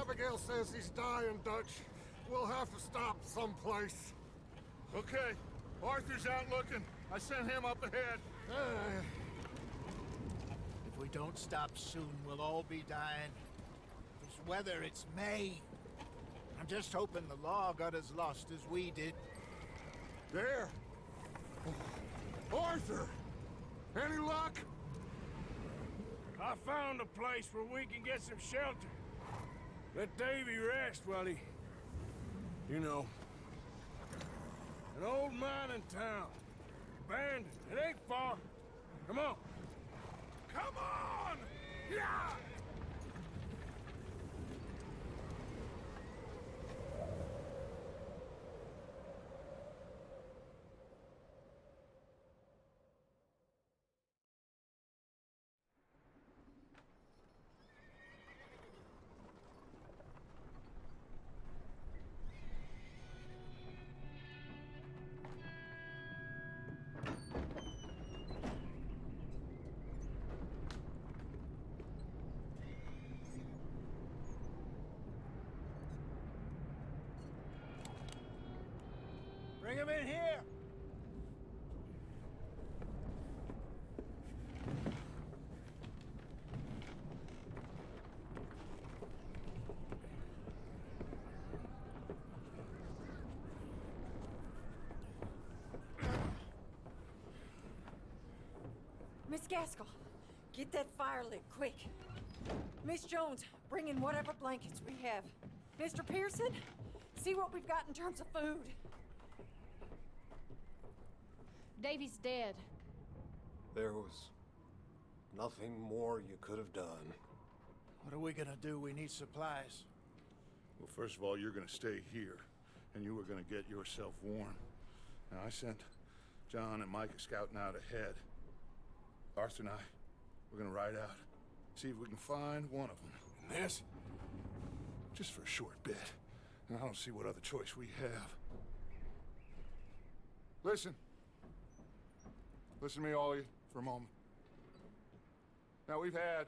Abigail says he's dying, Dutch. We'll have to stop someplace. Okay. Arthur's out looking. I sent him up ahead. If we don't stop soon, we'll all be dying. This weather, it's May. I'm just hoping the law got as lost as we did. There. Arthur! Any luck? I found a place where we can get some shelter. Let Davy rest while he... You know. An old mining town. Abandoned. It ain't far. Come on. Come on! Yeah! Bring him in here! Miss Gaskell, get that fire lit, quick. Miss Jones, bring in whatever blankets we have. Mr. Pearson, see what we've got in terms of food. Davy's dead. There was nothing more you could have done. What are we gonna do? We need supplies. Well, first of all, you're gonna stay here, and you were gonna get yourself warm. Now, I sent John and Micah scouting out ahead. Arthur and I, we're gonna ride out, see if we can find one of them. And this, just for a short bit. And I don't see what other choice we have. Listen. Listen to me, all of you, for a moment. Now, we've had,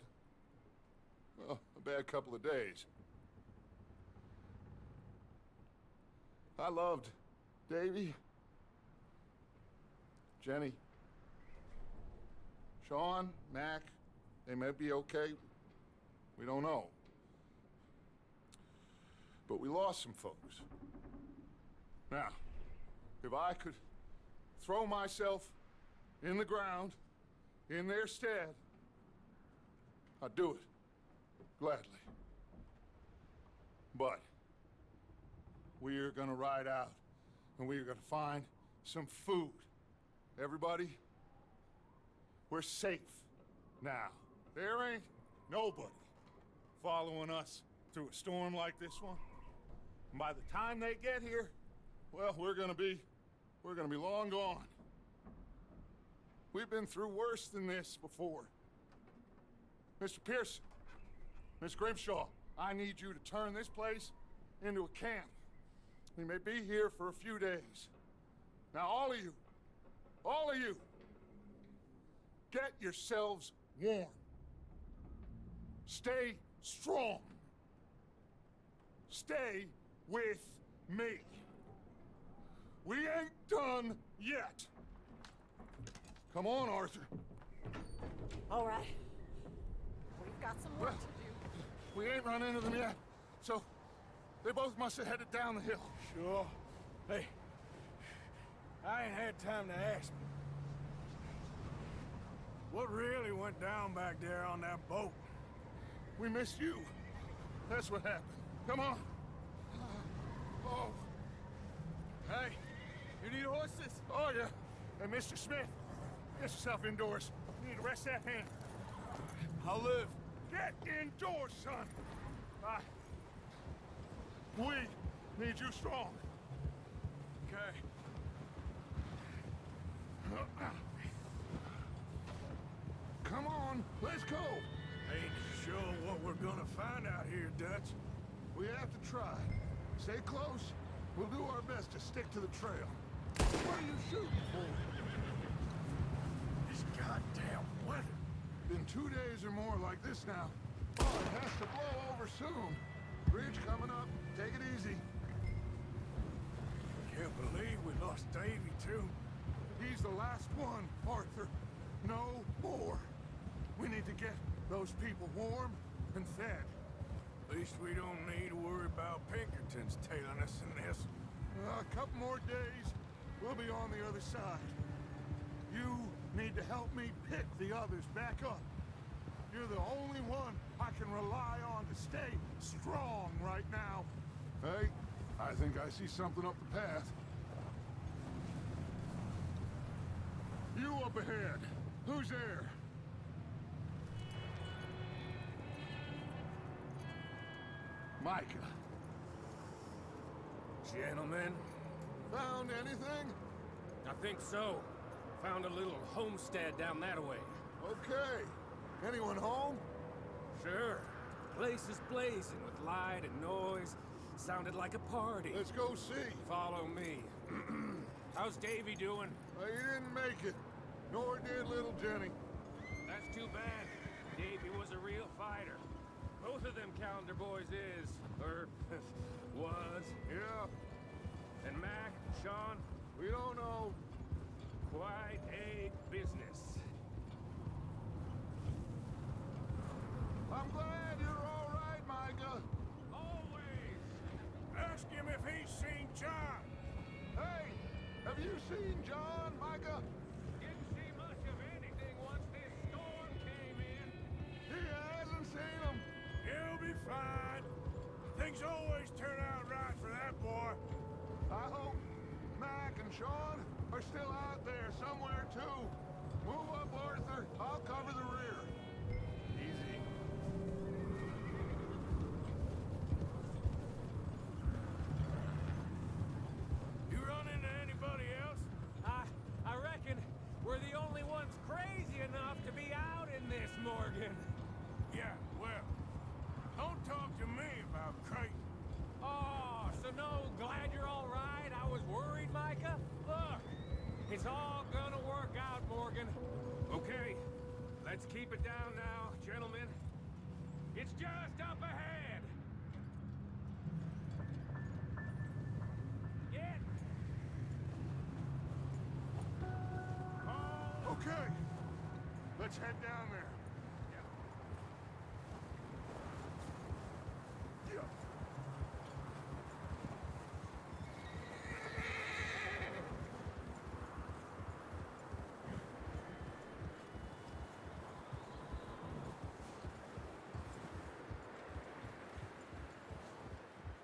well, a bad couple of days. I loved Davy, Jenny, Sean, Mac. They may be okay. We don't know. But we lost some folks. Now, if I could throw myself in the ground, in their stead, I'd do it, gladly. But we're gonna ride out, and we're gonna find some food. Everybody, we're safe now. There ain't nobody following us through a storm like this one. And by the time they get here, well, we're gonna be long gone. We've been through worse than this before. Mr. Pearson, Miss Grimshaw, I need you to turn this place into a camp. We may be here for a few days. Now, all of you, get yourselves warm. Stay strong. Stay with me. We ain't done yet. Come on, Arthur. All right. We've got some work to do. We ain't run into them yet, so they both must have headed down the hill. Sure. Hey, I ain't had time to ask. What really went down back there on that boat? We missed you. That's what happened. Come on. Oh. Hey, you need horses? Oh, yeah. Hey, Mr. Smith, get yourself indoors. You need to rest that hand. I'll live. Get indoors, son. We need you strong. Okay. Come on, let's go. Ain't sure what we're gonna find out here, Dutch. We have to try. Stay close. We'll do our best to stick to the trail. What are you shooting for? This goddamn weather. Been 2 days or more like this now. Oh, it has to blow over soon. Bridge coming up. Take it easy. Can't believe we lost Davy, too. He's the last one, Arthur. No more. We need to get those people warm and fed. At least we don't need to worry about Pinkertons tailing us in this. A couple more days, we'll be on the other side. You need to help me pick the others back up. You're the only one I can rely on to stay strong right now. Hey, I think I see something up the path. You up ahead. Who's there? Micah. Gentlemen, Found anything? I think so. Found a little homestead down that way. Okay. Anyone home? Sure. Place is blazing with light and noise. Sounded like a party. Let's go see. Follow me. How's Davy doing? He didn't make it. Nor did little Jenny. That's too bad. Davy was a real fighter. Both of them Calendar boys is, or was. Yeah, And Mac, Sean, we don't know. quite a business. I'm glad you're all right, Micah. Always. Ask him if he's seen John. Hey, have you seen John, Micah? Didn't see much of anything once this storm came in. He hasn't seen him. He'll be fine. Things always turn out right for that boy. I hope Mac and Sean are still out there somewhere, too. Move up, Arthur. I'll cover the rear. Easy. You run into anybody else? I reckon we're the only ones crazy enough to be out in this, Morgan. Yeah, well, don't talk to me about crazy. Oh, so no, glad you're all right. I was worried, Micah. Look, it's all gonna work out, Morgan. Okay, let's keep it down now, gentlemen. It's just up ahead. Get. Oh, Okay, let's head down there. Yeah.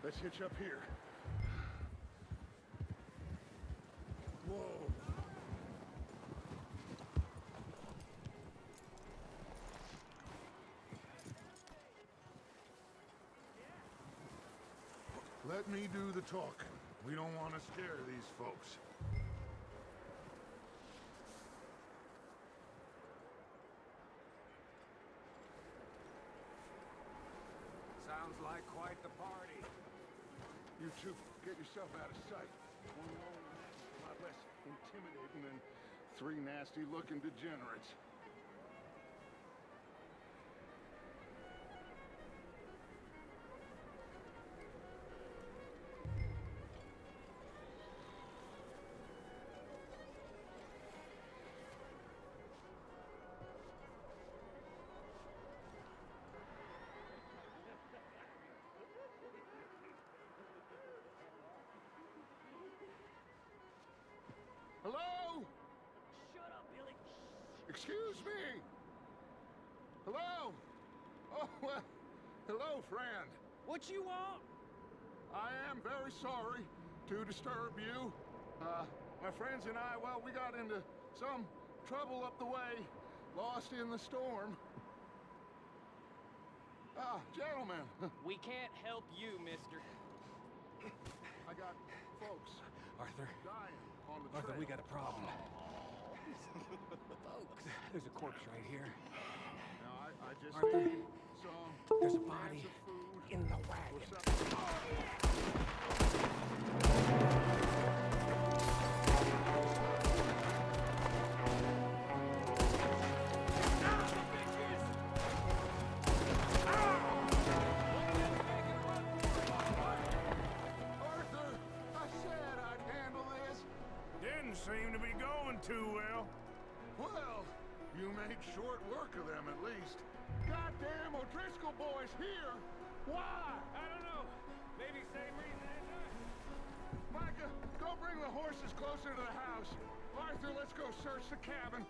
Let's hitch up here. Whoa. Let me do the talking. We don't want to scare these folks. sounds like quite the party. You two, get yourself out of sight. One lone man is a lot less intimidating than three nasty-looking degenerates. Hello? Shut up, Billy. Excuse me? Hello? Oh, well, hello, friend. What you want? I am very sorry to disturb you. My friends and I, well, we got into some trouble up the way, lost in the storm. Gentlemen, We can't help you, mister. I got folks Arthur, dying on the Arthur, trail. we got a problem. Folks, there's a corpse right here. Now, I just Arthur, need some there's a cans body of food in the or wagon. something. too well? Well, you made short work of them at least. Goddamn O'Driscoll boys here! Why? I don't know. Maybe same reason as us. Micah, go bring the horses closer to the house. Arthur, let's go search the cabin.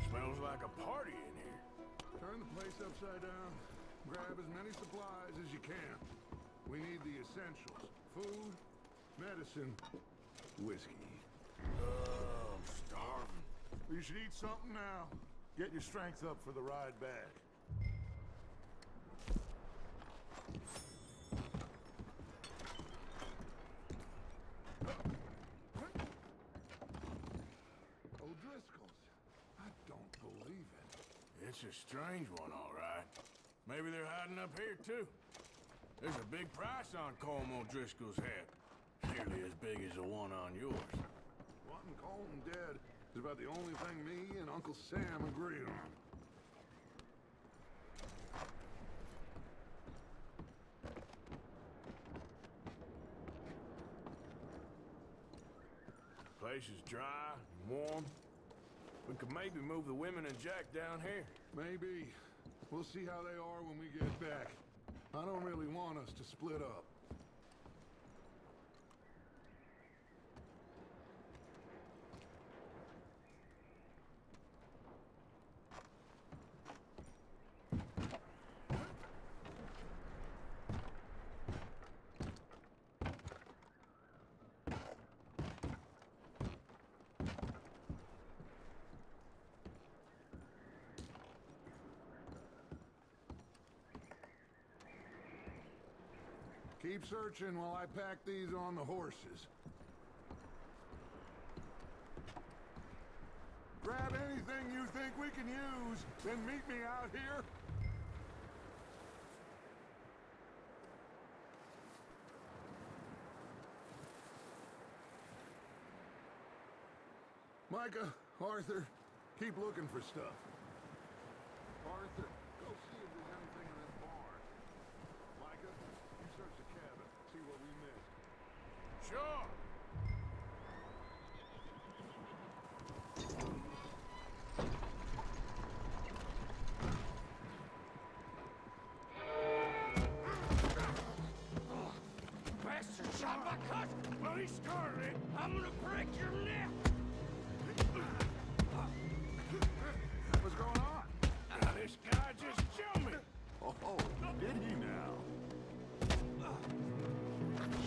Smells like a party in here. Turn the place upside down. Grab as many supplies as you can. We need the essentials. Food, medicine, whiskey. I'm starving. You should eat something now. Get your strength up for the ride back. O'Driscoll's. I don't believe it. It's a strange one, all right. Maybe they're hiding up here, too. There's a big price on Colm O'Driscoll's head. Nearly as big as the one on yours. Wanting Colm dead is about the only thing me and Uncle Sam agree on. The place is dry and warm. We could maybe move the women and Jack down here. Maybe. We'll see how they are when we get back. I don't really want us to split up. Keep searching while I pack these on the horses. Grab anything you think we can use, then meet me out here. Micah, Arthur, keep looking for stuff. Arthur, go see if there's anything in this barn. Micah, you search the cabin, see what we missed. Sure. Bastard shot my cousin! Well, he started it. I'm gonna break your neck! What's going on? This guy just killed me. Oh, did he now?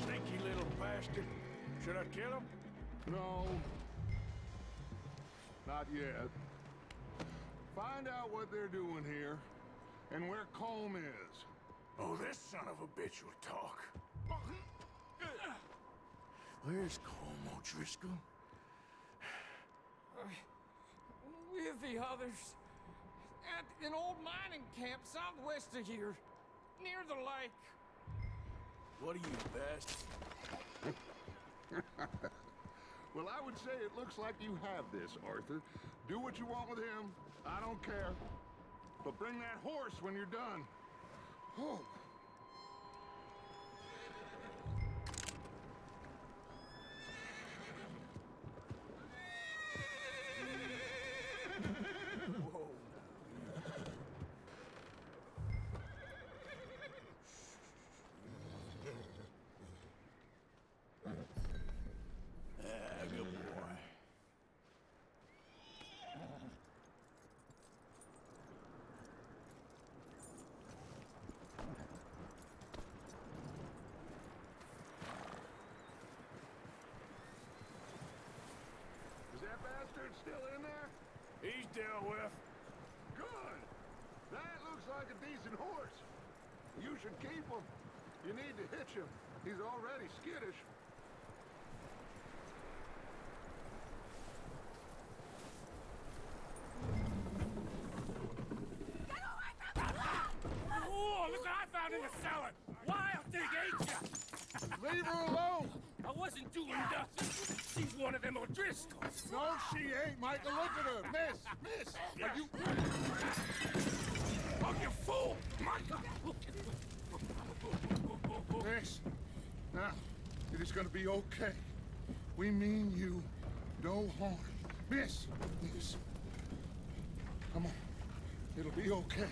Sneaky little bastard. Should I kill him? No. Not yet. Find out what they're doing here, and where Colm is. Oh, this son of a bitch will talk. Where's Colm O'Driscoll? With the others. At an old mining camp southwest of here. Near the lake. What are you, bastard? Well, I would say it looks like you have this, Arthur. Do what you want with him. I don't care. But bring that horse when you're done. Oh. Good boy. Is that bastard still in there? He's dealt with. Good. That looks like a decent horse. You should keep him. You need to hitch him. He's already skittish. Oh, look what I found in the cellar! Wild thing ate ya! Leave her alone! I wasn't doing nothing. She's one of them O'Driscolls. No, she ain't, Michael. Look at her. Miss. Are you... Oh, you fool! Michael! Miss. Now, it is gonna be okay. We mean you no harm. Miss! Miss. Come on. It'll be okay.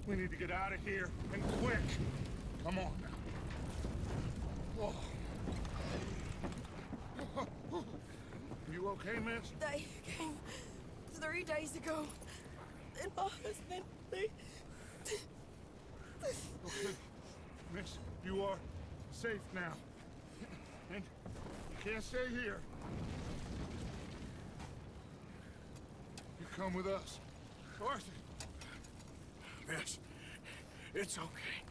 We need to get out of here, and quick. Come on now. Oh. You okay, miss? They came 3 days ago. And my husband, they... Okay. Miss, you are safe now. And you can't stay here. You come with us. Arthur! Miss, it's okay.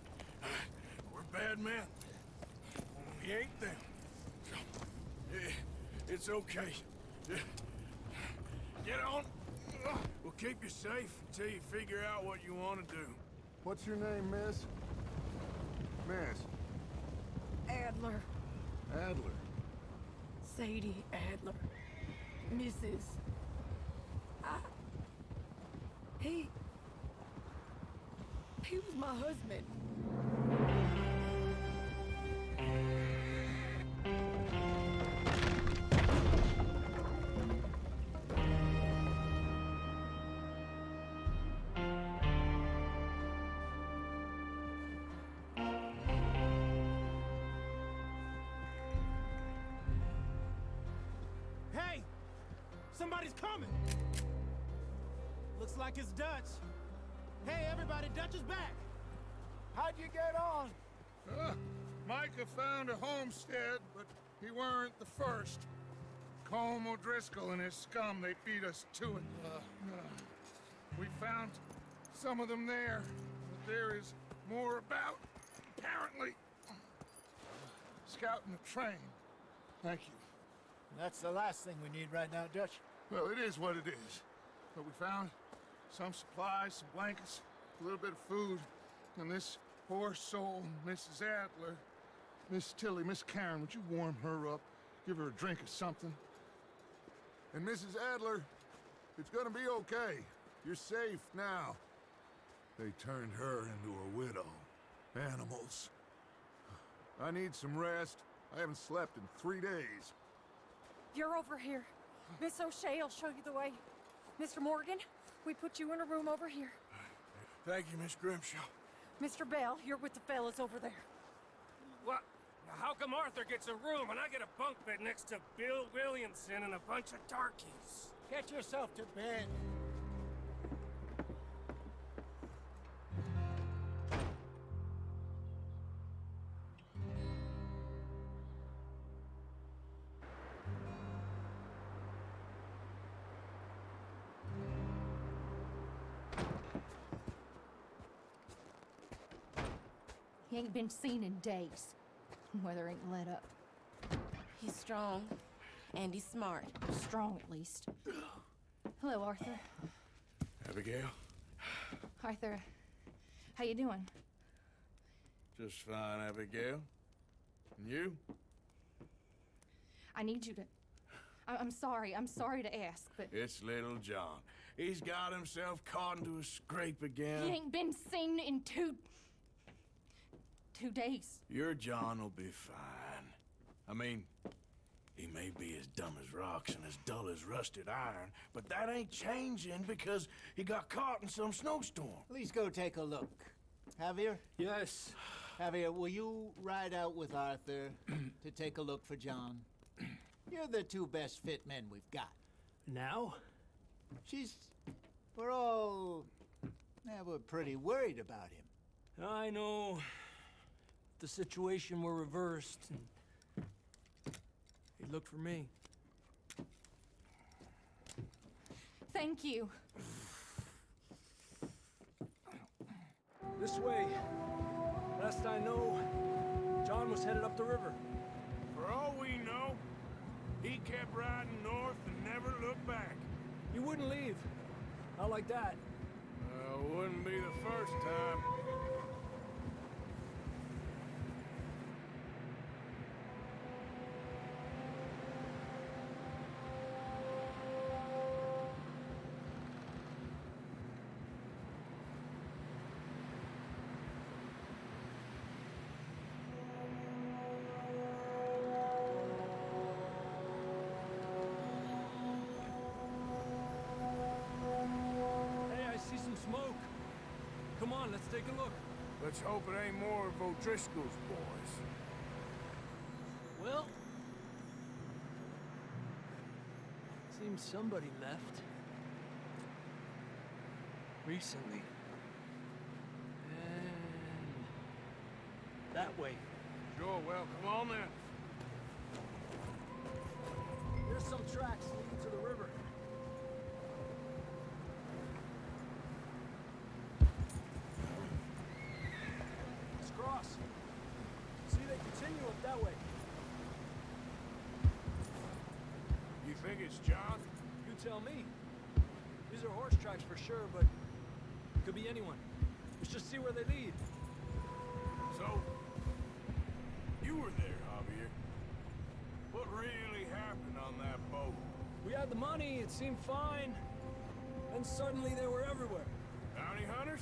We're bad men. We ain't them. It's okay. Get on. We'll keep you safe until you figure out what you want to do. What's your name, miss? Miss? Adler. Adler. Sadie Adler. Mrs. He was my husband. Hey! Somebody's coming! Looks like it's Dutch. Hey, everybody, Dutch is back! How'd you get on? Micah found a homestead, but he weren't the first. Colm O'Driscoll and his scum, they beat us to it. We found some of them there, but there is more about, apparently. Scouting the train. Thank you. That's the last thing we need right now, Dutch. Well, it is what it is. But we found some supplies, some blankets, a little bit of food, and this poor soul, Mrs. Adler, Miss Tilly, Miss Karen, would you warm her up? Give her a drink or something? And Mrs. Adler, it's gonna be okay. You're safe now. They turned her into a widow. Animals. I need some rest. I haven't slept in 3 days. You're over here. Miss O'Shea will show you the way. Mr. Morgan, we put you in a room over here. Thank you, Miss Grimshaw. Mr. Bell, you're with the fellas over there. What? How come Arthur gets a room and I get a bunk bed next to Bill Williamson and a bunch of darkies? Get yourself to bed. He ain't been seen in days. Weather ain't let up. He's strong, and he's smart. Strong, at least. Hello, Arthur. Abigail? Arthur, how you doing? Just fine, Abigail. And you? I need you to... I'm sorry to ask, but... It's little John. He's got himself caught into a scrape again. He ain't been seen in 2 days. Your John will be fine. I mean, he may be as dumb as rocks and as dull as rusted iron, but that ain't changing because he got caught in some snowstorm. Please go take a look. Javier? Yes. Javier, will you ride out with Arthur to take a look for John? You're the 2 best fit men we've got. Now? We're all... we're pretty worried about him. I know. If the situation were reversed, and he'd look for me. Thank you. This way. Last I know, John was headed up the river. For all we know, he kept riding north and never looked back. He wouldn't leave. Not like that. Wouldn't be the first time. let's take a look. Let's hope it ain't more of O'Driscoll's boys. Well... seems somebody left. Recently. And... that way. Sure, well, come on then. There's some tracks leading to the river. Let's cross. See, they continue up that way. You think it's John? You tell me. These are horse tracks for sure, but it could be anyone. Let's just see where they lead. So, you were there, Javier. What really happened on that boat? We had the money, it seemed fine. Then suddenly they were everywhere. Bounty hunters?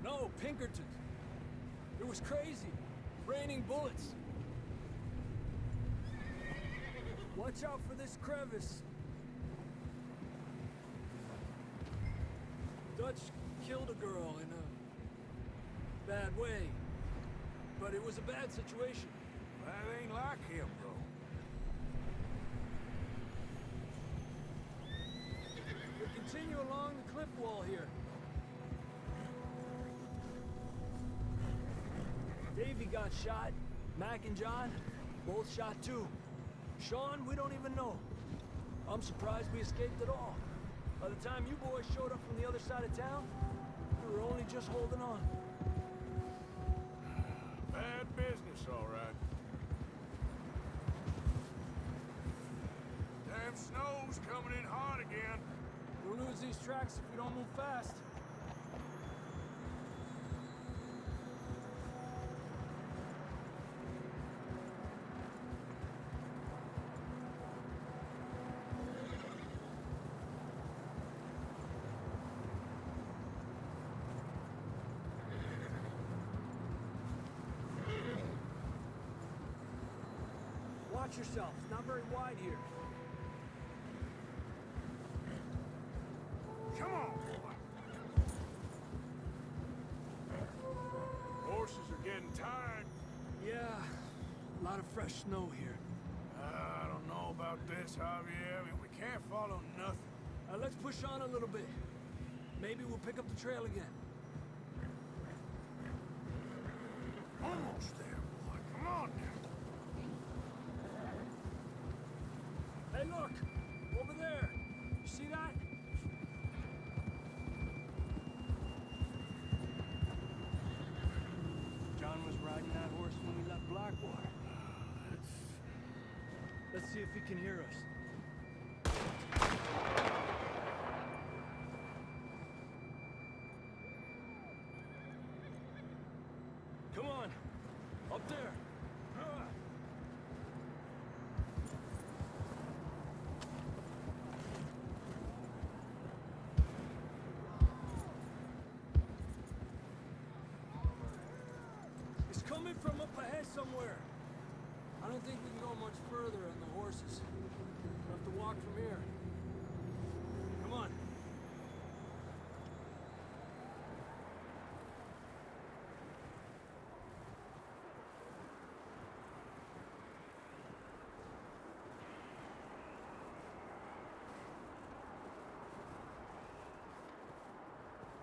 No, Pinkertons. It was crazy. Raining bullets. Watch out for this crevice. Dutch killed a girl in a bad way. But it was a bad situation. That ain't like him, bro. We continue along the cliff wall here. Davey got shot. Mac and John, both shot too. Sean, we don't even know. I'm surprised we escaped at all. By the time you boys showed up from the other side of town, we were only just holding on. Bad business, all right. Damn snow's coming in hot again. We'll lose these tracks if we don't move fast. Watch yourself. It's not very wide here. Come on, boy. Horses are getting tired. Yeah, a lot of fresh snow here. I don't know about this, Javier. I mean, we can't follow nothing. Let's push on a little bit. Maybe we'll pick up the trail again. Almost there, boy. Come on now. Hey, look! Over there! You see that? John was riding that horse when we left Blackwater. Let's see if he can hear us. Come on! Up there! It's coming from up ahead somewhere. I don't think we can go much further on the horses. We'll have to walk from here. Come on.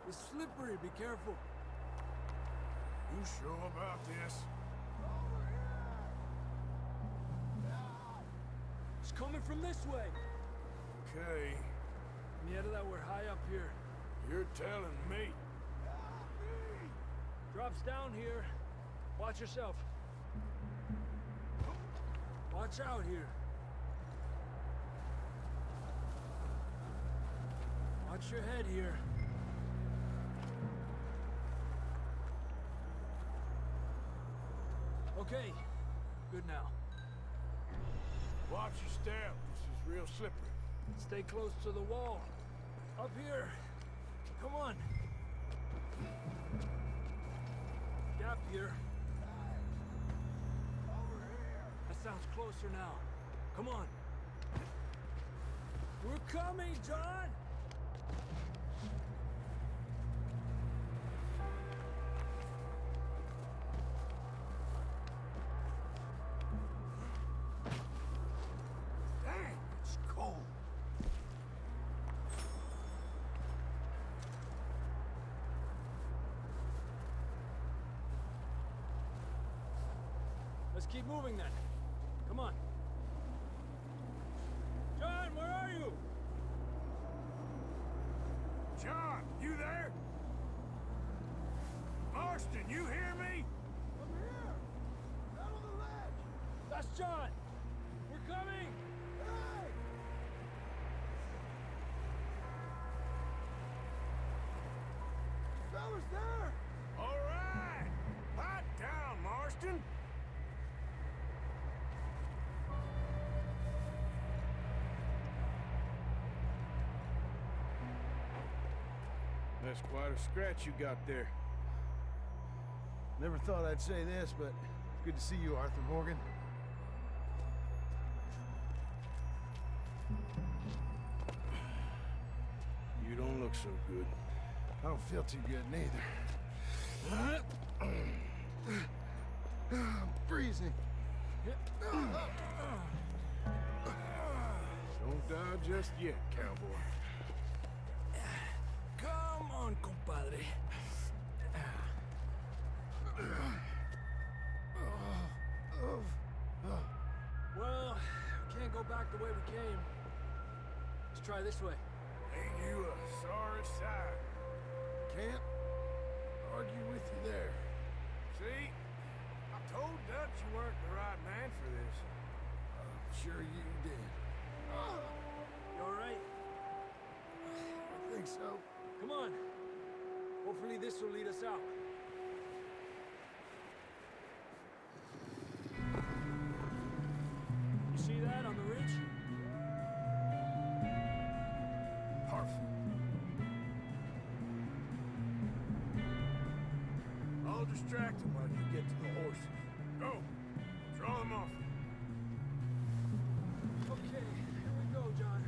It's slippery, be careful. You sure about this? It's coming from this way. Okay. Yeah, that we're high up here. You're telling me. Drops down here. Watch yourself. Watch out here. Watch your head here. Okay, good now. Watch your step. This is real slippery. Stay close to the wall. Up here. Come on. Gap here. That sounds closer now. Come on. We're coming, John! Let's keep moving then. Come on. John, where are you? John, you there? Marston, you hear me? I'm here! Down on the ledge! That's John! We're coming! Hey! Fellas there! All right! Pipe down, Marston! That's quite a scratch you got there. Never thought I'd say this, but it's good to see you, Arthur Morgan. You don't look so good. I don't feel too good neither. I'm freezing. Don't die just yet, cowboy. Come on, compadre. Well, we can't go back the way we came. Let's try this way. Ain't you a sorry sight? Can't argue with you there. See? I told Dutch you weren't the right man for this. I'm sure you did. You alright? I think so. Come on. Hopefully this will lead us out. You see that on the ridge? Perfect. I'll distract him while you get to the horses. Go. Draw them off. Okay, here we go, John.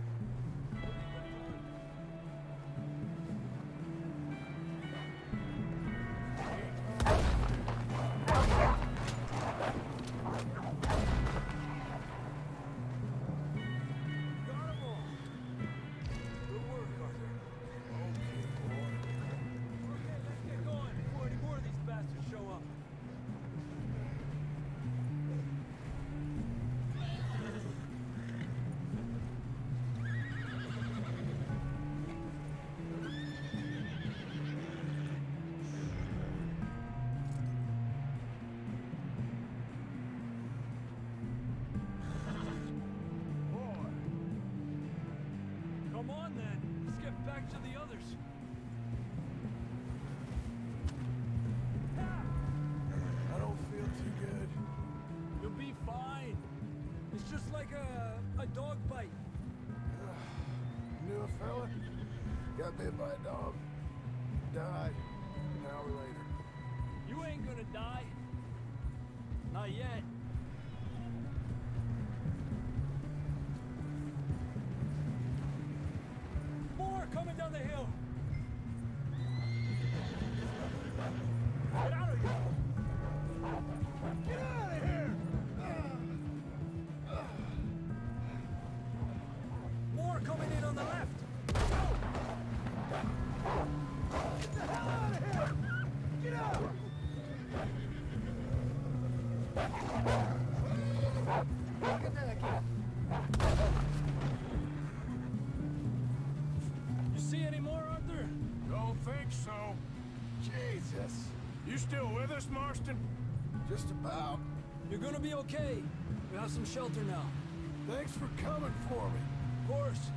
Come on, then. Let's get back to the others. I don't feel too good. You'll be fine. It's just like a dog bite. Knew a fella, got bit by a dog, died an hour later. You ain't gonna die. Not yet. More coming down the hill. Get out of here! Get out of here! More coming in on the left. Get the hell out of here! Get out! Look at that kid. You see any more, Arthur? Don't think so. Jesus! You still with us, Marston? Just about. You're gonna be okay. We have some shelter now. Thanks for coming for me. Of course.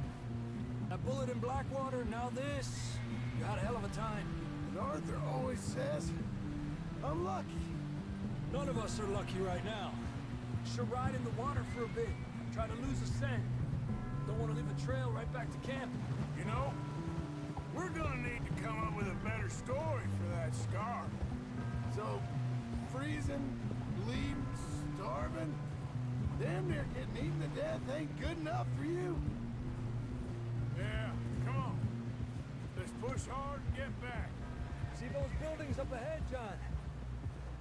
That bullet in Blackwater, now this. You had a hell of a time. And Arthur always says, I'm lucky. None of us are lucky right now. Should ride in the water for a bit. Try to lose a scent. Don't want to leave a trail right back to camp. You know, we're gonna need to come up with a better story for that scar. So, freezing, bleeding, starving, damn near getting eaten to death ain't good enough for you. Yeah, come on. Let's push hard and get back. See those buildings up ahead, John?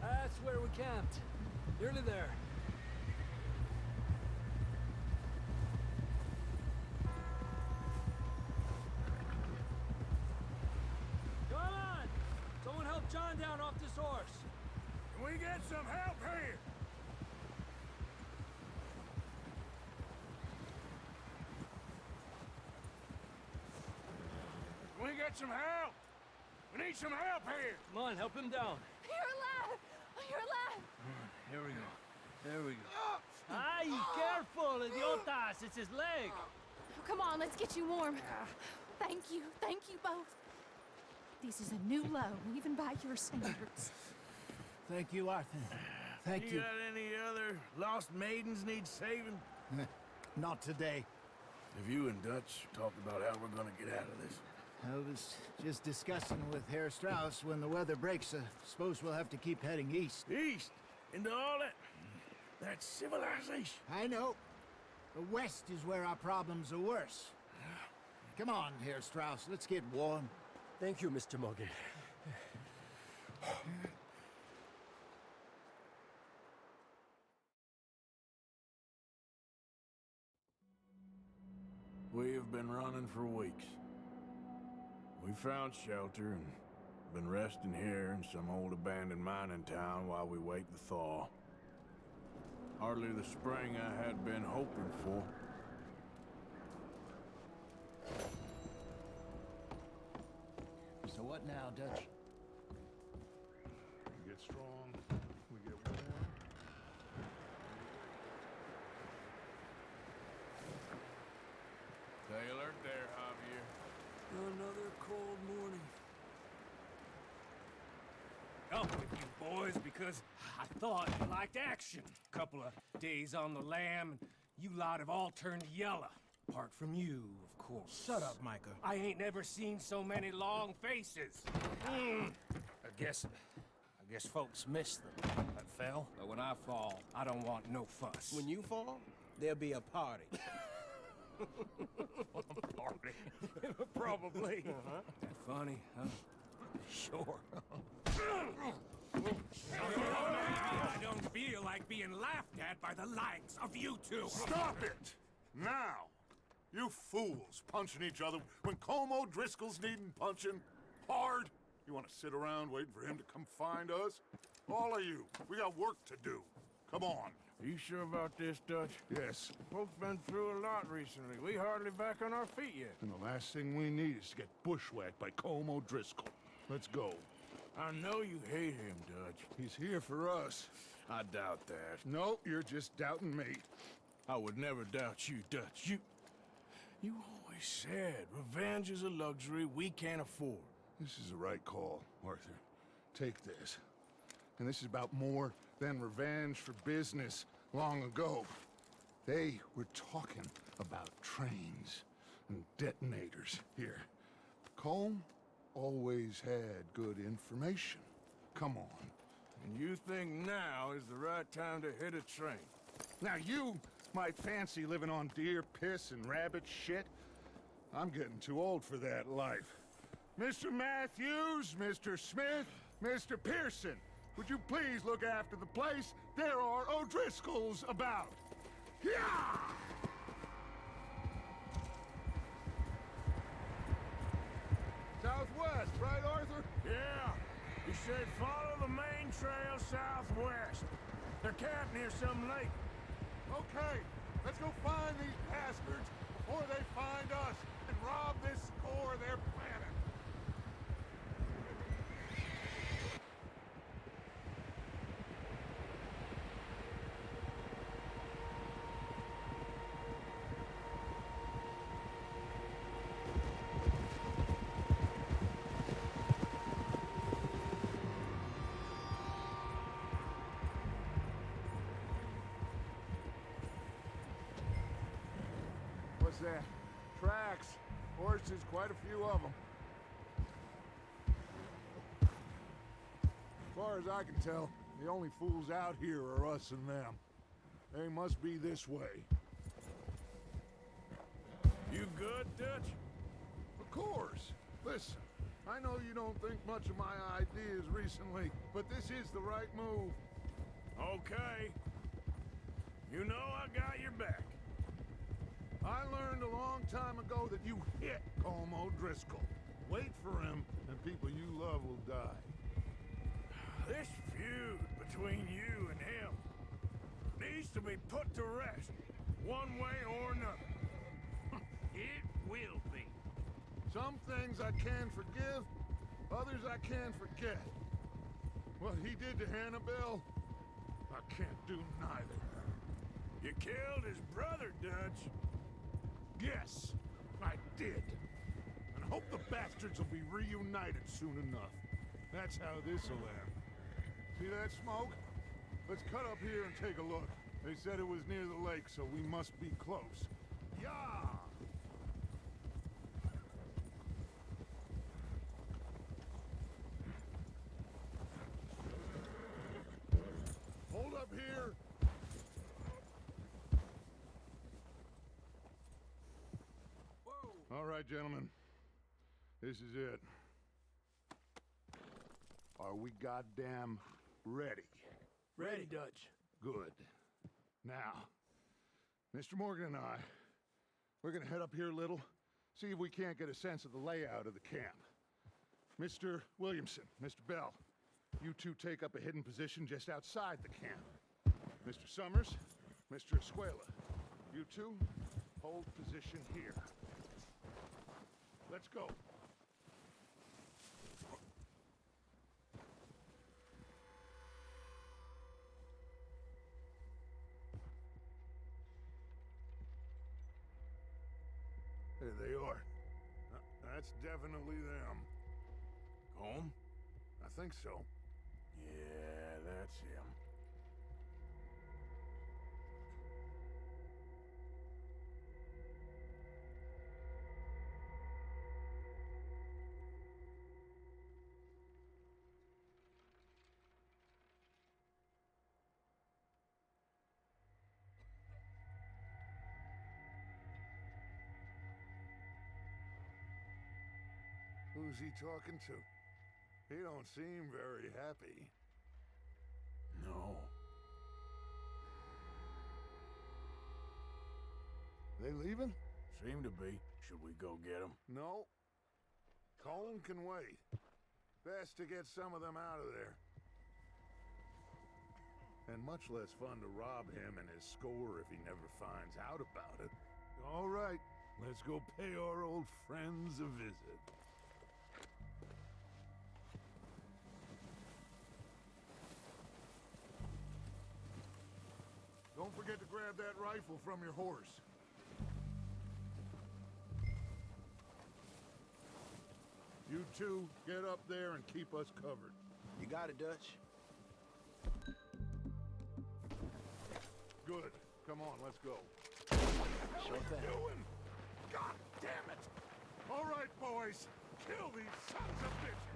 That's where we camped. Nearly there. Come on! Someone help John down off this horse. Can we get some help here? got some help! We need some help here! Come on, help him down. You're alive! You're alive! Here we go. There we go. Ay, careful, idiotas! It's his leg. Oh, come on, let's get you warm. Thank you both. This is a new low, even by your standards. Thank you, Arthur. Thank you. You got any other lost maidens need saving? Not today. Have you and Dutch talked about how we're gonna get out of this? I was just discussing with Herr Strauss when the weather breaks. Suppose we'll have to keep heading east. East? Into all that civilization? I know. The west is where our problems are worse. Come on, Herr Strauss, let's get warm. Thank you, Mr. Morgan. We have been running for weeks. We found shelter and been resting here in some old abandoned mining town while we wait the thaw. Hardly the spring I had been hoping for. So what now, Dutch? We get strong, we get warm. Stay alert there, Javier. Another cold morning. Up with you boys because I thought you liked action. Couple of days on the lam, and you lot have all turned yellow. Apart from you, of course. Shut up, Micah. I ain't never seen so many long faces. I guess folks miss them. That fell. But when I fall, I don't want no fuss. When you fall, there'll be a party. Party? Probably. That funny, huh? Sure. I don't feel like being laughed at by the likes of you two. Stop it! Now! You fools punching each other when Como Driscoll's needing punching hard. You want to sit around waiting for him to come find us? All of you, we got work to do. Come on. Are you sure about this, Dutch? Yes. Folks been through a lot recently. We hardly back on our feet yet. And the last thing we need is to get bushwhacked by Como Driscoll. Let's go. I know you hate him, Dutch. He's here for us. I doubt that. No, you're just doubting me. I would never doubt you, Dutch. You always said revenge is a luxury we can't afford. This is the right call, Arthur. Take this. And this is about more than revenge for business long ago. They were talking about trains and detonators here. Colm always had good information. Come on. And you think now is the right time to hit a train? Now you might fancy living on deer piss and rabbit shit. I'm getting too old for that life. Mr. Matthews, Mr. Smith, Mr. Pearson, would you please look after the place? There are O'Driscolls about. Yeah! Southwest, right, Arthur? Yeah. You should follow the main trail southwest. They're camped near some lake. Okay, let's go find these bastards before they find us and rob this core of their planet. What's that? Tracks. Horses, quite a few of them. As far as I can tell, the only fools out here are us and them. They must be this way. You good, Dutch? Of course. Listen, I know you don't think much of my ideas recently, but this is the right move. Okay. You know I got your back. I learned a long time ago that you hit Como Driscoll. Wait for him, and people you love will die. This feud between you and him needs to be put to rest, one way or another. It will be. Some things I can forgive, others I can forget. What he did to Annabelle, I can't do neither. You killed his brother, Dutch. Yes, I did. And I hope the bastards will be reunited soon enough. That's how this'll end. See that smoke? Let's cut up here and take a look. They said it was near the lake, so we must be close. Yeah! Hold up here! Whoa! All right, gentlemen. This is it. Are we goddamn ready? Ready, Dutch. Good. Now, Mr. Morgan and I, we're gonna head up here a little, see if we can't get a sense of the layout of the camp. Mr. Williamson, Mr. Bell, you two take up a hidden position just outside the camp. Mr. Summers, Mr. Escuela, you two hold position here. Let's go. There they are. That's definitely them. Home? I think so. Yeah, that's him. Who's he talking to? He don't seem very happy. No. They leaving? Seem to be. Should we go get them? No. Colin can wait. Best to get some of them out of there. And much less fun to rob him and his score if he never finds out about it. All right, let's go pay our old friends a visit. Don't forget to grab that rifle from your horse. You two, get up there and keep us covered. You got it, Dutch. Good. Come on, let's go. Sure thing. Doing? God damn it! All right, boys. Kill these sons of bitches!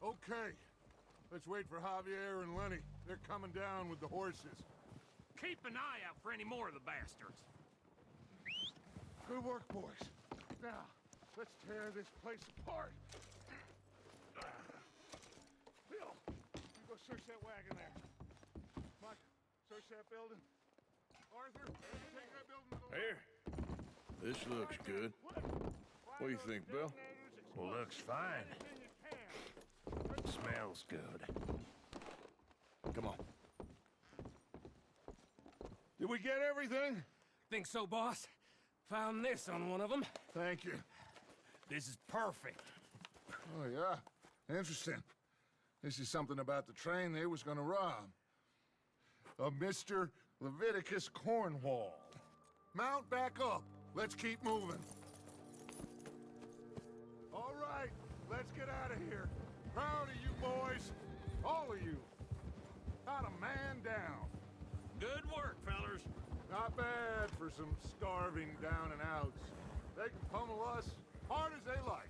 Okay. Let's wait for Javier and Lenny. They're coming down with the horses. Keep an eye out for any more of the bastards. Good work, boys. Now, let's tear this place apart. Bill, you go search that wagon there. Mike, search that building. Arthur, take that building to the Here. This looks good. What do you think, Bill? Well, looks fine. Smells good. Come on. Did we get everything? Think so, boss? Found this on one of them. Thank you. This is perfect. Oh, yeah? Interesting. This is something about the train they was gonna rob. Of Mr. Leviticus Cornwall. Mount back up. Let's keep moving. All right, let's get out of here. Proud of you boys. All of you. Not a man down. Good work, fellers. Not bad for some starving down and outs. They can pummel us hard as they like.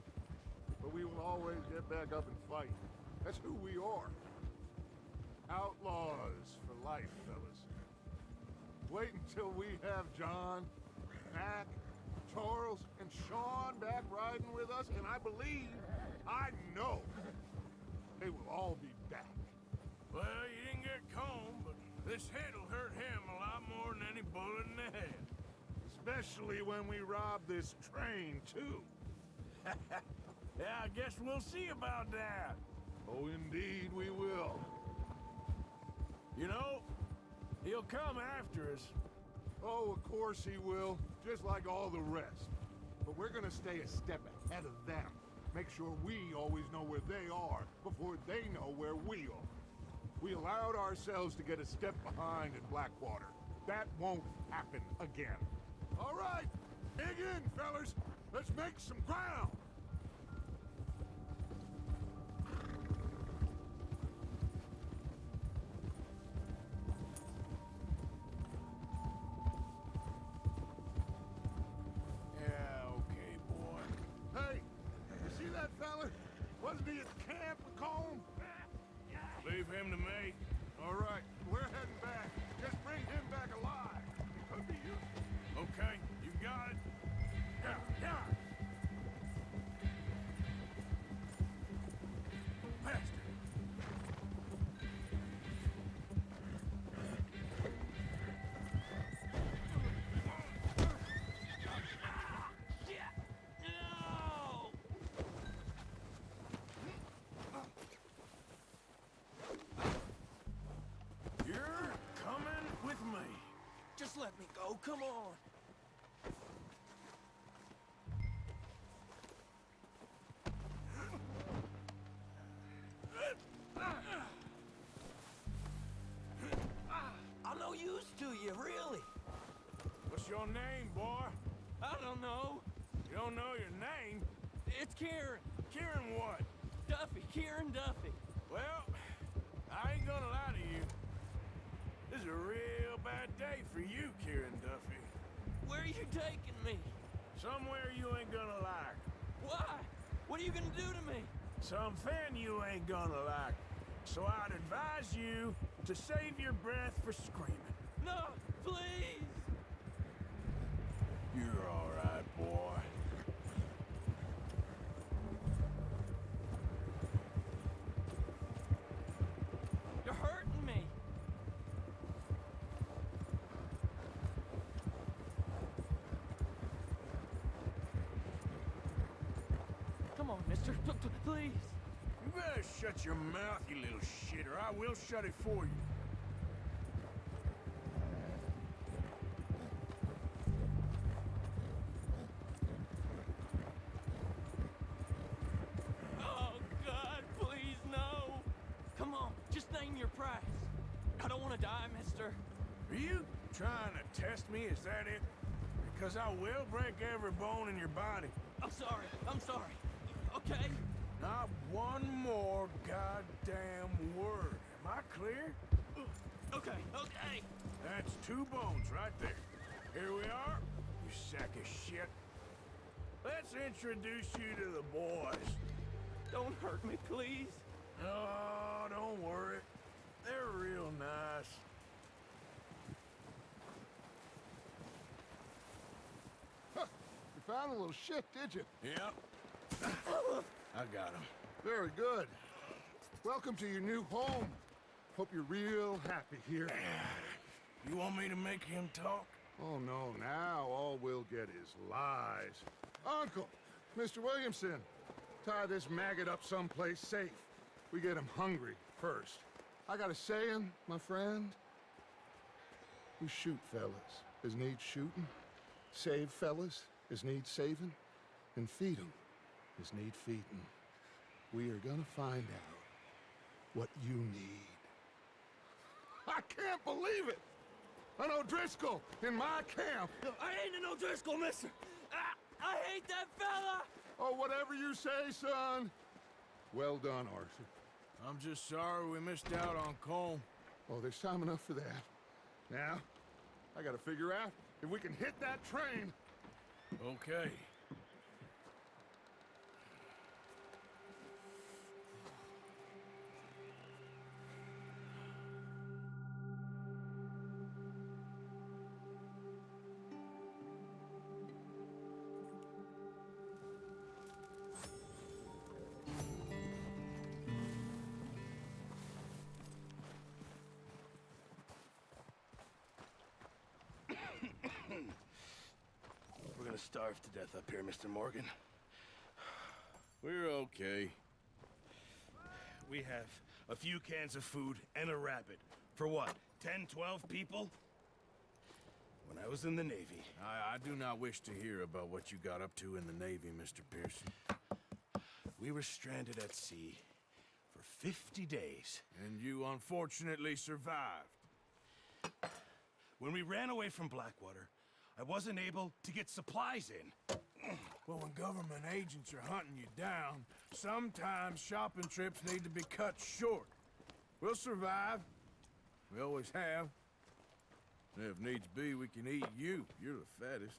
But we will always get back up and fight. That's who we are. Outlaws for life, fellas. Wait until we have John, Mac, Charles, and Sean back riding with us, and I know, they will all be back. Well, you didn't get Combe, but this hit'll hurt him a lot more than any bullet in the head. Especially when we rob this train, too. Yeah, I guess we'll see about that. Oh, indeed we will. You know, he'll come after us. Oh, of course he will, just like all the rest. But we're gonna stay a step ahead of them. Make sure we always know where they are before they know where we are. We allowed ourselves to get a step behind in Blackwater. That won't happen again. All right, dig in, fellas. Let's make some ground. Yeah, okay, boy. Hey, you see that fella? Wasn't he at the camp with Colm? Leave him to me. All right, we're heading back. Just bring him back alive. It could be useful. Okay, you got it. Yeah, yeah. Faster. No! You're coming with me. Just let me go, come on. I'm no use to you, really. What's your name, boy? I don't know. You don't know your name? It's Kieran. Kieran what? Duffy. Kieran Duffy. Well, I ain't gonna lie to you. This is a real bad day for you, Kieran Duffy. Where are you taking me? Somewhere you ain't gonna like. Why? What are you gonna do to me? Something you ain't gonna like. So I'd advise you to save your breath for screaming. No, please. You're all right, boy. You're hurting me. Come on, mister. Please. You better shut your mouth, you little shit, or I will shut it for you. Oh, God, please, no. Come on, just name your price. I don't want to die, mister. Are you trying to test me? Is that it? Because I will break every bone in your body. I'm sorry. I'm sorry. Okay? Not one more goddamn word. Am I clear? Okay, okay. That's 2 bones right there. Here we are, you sack of shit. Let's introduce you to the boys. Don't hurt me, please. Oh, don't worry. They're real nice. Huh. You found a little shit, did you? Yep. I got him. Very good. Welcome to your new home. Hope you're real happy here. You want me to make him talk? Oh, no, now all we'll get is lies. Uncle, Mr. Williamson, tie this maggot up someplace safe. We get him hungry first. I got a saying, my friend. We shoot fellas as need shooting, save fellas as need saving, and feed 'em as need feeding. We are gonna find out what you need. I can't believe it! An O'Driscoll in my camp! I ain't an O'Driscoll, mister! I hate that fella! Oh, whatever you say, son. Well done, Arthur. I'm just sorry we missed out on Colm. Oh, there's time enough for that. Now, I gotta figure out if we can hit that train. Okay. We're gonna starve to death up here, Mr. Morgan. We're okay. We have a few cans of food and a rabbit. For what, 10, 12 people? When I was in the Navy... I do not wish to hear about what you got up to in the Navy, Mr. Pearson. We were stranded at sea for 50 days. And you unfortunately survived. When we ran away from Blackwater, I wasn't able to get supplies in. Well, when government agents are hunting you down, sometimes shopping trips need to be cut short. We'll survive. We always have. If needs be, we can eat you. You're the fattest.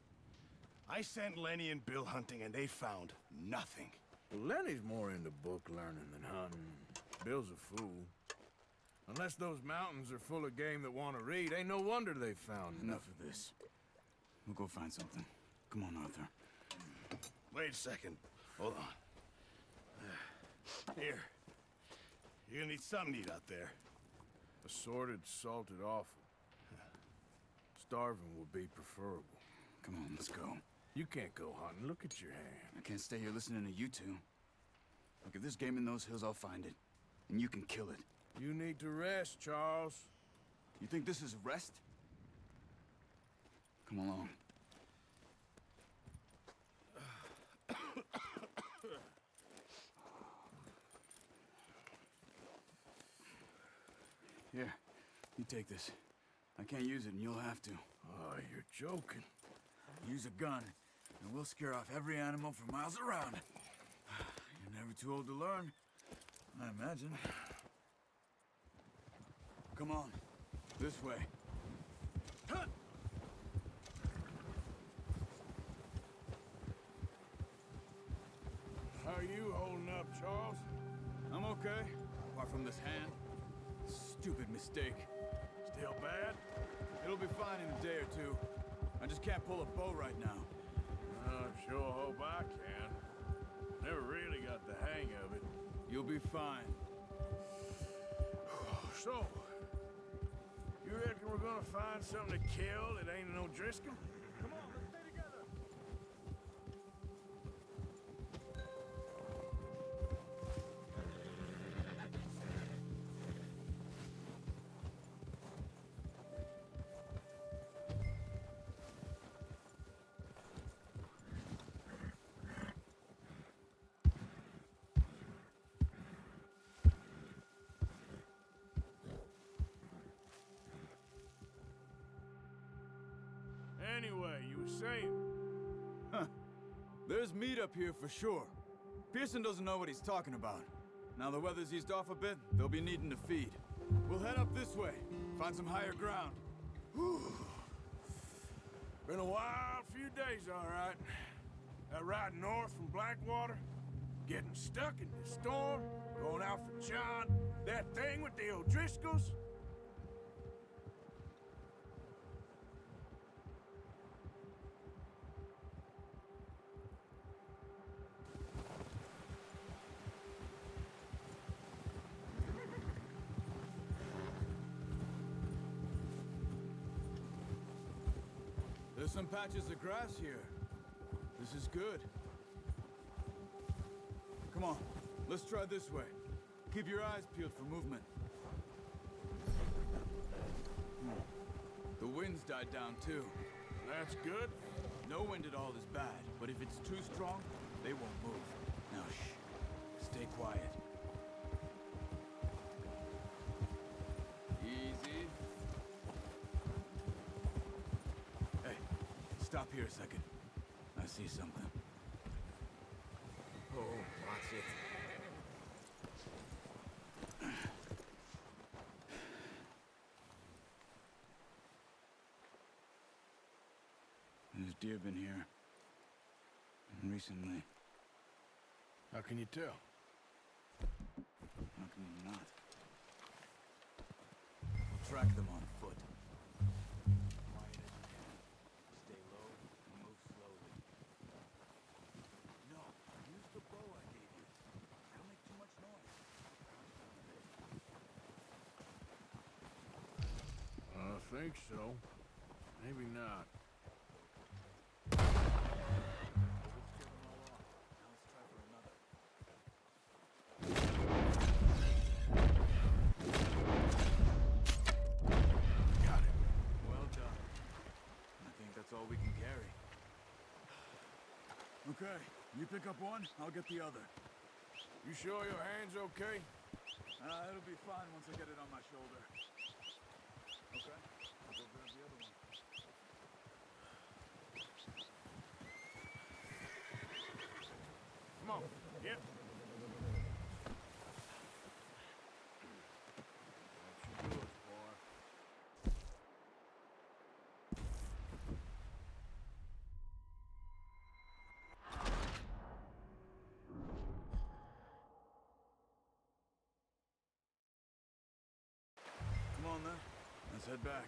I sent Lenny and Bill hunting, and they found nothing. Well, Lenny's more into book learning than hunting. Bill's a fool. Unless those mountains are full of game that want to read, ain't no wonder they found Enough of this. We'll go find something. Come on, Arthur. Wait a second. Hold on. Here. You're gonna need something to eat out there. Assorted, salted offal. Starving would be preferable. Come on, let's go. You can't go hunting. Look at your hand. I can't stay here listening to you two. Look, if there's game in those hills, I'll find it. And you can kill it. You need to rest, Charles. You think this is rest? Come along. Here, you take this. I can't use it, and you'll have to. Oh, you're joking. Use a gun, and we'll scare off every animal for miles around. You're never too old to learn, I imagine. Come on, this way. Huh. How are you holding up, Charles? I'm okay, apart from this hand. Stupid mistake. Still bad? It'll be fine in a day or two. I just can't pull a bow right now. I sure hope I can. Never really got the hang of it. You'll be fine. So, you reckon we're gonna find something to kill that ain't an O'Driscoll? Come on, let's stay together. Anyway, you were saying? Huh. There's meat up here for sure. Pearson doesn't know what he's talking about. Now the weather's eased off a bit, they'll be needing to feed. We'll head up this way, find some higher ground. Whew. Been a wild few days, all right. That ride north from Blackwater, getting stuck in the storm, Going out for John? That thing with the O'Driscolls? There's some patches of grass here. This is good. Come on, let's try this way. Keep your eyes peeled for movement. The wind's died down too. That's good. No wind at all is bad, but if it's too strong, they won't move. Now shh, stay quiet. Easy. Hey, stop here a second. I see something. Oh, watch it. There's deer been here. Recently. How can you tell? How can you not? We'll track them on foot. Quiet as you can. Stay low and move slowly. No, use the bow I gave you. Don't make too much noise. I think so. Maybe not. All we can carry. Okay, you pick up one, I'll get the other. You sure your hand's okay? It'll be fine once I get it on my shoulder. Okay, I'll go grab the other one. Come on. Yep. Come on then, let's head back.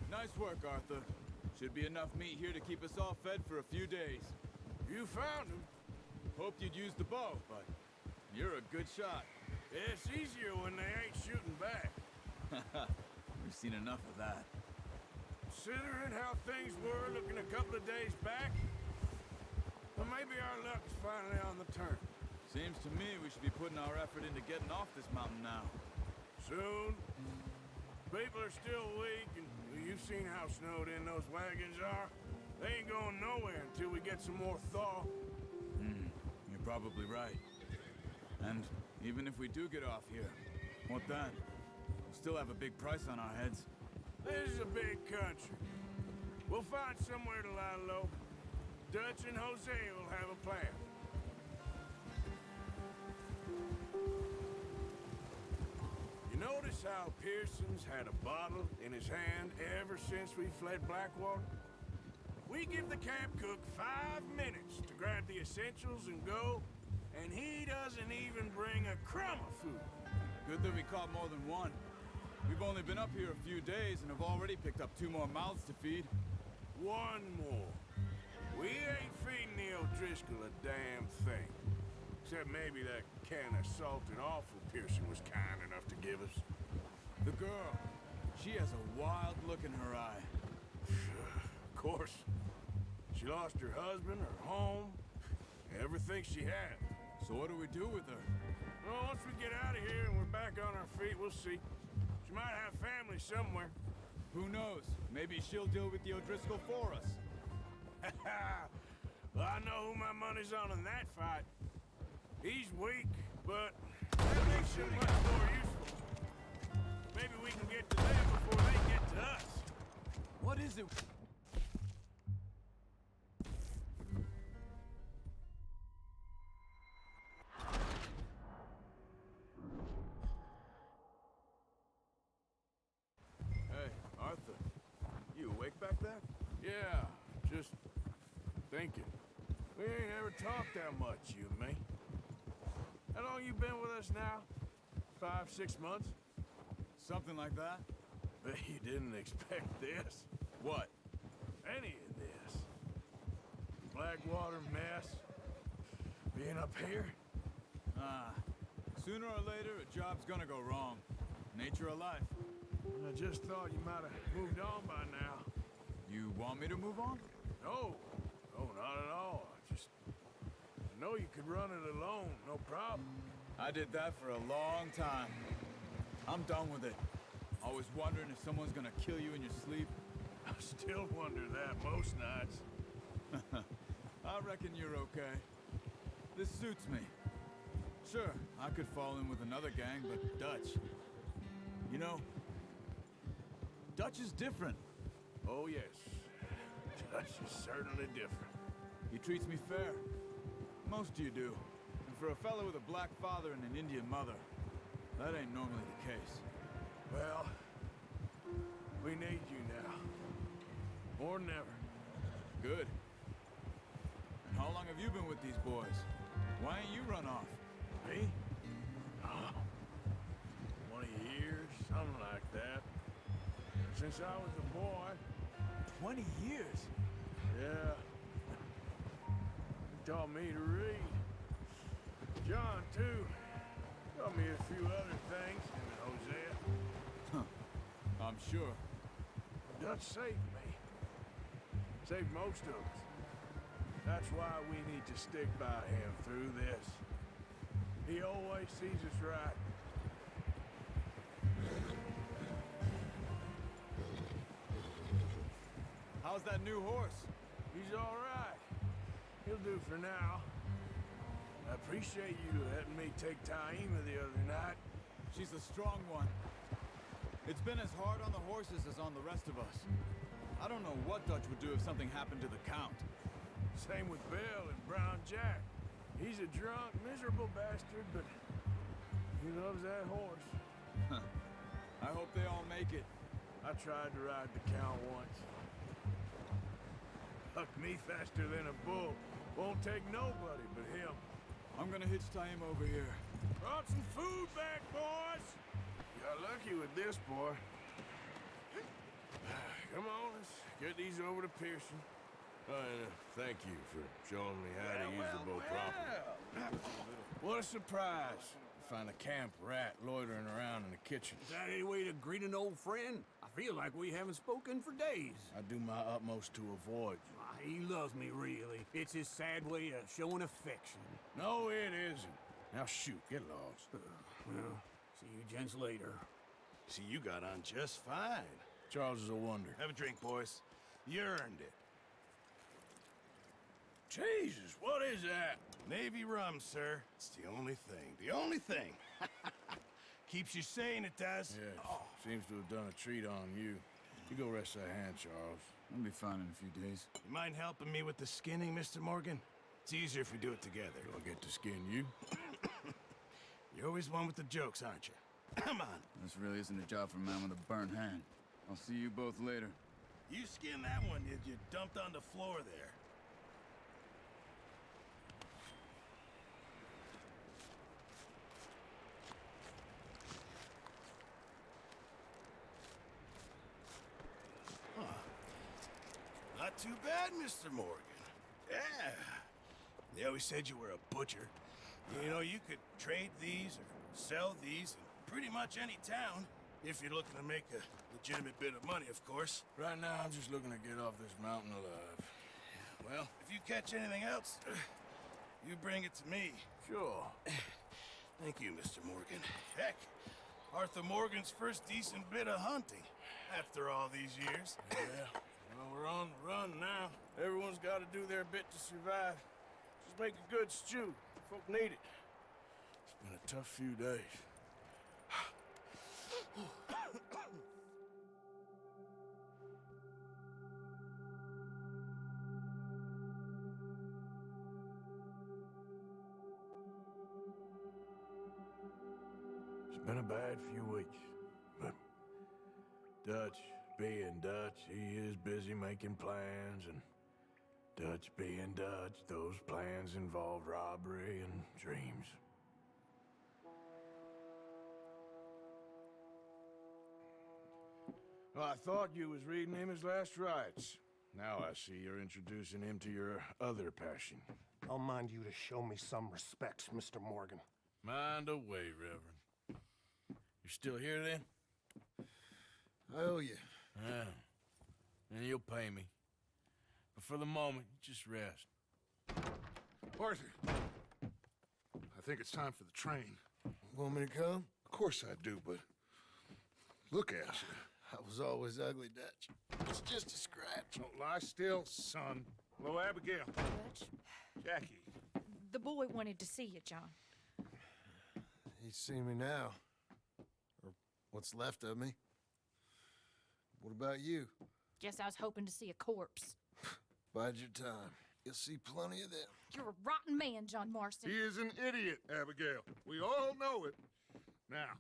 Nice work, Arthur. Should be enough meat here to keep us all fed for a few days. You found him. Hoped you'd use the bow, but you're a good shot. It's easier when they ain't shooting back. We've seen enough of that. Considering how things were looking a couple of days back, well, maybe our luck's finally on the turn. Seems to me we should be putting our effort into getting off this mountain now. Soon. People are still weak, and you've seen how snowed in those wagons are. They ain't going nowhere until we get some more thaw. You're probably right. And even if we do get off here, what then? We'll still have a big price on our heads. This is a big country. We'll find somewhere to lie low. Dutch and Jose will have a plan. You notice how Pearson's had a bottle in his hand ever since we fled Blackwater? We give the camp cook 5 minutes to grab the essentials and go, and he doesn't even bring a crumb of food. Good that we caught more than one. We've only been up here a few days and have already picked up 2 more mouths to feed. 1 more. We ain't feeding the O'Driscoll a damn thing. Except maybe that can of salted offal Pearson was kind enough to give us. The girl, she has a wild look in her eye. Of course. She lost her husband, her home, everything she had. So what do we do with her? Well, once we get out of here and we're back on our feet, we'll see. She might have family somewhere. Who knows? Maybe she'll deal with the O'Driscoll for us. Well, I know who my money's on in that fight. He's weak, but that makes him much more useful. Maybe we can get to them before they get to us. What is it? Hey, Arthur. thinking. We ain't ever talked that much, you and me. How long you been with us now? 5, 6 months? Something like that? Bet you didn't expect this. What? Any of this. Blackwater mess. Being up here. Sooner or later, a job's gonna go wrong. Nature of life. I just thought you might have moved on by now. You want me to move on? No. No, not at all. I know you could run it alone, no problem. I did that for a long time. I'm done with it. Always wondering if someone's gonna kill you in your sleep. I still wonder that most nights. I reckon you're okay. This suits me. Sure, I could fall in with another gang, but Dutch... You know, Dutch is different. Oh, yes. Dutch is certainly different. He treats me fair. Most of you do. And for a fellow with a black father and an Indian mother, that ain't normally the case. Well, we need you now. More than ever. Good. And how long have you been with these boys? Why ain't you run off? Me? Oh, 20 years, something like that. Since I was a boy. 20 years? Yeah. He taught me to read. John, too. Taught me a few other things, him and Hosea. I'm sure. Dutch saved me. Saved most of us. That's why we need to stick by him through this. He always sees us right. How's that new horse? He's all right. He'll do for now. I appreciate you letting me take Taima the other night. She's a strong one. It's been as hard on the horses as on the rest of us. I don't know what Dutch would do if something happened to the Count. Same with Bill and Brown Jack. He's a drunk, miserable bastard, but he loves that horse. I hope they all make it. I tried to ride the Count once. Hucked me faster than a bull. Won't take nobody but him. I'm gonna hitch Taima over here. Brought some food back, boys! You got lucky with this, boy. Come on, let's get these over to Pearson. And thank you for showing me how to use the boat properly. What a surprise to find a camp rat loitering around in the kitchen. Is that any way to greet an old friend? I feel like we haven't spoken for days. I do my utmost to avoid you. He loves me, really. It's his sad way of showing affection. No, it isn't. Now shoot, get lost. Well, see you gents later. See, you got on just fine. Charles is a wonder. Have a drink, boys. You earned it. Jesus, what is that? Navy rum, sir. It's the only thing. The only thing. Keeps you sane, it does. Yes. Seems to have done a treat on you. You go rest that hand, Charles. I'll be fine in a few days. You mind helping me with the skinning, Mr. Morgan? It's easier if we do it together. Do I get to skin you? You're always one with the jokes, aren't you? Come on. This really isn't a job for a man with a burnt hand. I'll see you both later. You skinned that one you dumped on the floor there. Not too bad, Mr. Morgan. Yeah. They always said you were a butcher. You know, you could trade these or sell these in pretty much any town. If you're looking to make a legitimate bit of money, of course. Right now, I'm just looking to get off this mountain alive. Well, if you catch anything else, you bring it to me. Sure. Thank you, Mr. Morgan. Heck, Arthur Morgan's first decent bit of hunting after all these years. Yeah. Well, we're on the run now. Everyone's got to do their bit to survive. Just make a good stew. Folk need it. It's been a tough few days. It's been a bad few weeks, but Dutch, being Dutch, he is busy making plans and Dutch being Dutch, those plans involved robbery and dreams. Well, I thought you was reading him his last rites. Now I see you're introducing him to your other passion. I'll mind you to show me some respect, Mr. Morgan. Mind away, Reverend. You still here, then? I owe you. Yeah. And you'll pay me. But for the moment, just rest. Arthur, I think it's time for the train. Want me to come? Of course I do, but look at you. I was always ugly, Dutch. It's just a scratch. Don't lie still, son. Hello, Abigail. Dutch, Jackie. the boy wanted to see you, John. He's seen me now. Or what's left of me. What about you? Guess I was hoping to see a corpse. Bide your time. You'll see plenty of them. You're a rotten man, John Marston. He is an idiot, Abigail. We all know it. Now,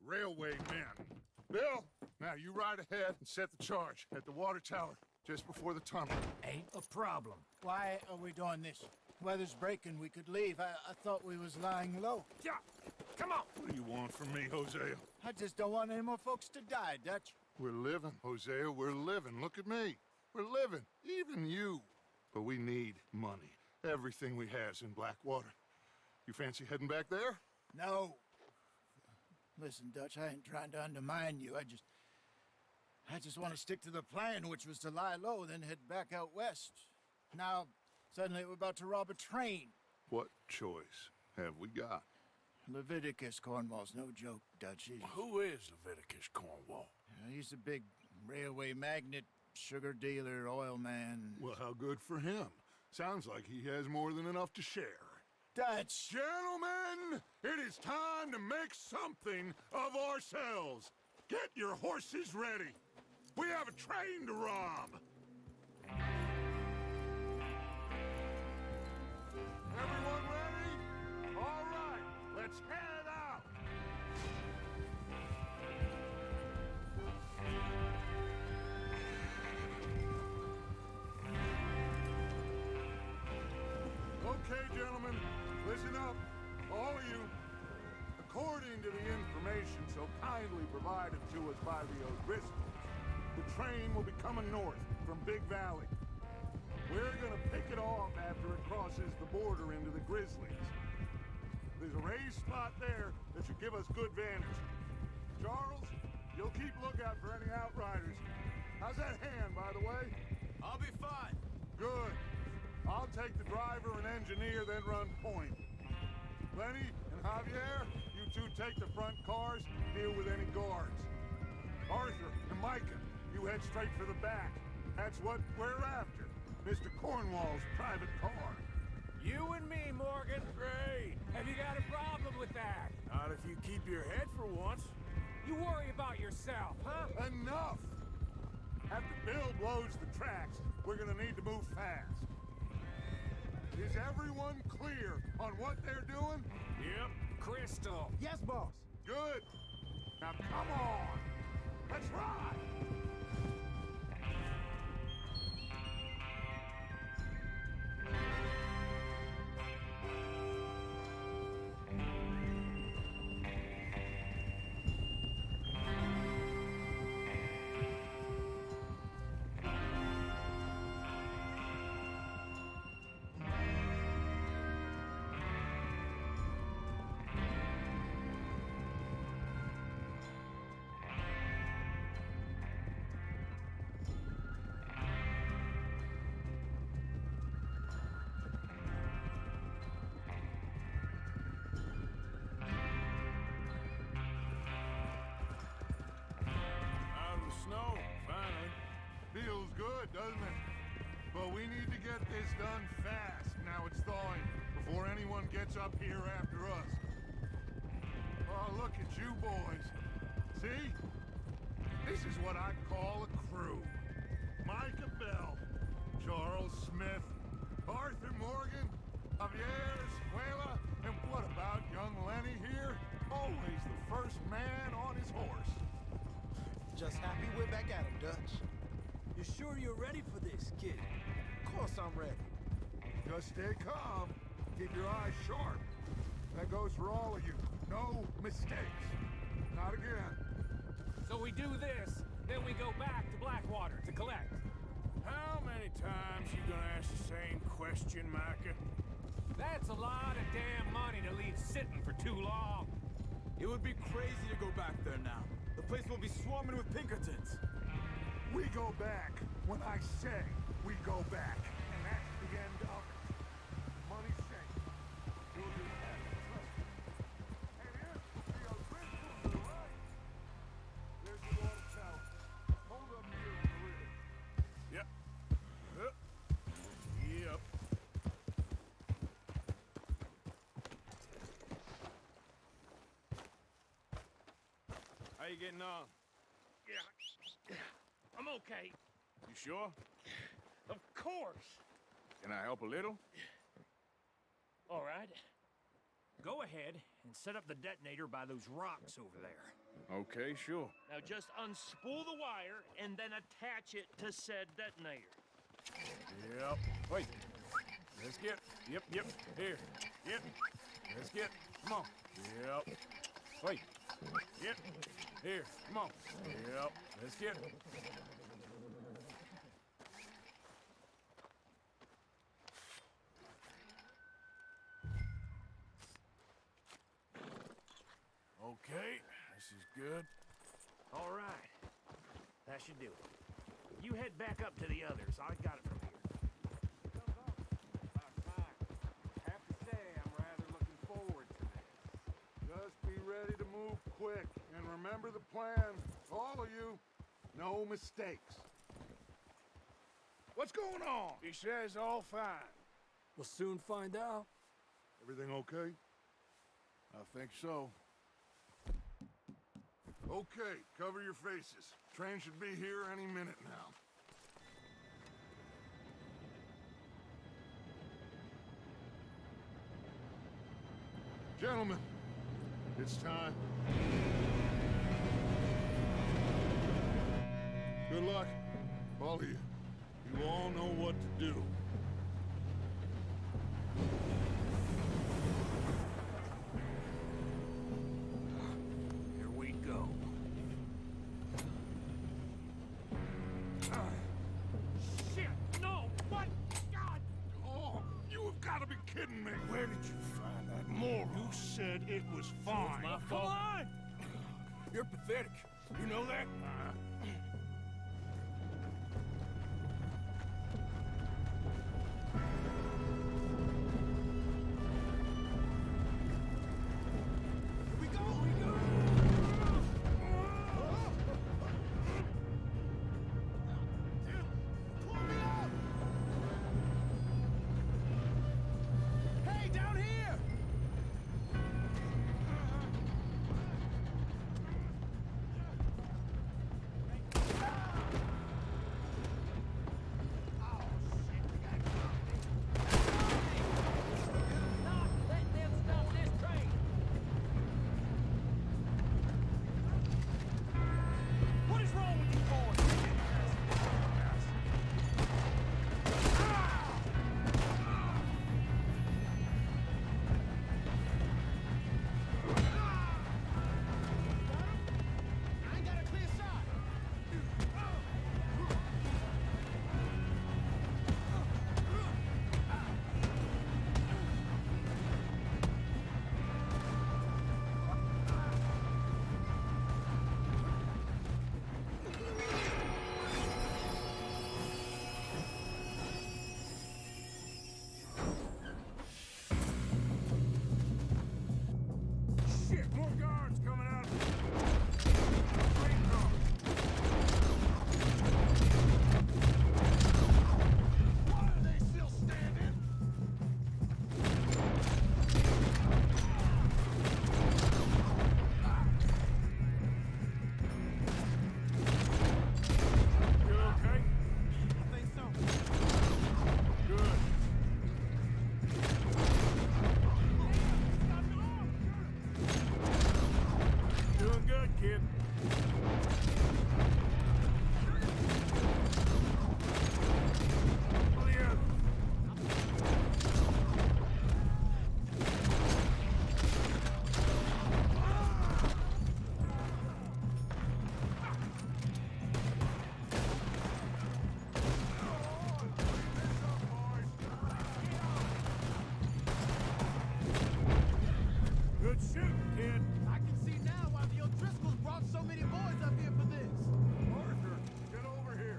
railway men. Bill, now you ride ahead and set the charge at the water tower just before the tunnel. Ain't a problem. Why are we doing this? Weather's breaking, we could leave. I thought we was lying low. Yeah, come on. What do you want from me, Hosea? I just don't want any more folks to die, Dutch. We're living, Hosea, we're living. Look at me. We're living, even you. But we need money. Everything we has in Blackwater. You fancy heading back there? No. Listen, Dutch, I ain't trying to undermine you. I just want to stick to the plan, which was to lie low, then head back out west. Now, suddenly we're about to rob a train. What choice have we got? Leviticus Cornwall's no joke, Dutch. Who is Leviticus Cornwall? He's a big railway magnate, sugar dealer, oil man. Well, how good for him. Sounds like he has more than enough to share. Dutch! Gentlemen, it is time to make something of ourselves. Get your horses ready. We have a train to rob. Everyone ready? All right, let's head out. Okay, gentlemen, listen up, all of you. According to the information so kindly provided to us by the O'Driscolls, the train will be coming north from Big Valley. We're gonna pick it off after it crosses the border into the Grizzlies. There's a raised spot there that should give us good vantage. Charles, you'll keep lookout for any outriders. How's that hand, by the way? I'll be fine. Good. I'll take the driver and engineer, then run point. Lenny and Javier, you two take the front cars, deal with any guards. Arthur and Micah, you head straight for the back. That's what we're after. Mr. Cornwall's private car. You and me, Morgan. Great. Have you got a problem with that? Not if you keep your head for once. You worry about yourself, huh? Enough! After Bill blows the tracks, we're gonna need to move fast. Is everyone clear on what they're doing? Yep. Crystal. Yes, boss. Good. Now come on. Let's ride. Feels good, doesn't it? But we need to get this done fast. Now it's thawing, before anyone gets up here after us. Oh, look at you boys. See? This is what I call a crew. Micah Bell, Charles Smith, Arthur Morgan, Javier Escuela, and what about young Lenny here? Always the first man on his horse. Just happy we're back at him, Dutch. You sure you're ready for this, kid? course I'm ready. Just stay calm. Keep your eyes sharp. That goes for all of you. No mistakes. Not again. So we do this, then we go back to Blackwater to collect. How many times you gonna ask the same question, Micah? That's a lot of damn money to leave sitting for too long. It would be crazy to go back there now. The place will be swarming with Pinkertons. We go back when I say we go back. And that's the end of it. Money's safe. You'll do that. Trust me. And here's the original, right? There's the water tower. Hold up here on the rear. Yep. Yep. How you getting on? Yeah. I'm okay. You sure? Of course. Can I help a little? All right. Go ahead and set up the detonator by those rocks over there. Okay, sure. Now just unspool the wire and then attach it to said detonator. Yep. Wait. Let's get. Yep. Here. Yep. Let's get. Come on. Yep. Wait. Yep. Here. Come on. Yep. Let's get. Okay. This is good. All right. That should do it. You head back up to the others. I got it from here. About time. Have to say, I'm rather looking forward to this. Just be ready to move quick. And remember the plan. All of you. No mistakes. What's going on? He says all fine. We'll soon find out. Everything okay? I think so. Okay, cover your faces. Train should be here any minute now. Gentlemen, it's time. Good luck, all of you. You all know what to do. Here we go. Shit! No! What? God! Oh, you have got to be kidding me. Where did you find that moron? You said it was fine. It's my Come fault. on! You're pathetic. You know that? Hey, down here! What is wrong with you boys? I ain't got a clear shot. Shit, more guards coming out. Why are they still standing? You okay? I think so. Good. Doing good, kid. All the others. Good shooting, kid. I can see now why the O'Driscolls brought so many boys up here for this. Arthur, get over here.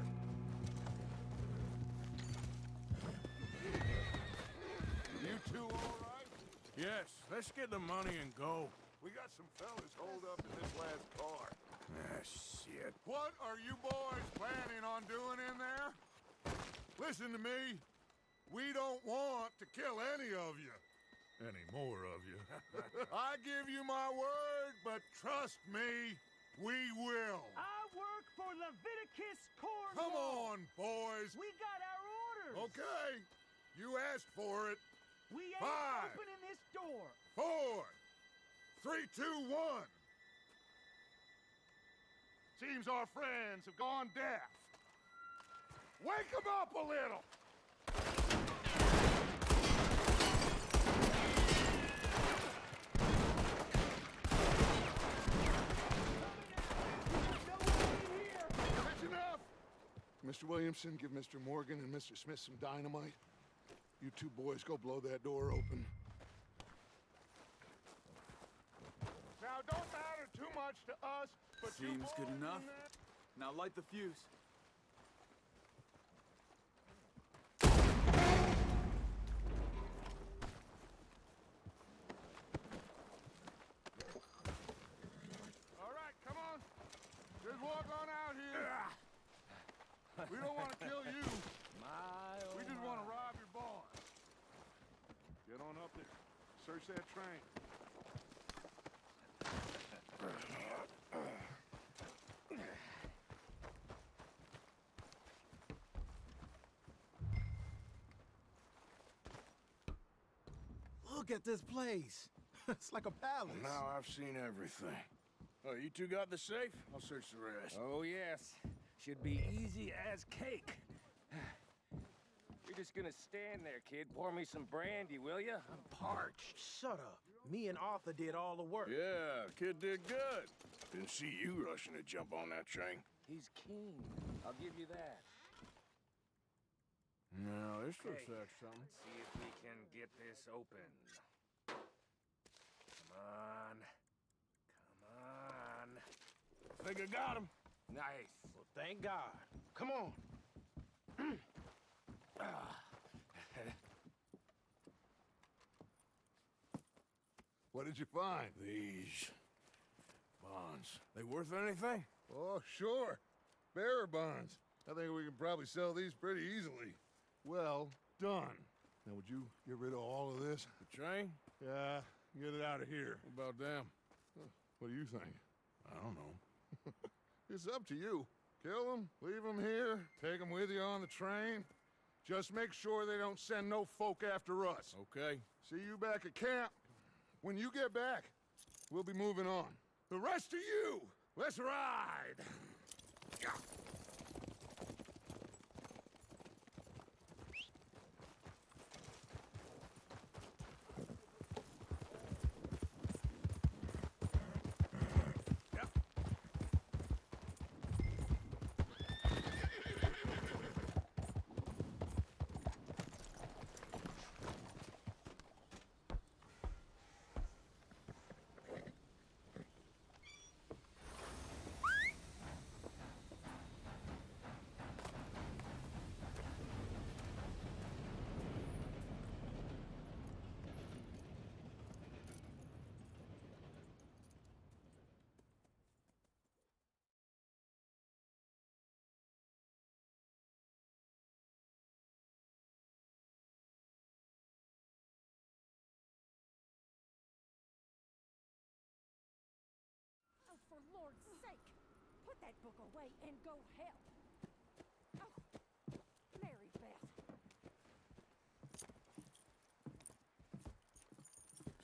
You two all right? Yes, let's get the money and go. We got some fellas holed up in this last car. Ah, shit. What are you boys planning on doing in there? Listen to me. We don't want to kill any of you. Any more of you. I give you my word, but trust me, we will. I work for Leviticus Cornwall. Come on, boys. We got our orders. Okay. You asked for it. We ain't 5, opening this door. 4, 3, 2, 1. Seems our friends have gone deaf. Wake them up a little. That's enough. Mr. Williamson, give Mr. Morgan and Mr. Smith some dynamite. You two boys go blow that door open. Now, don't matter too much to us, but you Seems good boys enough. in there- Now light the fuse. All right, come on. Just walk on out here. We don't want to kill you. We just want to rob your barn. Get on up there. Search that train. Look at this place. It's like a palace. Now I've seen everything. Oh, you two got the safe? I'll search the rest. Oh, yes. Should be easy as cake. You're just gonna stand there, kid. Pour me some brandy, will you? I'm parched. Shut up. Me and Arthur did all the work. Yeah, kid did good. Didn't see you rushing to jump on that train. He's keen. I'll give you that. No, this looks Okay, like something. let's see if we can get this open. Come on. Come on. Think I got him. Nice. Well, thank God. Come on. What did you find? These bonds. They worth anything? Oh, sure. Bearer bonds. I think we can probably sell these pretty easily. Well done. Now, would you get rid of all of this? The train? Yeah, get it out of here. What about them? What do you think? I don't know. It's up to you. Kill them, leave them here, take them with you on the train. Just make sure they don't send no folk after us. Okay. See you back at camp. When you get back, we'll be moving on. The rest of you, let's ride! Oh, for Lord's sake, put that book away and go help. Oh, Mary Beth.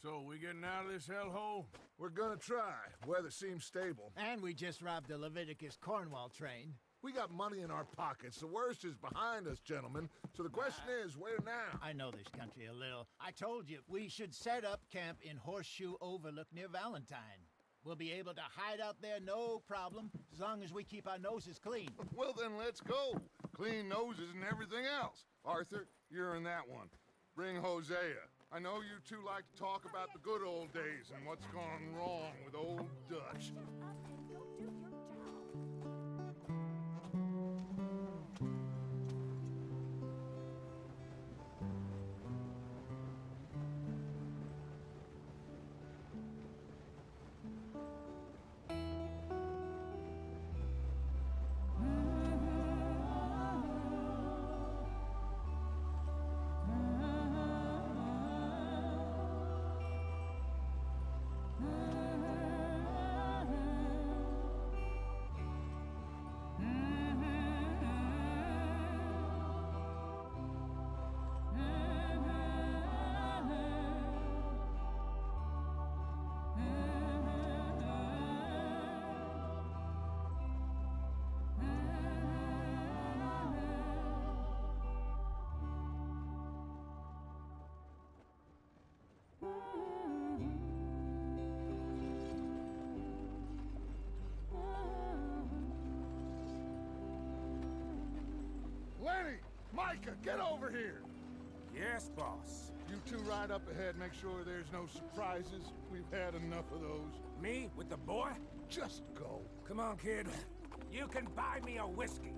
So, we getting out of this hellhole? We're gonna try. Weather seems stable. And we just robbed the Leviticus Cornwall train. We got money in our pockets. The worst is behind us, gentlemen. So the question is, where now? I know this country a little. I told you, we should set up camp in Horseshoe Overlook near Valentine. We'll be able to hide out there, no problem, as long as we keep our noses clean. Well, then let's go. Clean noses and everything else. Arthur, you're in that one. Bring Hosea. I know you two like to talk about the good old days and what's gone wrong with old Dutch. Lenny! Micah, get over here! Yes, boss. You two ride up ahead, make sure there's no surprises. We've had enough of those. Me with the boy? Just go. Come on, kid. You can buy me a whiskey.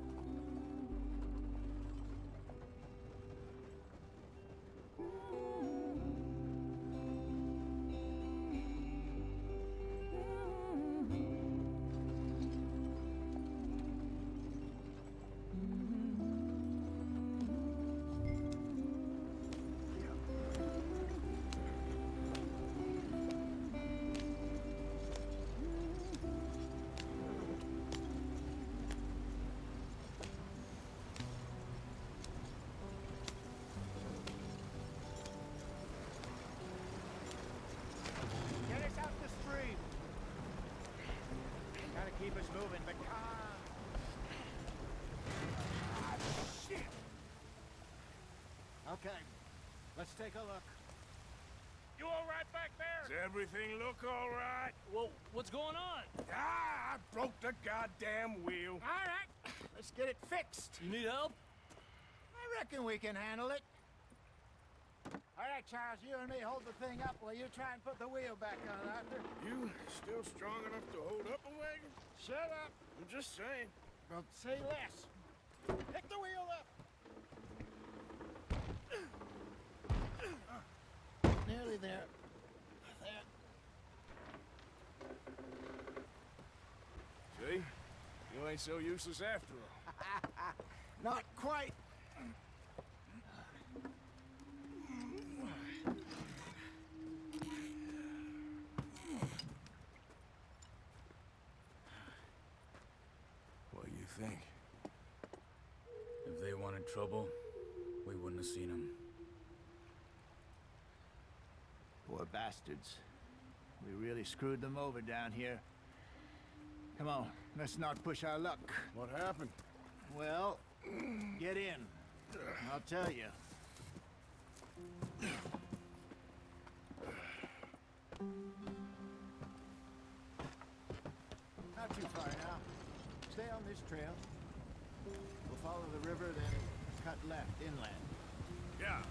Get us out the stream. Gotta keep us moving, but calm. Ah, shit! Okay, let's take a look. You all right back there? Does everything look all right? Well, what's going on? Ah, I broke the goddamn wheel. All right, let's get it fixed. You need help? I reckon we can handle it. All right, Charles, you and me hold the thing up while you try and put the wheel back on, Arthur. You still strong enough to hold up a wagon? Shut up. I'm just saying. Well, say less. Pick the wheel up. Nearly there. There. See? You ain't so useless after all. Not quite. What do you think? If they wanted trouble, we wouldn't have seen them. Poor bastards. We really screwed them over down here. Come on, let's not push our luck. What happened? Well, get in. I'll tell you. Not too far now. Stay on this trail. We'll follow the river, then cut left inland. Yeah.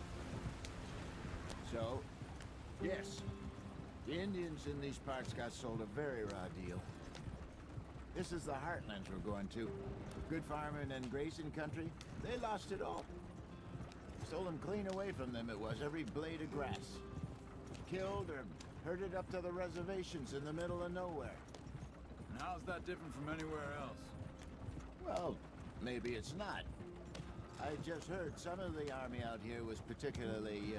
So, yes, the Indians in these parts got sold a very raw deal. This is the heartlands we're going to. Good farming and grazing country, they lost it all. Stolen clean away from them it was, every blade of grass. Killed or herded up to the reservations in the middle of nowhere. And how's that different from anywhere else? Well, maybe it's not. I just heard some of the army out here was particularly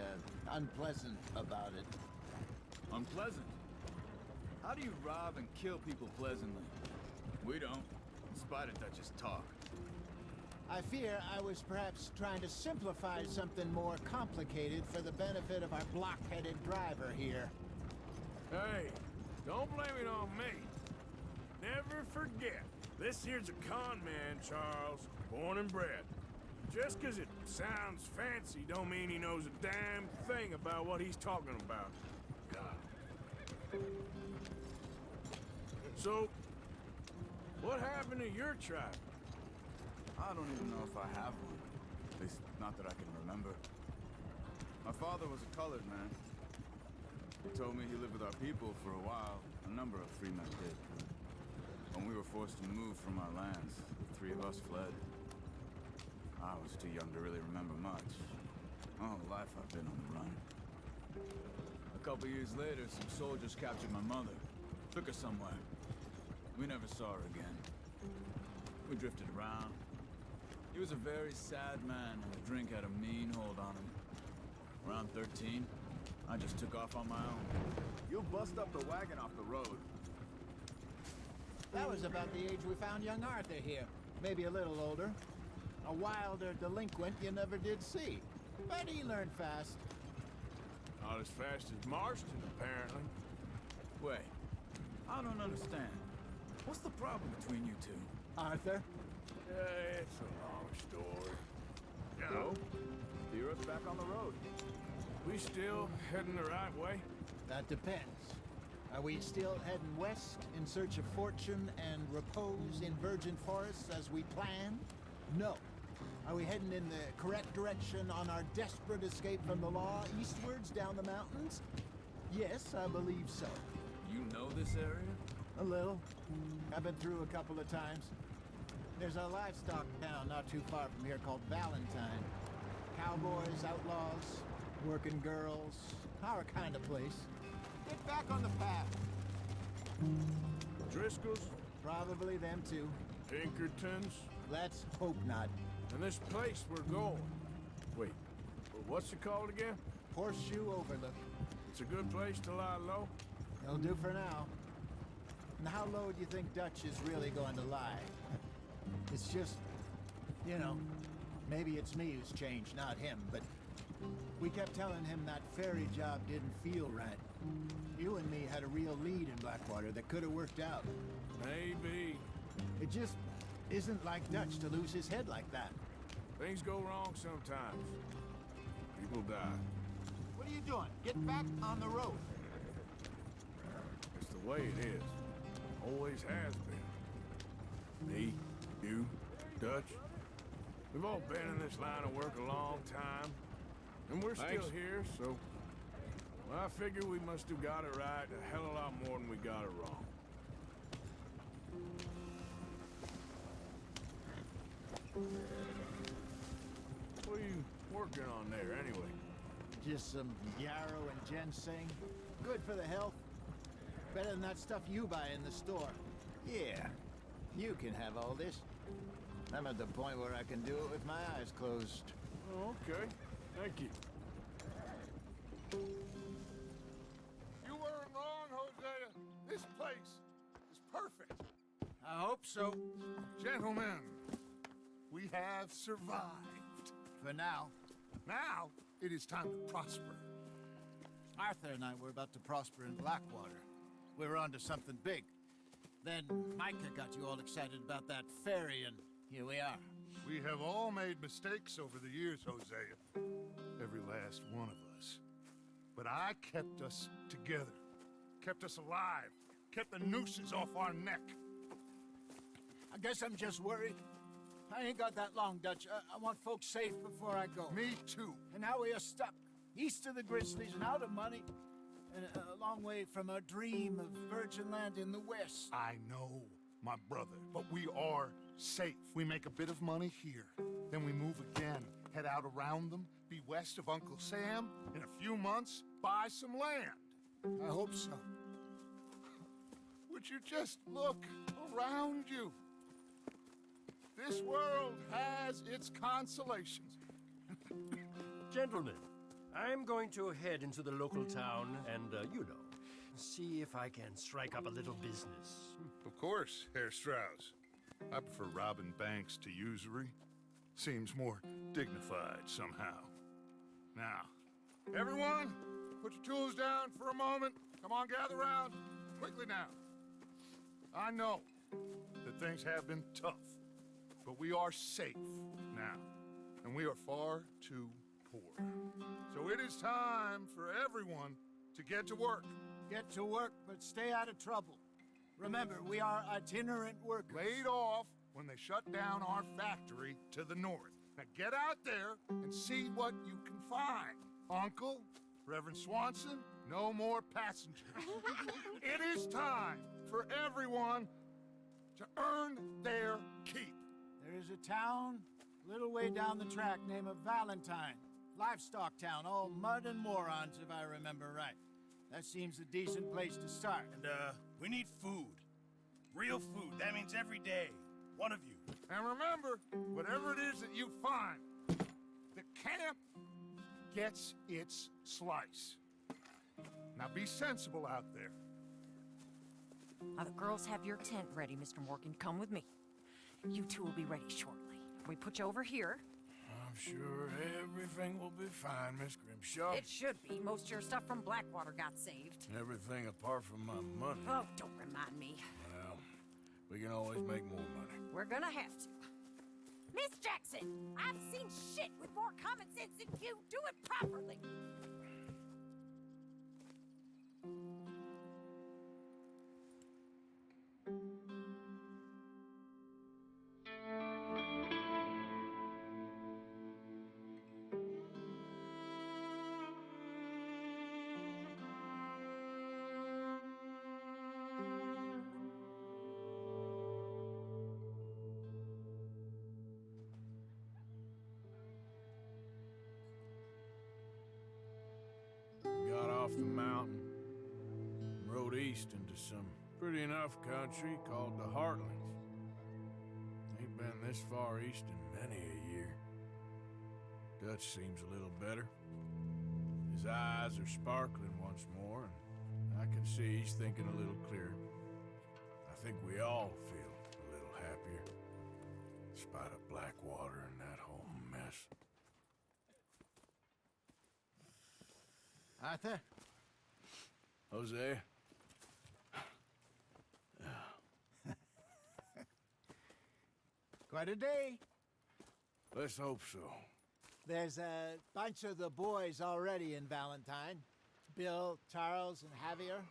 unpleasant about it. Unpleasant? How do you rob and kill people pleasantly? We don't, in spite of Dutch's talk. I fear I was perhaps trying to simplify something more complicated for the benefit of our block-headed driver here. Hey, don't blame it on me. Never forget, this here's a con man, Charles, born and bred. Just 'cause it sounds fancy don't mean he knows a damn thing about what he's talking about. So, what happened to your tribe? I don't even know if I have one. At least, not that I can remember. My father was a colored man. He told me he lived with our people for a while. A number of free men did. When we were forced to move from our lands, the three of us fled. I was too young to really remember much. All life I've been on the run. A couple years later, some soldiers captured my mother. Took her somewhere. We never saw her again. We drifted around. He was a very sad man, and the drink had a mean hold on him. Around 13, I just took off on my own. You bust up the wagon off the road. That was about the age we found young Arthur here. Maybe a little older. A wilder delinquent you never did see. But he learned fast. Not as fast as Marston, apparently. Wait, I don't understand. What's the problem between you two? Arthur? It's a long story. So, steer us back on the road. We still heading the right way? That depends. Are we still heading west in search of fortune and repose in virgin forests as we planned? No. Are we heading in the correct direction on our desperate escape from the law eastwards down the mountains? Yes, I believe so. You know this area? A little. I've been through a couple of times. There's a livestock town not too far from here called Valentine. Cowboys, outlaws, working girls, our kind of place. Get back on the path. Driscoll's? Probably them too. Pinkertons? Let's hope not. And this place we're going. Wait, what's it called again? Horseshoe Overlook. It's a good place to lie low? It'll do for now. And how low do you think Dutch is really going to lie? It's just, you know, maybe it's me who's changed, not him, but we kept telling him that ferry job didn't feel right. You and me had a real lead in Blackwater that could have worked out. Maybe. It just isn't like Dutch to lose his head like that. Things go wrong sometimes. People die. What are you doing? Get back on the road. It's the way it is. Always has been. Me, you, Dutch. We've all been in this line of work a long time. And we're still here, so... Well, I figure we must have got it right a hell of a lot more than we got it wrong. What are you working on there, anyway? Just some yarrow and ginseng. Good for the health. Better than that stuff you buy in the store. Yeah, you can have all this. I'm at the point where I can do it with my eyes closed. Oh, okay. Thank you. You weren't wrong, Hosea. This place is perfect. I hope so. Gentlemen, we have survived. For now. Now, it is time to prosper. Arthur and I were about to prosper in Blackwater. We were onto something big. Then Micah got you all excited about that ferry, and here we are. We have all made mistakes over the years, Hosea. Every last one of us. But I kept us together. Kept us alive. Kept the nooses off our neck. I guess I'm just worried. I ain't got that long, Dutch. I want folks safe before I go. Me too. And now we are stuck. East of the Grizzlies and out of money. And a long way from our dream of virgin land in the west. I know, my brother, but we are safe. We make a bit of money here. Then we move again, head out around them, be west of Uncle Sam. In a few months, buy some land. I hope so. Would you just look around you? This world has its consolations. Gentlemen, I'm going to head into the local town and, you know, see if I can strike up a little business. Of course, Herr Strauss. I prefer robbing banks to usury. Seems more dignified somehow. Now, everyone, put your tools down for a moment. Come on, gather round. Quickly now. I know that things have been tough, but we are safe now, and we are far too poor. So it is time for everyone to get to work. Get to work, but stay out of trouble. Remember, we are itinerant workers. Laid off when they shut down our factory to the north. Now get out there and see what you can find. Uncle, Reverend Swanson, no more passengers. It is time for everyone to earn their keep. There is a town a little way down the track named Valentine. Livestock town, all mud and morons, if I remember right. That seems a decent place to start. And, we need food. Real food. That means every day. One of you. And remember, whatever it is that you find, the camp gets its slice. Now be sensible out there. Now, the girls have your tent ready, Mr. Morgan. Come with me. You two will be ready shortly. We put you over here. I'm sure everything will be fine, Miss Grimshaw. It should be. Most of your stuff from Blackwater got saved. Everything apart from my money. Oh, don't remind me. Well, we can always make more money. We're gonna have to. Miss Jackson, I've seen shit with more common sense than you. Do it properly. Got off the mountain, rode east into some pretty enough country called the Heartlands. Ain't been this far east in many a year. Dutch seems a little better. His eyes are sparkling once more, and I can see he's thinking a little clearer. I think we all feel a little happier, in spite of Blackwater and that whole mess. Arthur? Jose? Quite a day. Let's hope so. There's a bunch of the boys already in Valentine. Bill, Charles, and Javier.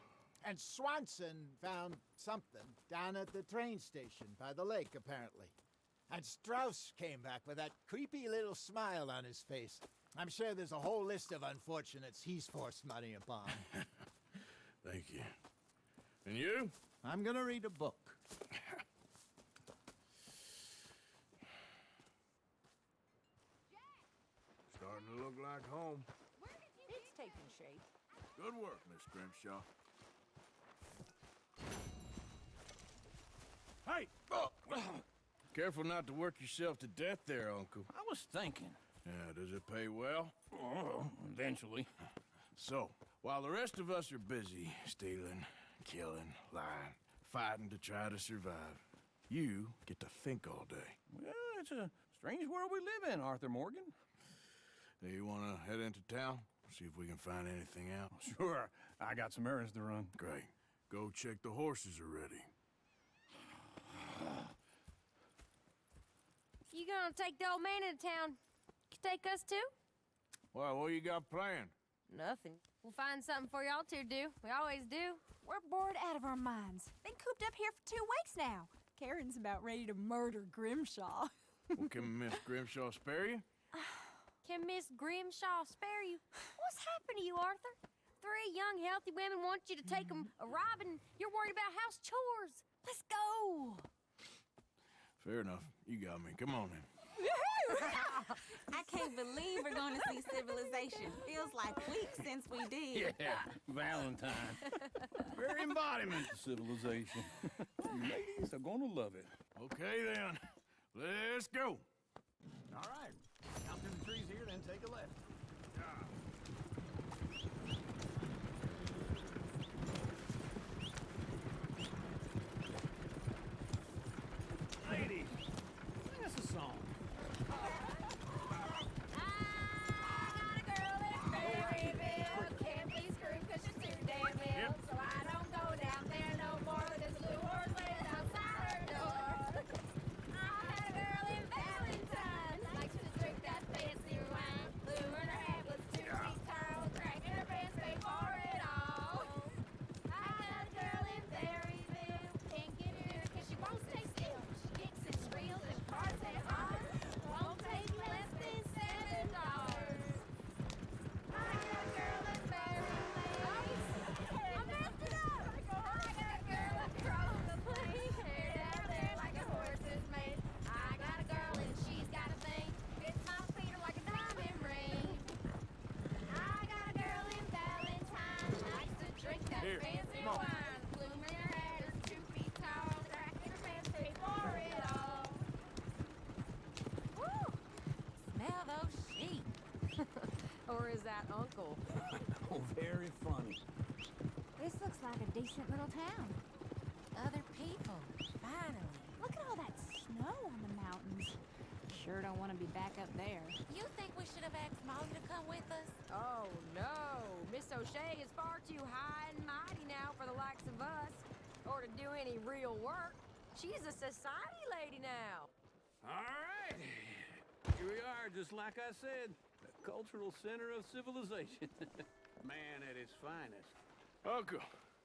And Swanson found something down at the train station by the lake, apparently. And Strauss came back with that creepy little smile on his face. I'm sure there's a whole list of unfortunates he's forced money upon. Thank you. And you? I'm gonna read a book. Starting to look like home. It's taking shape. Good work, Miss Grimshaw. Hey! Careful not to work yourself to death there, Uncle. I was thinking. Yeah, does it pay well? Oh, eventually. So, while the rest of us are busy stealing, killing, lying, fighting to try to survive, you get to think all day. Well, it's a strange world we live in, Arthur Morgan. Do you want to head into town? See if we can find anything out? Sure. I got some errands to run. Great. Go check the horses are ready. You gonna take the old man into town? Take us too? Well, what you got planned? Nothing. We'll find something for y'all to do. We always do. We're bored out of our minds. Been cooped up here for 2 weeks now. Karen's about ready to murder Grimshaw. Well, can Miss Grimshaw spare you? Can Miss Grimshaw spare you? What's happened to you, Arthur? 3 young, healthy women want you to take them a robbing. You're worried about house chores. Let's go. Fair enough. You got me. Come on then. I can't believe we're going to see civilization. Feels like weeks since we did. Yeah, Valentine. Very embodiment of civilization. You ladies are gonna love it. Okay then. Let's go. All right. Down through the trees here, then take a left. Ladies, sing us a song. Blue Oh, very funny. This looks like a decent little town. Other people, finally. Look at all that snow on the mountains. Sure don't want to be back up there. You think we should have asked Molly to come with us? Oh, no. Miss O'Shea is far too high and mighty now for the likes of us, or to do any real work. She's a society lady now. All right. Here we are, just like I said. The cultural center of civilization. Man at his finest. Uncle,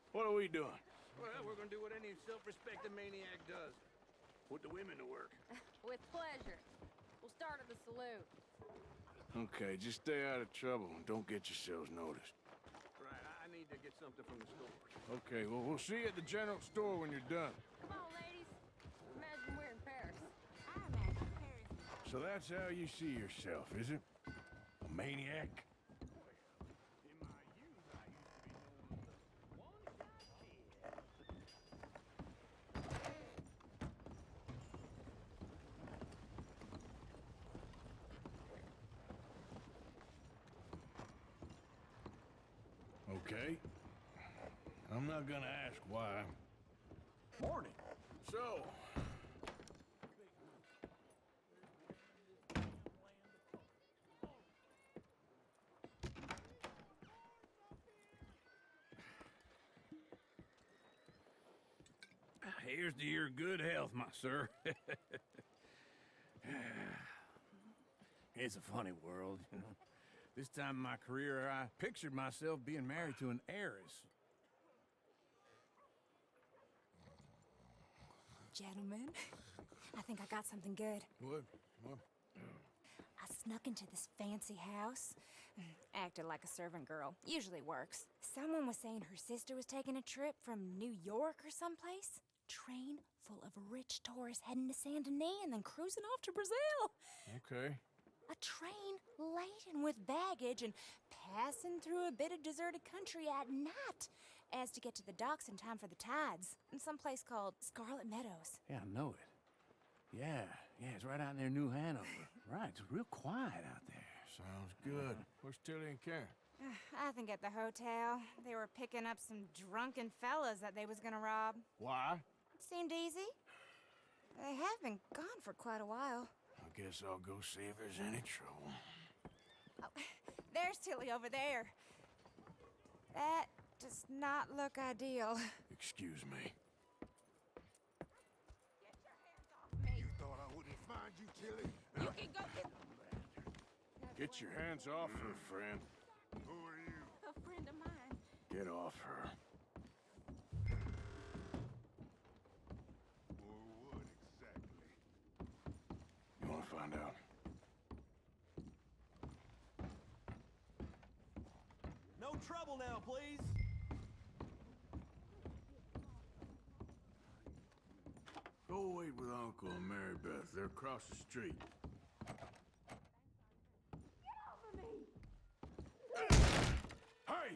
what are we doing? Well, we're gonna do what any self-respecting maniac does. Put the women to work. With pleasure. We'll start at the saloon. Okay, just stay out of trouble and don't get yourselves noticed. Right, I need to get something from the store. Okay, well, we'll see you at the general store when you're done. Come on, ladies. Imagine we're in Paris. I imagine Paris. So that's how you see yourself, is it? A maniac? Okay. I'm not gonna ask why. Morning. So, Here's to your good health, my sir. It's a funny world, you know. This time in my career, I pictured myself being married to an heiress. Gentlemen, I think I got something good. What? I snuck into this fancy house. Acted like a servant girl. Usually works. Someone was saying her sister was taking a trip from New York or someplace. Train full of rich tourists heading to Saint Denis and then cruising off to Brazil. Okay. A train laden with baggage and passing through a bit of deserted country at night as to get to the docks in time for the tides in some place called Scarlet Meadows. Yeah, I know it. Yeah, it's right out near New Hanover. Right, it's real quiet out there. Sounds good. Where's Tilly and Karen? I think at the hotel. They were picking up some drunken fellas that they was gonna rob. Why? It seemed easy. They have been gone for quite a while. I guess I'll go see if there's any trouble. Oh, there's Tilly over there. That does not look ideal. Excuse me. You thought I wouldn't find you, Tilly? You can go get... Get your hands off her, friend. Who are you? A friend of mine. Get off her. Or what exactly? You want to find out? No trouble now, please. Go wait with Uncle and Mary Beth. They're across the street. Hey! Who are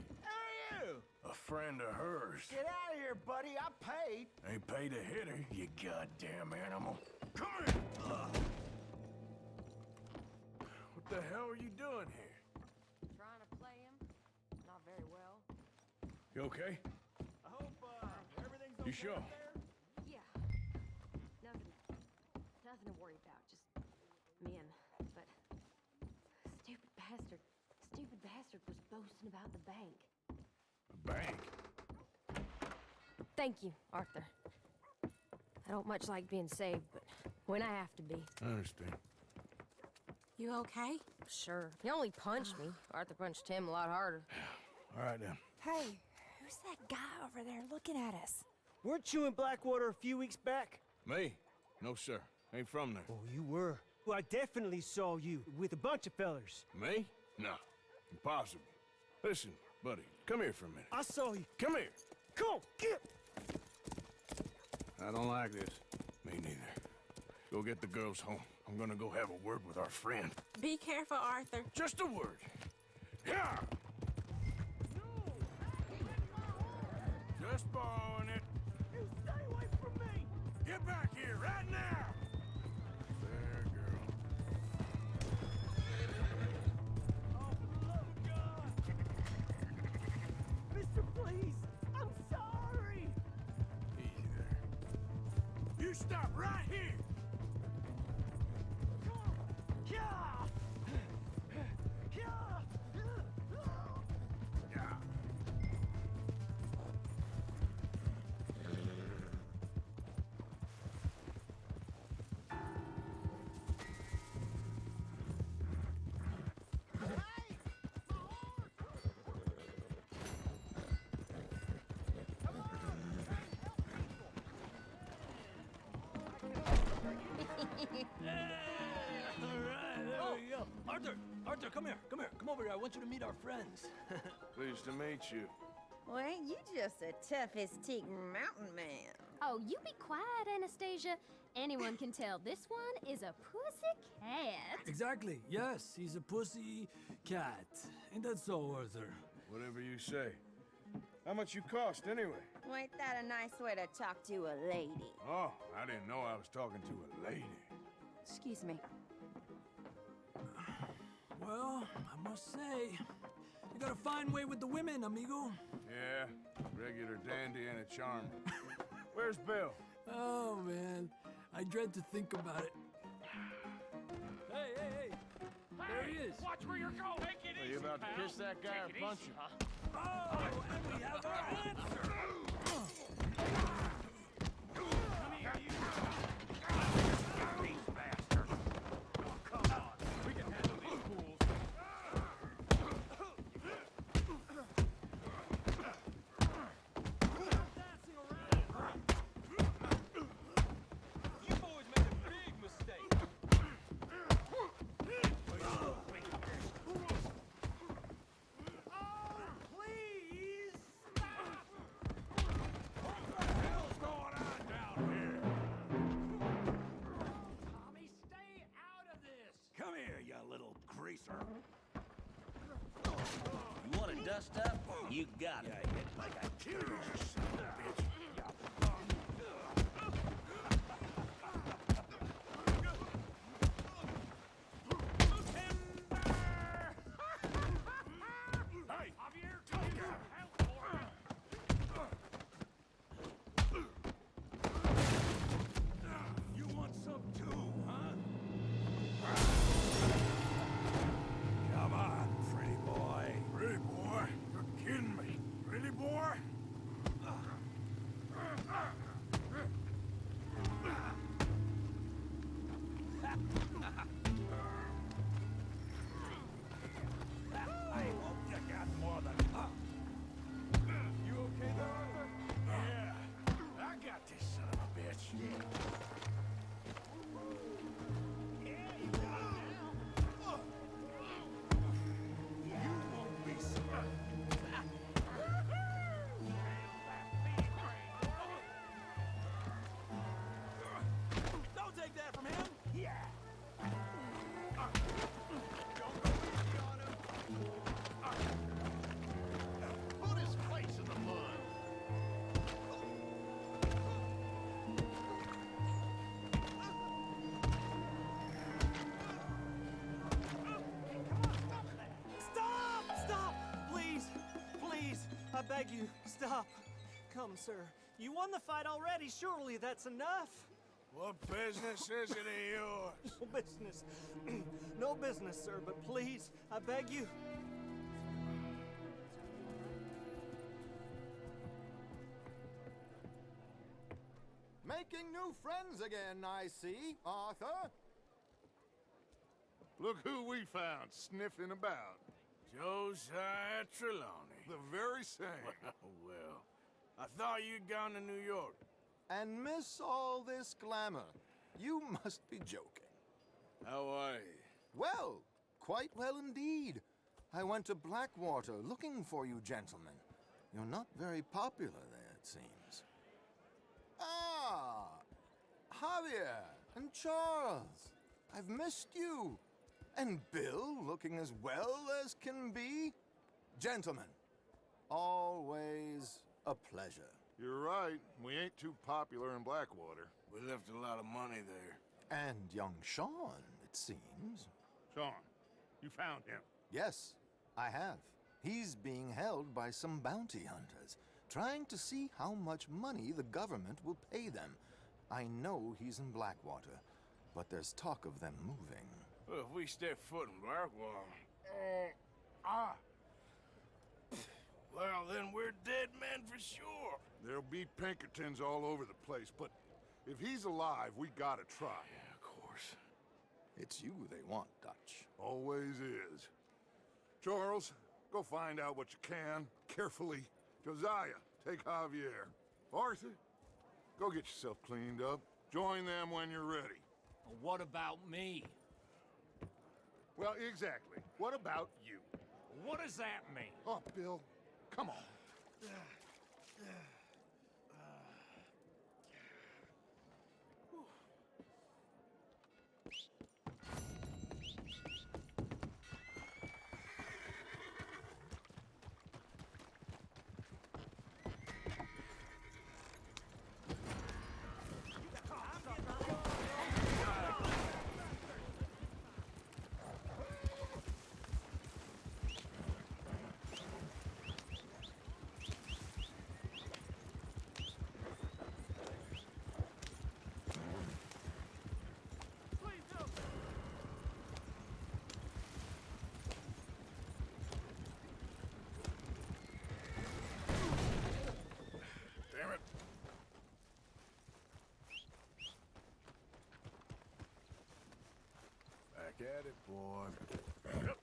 you? A friend of hers. Get out of here, buddy. I paid. Ain't paid to hit her, you goddamn animal. Come here! What the hell are you doing here? Trying to play him? Not very well. You okay? I hope everything's okay You sure? up there? Yeah. Nothing to worry about. Just men. But stupid bastard was boasting about the bank. A bank? Thank you, Arthur. I don't much like being saved, but when I have to be. I understand. You okay? Sure. He only punched me. Arthur punched him a lot harder. All right, then. Hey, who's that guy over there looking at us? Weren't you in Blackwater a few weeks back? Me? No, sir. Ain't from there. Oh, you were. Well, I definitely saw you with a bunch of fellers. Me? No. Impossible. Listen, buddy, come here for a minute. I saw you. Come here. Come on, get! I don't like this. Me neither. Go get the girls home. I'm gonna go have a word with our friend. Be careful, Arthur. Just a word. Yeah! Just borrowing it. You stay away from me! Get back here right now! There, girl. Oh, for the love of God! You stop right here! Arthur, come here. Come over here. I want you to meet our friends. Pleased to meet you. Well, ain't you just the toughest teak mountain man? Oh, you be quiet, Anastasia. Anyone can tell this one is a pussy cat. Exactly. Yes, he's a pussy cat. Ain't that so, Arthur? Whatever you say. How much you cost, anyway? Well, ain't that a nice way to talk to a lady? Oh, I didn't know I was talking to a lady. Excuse me. Well, I must say, you got a fine way with the women, amigo. Yeah, regular dandy and a charmer. Where's Bill? Oh, man. I dread to think about it. Hey! There he is. Watch where you're going. Take it Are easy, you about to pal. kiss that guy Take or it punch easy, him? huh? Oh, and we have our answer. Come here, you. These bastards. Oh, come on. We can handle these fools. Dancing around. You boys made a big mistake. Please stop! What the hell's going on down here? Tommy, stay out of this! Come here, you little greaser. You want to dust up? You got it. Like I killed you, son of a bitch. Hey, Javier, come here. Help for it. You want some too, huh? Come on, pretty boy. Pretty boy? You're kidding me. Pretty boy? I hope you got more than You okay there, Arthur? Yeah, I got this son of a bitch. Yeah, you got it now. You won't be sorry. Don't take that from him. Yeah. Put his face in the mud. Stop! Please, I beg you, stop. Come, sir. You won the fight already. Surely that's enough. What business is it of yours? No business. No business, sir, but please, I beg you. Making new friends again, I see, Arthur. Look who we found sniffing about. Josiah Trelawney. The very same. Well, I thought you'd gone to New York. And miss all this glamour. You must be joking. How are you? Well, quite well indeed. I went to Blackwater looking for you gentlemen. You're not very popular there, it seems. Ah, Javier and Charles. I've missed you. And Bill looking as well as can be. Gentlemen, always a pleasure. You're right. We ain't too popular in Blackwater. We left a lot of money there. And young Sean, it seems. Sean, you found him. Yes, I have. He's being held by some bounty hunters, trying to see how much money the government will pay them. I know he's in Blackwater, but there's talk of them moving. Well, if we step foot in Blackwater... Well, then we're dead men for sure. There'll be Pinkertons all over the place, but if he's alive, we gotta try. Yeah, of course. It's you they want, Dutch. Always is. Charles, go find out what you can, carefully. Josiah, take Javier. Arthur, go get yourself cleaned up. Join them when you're ready. What about me? Well, exactly. What about you? What does that mean? Oh, Bill, come on. Damn it. Back at it, boy. Yep.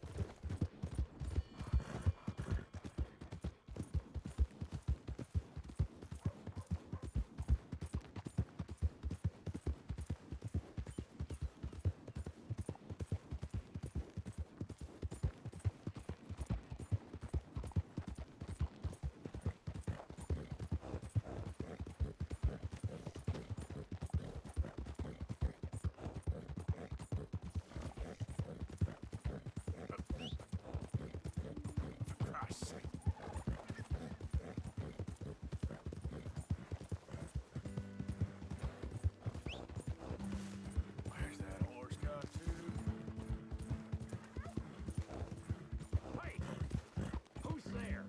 Where's that horse got to? Hey! Who's there?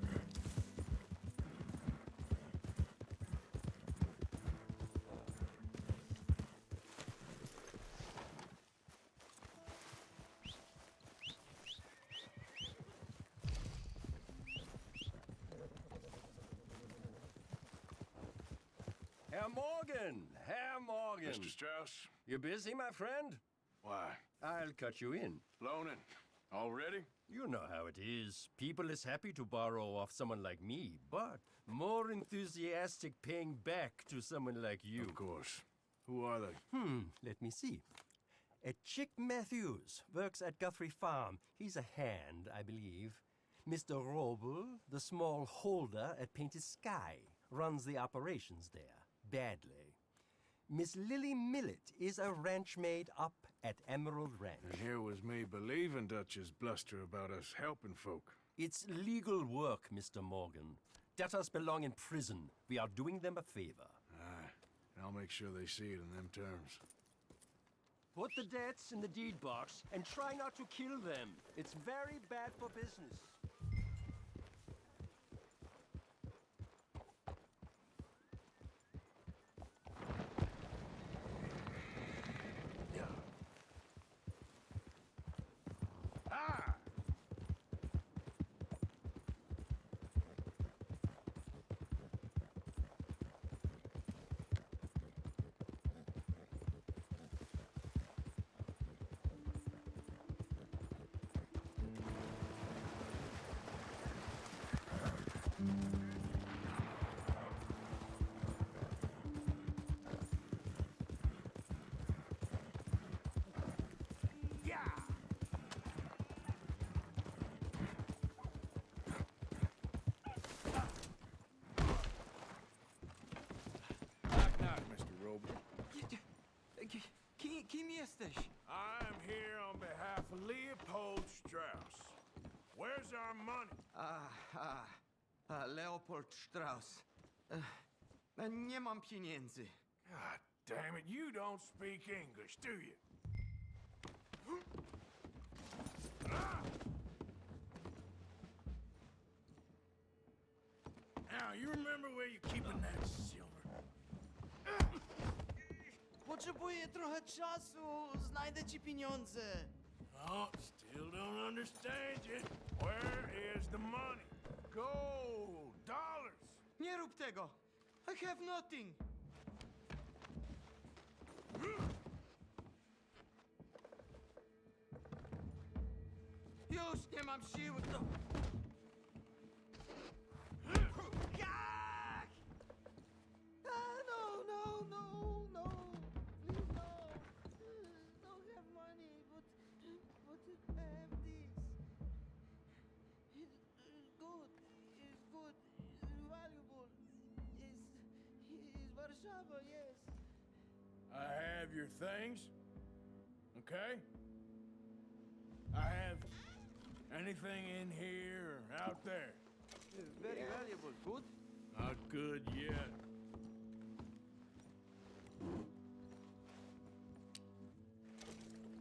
Herr Morgan! Herr Morgan! Mr. Strauss? You busy, my friend? Why? I'll cut you in. Blown in. Already? You know how it is. People is happy to borrow off someone like me, but more enthusiastic paying back to someone like you. Of course. Who are they? Let me see. Chick Matthews works at Guthrie Farm. He's a hand, I believe. Mr. Roble, the small holder at Painted Sky, runs the operations there. Badly. Miss Lily Millet is a ranch maid up at Emerald Ranch. And here was me believing Dutch's bluster about us helping folk. It's legal work, Mr. Morgan. Debtors belong in prison. We are doing them a favor. Aye. And I'll make sure they see it in them terms. Put the debts in the deed box and try not to kill them. It's very bad for business. Kim jesteś? I'm here on behalf of Leopold Strauss. Where's our money? Leopold Strauss. Nie mam pieniędzy. God damn it, you don't speak English, do you? Now, you remember where you're keeping that silver? Potrzebuję trochę czasu. Znajdę ci pieniądze. Oh, still don't understand you. Where is the money? Gold, dollars. Nie rób tego. I have nothing. Już nie mam siły. Jak? No, no, no, no. Please, no. Don't have money, but I have this. It's good. It's good. It's valuable. It's Warszawa, yes. I have your things, okay? I have anything in here or out there. It's very valuable. Good? Not good yet.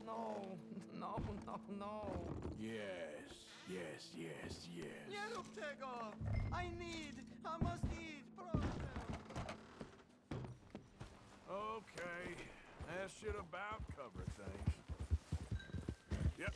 No, no, no, no. Yes, yes, yes, yes. Nie rób tego! I must eat, proszę! Okay, that should about cover things. Yep.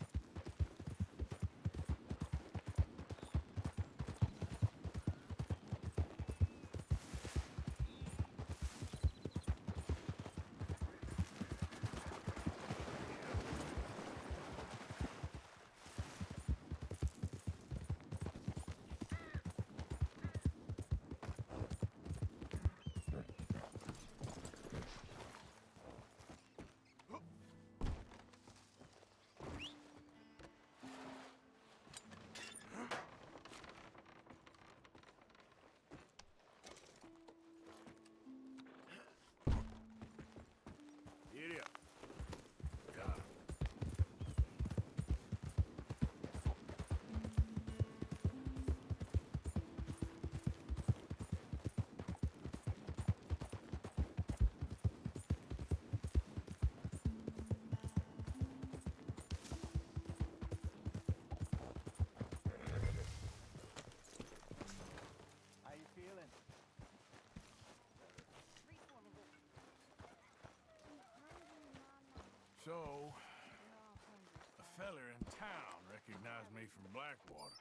Giddy up. Got him. How you feeling? So, a feller in town recognized me from Blackwater.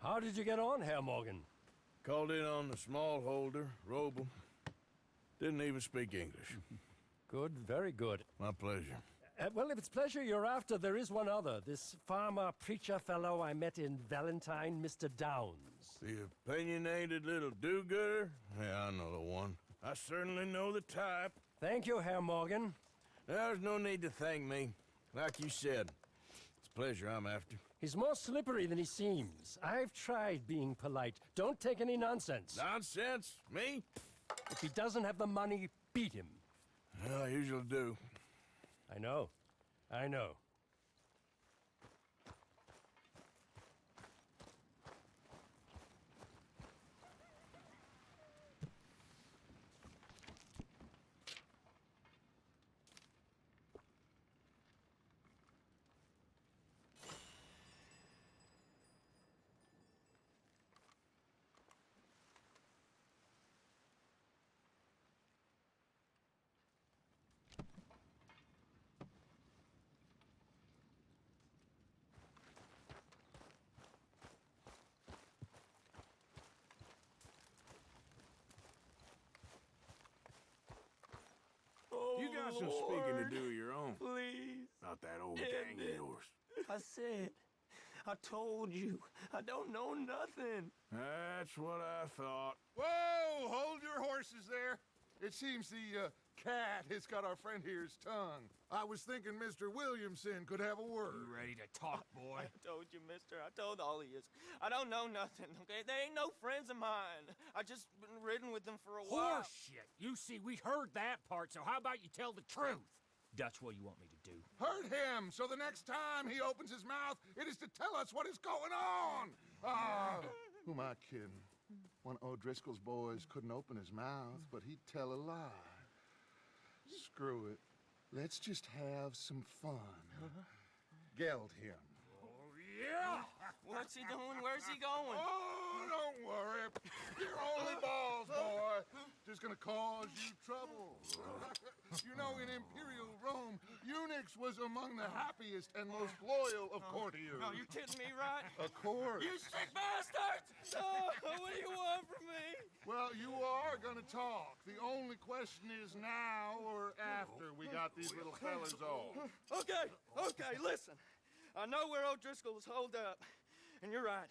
How did you get on, Herr Morgan? Called in on the small holder, Roble. Didn't even speak English. Good, very good. My pleasure. Well, if it's pleasure you're after, there is one other. This farmer preacher fellow I met in Valentine, Mr. Downs. The opinionated little do-gooder? Yeah, I know the one. I certainly know the type. Thank you, Herr Morgan. There's no need to thank me. Like you said, it's pleasure I'm after. He's more slippery than he seems. I've tried being polite. Don't take any nonsense. Nonsense? Me? If he doesn't have the money, beat him. Well, I usually do. I know. I know. You got some speaking to do of your own. Please. Not that old End gang it. of yours. I said, I told you, I don't know nothing. That's what I thought. Whoa! Hold your horses there. It seems the cat has got our friend here's tongue. I was thinking Mr. Williamson could have a word. You ready to talk, boy? I told you, mister. I told all of you. I don't know nothing, okay? They ain't no friends of mine. I just been ridden with them for a while. Horseshit! You see, we heard that part, so how about you tell the truth? Dutch, what do you want me to do? Hurt him, so the next time he opens his mouth, it is to tell us what is going on. Who am I kidding? One of O'Driscoll's boys couldn't open his mouth, but he'd tell a lie. Screw it. Let's just have some fun. Geld him. Oh, yeah! What's he doing? Where's he going? Oh, don't worry. You're only balls, boy. Just gonna cause you trouble. You know, in Imperial Rome, eunuchs was among the happiest and most loyal of courtiers. No, you're kidding me, right? Of course. You sick bastards! Oh, what do you want from me? Well, you are gonna talk. The only question is now or after we got these little fellas off. Okay, listen. I know where O'Driscoll's holed up, and you're right.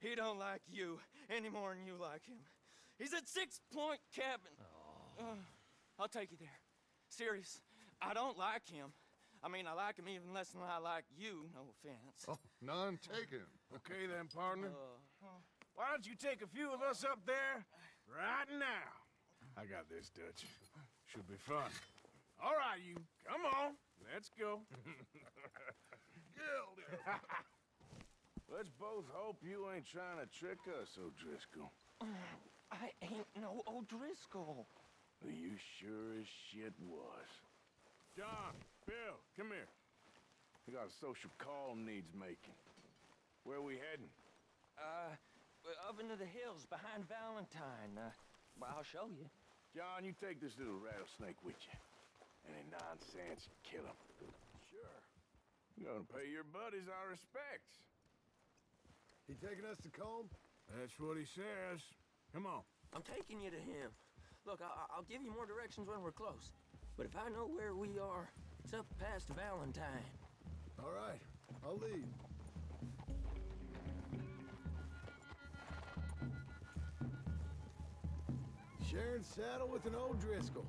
He don't like you any more than you like him. He's at 6 Point Cabin. I'll take you there. Serious, I don't like him. I mean, I like him even less than I like you, no offense. Oh, none taken. Okay then, partner. Why don't you take a few of us up there right now? I got this, Dutch. Should be fun. All right, you. Come on. Let's go. Let's both hope you ain't trying to trick us, O'Driscoll. I ain't no O'Driscoll. You sure as shit was. John, Bill, come here. We got a social call needs making. Where we heading? Up into the hills behind Valentine. Well, I'll show you. John, you take this little rattlesnake with you. Any nonsense, you kill him. Sure. You're gonna pay your buddies our respects. He taking us to Combe? That's what he says. Come on. I'm taking you to him. Look, I'll give you more directions when we're close. But if I know where we are, it's up past Valentine. All right, I'll lead. Sharing saddle with an O'Driscoll.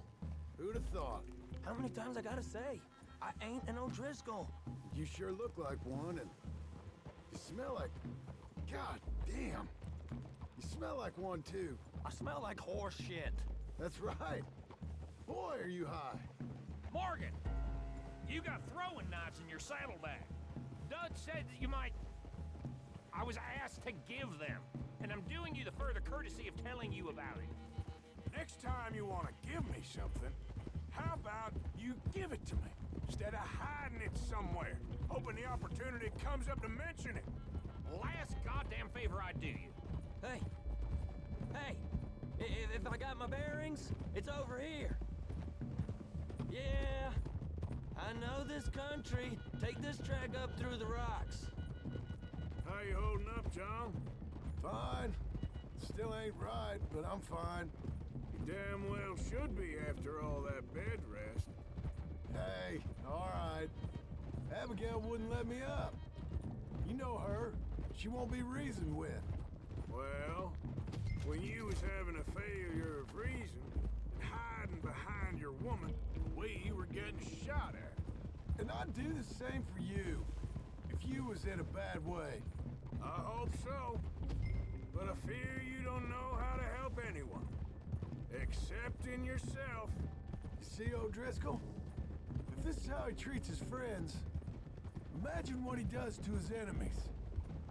Who'd have thought? How many times I gotta say? I ain't an O'Driscoll. You sure look like one, and you smell like... God damn. You smell like one, too. I smell like horse shit. That's right. Boy, are you high. Morgan! You got throwing knives in your saddlebag. Dutch said that you might... I was asked to give them, and I'm doing you the further courtesy of telling you about it. Next time you want to give me something, how about you give it to me, instead of hiding it somewhere, hoping the opportunity comes up to mention it? Last goddamn favor I do you. Hey! If I got my bearings, it's over here. Yeah, I know this country. Take this track up through the rocks. How you holding up, John? Fine. Still ain't right, but I'm fine. You damn well should be after all that bed rest. Hey, all right. Abigail wouldn't let me up. You know her. She won't be reasoned with. Well, when you was having a failure of reason, and hiding behind your woman, we were getting shot at. And I'd do the same for you, if you was in a bad way. I hope so. But I fear you don't know how to help anyone. Except in yourself. You see, O'Driscoll? If this is how he treats his friends, imagine what he does to his enemies.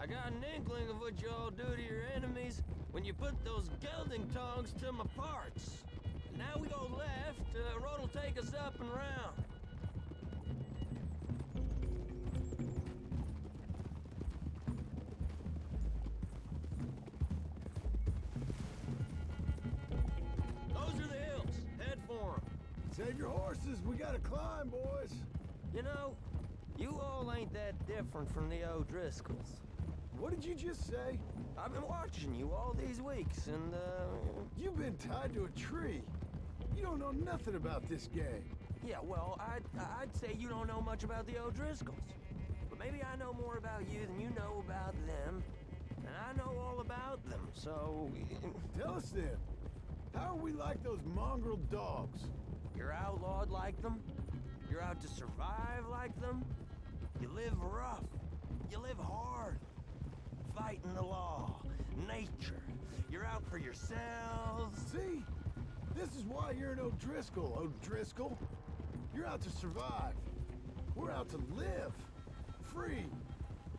I got an inkling of what you all do to your enemies when you put those gelding tongs to my parts. And now we go left, road'll take us up and round. Those are the hills. Head for 'em. Save your horses, we gotta climb, boys. You know, you all ain't that different from the O'Driscolls. What did you just say? I've been watching you all these weeks, and, You've been tied to a tree. You don't know nothing about this game. Yeah, well, I'd say you don't know much about the O'Driscolls. But maybe I know more about you than you know about them. And I know all about them, so... Tell us then. How are we like those mongrel dogs? You're outlawed like them. You're out to survive like them. You live rough. You live hard. Fighting the law, nature. You're out for yourselves. See? This is why you're an O'Driscoll, O'Driscoll. You're out to survive. We're out to live. Free.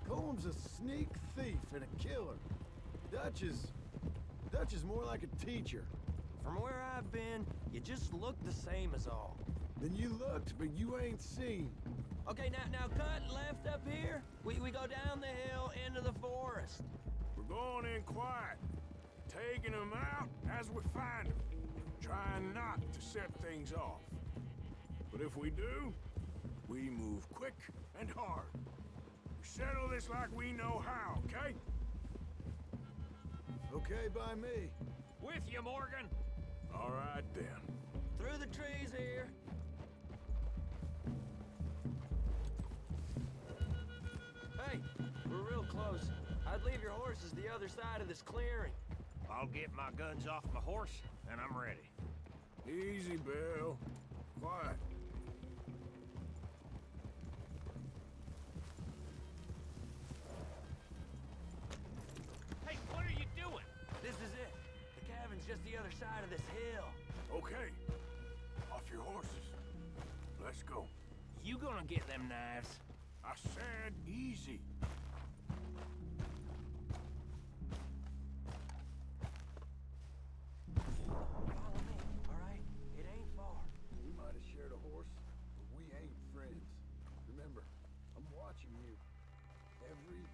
Combs a sneak thief and a killer. Dutch is more like a teacher. From where I've been, you just look the same as all. Then you looked, but you ain't seen. Okay, now cut left up here. We go down the hill into the forest. We're going in quiet, taking them out as we find them, trying not to set things off. But if we do, we move quick and hard. We settle this like we know how, okay? Okay by me. With you, Morgan. All right, then. Through the trees here. Hey, we're real close. I'd leave your horses the other side of this clearing. I'll get my guns off my horse, and I'm ready. Easy, Bill. Quiet. Hey, what are you doing? This is it. The cabin's just the other side of this hill. Okay. Off your horses. Let's go. You gonna get them knives? I said easy. Follow me, all right? It ain't far. We might have shared a horse, but we ain't friends. Remember, I'm watching you. Every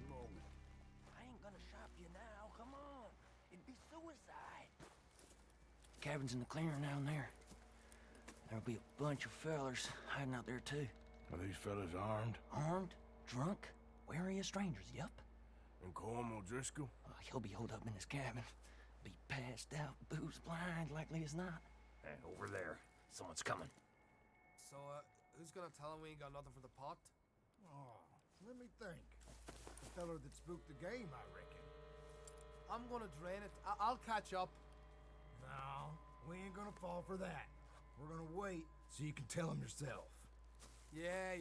moment. I ain't gonna shop you now. Come on. It'd be suicide. Cabin's in the clearing down there. There'll be a bunch of fellers hiding out there, too. Are these fellas armed? Armed? Drunk? Wary of strangers, yup. And Colm O'Driscoll? He'll be holed up in his cabin. Be passed out, booze blind, likely as not. Over there. Someone's coming. So, who's gonna tell him we ain't got nothing for the pot? Oh, let me think. The feller that spooked the game, I reckon. I'm gonna drain it. I'll catch up. No, we ain't gonna fall for that. We're gonna wait so you can tell him yourself. Yeah.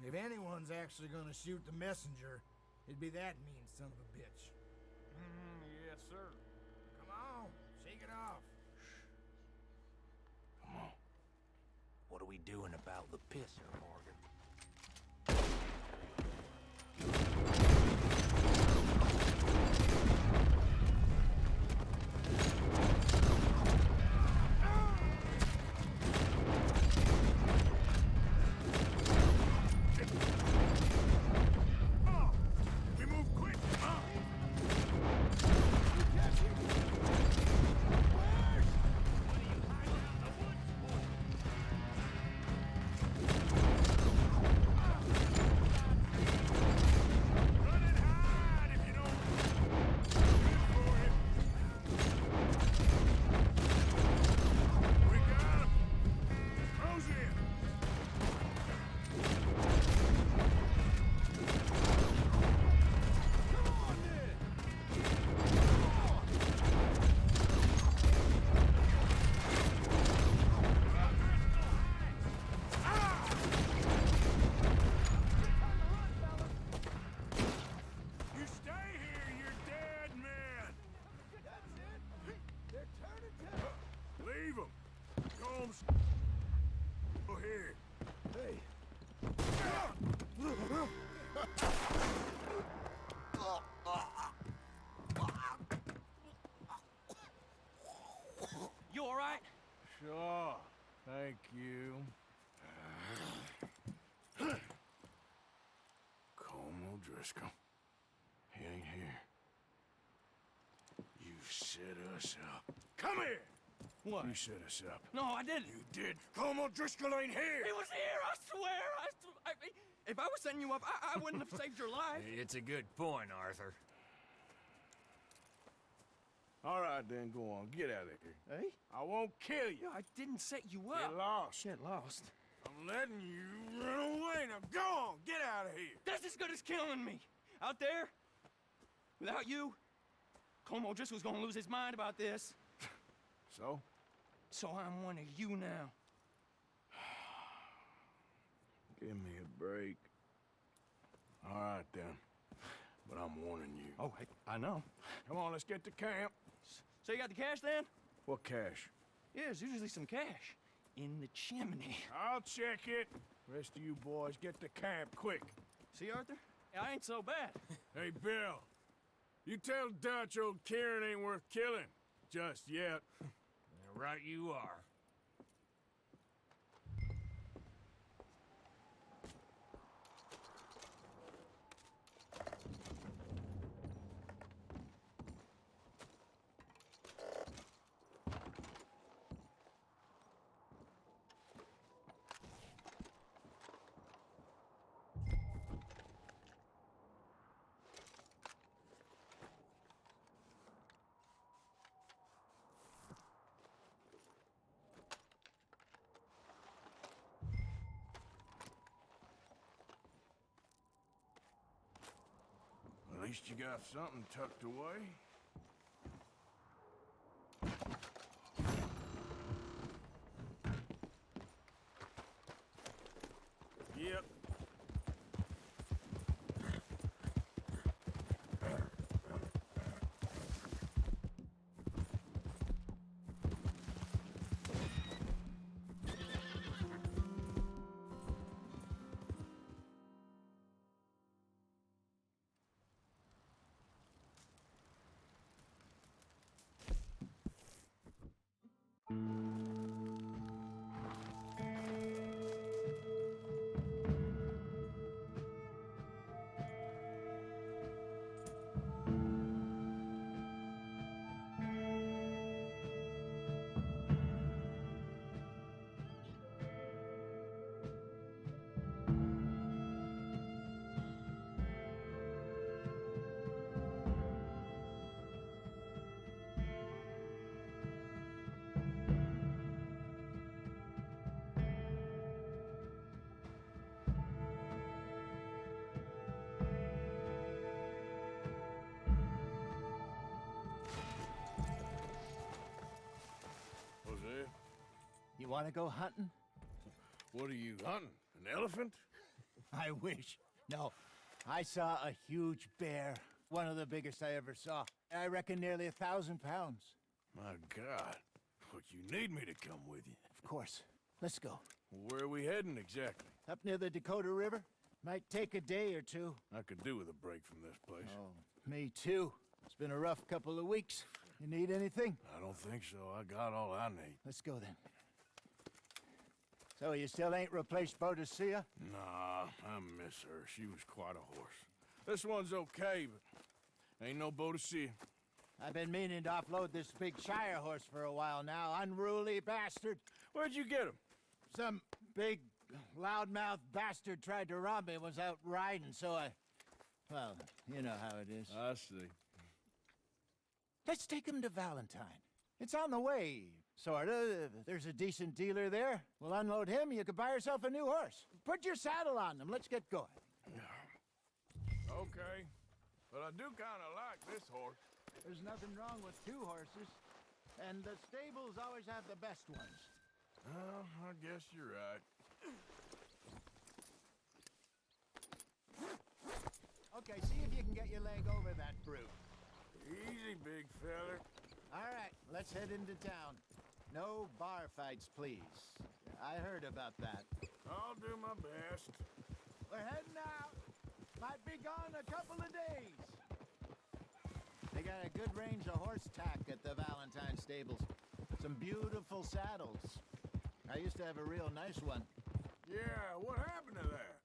If anyone's actually gonna shoot the messenger, it'd be that mean son of a bitch. Yes, sir. Come on, shake it off. Come on. What are we doing about the pisser, Morgan? We move quick! Sure. Thank you. Colm O'Driscoll. He ain't here. You set us up. Come here! What? You set us up. No, I didn't. You did. Colm O'Driscoll ain't here! He was here, I swear! If I was setting you up, I wouldn't have saved your life. It's a good point, Arthur. All right, then, go on. Get out of here. Hey? I won't kill you. I didn't set you up. Get lost. Get lost. I'm letting you run away. Now go on. Get out of here. That's as good as killing me. Out there, without you, Colm O'Driscoll's gonna lose his mind about this. So? So I'm one of you now. Give me a break. All right, then. But I'm warning you. Oh, hey, I know. Come on, let's get to camp. So you got the cash then? What cash? Yeah, there's usually some cash in the chimney. I'll check it. Rest of you boys, get to camp, quick. See, Arthur? I ain't so bad. Hey, Bill. You tell Dutch old Kieran ain't worth killing. Just yet. Right you are. At least you got something tucked away. Yep. Jose, You want to go hunting? what are you hunting? An elephant? I wish. No, I saw a huge bear. One of the biggest I ever saw. I reckon nearly 1,000 pounds. My God. Look, you need me to come with you. Of course. Let's go. Where are we heading exactly? Up near the Dakota River. Might take a day or two. I could do with a break from this place. Oh, me too. It's been a rough couple of weeks. You need anything? I don't think so. I got all I need. Let's go then. So you still ain't replaced Boadicea? Nah, I miss her. She was quite a horse. This one's okay, but ain't no Boadicea. I've been meaning to offload this big Shire horse for a while now. Unruly bastard. Where'd you get him? Some big, loudmouth bastard tried to rob me and was out riding, so I... Well, you know how it is. I see. Let's take him to Valentine. It's on the way, sorta. There's a decent dealer there. We'll unload him, you could buy yourself a new horse. Put your saddle on them, let's get going. Okay, but I do kind of like this horse. There's nothing wrong with two horses, and the stables always have the best ones. Well, I guess you're right. Okay, see if you can get your leg over that brute. Easy, big feller. All right, let's head into town. No bar fights, please. I heard about that. I'll do my best. We're heading out. Might be gone a couple of days. They got a good range of horse tack at the Valentine stables. Some beautiful saddles. I used to have a real nice one. Yeah, what happened to that?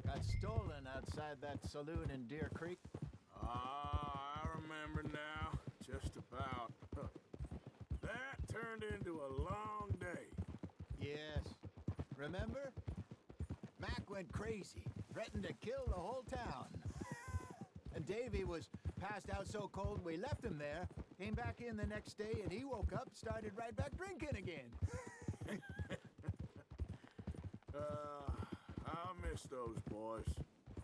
Got stolen outside that saloon in Deer Creek. Ah, I remember now. Just about. That turned into a long day. Yes. Remember? Mac went crazy, threatened to kill the whole town. And Davy was passed out so cold we left him there, came back in the next day, and he woke up, started right back drinking again. I'll miss those boys.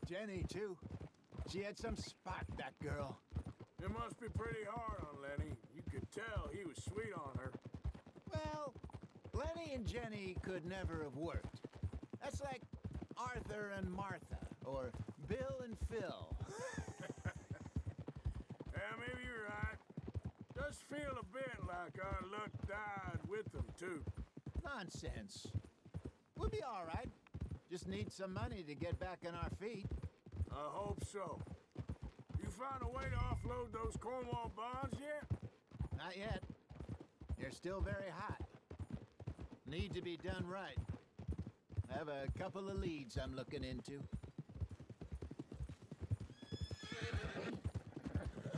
Jenny, too. She had some spot, that girl. It must be pretty hard on Lenny. You could tell he was sweet on her. Well, Lenny and Jenny could never have worked. That's like Arthur and Martha, or Bill and Phil. Yeah, maybe you're right. Does feel a bit like our luck died with them, too. Nonsense. We'll be all right. Just need some money to get back on our feet. I hope so. You find a way to offload those Cornwall bonds yet? Not yet. They're still very hot. Need to be done right. I have a couple of leads I'm looking into.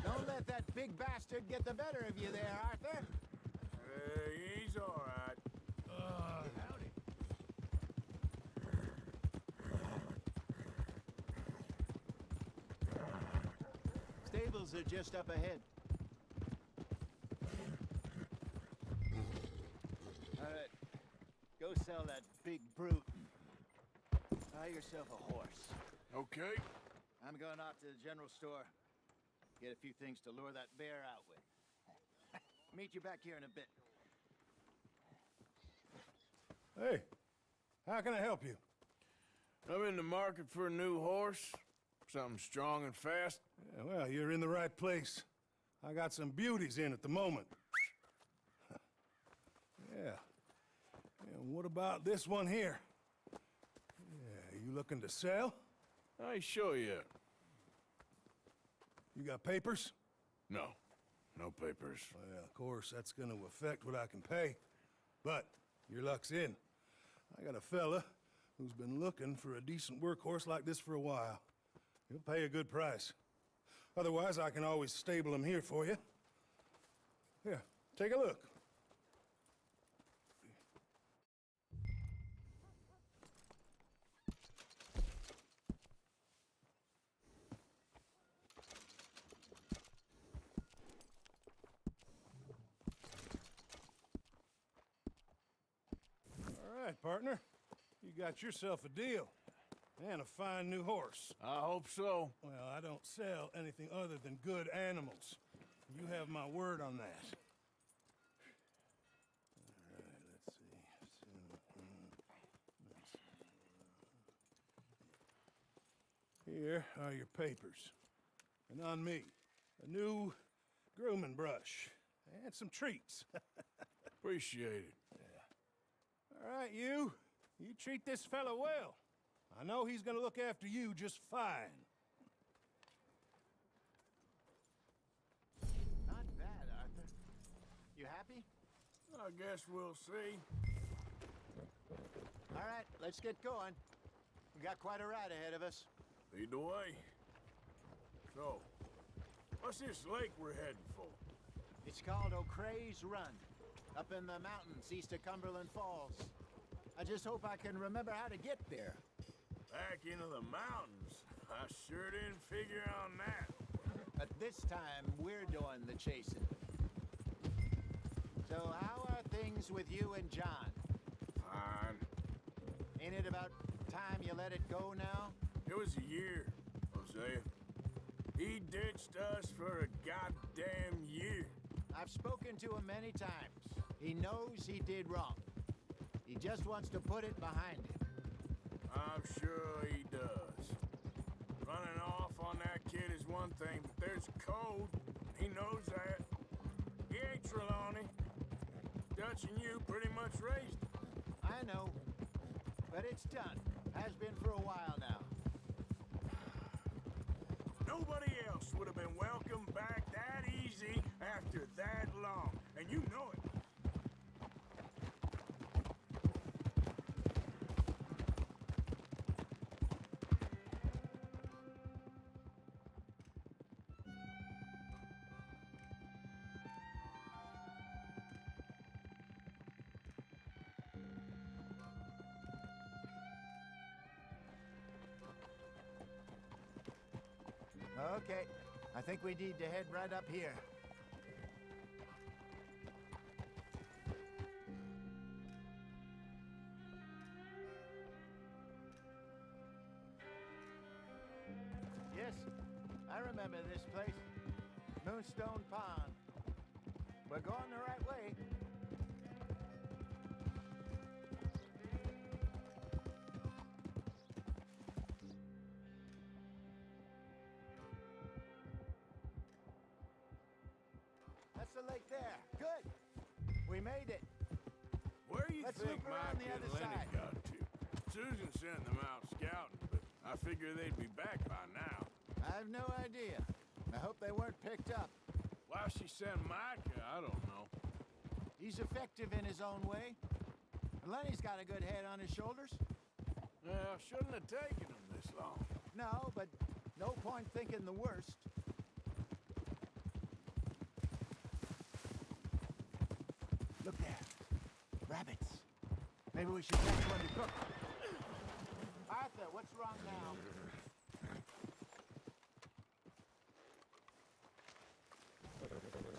Don't let that big bastard get the better of you there, Arthur. He's all right. Howdy. Stables are just up ahead. All right. Go sell that big brute. Buy yourself a horse. Okay. I'm going out to the general store. Get a few things to lure that bear out with. Meet you back here in a bit. Hey, how can I help you? I'm in the market for a new horse. Something strong and fast. Yeah, well, you're in the right place. I got some beauties in at the moment. Yeah. And what about this one here? Yeah, you looking to sell? I ain't sure yet. You got papers? No. No papers. Well, of course, that's gonna affect what I can pay. But your luck's in. I got a fella who's been looking for a decent workhorse like this for a while. He'll pay a good price. Otherwise, I can always stable him here for you. Here, take a look. All right, partner. You got yourself a deal. And a fine new horse. I hope so. Well, I don't sell anything other than good animals. You have my word on that. All right, let's see. Here are your papers. And on me, a new grooming brush. And some treats. Appreciate it. All right, you. You treat this fella well. I know he's gonna look after you just fine. Not bad, Arthur. You happy? I guess we'll see. All right, let's get going. We got quite a ride ahead of us. Lead the way. So, what's this lake we're heading for? It's called O'Creagh's Run, up in the mountains east of Cumberland Falls. I just hope I can remember how to get there. Back into the mountains? I sure didn't figure on that. But this time, we're doing the chasing. So how are things with you and John? Fine. Ain't it about time you let it go now? It was a year, Hosea. He ditched us for a goddamn year. I've spoken to him many times. He knows he did wrong. He just wants to put it behind him. I'm sure he does. Running off on that kid is one thing, but there's code. He knows that. He ain't Trelawney. Dutch and you pretty much raised him. I know. But it's done. Has been for a while now. Nobody else would have been welcomed back that easy after that long. And you know it. Okay. I think we need to head right up here. Yes, I remember this place. Moonstone Pond. We're going the right way. That's the lake there. Good. We made it. Where you Let's think loop around Mike the and other Lenny side. got to? Susan sent them out scouting, but I figure they'd be back by now. I have no idea. I hope they weren't picked up. Why she sent Micah, I don't know. He's effective in his own way. Lenny's got a good head on his shoulders. Well, shouldn't have taken him this long. No, but no point thinking the worst. Look there. Rabbits. Maybe we should catch one to cook. Arthur, what's wrong now?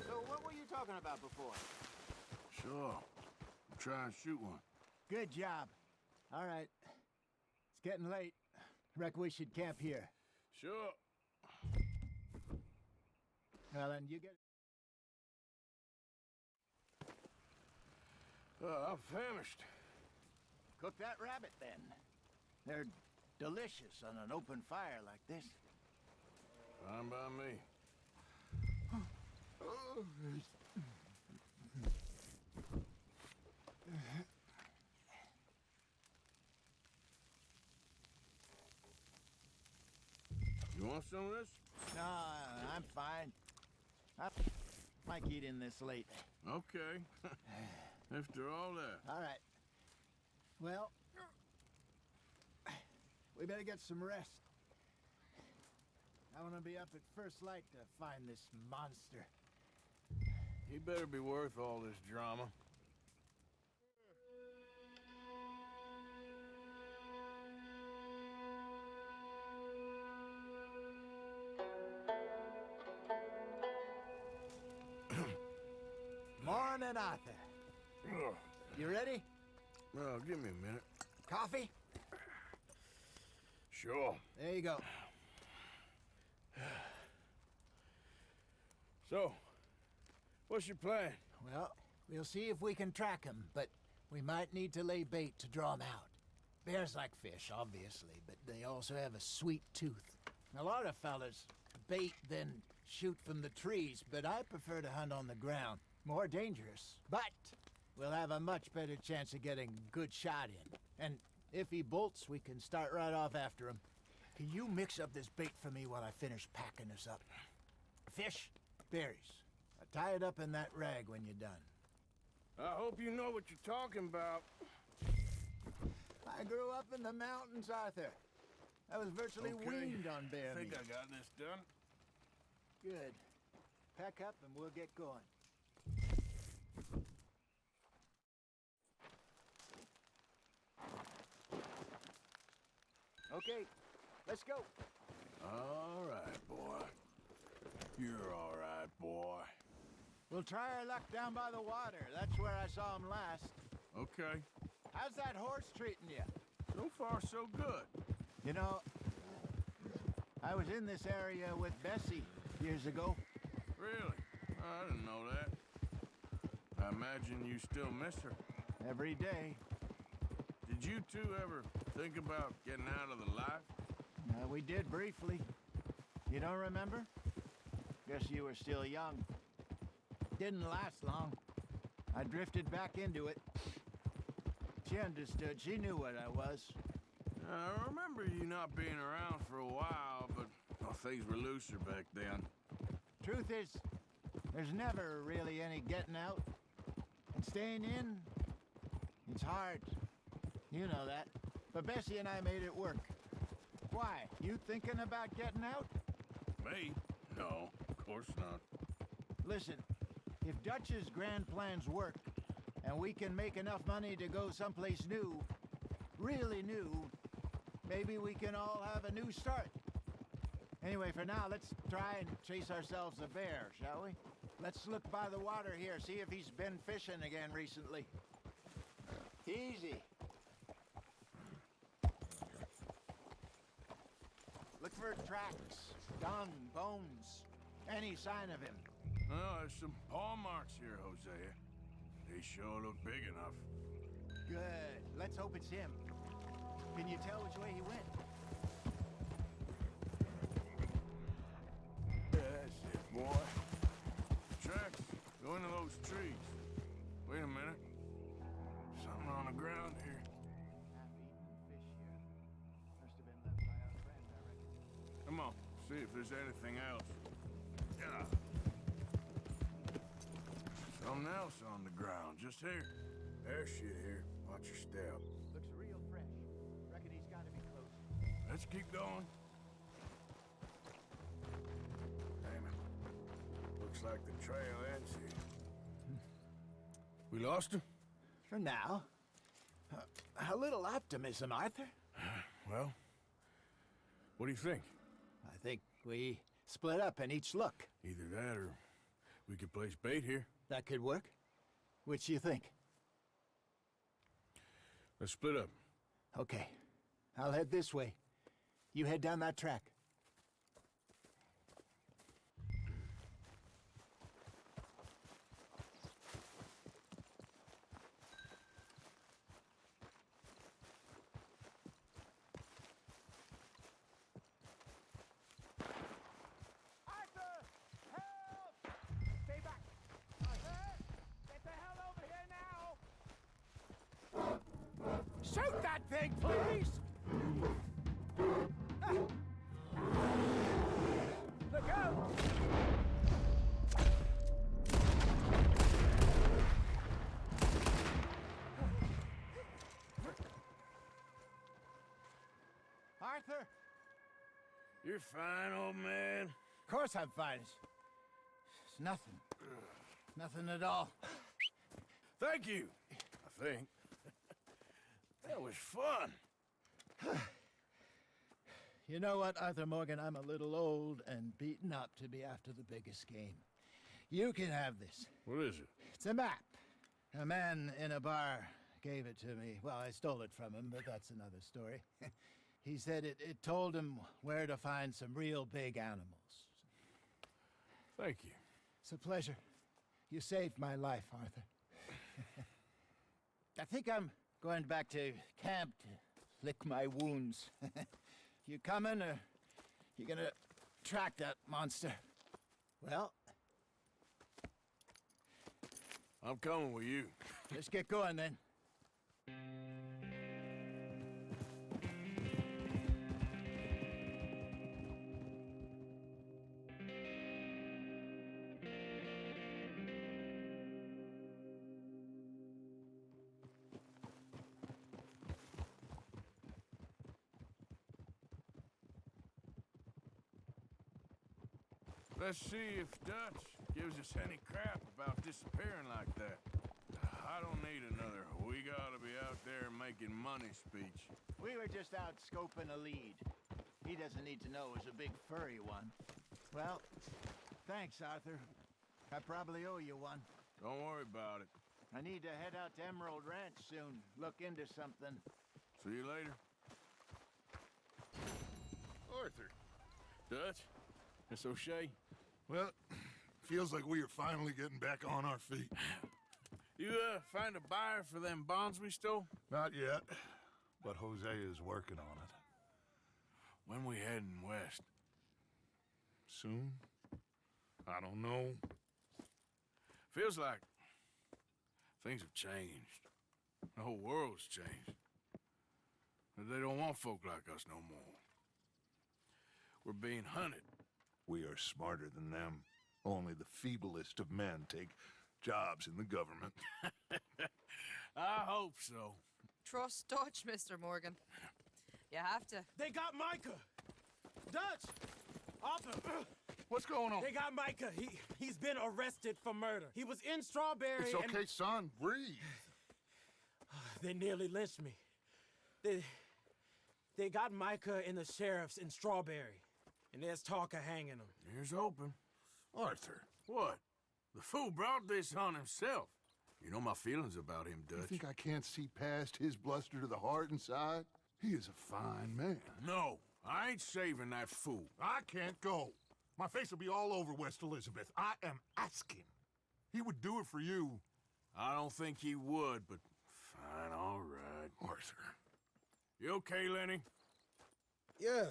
So what were you talking about before? Sure. I'm trying to shoot one. Good job. All right. It's getting late. Reckon we should camp here. Sure. Well, then you get... I'm famished. Cook that rabbit, then. They're delicious on an open fire like this. Fine by me. You want some of this? No, I'm fine. I might eat in this late. Okay. After all that. All right. Well, we better get some rest. I want to be up at first light to find this monster. He better be worth all this drama. Morning, Arthur. You ready? Well, give me a minute. Coffee? Sure. There you go. So, what's your plan? Well, we'll see if we can track him, but we might need to lay bait to draw him out. Bears like fish, obviously, but they also have a sweet tooth. A lot of fellas bait, then shoot from the trees, but I prefer to hunt on the ground. More dangerous. But we'll have a much better chance of getting a good shot in. And if he bolts, we can start right off after him. Can you mix up this bait for me while I finish packing this up? Fish, berries. Tie it up in that rag when you're done. I hope you know what you're talking about. I grew up in the mountains, Arthur. I was virtually weaned on bear I think meat. I got this done. Good. Pack up and we'll get going. Okay, let's go. All right, boy. You're all right, boy. We'll try our luck down by the water. That's where I saw him last. Okay. How's that horse treating you? So far, so good. You know, I was in this area with Bessie years ago. Really? I didn't know that. I imagine you still miss her. Every day. Did you two ever think about getting out of the life? We did briefly. You don't remember? Guess you were still young. Didn't last long. I drifted back into it. She understood. She knew what I was. I remember you not being around for a while, but things were looser back then. Truth is, there's never really any getting out. And staying in, it's hard. You know that. But Bessie and I made it work. Why? You thinking about getting out? Me? No, of course not. Listen, if Dutch's grand plans work, and we can make enough money to go someplace new, really new, maybe we can all have a new start. Anyway, for now, let's try and chase ourselves a bear, shall we? Let's look by the water here, see if he's been fishing again recently. Easy. Look for tracks, dung, bones, any sign of him. Oh, there's some paw marks here, Hosea. They sure look big enough. Good. Let's hope it's him. Can you tell which way he went? That's it, boy. Tracks Go into those trees. Wait a minute. Something on the ground here. Come on, see if there's anything else. Yeah. Something else on the ground, just here. There's shit here. Watch your step. Looks real fresh. Reckon he's gotta be close. Let's keep going. Damn it. Looks like the trail ends here. We lost him? For now. A little optimism, Arthur. Well, what do you think? I think we split up and each look. Either that or we could place bait here. That could work. Which do you think? Let's split up. Okay. I'll head this way. You head down that track. Shoot that thing, please! Look out! Arthur! You're fine, old man. Of course I'm fine. It's nothing. Nothing at all. Thank you, I think. That was fun. You know what, Arthur Morgan? I'm a little old and beaten up to be after the biggest game. You can have this. What is it? It's a map. A man in a bar gave it to me. Well, I stole it from him, but that's another story. He said it told him where to find some real big animals. Thank you. It's a pleasure. You saved my life, Arthur. I think I'm going back to camp to lick my wounds. You coming, or you gonna track that monster? Well, I'm coming with you. let's get going then. Let's see if Dutch gives us any crap about disappearing like that. I don't need another "we gotta be out there making money" speech. We were just out scoping a lead. He doesn't need to know it was a big furry one. Well, thanks, Arthur. I probably owe you one. Don't worry about it. I need to head out to Emerald Ranch soon. Look into something. See you later. Arthur. Dutch. Miss O'Shea. Well, feels like we are finally getting back on our feet. You, find a buyer for them bonds we stole? Not yet, but Jose is working on it. When we heading west? Soon? I don't know. Feels like things have changed. The whole world's changed. They don't want folk like us no more. We're being hunted. We are smarter than them. Only the feeblest of men take jobs in the government. I hope so. Trust Dutch, Mr. Morgan. You have to. They got Micah! Dutch! Arthur! What's going on? They got Micah. He's been arrested for murder. He was in Strawberry. It's okay, son. Breathe. They nearly lynched me. They got Micah and the sheriffs in Strawberry. And there's talk of hanging him. Here's hoping. Arthur, what? The fool brought this on himself. You know my feelings about him, Dutch. You think I can't see past his bluster to the heart inside? He is a fine man. No, I ain't saving that fool. I can't go. My face will be all over West Elizabeth. I am asking. He would do it for you. I don't think he would, but fine, all right. Arthur. You okay, Lenny? Yeah,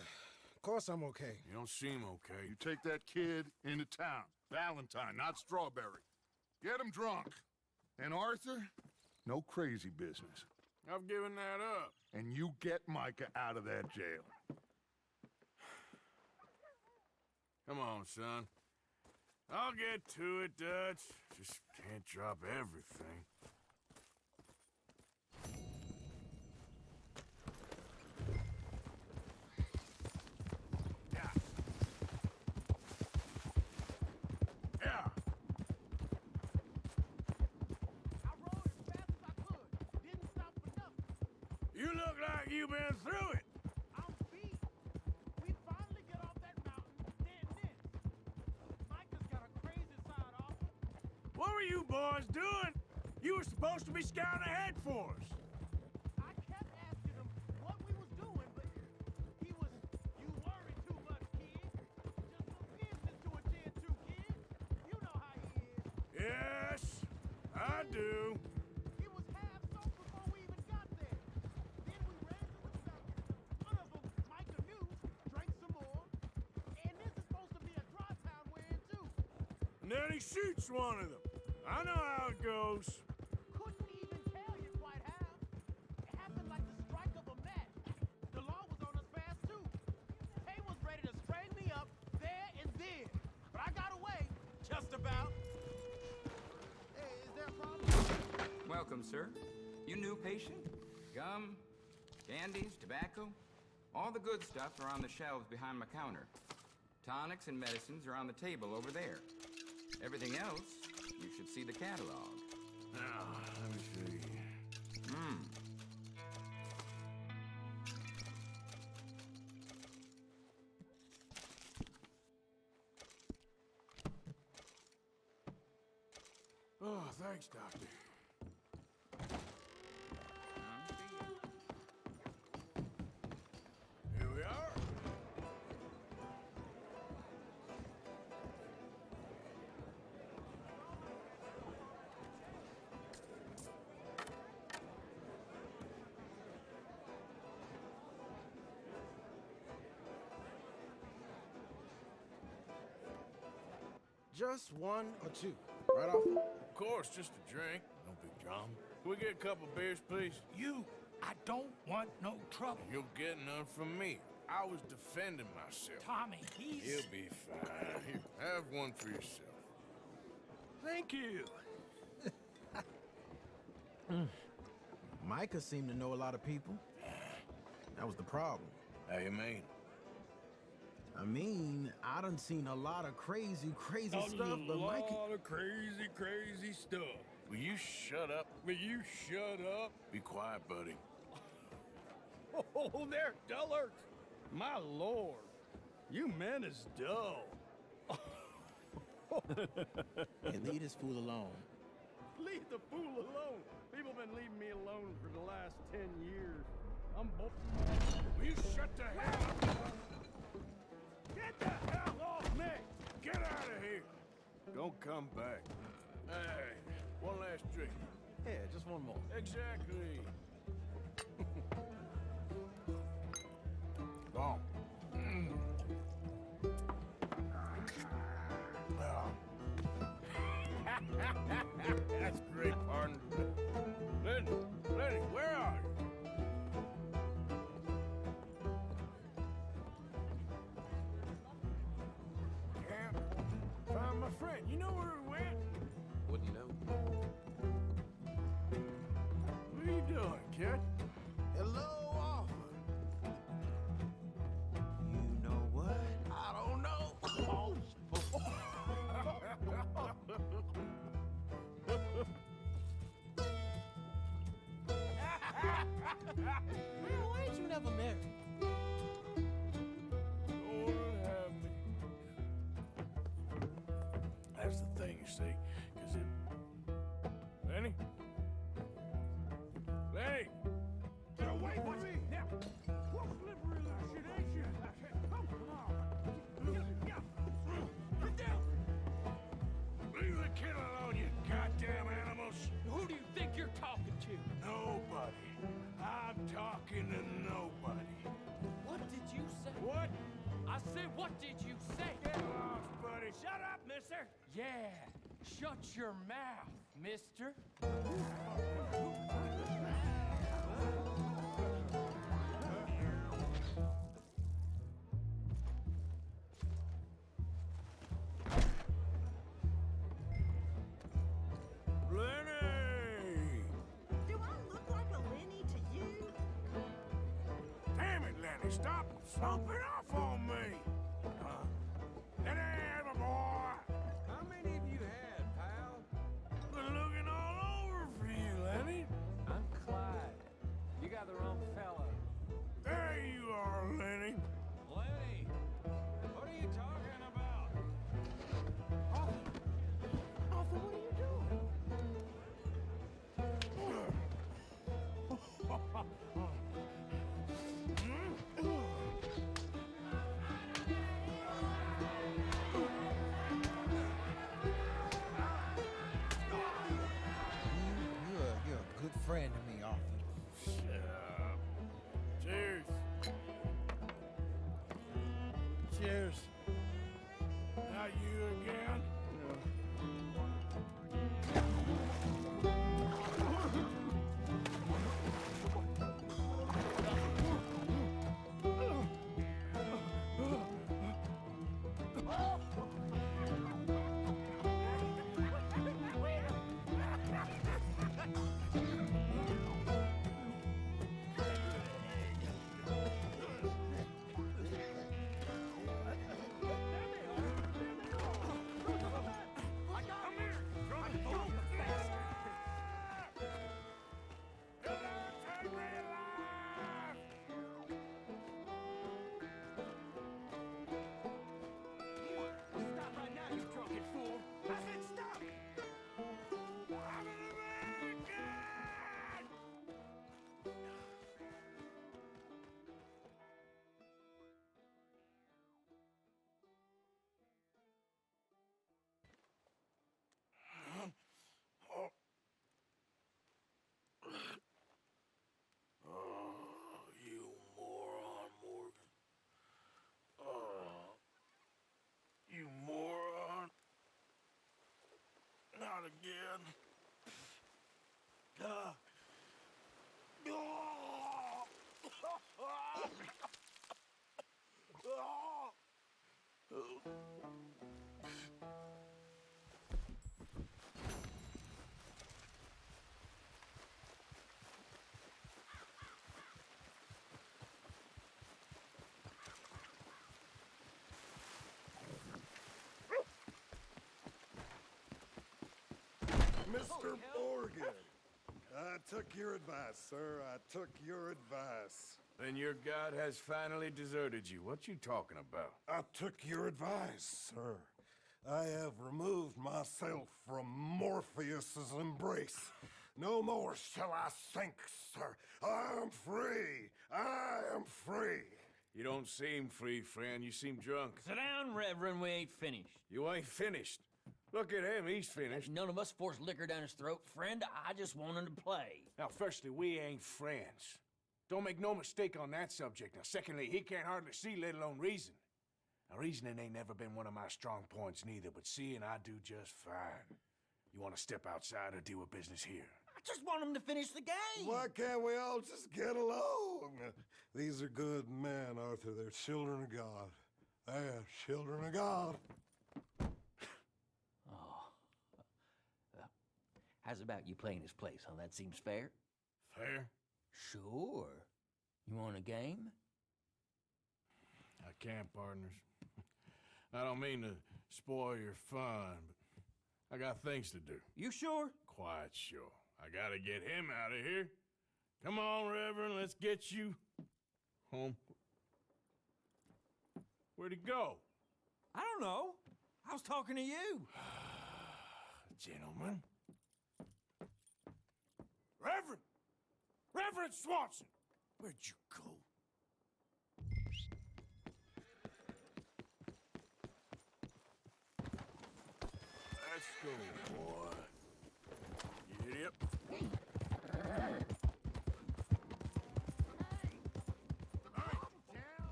of course I'm okay. You don't seem okay. You take that kid into town. Valentine, not Strawberry. Get him drunk. And Arthur, no crazy business. I've given that up. And you get Micah out of that jail. Come on, son. I'll get to it, Dutch. Just can't drop everything. Yeah. Yeah. You look like you've been through it. I'm beat. We finally get off that mountain, then this. Micah's got a crazy side off. What were you boys doing? You were supposed to be scouting ahead for us. I kept asking him what we was doing, but he was, you worry too much, kid. Just put Pearson to a tier 2, kid. You know how he is. Yes, I do. He was half soaked before we even got there. Then we ran to the circus. One of them, Micah knew, drank some more. And this is supposed to be a dry town we're in, too. And then he shoots one of them. I know how it goes. Couldn't even tell you quite how. It happened like the strike of a match. The law was on us fast, too. Kay was ready to straighten me up there and then. But I got away, just about. Hey, is there a problem? Welcome, sir. You new patient? Gum, candies, tobacco? All the good stuff are on the shelves behind my counter. Tonics and medicines are on the table over there. Everything else, you should see the catalog. Now, let me see. Oh, thanks, Doctor. Here we are. Just one or two, right off. Of course, just a drink. No big drama. Can we get a couple beers, please? I don't want no trouble. You'll get none from me. I was defending myself. Tommy, he's... He'll be fine. Here, have one for yourself. Thank you. Micah seemed to know a lot of people. That was the problem. How you mean? I mean, I done seen a lot of crazy stuff, but Micah... A lot of crazy stuff. Will you shut up? Will you shut up? Be quiet, buddy. Oh, there, dullards! My lord, you men is dull. Hey, leave this fool alone. Leave the fool alone. People been leaving me alone for the last 10 years. I'm both. Will you shut the hell up? Get the hell off me! Get out of here! Don't come back. Hey, one last drink. Yeah, just one more. Exactly. Bon. That's great, partner. Lenny, where are you? Can't find my friend. You know where he went? Wouldn't know. What are you doing, kid? Hello, Arthur. You know what? I don't know. Man, why ain't you never married? Lord have me. That's the thing, you see, 'cause it... Lenny? Lenny! Get away from me! Now, what slippery little shit ain't you? Come on! Get down! Leave the kid alone, you goddamn animals! Who do you think you're talking to? Nobody. I'm talking to nobody. What did you say? What? I said, what did you say? Get lost, buddy. Shut up, mister! Yeah, shut your mouth, mister. Lenny! Do I look like a Lenny to you? Damn it, Lenny, stop slumping off on me! Lenny, my boy! How many have you had, pal? Been looking all over for you, Lenny. I'm Clyde. You got the wrong fella. There you are, Lenny. Lenny, what are you talking about? Arthur, what are you doing? You're a good friend to me, Arthur. Shut up. Cheers. Cheers. Not you again? Stop right now, you drunken fool! I said stop! I'm an American! Oh, you moron, Morgan. Oh, you moron. Not again. Mr. Morgan, I took your advice, sir. I took your advice. Then your god has finally deserted you. What you talking about? I took your advice, sir. I have removed myself from Morpheus's embrace. No more shall I sink, sir. I am free. I am free. You don't seem free, friend. You seem drunk. Sit down, Reverend. We ain't finished. You ain't finished. Look at him. He's finished. None of us forced liquor down his throat, friend. I just want him to play. Now, firstly, we ain't friends. Don't make no mistake on that subject. Now, secondly, he can't hardly see, let alone reason. Now, reasoning ain't never been one of my strong points neither, but seeing I do just fine. You want to step outside or deal with business here? I just want him to finish the game. Why can't we all just get along? These are good men, Arthur. They're children of God. They're children of God. How's about you playing his place, huh? That seems fair? Fair? Sure. You want a game? I can't, partners. I don't mean to spoil your fun, but I got things to do. You sure? Quite sure. I gotta get him out of here. Come on, Reverend, let's get you home. Where'd he go? I don't know. I was talking to you. Gentlemen. Reverend! Reverend Swanson! Where'd you go? Let's go, boy. Get up.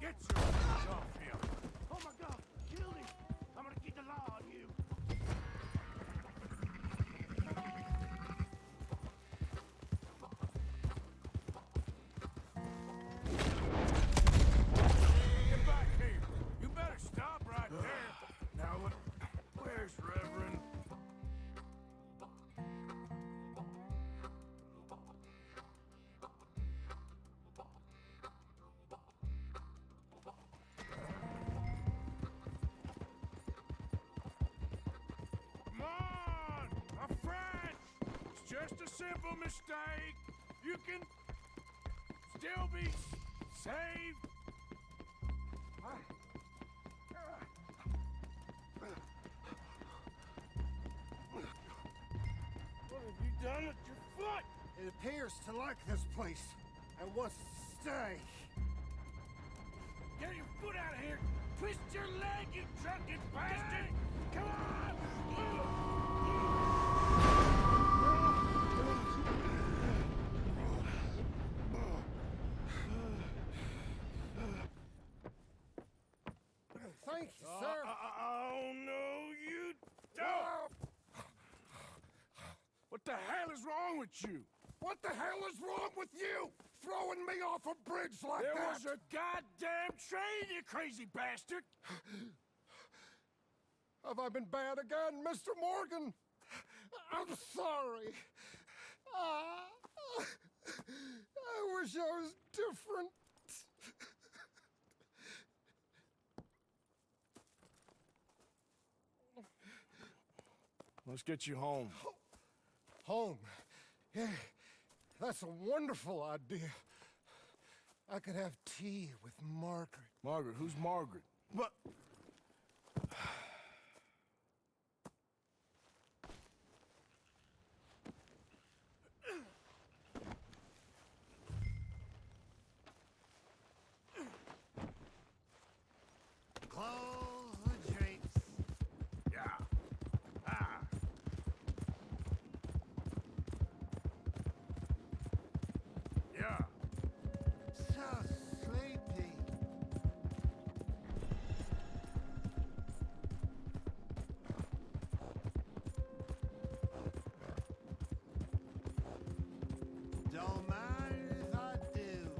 Get your hands off him. just a simple mistake. You can still be saved. What have you done with your foot? It appears to like this place and wants to stay. Get your foot out of here! Twist your leg, you drunken bastard! Come on! Thank you, sir. Oh, no, you don't! What the hell is wrong with you? What the hell is wrong with you? Throwing me off a bridge like There that? was a goddamn train, you crazy bastard! Have I been bad again, Mr. Morgan? I'm sorry. I wish I was different. Let's get you home. Home? Yeah, that's a wonderful idea. I could have tea with Margaret. Margaret? Who's Margaret? But... Close the drapes. Yeah. Ah. Yeah. So sleepy. Don't mind if I do.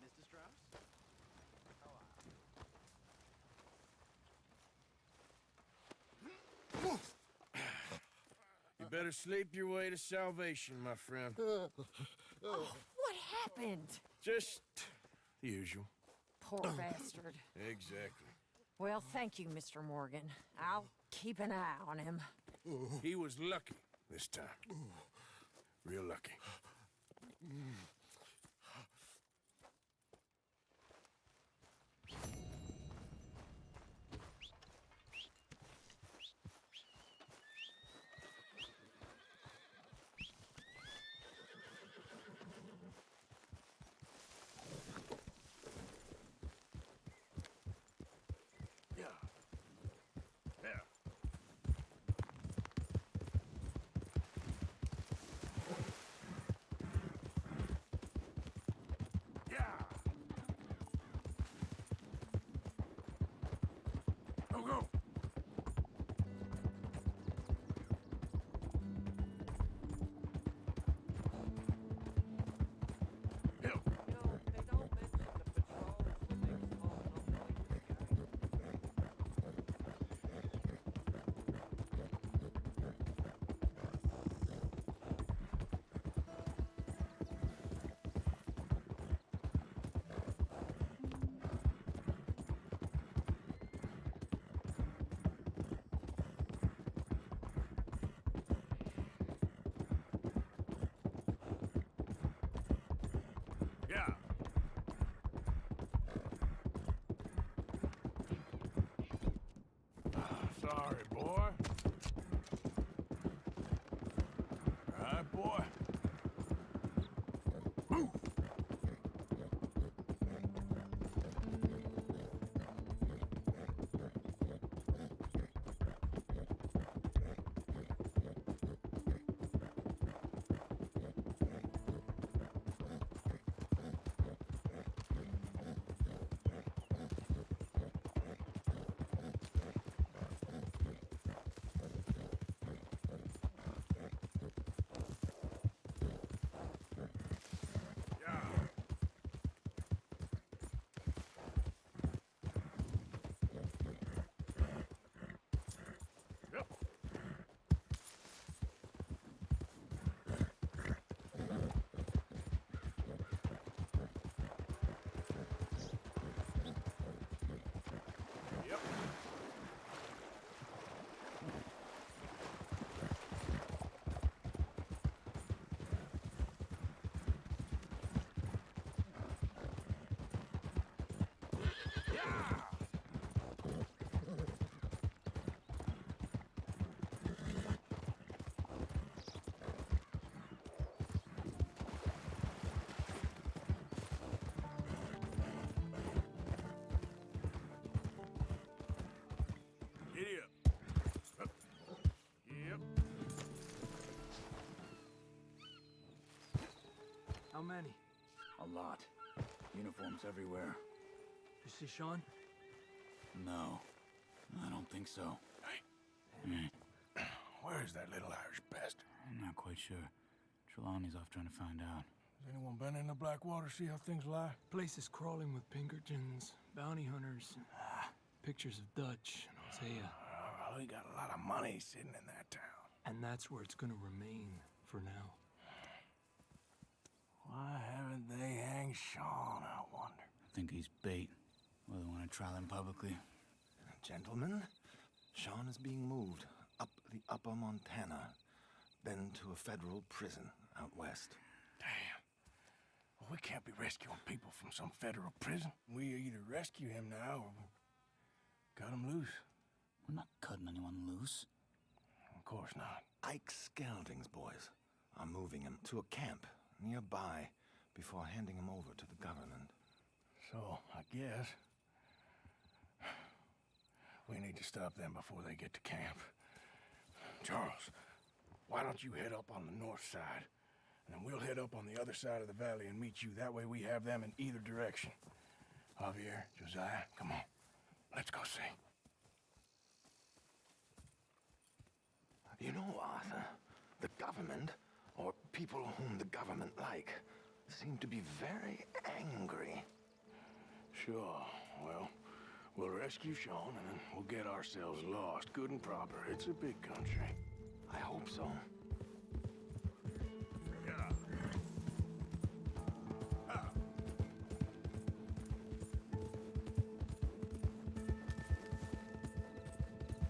Mr. Strauss? You better sleep your way to salvation, my friend. Oh, what happened? Just the usual. Poor bastard. Exactly. Well, thank you, Mr. Morgan. I'll keep an eye on him. He was lucky this time. Real lucky. Yeah. Yeah. How many? A lot. Uniforms everywhere. You see Sean? No, I don't think so. Where's that little Irish bastard? I'm not quite sure. Trelawney's off trying to find out. Has anyone been in the Blackwater, see how things lie? Place is crawling with Pinkertons, bounty hunters, pictures of Dutch and Hosea. We got a lot of money sitting in that town. And that's where it's gonna remain for now. Why haven't they hanged Sean, I wonder? I think he's bait. Well, they want to trial him publicly. Gentlemen, Sean is being moved up the upper Montana, then to a federal prison out west. Damn. Well, we can't be rescuing people from some federal prison. We either rescue him now or cut him loose. We're not cutting anyone loose. Of course not. Ike Skelding's boys are moving him to a camp nearby before handing him over to the government. So, I guess we need to stop them before they get to camp. Charles, why don't you head up on the north side, and then we'll head up on the other side of the valley and meet you. That way we have them in either direction. Javier, Josiah, come on. Let's go see. You know, Arthur, the government, or people whom the government like, seem to be very angry. Sure. Well, we'll rescue Sean, and then we'll get ourselves lost, good and proper. It's a big country. I hope so.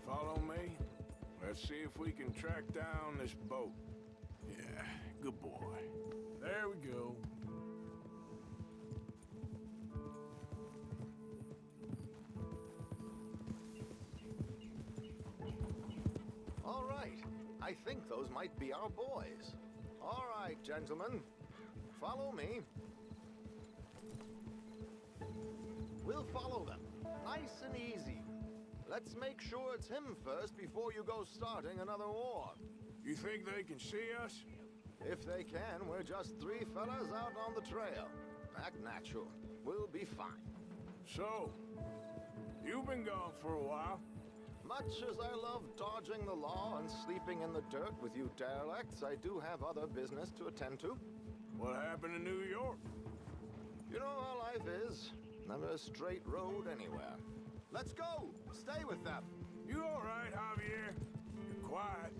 Follow me. Let's see if we can track down this boat. Yeah, good boy. There we go. All right. I think those might be our boys. All right, gentlemen. Follow me. We'll follow them. Nice and easy. Let's make sure it's him first before you go starting another war. You think they can see us? If they can, we're just three fellas out on the trail. Act natural. We'll be fine. So, you've been gone for a while. Much as I love dodging the law and sleeping in the dirt with you derelicts, I do have other business to attend to. What happened in New York? You know how life is. Never a straight road anywhere. Let's go! Stay with them! You all right, Javier? You're quiet.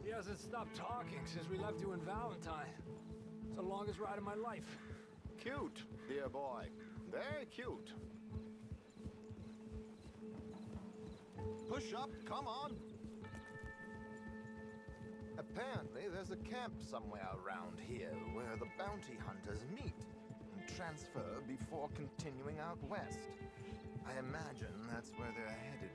He hasn't stopped talking since we left you in Valentine. It's the longest ride of my life. Cute, dear boy. Very cute. Push up, come on! Apparently, there's a camp somewhere around here where the bounty hunters meet and transfer before continuing out west. I imagine that's where they're headed.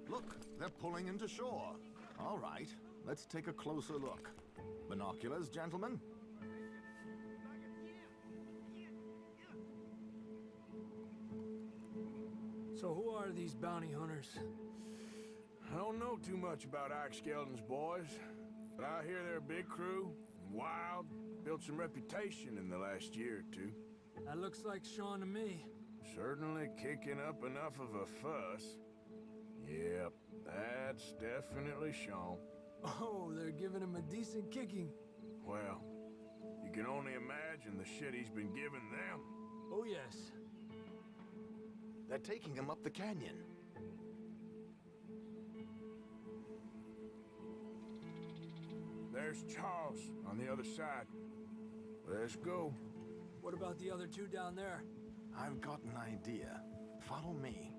Look, they're pulling into shore. All right, let's take a closer look. Binoculars, gentlemen? So who are these bounty hunters? I don't know too much about Ike Skelding's boys, but I hear they're a big crew, wild, built some reputation in the last year or two. That looks like Sean to me. Certainly kicking up enough of a fuss. Yep, that's definitely Sean. Oh, they're giving him a decent kicking. Well, you can only imagine the shit he's been giving them. Oh, yes. They're taking him up the canyon. There's Charles on the other side. Let's go. What about the other two down there? I've got an idea. Follow me.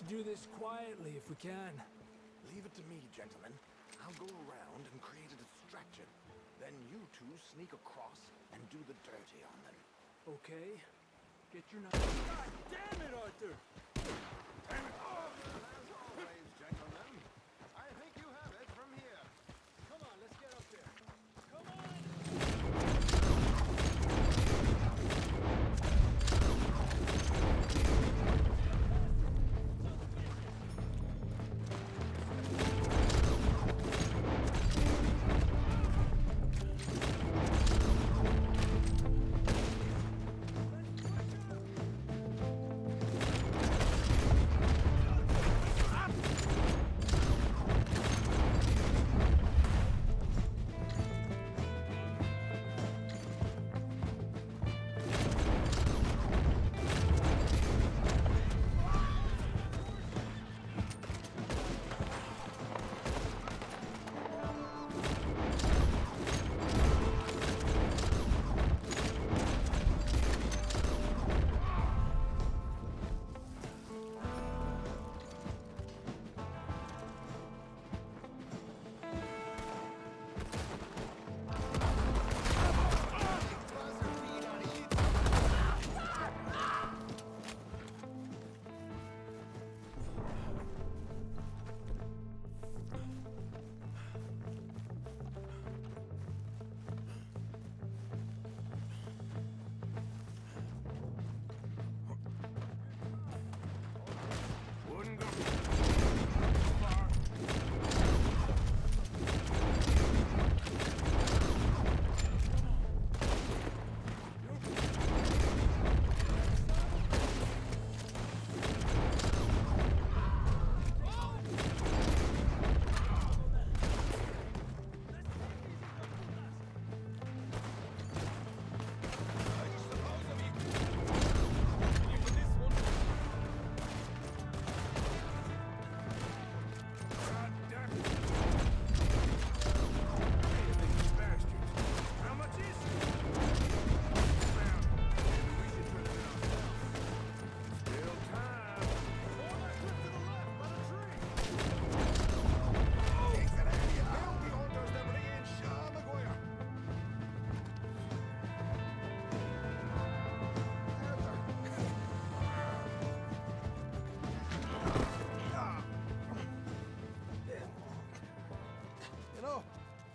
should do this quietly if we can. Leave it to me, gentlemen. I'll go around and create a distraction. Then you two sneak across and do the dirty on them. Okay. Get your knife. God damn it, Arthur! Damn it! As always, gentlemen, I think you have it from here. Come on, let's get up there. Come on!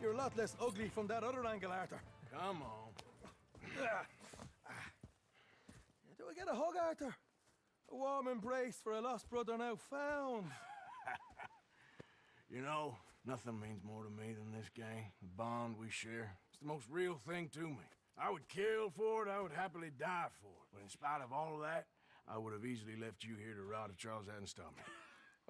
You're a lot less ugly from that other angle, Arthur. Come on. Do I get a hug, Arthur? A warm embrace for a lost brother now found. You know, nothing means more to me than this gang, the bond we share. It's the most real thing to me. I would kill for it, I would happily die for it. But in spite of all of that, I would have easily left you here to rot if Charles hadn't stopped me.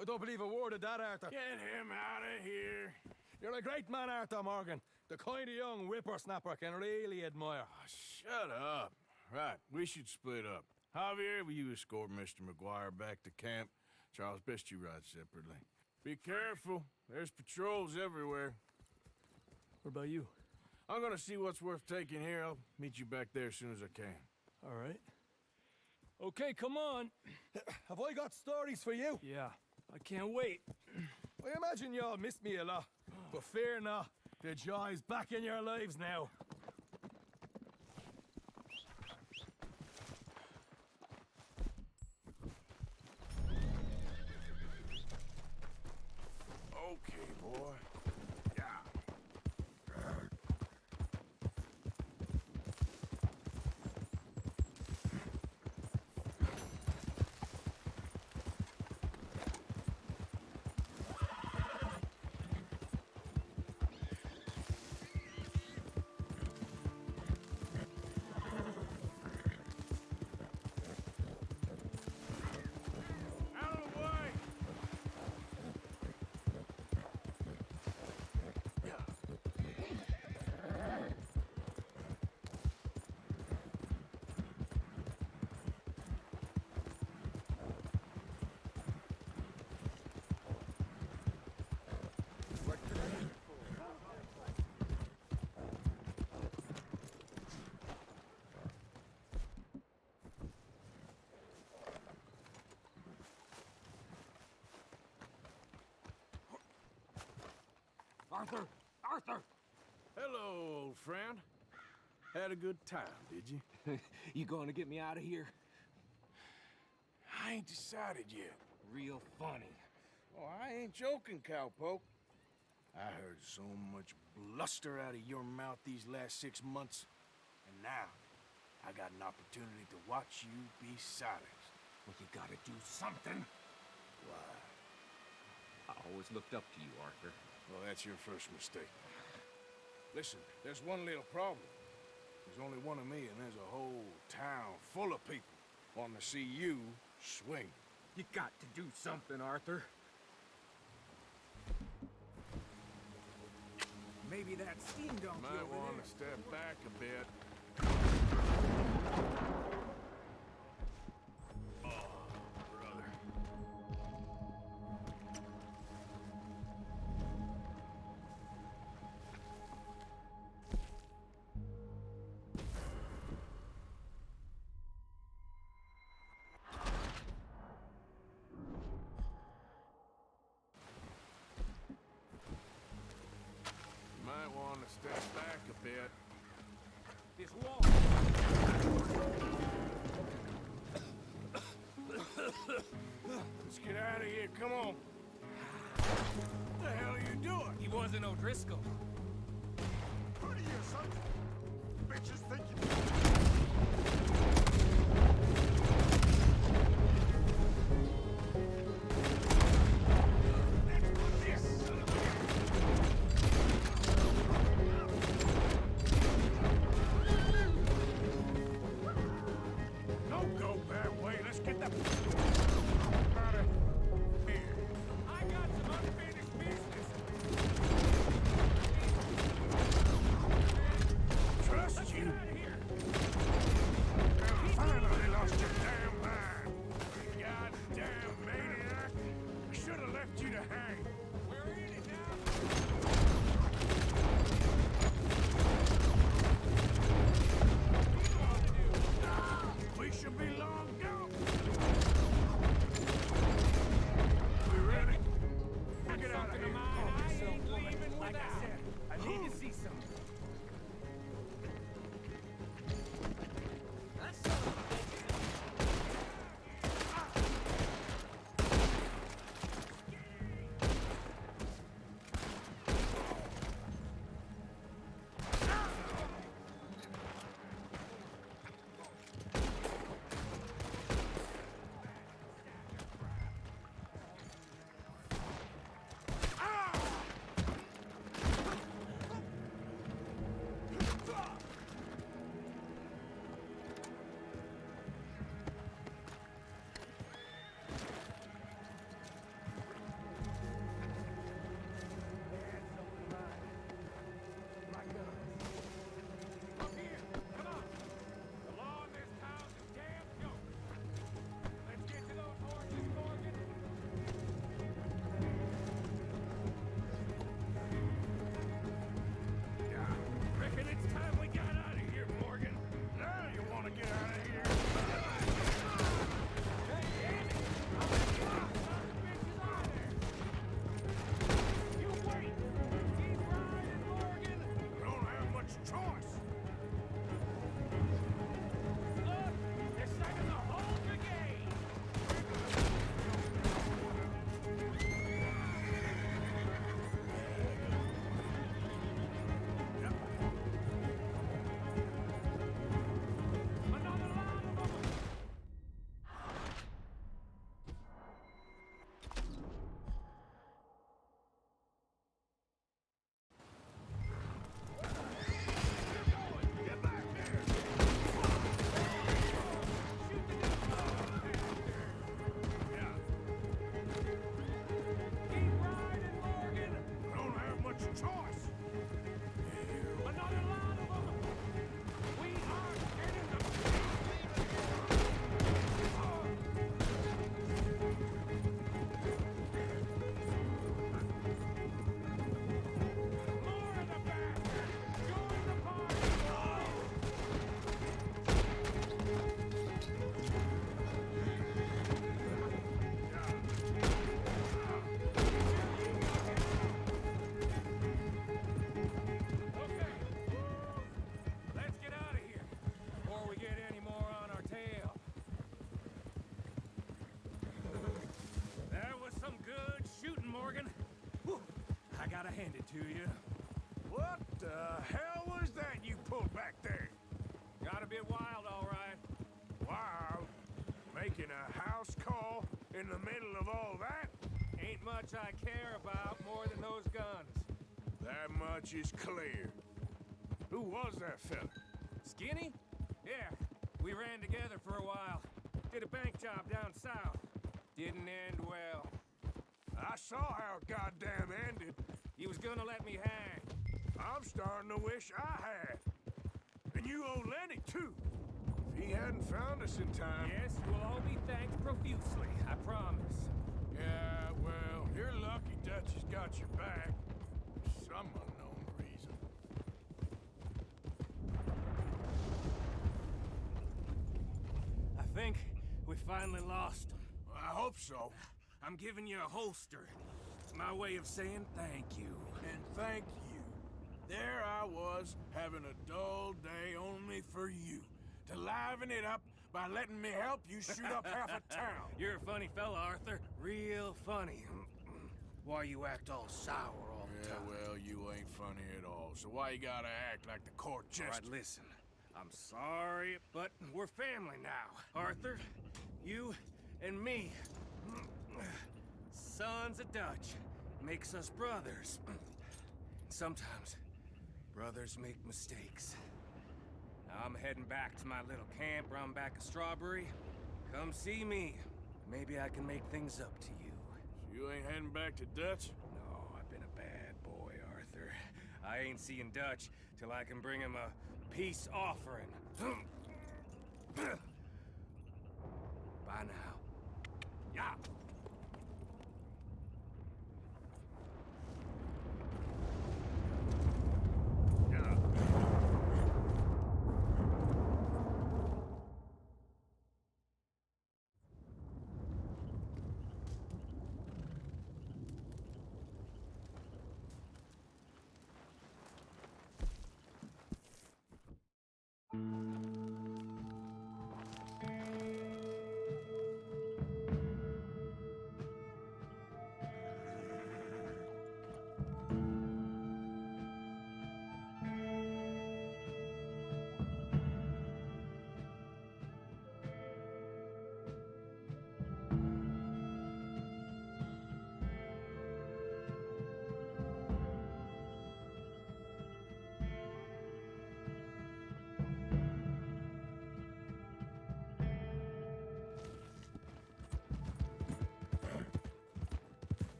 I don't believe a word of that, Arthur. Get him out of here. You're a great man, Arthur Morgan. The kind of young whippersnapper I can really admire. Oh, shut up. Right, we should split up. Javier, will you escort Mr. McGuire back to camp? Charles, best you ride separately. Be careful. There's patrols everywhere. What about you? I'm gonna see what's worth taking here. I'll meet you back there as soon as I can. All right. Okay, come on. Have I got stories for you? Yeah, I can't wait. I imagine y'all missed me a lot, but fear not. The joy's back in your lives now. Okay, boy. Yeah. Out of the way! Arthur! Arthur! Hello, old friend. Had a good time, did you? You going to get me out of here? I ain't decided yet. Real funny. Oh, I ain't joking, cowpoke. I heard so much bluster out of your mouth these last 6 months, and now I got an opportunity to watch you be silenced. Well, you gotta do something. Why? I always looked up to you, Arthur. Well, that's your first mistake. Listen, there's one little problem. There's only one of me, and there's a whole town full of people wanting to see you swing. You got to do something, Arthur. Maybe that steam donkey Might over want there. to step back a bit. Oh, brother. Might want to step back a bit. This wall. Let's get out of here. Come on. What the hell are you doing? He wasn't O'Driscoll. Who do you, son? Bitches think you... Don't go that way. Let's get the out of here. I got some unfinished business. Trust Let's you. get out of here. Gotta hand it to you. What the hell was that you pulled back there? Got a bit wild, all right. Wild? Making a house call in the middle of all that? Ain't much I care about more than those guns. That much is clear. Who was that fella? Skinny? Yeah, we ran together for a while. Did a bank job down south. Didn't end well. I saw how it goddamn ended. He was gonna let me hang. I'm starting to wish I had. And you owe Lenny, too. If he hadn't found us in time... Yes, we'll all be thanked profusely, I promise. Yeah, well, you're lucky Dutch has got your back. For some unknown reason. I think we finally lost him. I hope so. I'm giving you a holster. My way of saying thank you. And thank you. There I was, having a dull day only for you. To liven it up by letting me help you shoot up half a town. You're a funny fella, Arthur. Real funny. Why you act all sour all the time? Well, you ain't funny at all. So why you gotta act like the court jester? All right, listen. I'm sorry, but we're family now. Arthur, you and me. Sons of Dutch. Makes us brothers. Sometimes, brothers make mistakes. Now I'm heading back to my little camp round back of Strawberry. Come see me. Maybe I can make things up to you. So you ain't heading back to Dutch? No, I've been a bad boy, Arthur. I ain't seeing Dutch till I can bring him a peace offering. Bye now. Yeah.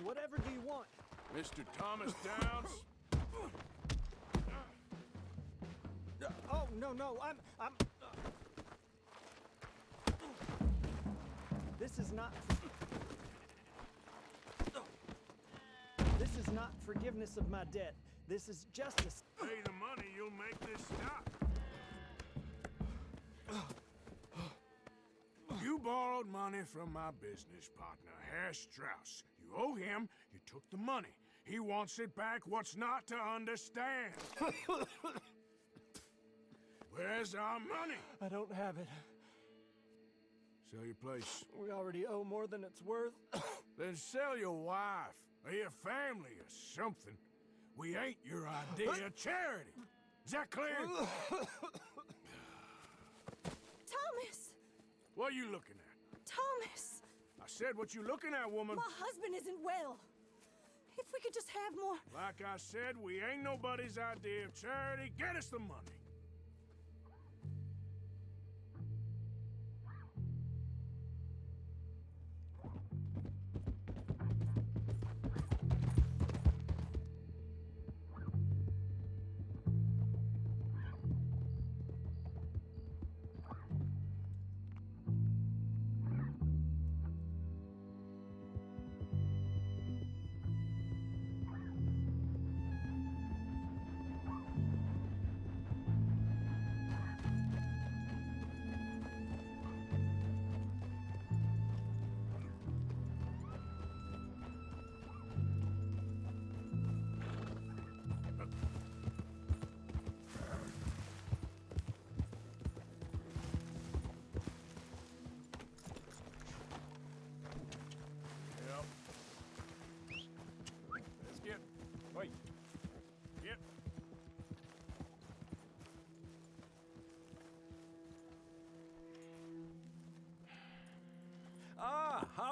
Whatever do you want? Mr. Thomas Downs? Oh, no, I'm... This is not... This is not forgiveness of my debt. This is justice. Pay the money, you'll make this stop. You borrowed money from my business partner, Herr Strauss. You owe him, you took the money. He wants it back, what's not to understand? Where's our money? I don't have it. Sell your place. We already owe more than it's worth. Then sell your wife, or your family, or something. We ain't your idea of charity. Is that clear? Thomas! What are you looking at? Thomas! I said what you looking at, woman. My husband isn't well. If we could just have more... Like I said, we ain't nobody's idea of charity. Get us the money.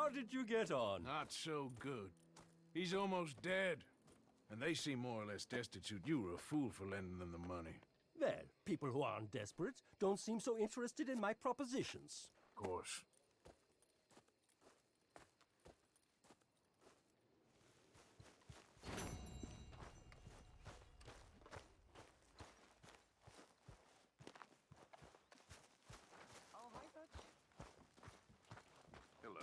How did you get on? Not so good. He's almost dead. And they seem more or less destitute. You were a fool for lending them the money. Well, people who aren't desperate don't seem so interested in my propositions. Of course. Hello.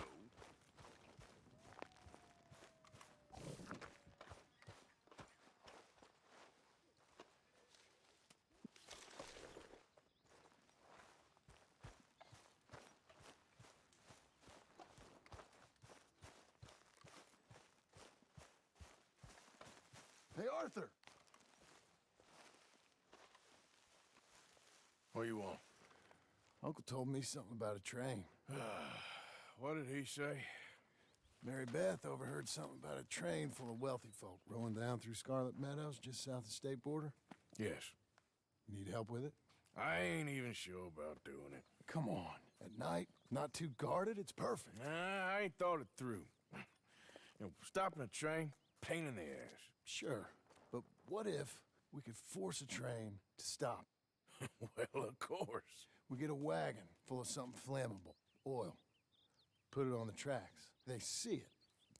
Hey, Arthur! What do you want? Uncle told me something about a train. What did he say? Mary Beth overheard something about a train full of wealthy folk rolling down through Scarlet Meadows just south of the state border. Yes. Need help with it? I ain't even sure about doing it. Come on. At night, not too guarded, it's perfect. Nah, I ain't thought it through. You know, stopping a train, pain in the ass. Sure, but what if we could force a train to stop? Well, of course. We get a wagon full of something flammable, oil. Put it on the tracks. They see it.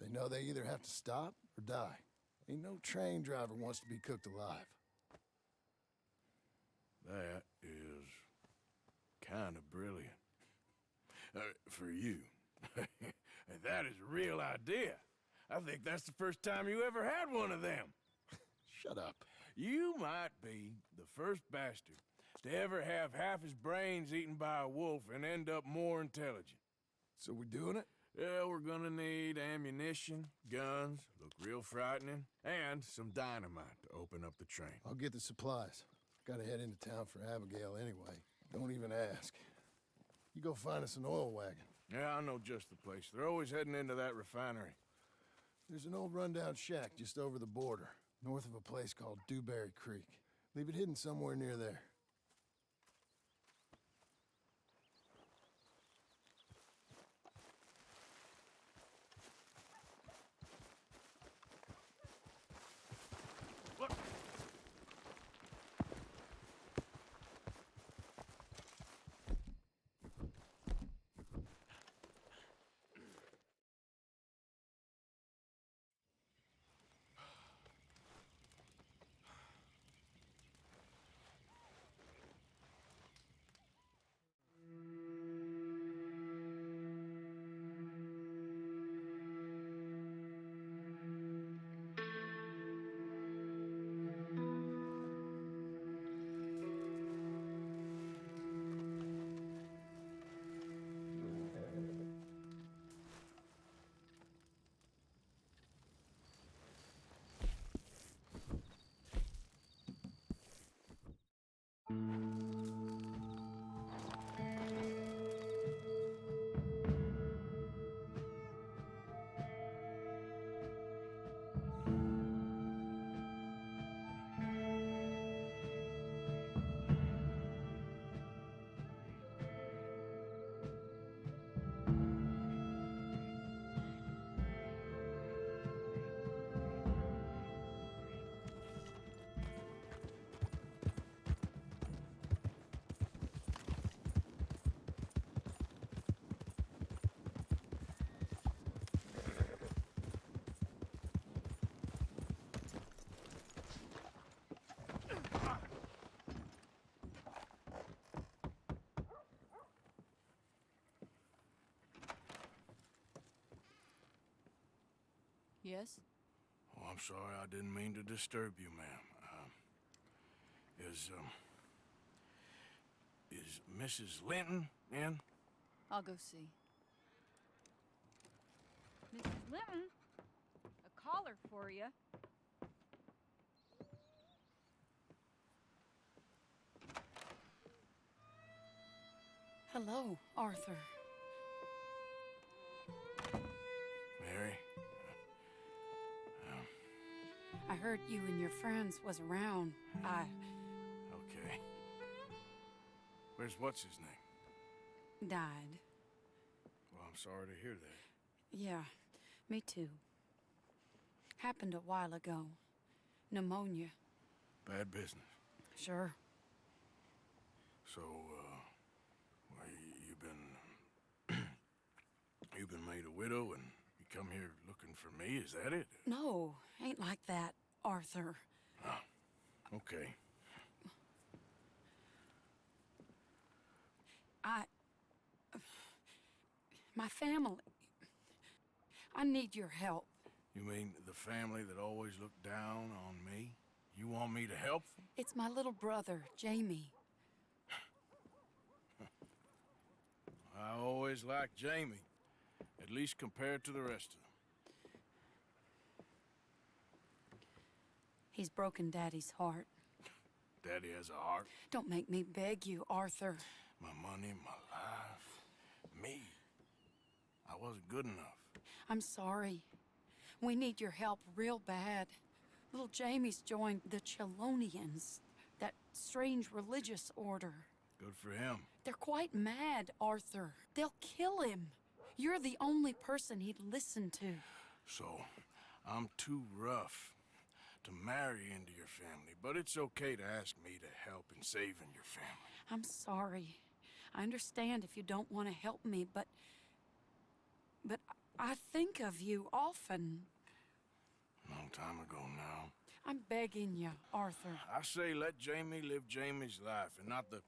They know they either have to stop or die. Ain't no train driver wants to be cooked alive. That is kind of brilliant. For you. That is a real idea. I think that's the first time you ever had one of them. Shut up. You might be the first bastard to ever have half his brains eaten by a wolf and end up more intelligent. So we doing it? Yeah, we're gonna need ammunition, guns, look real frightening, and some dynamite to open up the train. I'll get the supplies. Gotta head into town for Abigail anyway. Don't even ask. You go find us an oil wagon. Yeah, I know just the place. They're always heading into that refinery. There's an old rundown shack just over the border, north of a place called Dewberry Creek. Leave it hidden somewhere near there. Yes? Oh, I'm sorry, I didn't mean to disturb you, ma'am. Is Mrs. Linton in? I'll go see. Mrs. Linton, a caller for you. Hello, Arthur. Mary? I heard you and your friends was around. Okay. Where's what's-his-name? Died. Well, I'm sorry to hear that. Yeah, me too. Happened a while ago. Pneumonia. Bad business. Sure. So, well, you've been made a widow and you come here looking for me, is that it? No, ain't like that, Arthur. Ah, okay. My family. I need your help. You mean the family that always looked down on me? You want me to help them? It's my little brother, Jamie. I always liked Jamie, at least compared to the rest of them. He's broken Daddy's heart. Daddy has a heart. Don't make me beg you, Arthur. My money, my life, me. I wasn't good enough. I'm sorry. We need your help real bad. Little Jamie's joined the Chelonians, that strange religious order. Good for him. They're quite mad, Arthur. They'll kill him. You're the only person he'd listen to. So, I'm too rough to marry into your family, but it's okay to ask me to help in saving your family. I'm sorry. I understand if you don't want to help me, but I think of you often. Long time ago now. I'm begging you, Arthur. I say let Jamie live Jamie's life and not the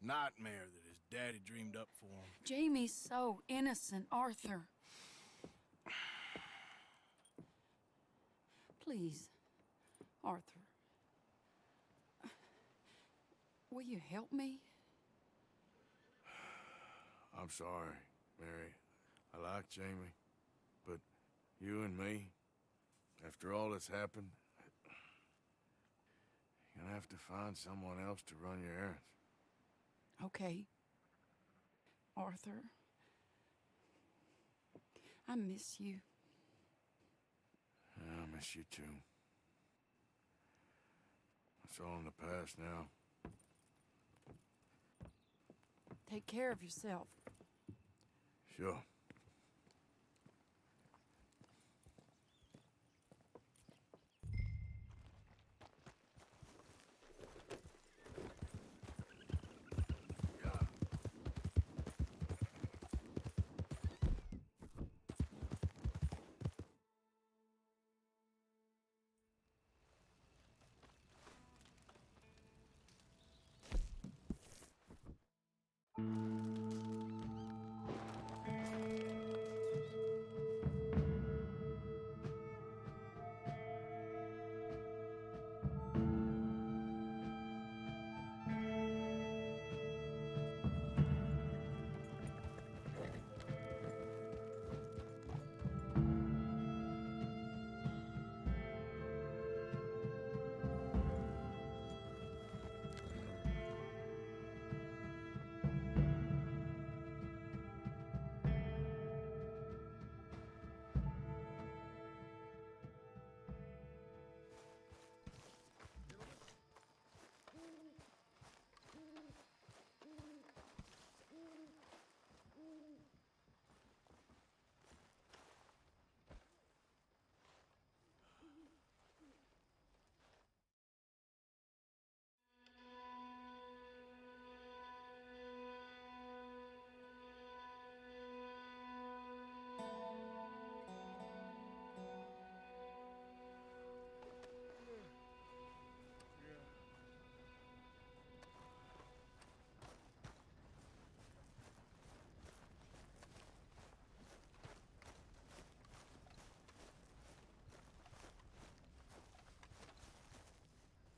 nightmare that his daddy dreamed up for him. Jamie's so innocent, Arthur. Please, Arthur. Will you help me? I'm sorry, Mary. I like Jamie, but you and me, after all that's happened, you're gonna have to find someone else to run your errands. Okay. Arthur. I miss you. Yeah, I miss you too. It's all in the past now. Take care of yourself. Sure.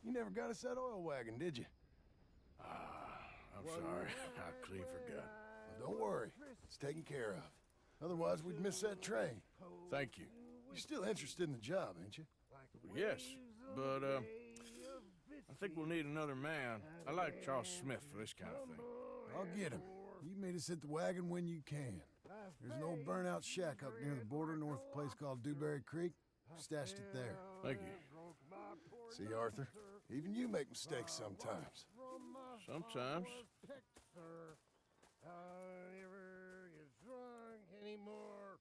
You never got us that oil wagon, did you? I'm sorry. I clean forgot. Well, don't worry. It's taken care of. Otherwise, we'd miss that train. Thank you. You're still interested in the job, ain't you? Yes, but, I think we'll need another man. I like Charles Smith for this kind of thing. I'll get him. You meet us at the wagon when you can. There's an old burnout shack up near the border north of a place called Dewberry Creek. Stashed it there. Thank you. See, Arthur, even you make mistakes sometimes. Sometimes. Never get drunk anymore.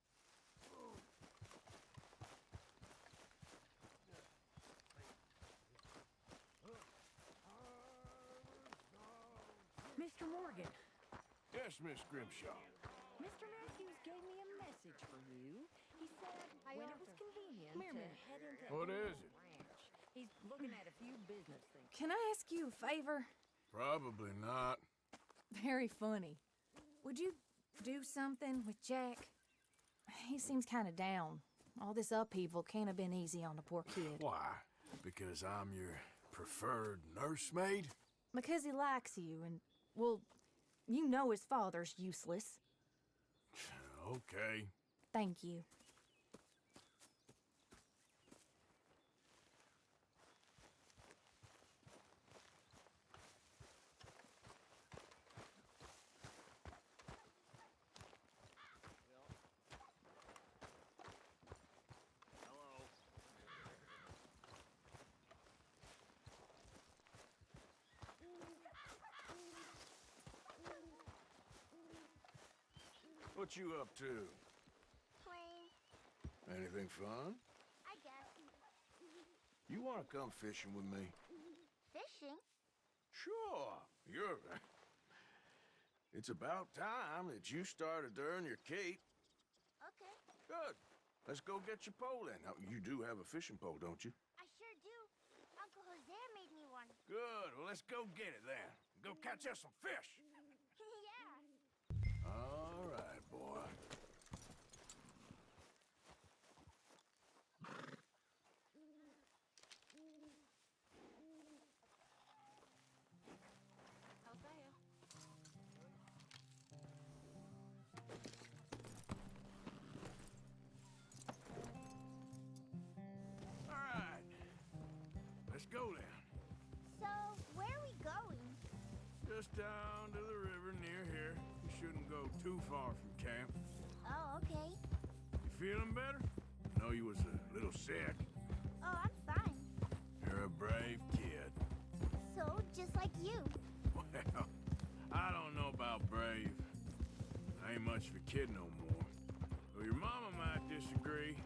Mr. Morgan. Yes, Miss Grimshaw. Mr. Matthews gave me a message for you. He said when it was convenient Come here a to minute. head into What is Emerald it? Ranch. He's looking at a few business things. Can I ask you a favor? Probably not. Very funny. Would you do something with Jack? He seems kind of down. All this upheaval can't have been easy on the poor kid. Why? Because I'm your preferred nursemaid? Because he likes you, and, well, you know his father's useless. Okay. Thank you. What you up to? Playing. Anything fun? I guess. You want to come fishing with me? Fishing? Sure. You're... It's about time that you started to earn your keep. Okay. Good. Let's go get your pole then. Now, you do have a fishing pole, don't you? I sure do. Uncle Jose made me one. Good. Well, let's go get it then. Go catch us some fish. Yeah. All right, boy. Hosea. All right. Let's go then. So, where are we going? Just down to the river near here. You shouldn't go too far from camp. Oh, okay. You feeling better? I know you was a little sick. Oh, I'm fine. You're a brave kid. So, just like you. Well, I don't know about brave. I ain't much of a kid no more. Well, your mama might disagree.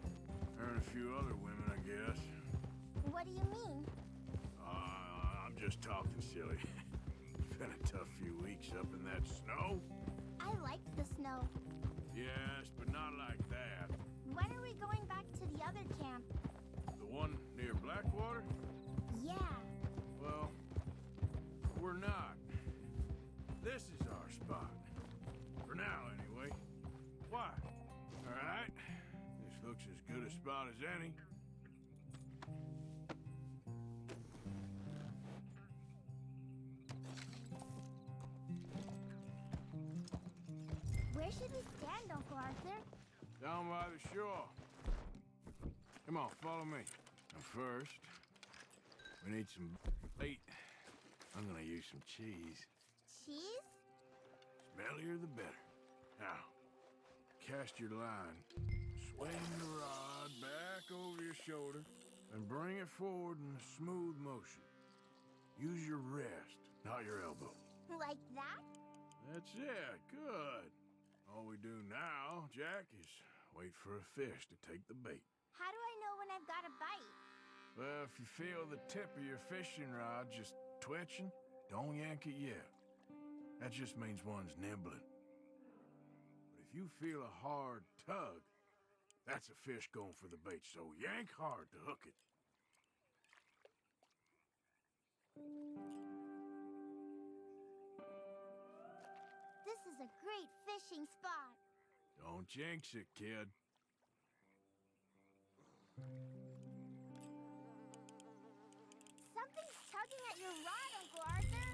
Her and a few other women, I guess. What do you mean? I'm just talking silly. It's been a tough few weeks up in that snow. I like the snow. Yes, but not like that. When are we going back to the other camp? The one near Blackwater? Yeah. Well, we're not. This is our spot. For now, anyway. Why? All right. This looks as good a spot as any. Where should we stand, Uncle Arthur? Down by the shore. Come on, follow me. And first, we need some bait. I'm gonna use some cheese. Cheese? Smellier the better. Now, cast your line. Swing the rod back over your shoulder and bring it forward in a smooth motion. Use your wrist, not your elbow. Like that? That's it. Good. All we do now, Jack, is wait for a fish to take the bait. How do I know when I've got a bite? Well, if you feel the tip of your fishing rod just twitching, don't yank it yet. That just means one's nibbling. But if you feel a hard tug, that's a fish going for the bait, so yank hard to hook it. This is a great fishing spot. Don't jinx it, kid. Something's tugging at your rod, Uncle Arthur.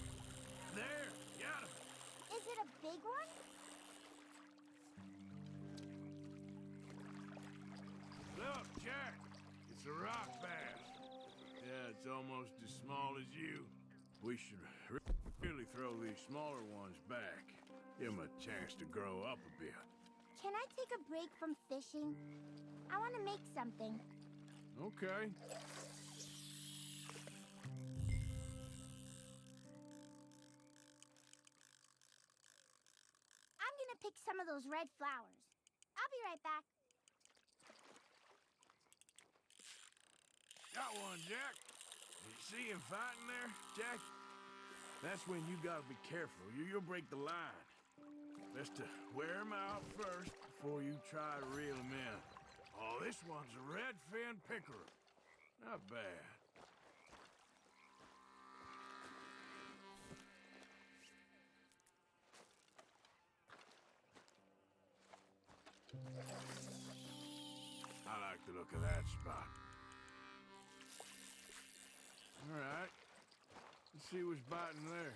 There, got him. Is it a big one? Look, Jack, it's a rock bass. Yeah, it's almost as small as you. We should really throw these smaller ones back. Give them a chance to grow up a bit. Can I take a break from fishing? I want to make something. Okay. I'm gonna pick some of those red flowers. I'll be right back. Got one, Jack. You see him fighting there, Jack? That's when you gotta be careful. You'll break the line. Best to wear 'em out first before you try to reel 'em in. Oh, this one's a red-fin pickerel. Not bad. I like the look of that spot. All right. Let's see what's biting there.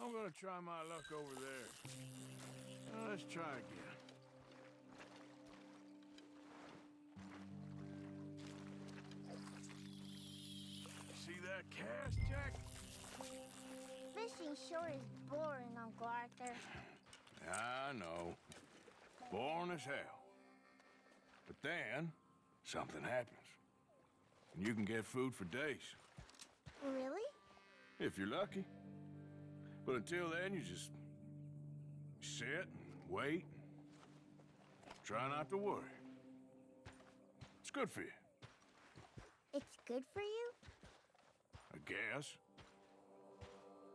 I'm gonna try my luck over there. Let's try again. See that cast, Jack? Fishing sure is boring, Uncle Arthur. I know. Boring as hell. But then, something happens. And you can get food for days. Really? If you're lucky. But until then, you just sit and wait. Try not to worry. It's good for you. It's good for you? I guess.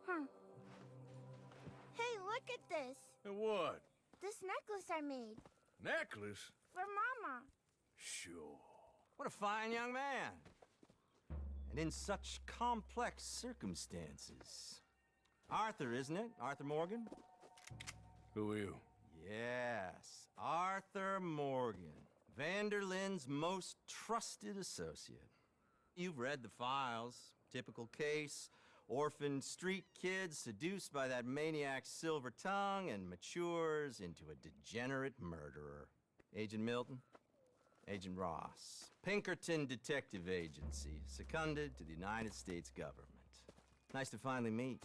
Huh. Hey, look at this. And what? This necklace I made. Necklace? For Mama. Sure. What a fine young man. And in such complex circumstances. Arthur, isn't it? Arthur Morgan? Who are you? Yes, Arthur Morgan. Vanderlyn's most trusted associate. You've read the files. Typical case. Orphaned street kid seduced by that maniac's silver tongue and matures into a degenerate murderer. Agent Milton? Agent Ross. Pinkerton Detective Agency, seconded to the United States government. Nice to finally meet.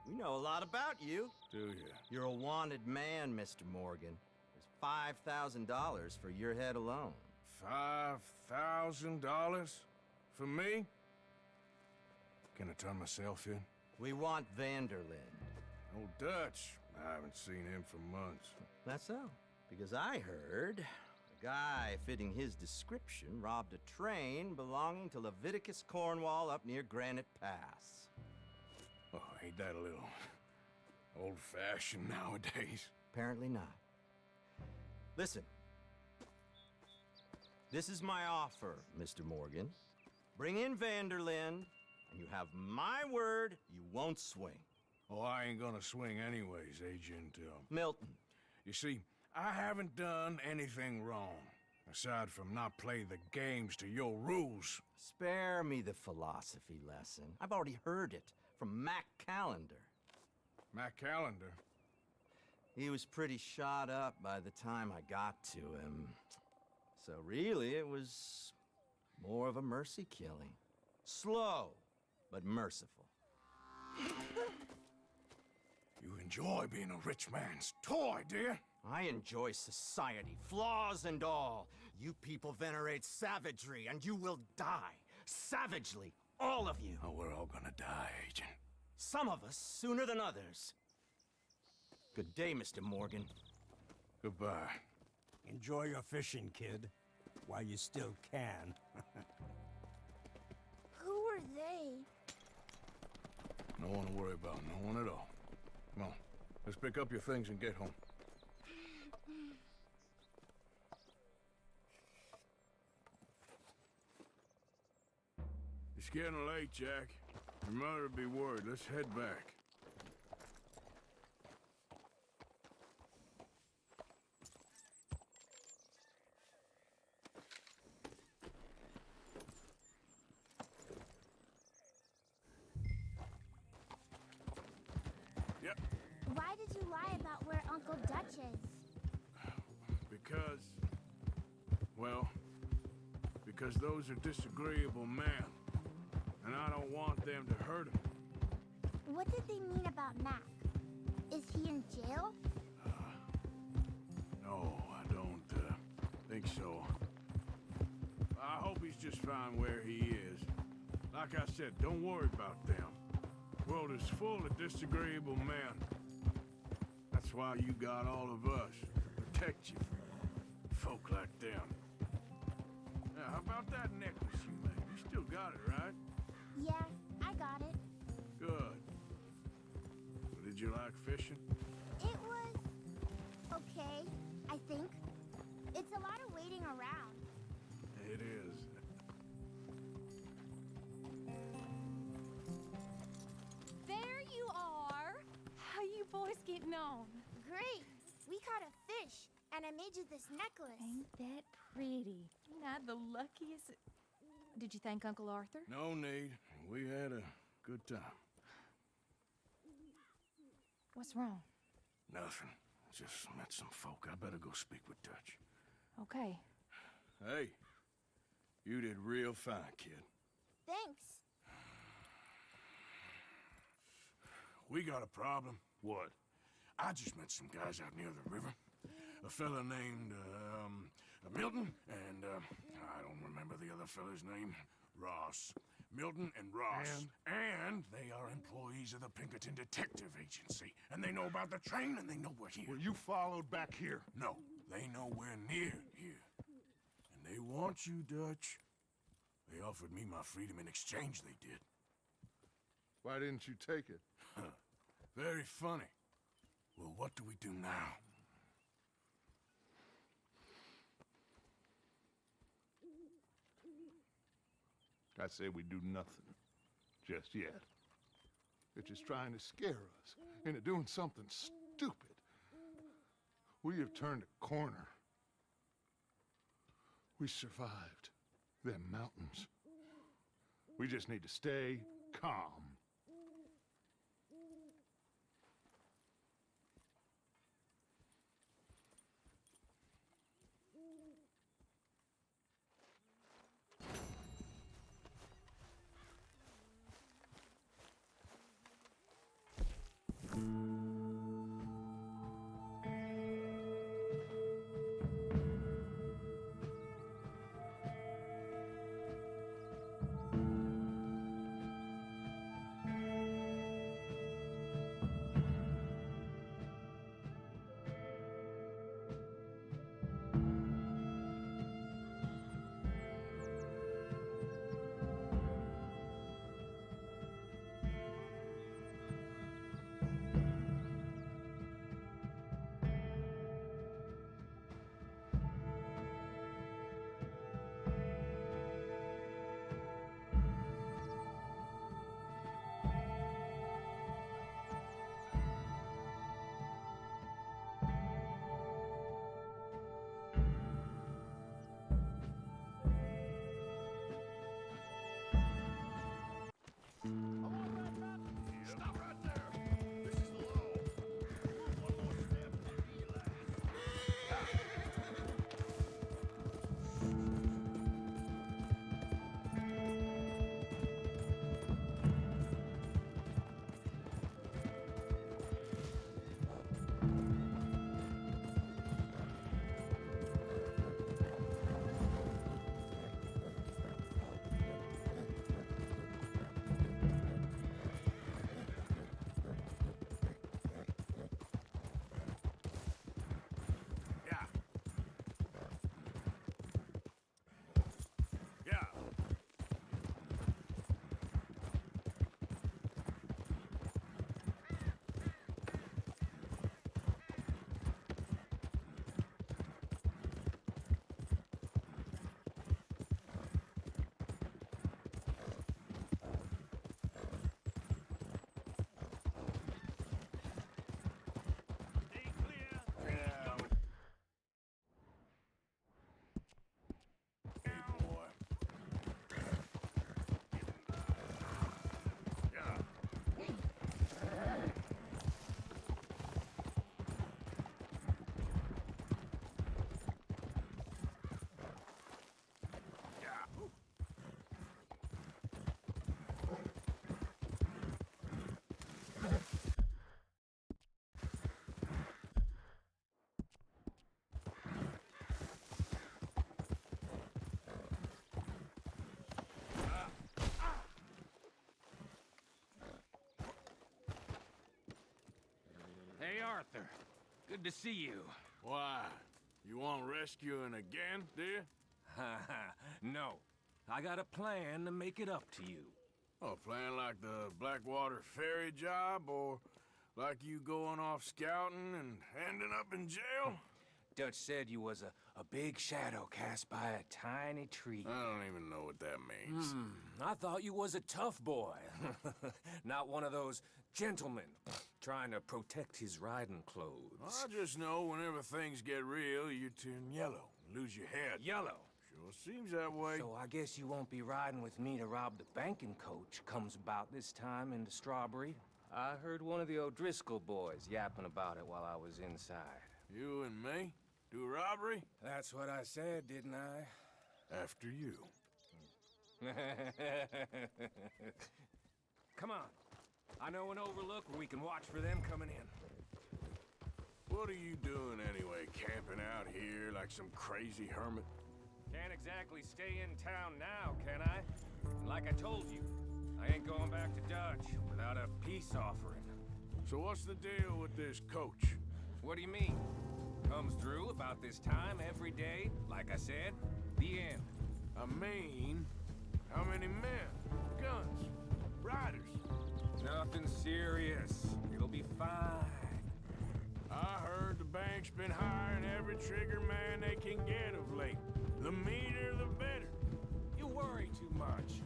We know a lot about you. Do you? You're a wanted man, Mr. Morgan. There's $5,000 for your head alone. $5,000? For me? Can I turn myself in? We want Vanderlyn. Old Dutch. I haven't seen him for months. That's so. Because I heard a guy fitting his description robbed a train belonging to Leviticus Cornwall up near Granite Pass. Oh, ain't that a little old-fashioned nowadays? Apparently not. Listen. This is my offer, Mr. Morgan. Bring in Vanderlyn, and you have my word you won't swing. Oh, I ain't gonna swing anyways, Agent, Milton. You see, I haven't done anything wrong, aside from not playing the games to your rules. Spare me the philosophy lesson. I've already heard it from Mac Callender. Mac Callender? He was pretty shot up by the time I got to him. So really, it was more of a mercy killing. Slow, but merciful. You enjoy being a rich man's toy, dear? I enjoy society, flaws and all. You people venerate savagery, and you will die. Savagely, all of you. Oh, we're all gonna die, Agent. Some of us sooner than others. Good day, Mr. Morgan. Goodbye. Enjoy your fishing, kid, while you still can. Who are they? No one to worry about, no one at all. Come on, let's pick up your things and get home. It's getting late, Jack. Your mother'll be worried. Let's head back. Yep. Why did you lie about where Uncle Dutch is? Because... well... because those are disagreeable men. And I don't want them to hurt him. What did they mean about Mac? Is he in jail? No, I don't think so. I hope he's just fine where he is. Like I said, don't worry about them. The world is full of disagreeable men. That's why you got all of us. Protect you from folk like them. Now, how about that necklace you made? You still got it, right? Yeah, I got it. Good. you like fishing? It was okay, I think. It's a lot of waiting around. It is. There you are. How you boys getting on? Great. We caught a fish, and I made you this necklace. Ain't that pretty? Ain't I the luckiest? Did you thank Uncle Arthur? No need. We had a good time. What's wrong? Nothing. Just met some folk. I better go speak with Dutch. Okay. Hey, you did real fine, kid. Thanks. We got a problem. What? I just met some guys out near the river. A fella named, Milton, and, I don't remember the other fella's name. Ross. Milton and Ross. And they are employees of the Pinkerton Detective Agency. And they know about the train, and they know we're here. Well, you followed back here. No, they know we're near here. And they want you, Dutch. They offered me my freedom in exchange, they did. Why didn't you take it? Very funny. Well, what do we do now? I say we do nothing. Just yet. They're just trying to scare us into doing something stupid. We have turned a corner. We survived them mountains. We just need to stay calm. Hey, Arthur. Good to see you. Why? You want rescuing again, dear? No. I got a plan to make it up to you. Oh, a plan like the Blackwater ferry job, or Like you going off scouting and ending up in jail? Dutch said you was a big shadow cast by a tiny tree. I don't even know what that means. I thought you was a tough boy. Not one of those gentlemen trying to protect his riding clothes. I just know whenever things get real, you turn yellow, lose your head. Yellow? Sure seems that way. So I guess you won't be riding with me to rob the banking coach comes about this time in the Strawberry. I heard one of the O'Driscoll boys yapping about it while I was inside. You and me? Do a robbery? That's what I said, didn't I? After you. Come on. I know an overlook where we can watch for them coming in. What are you doing anyway, camping out here like some crazy hermit? Can't exactly stay in town now, can I? And like I told you, I ain't going back to Dutch without a peace offering. So what's the deal with this coach? What do you mean? Comes through about this time every day, like I said, the end. I mean, how many men? Guns? Riders? Nothing serious. It'll be fine. I heard the bank's been hiring every trigger man they can get of late. The meaner, the better. You worry too much.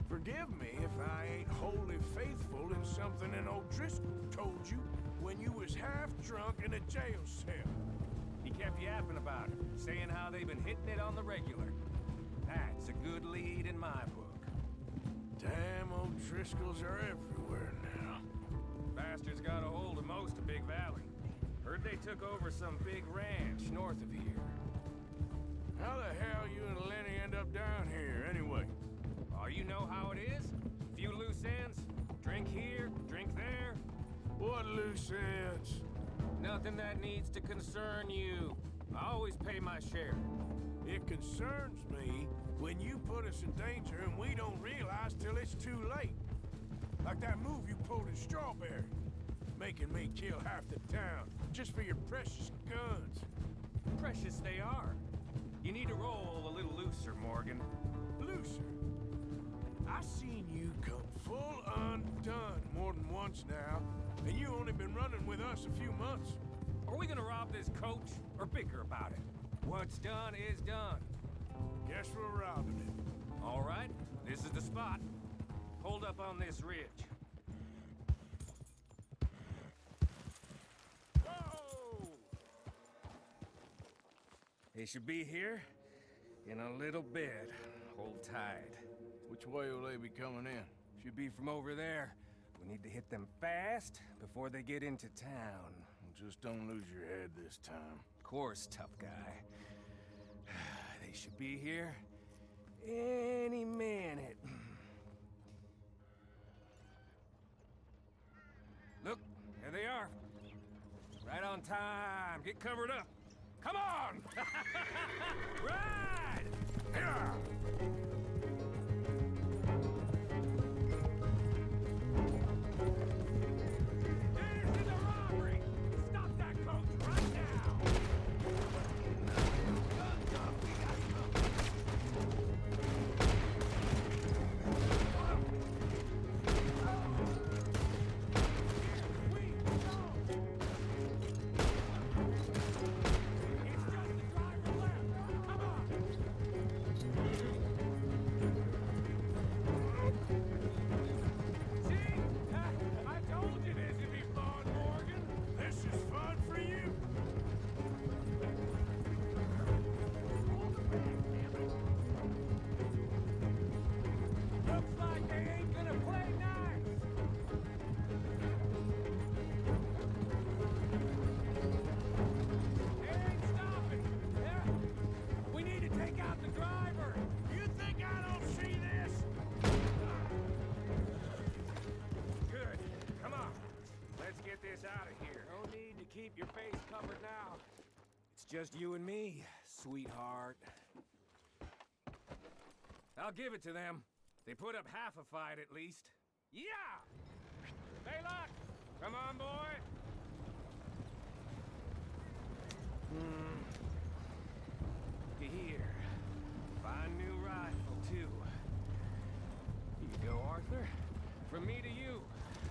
Forgive me if I ain't wholly faithful in something an O'Driscoll told you when you was half drunk in a jail cell. He kept yapping about it, saying how they've been hitting it on the regular. That's a good lead in my book. Damn O'Driscolls are everywhere now. Bastards got a hold of most of Big Valley. Heard they took over some big ranch north of here. How the hell you and Lenny end up down here, anyway? Oh, you know how it is? Few loose ends. Drink here, drink there. What loose ends? Nothing that needs to concern you. I always pay my share. It concerns me when you put us in danger and we don't realize till it's too late. Like that move you pulled in Strawberry. Making me kill half the town just for your precious guns. Precious they are. You need to roll a little looser, Morgan. Looser? I seen you come full undone more than once now, and you only been running with us a few months. Are we gonna rob this coach or bicker about it? What's done is done. Guess we're robbing it. All right, this is the spot. Hold up on this ridge. Whoa! They should be here in a little bit. Hold tight. Which way will they be coming in? Should be from over there. We need to hit them fast before they get into town. Just don't lose your head this time. Of course, tough guy. They should be here any minute. Look, there they are. Right on time. Get covered up. Come on! Ride! Yeah! Just you and me, sweetheart. I'll give it to them. They put up half a fight at least. Yeah! Hey, look! Come on, boy! Here. Fine new rifle, too. Here you go, Arthur. From me to you.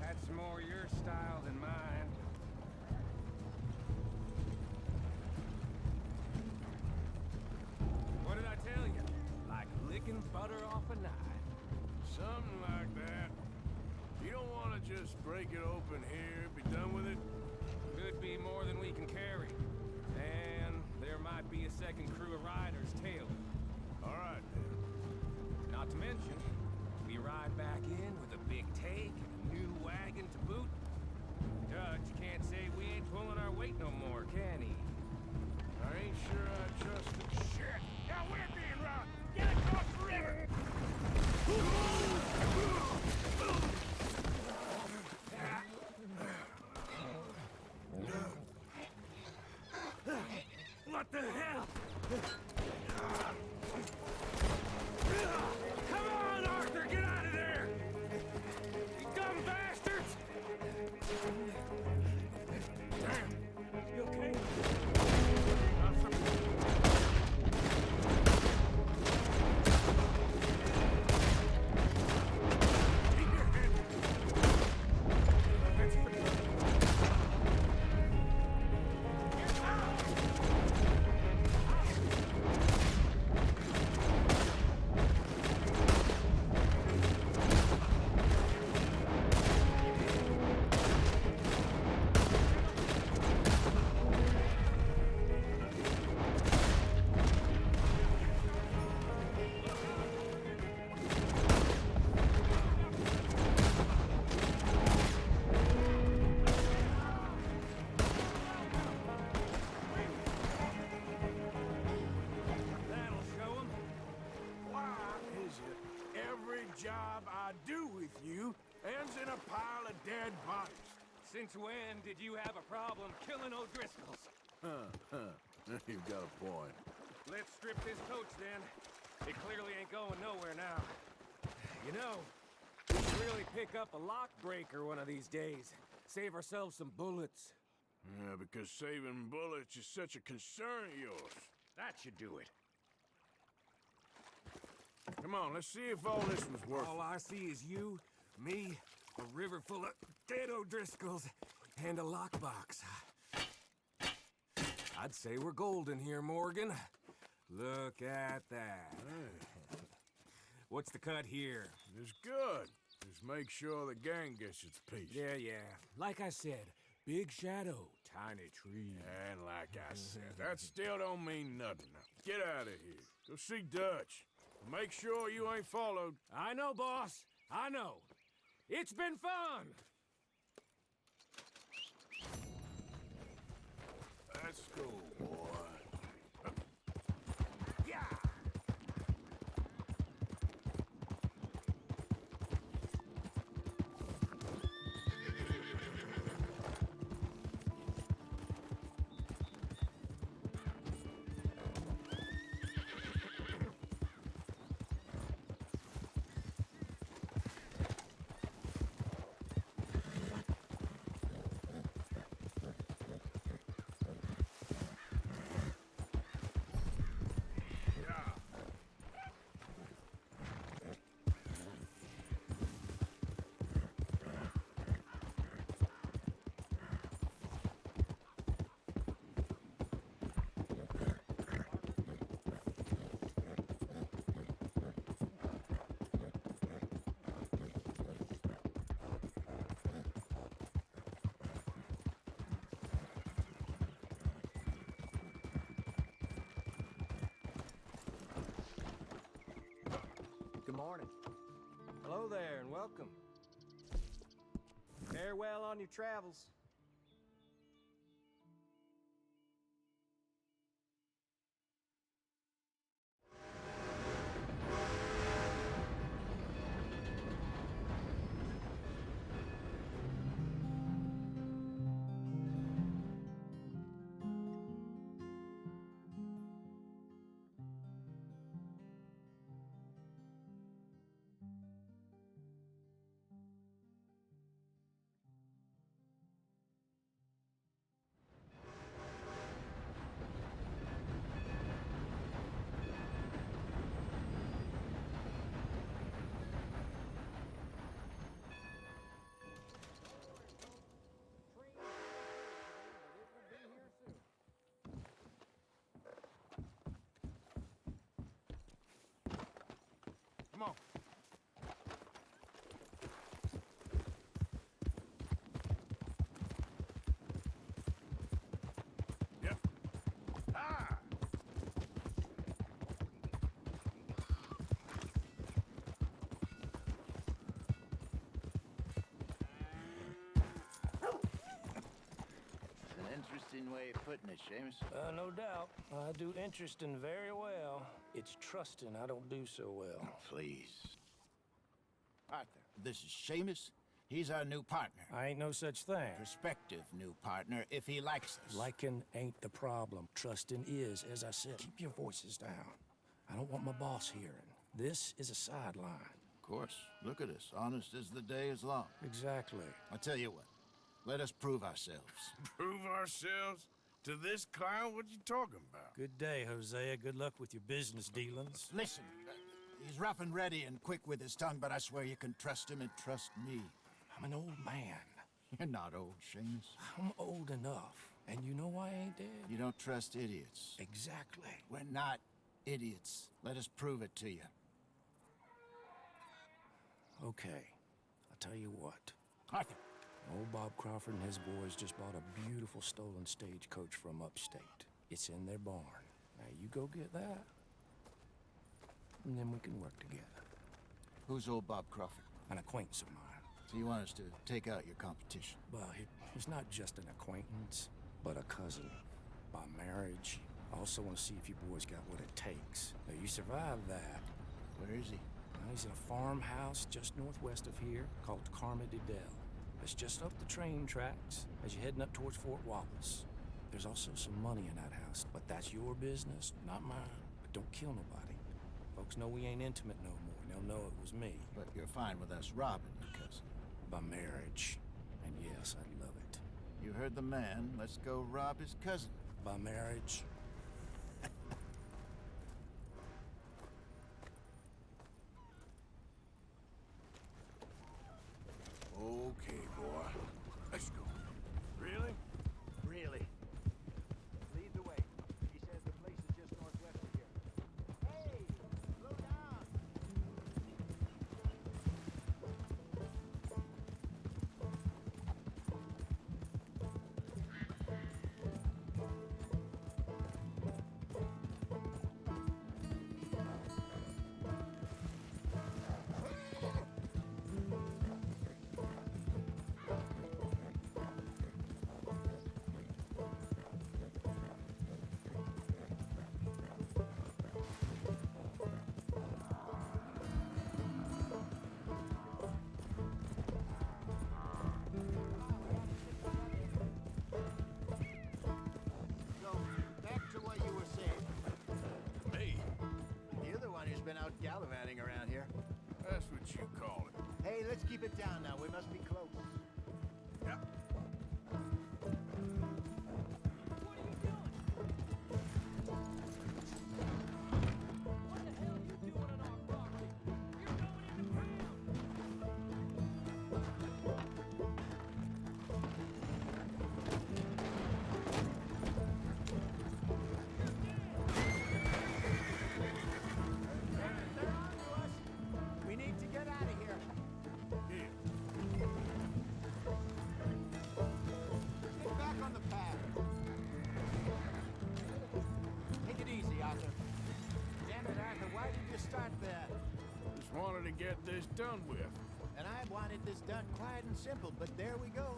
That's more your style than mine. What did I tell you? Like licking butter off a knife. Something like that. You don't want to just break it open here, be done with it? Could be more than we can carry. And there might be a second crew of riders tailing. All right, then. Not to mention, we ride back in with a big take and a new wagon to boot. Dutch can't say we ain't pulling our weight no more, can he? I ain't sure I trust it. Shit! Now we're being robbed! Get across the river! What the hell? Come on, Arthur, get out of there! You dumb bastards! Damn. You okay? Job I do with you ends in a pile of dead bodies. Since when did you have a problem killing O'Driscolls? You've got a point. Let's strip this coach then. It clearly ain't going nowhere now. You know, we should really pick up a lock breaker one of these days. Save ourselves some bullets. Yeah, because saving bullets is such a concern of yours. That should do it. Come on, let's see if all this was worth All I see is you, me, a river full of dead O'Driscolls, and a lockbox. I'd say we're golden here, Morgan. Look at that. What's the cut here? It's good. Just make sure the gang gets its piece. Yeah. Like I said, big shadow, tiny tree. And like I said, that still don't mean nothing. Now, get out of here. Go see Dutch. Make sure you ain't followed. I know, boss. I know. It's been fun. Let's go, boy. Yeah. Good morning. Hello there, and welcome. Farewell on your travels. interesting way of putting it, Seamus. No doubt. I do interesting very well. It's trusting I don't do so well. Please. Arthur, this is Seamus. He's our new partner. I ain't no such thing. Prospective new partner, if he likes us. Liking ain't the problem. Trusting is, as I said. Keep your voices down. I don't want my boss hearing. This is a sideline. Of course. Look at us. Honest as the day is long. Exactly. I tell you what. Let us prove ourselves. Prove ourselves? To this clown? What you talking about? Good day, Hosea. Good luck with your business dealings. Listen, he's rough and ready and quick with his tongue, but I swear you can trust him and trust me. I'm an old man. You're not old, Seamus. I'm old enough. And you know why I ain't dead? You don't trust idiots. Exactly. We're not idiots. Let us prove it to you. Okay. I'll tell you what. Arthur. Old Bob Crawford and his boys just bought a beautiful stolen stagecoach from upstate. It's in their barn. Now you go get that, and then we can work together. Who's old Bob Crawford? An acquaintance of mine. So you want us to take out your competition? Well, he's not just an acquaintance, but a cousin. By marriage. I also want to see if you boys got what it takes. Now, you survive that. Where is he? Well, he's in a farmhouse just northwest of here called Carmody-Dell. It's just up the train tracks as you're heading up towards Fort Wallace. There's also some money in that house, but that's your business, not mine. But don't kill nobody. Folks know we ain't intimate no more. They'll know it was me. But you're fine with us robbing your cousin. By marriage. And yes, I'd love it. You heard the man. Let's go rob his cousin. By marriage. Okay, boy. Let's go. Really? Really? Lead the way. He says the place is just northwest of here. Hey! Slow down! Gallivanting around here. That's what you call it. Hey, let's keep it down now. We must be close. Yep. Wanted to get this done with. And I wanted this done quiet and simple, but there we go.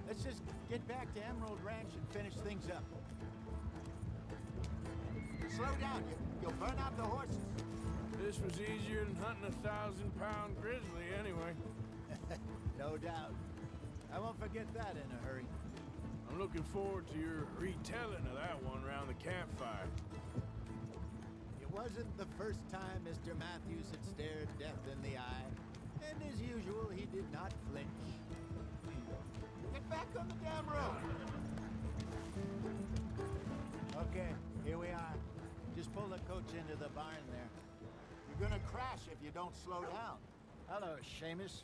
Let's just get back to Emerald Ranch and finish things up. Slow down, you'll burn out the horses. This was easier than hunting a 1,000-pound grizzly anyway. No doubt. I won't forget that in a hurry. I'm looking forward to your retelling of that one around the campfire. It wasn't the first time Mr. Matthews had stared death in the eye, and as usual, he did not flinch. Get back on the damn road! Okay, here we are. Just pull the coach into the barn there. You're gonna crash if you don't slow down. Hello, Seamus.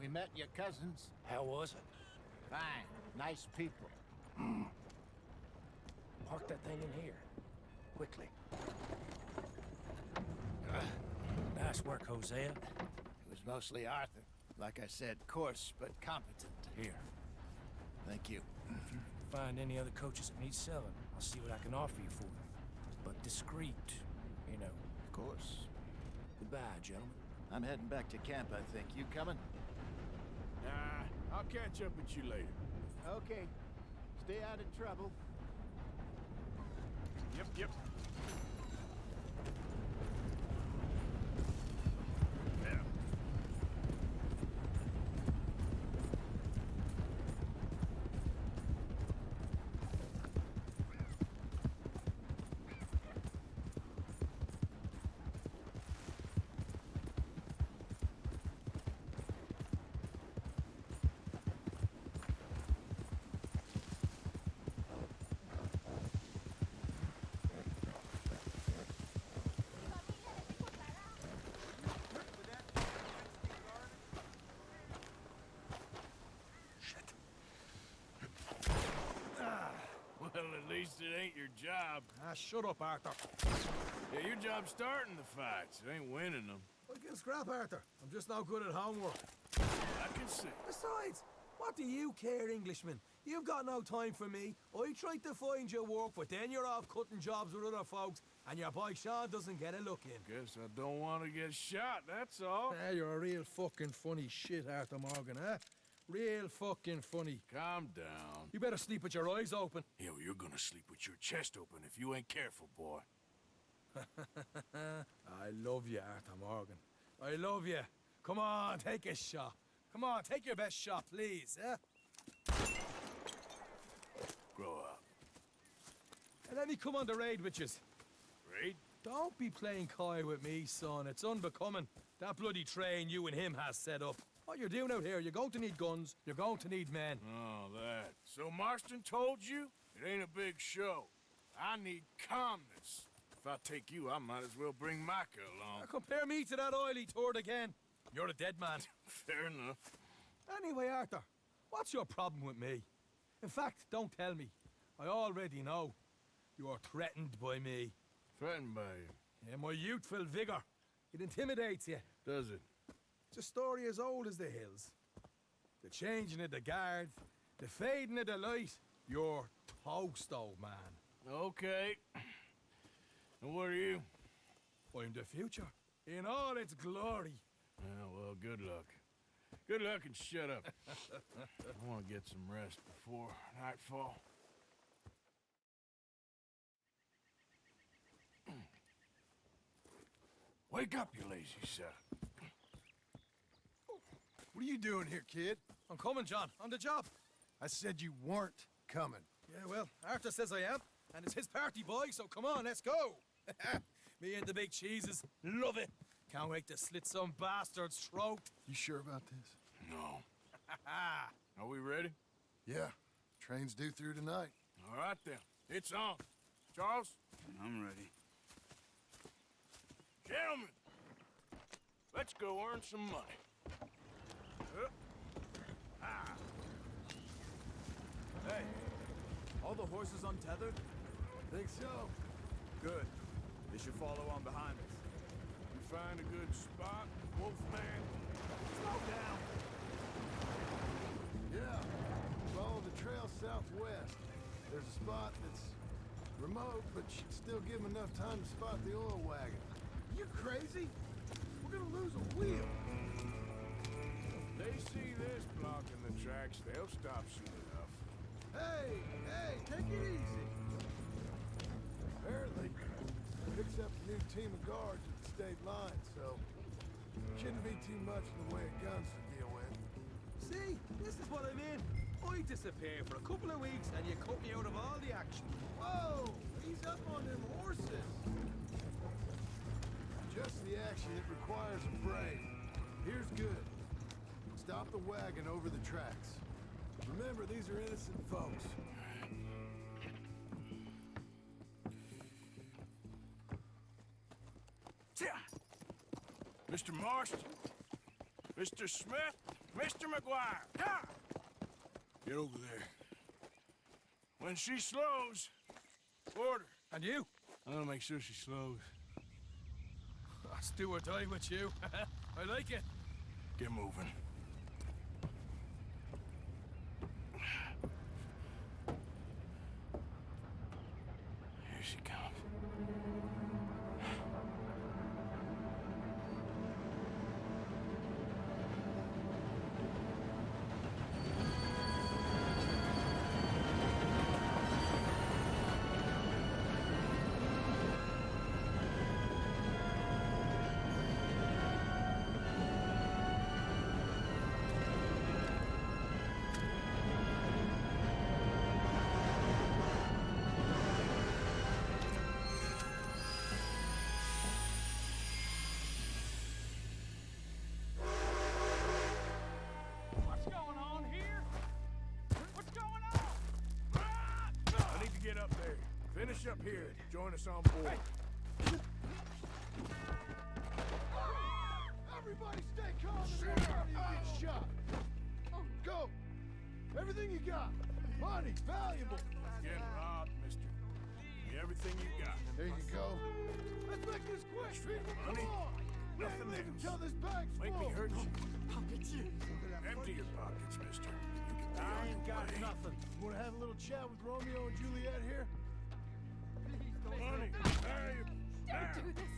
We met your cousins. How was it? Fine. Nice people. Park that thing in here. Quickly. Nice work, Hosea. It was mostly Arthur. Like I said, coarse but competent. Here. Thank you. If you find any other coaches that need selling, I'll see what I can offer you for them. But discreet, you know. Of course. Goodbye, gentlemen. I'm heading back to camp, I think. You coming? Nah, I'll catch up with you later. Okay. Stay out of trouble. Yep. Well, at least it ain't your job. Shut up, Arthur. Yeah, your job's starting the fights. It ain't winning them. I can scrap, Arthur. I'm just not good at homework. I can see. Besides, what do you care, Englishman? You've got no time for me. I tried to find you work, but then you're off cutting jobs with other folks, and your boy Sean doesn't get a look in. Guess I don't want to get shot, that's all. You're a real fucking funny shit, Arthur Morgan, huh? Real fucking funny. Calm down. You better sleep with your eyes open. Yeah, well, you're gonna sleep with your chest open if you ain't careful, boy. I love you, Arthur Morgan. I love you. Come on, take a shot. Come on, take your best shot, please, eh? Grow up. And let me come on the raid with yous. Raid? Don't be playing coy with me, son. It's unbecoming. That bloody train you and him has set up. What you're doing out here, you're going to need guns, you're going to need men. Oh, that. So Marston told you? It ain't a big show. I need calmness. If I take you, I might as well bring Micah along. Now compare me to that oily turd again. You're a dead man. Fair enough. Anyway, Arthur, what's your problem with me? In fact, don't tell me. I already know. You are threatened by me. Threatened by you? Yeah, my youthful vigor. It intimidates you. Does it? It's a story as old as the hills. The changing of the guard, the fading of the light. You're toast, old man. Okay. And what are you? I'm the future, in all its glory. Yeah, well, good luck. Good luck and shut up. I want to get some rest before nightfall. Wake up, you lazy son. What are you doing here, kid? I'm coming, John. On the job. I said you weren't coming. Yeah, well, Arthur says I am, and it's his party, boy, so come on, let's go. Me and the big cheeses. Love it. Can't wait to slit some bastard's throat. You sure about this? No. Are we ready? Yeah. Train's due through tonight. All right, then. It's on. Charles? I'm ready. Gentlemen, let's go earn some money. Hey, all the horses untethered? Think so. Good. They should follow on behind us. You find a good spot, Wolfman? Slow down. Yeah. Follow the trail southwest. There's a spot that's remote, but should still give them enough time to spot the oil wagon. You crazy? We're gonna lose a wheel. They see this blocking the tracks, they'll stop soon enough. Hey, take it easy. Apparently, picks up a new team of guards at the state line, so shouldn't be too much in the way of guns to deal with. See, this is what I mean. I disappear for a couple of weeks and you cut me out of all the action. Whoa! Ease up on them horses. Just the action it requires a break. Here's good. Stop the wagon over the tracks. Remember, these are innocent folks. Mr. Marston, Mr. Smith, Mr. McGuire, ha! Get over there. When she slows, order. And you? I'm gonna make sure she slows. Let's do or die with you. I like it. Get moving. Here she comes. Finish up here. Join us on board. Everybody stay calm and everybody gets shot. Go. Everything you got. Money, valuable. Getting robbed, mister. Give me everything you got. There you go. Let's make this quick. Money? Come on. Nothing Leave else. until this bag's Make me full. hurt you. Pockets. Empty your pockets, mister. You can be I on ain't your got way. nothing. Want to have a little chat with Romeo and Juliet here? Money, valuable. Don't do this.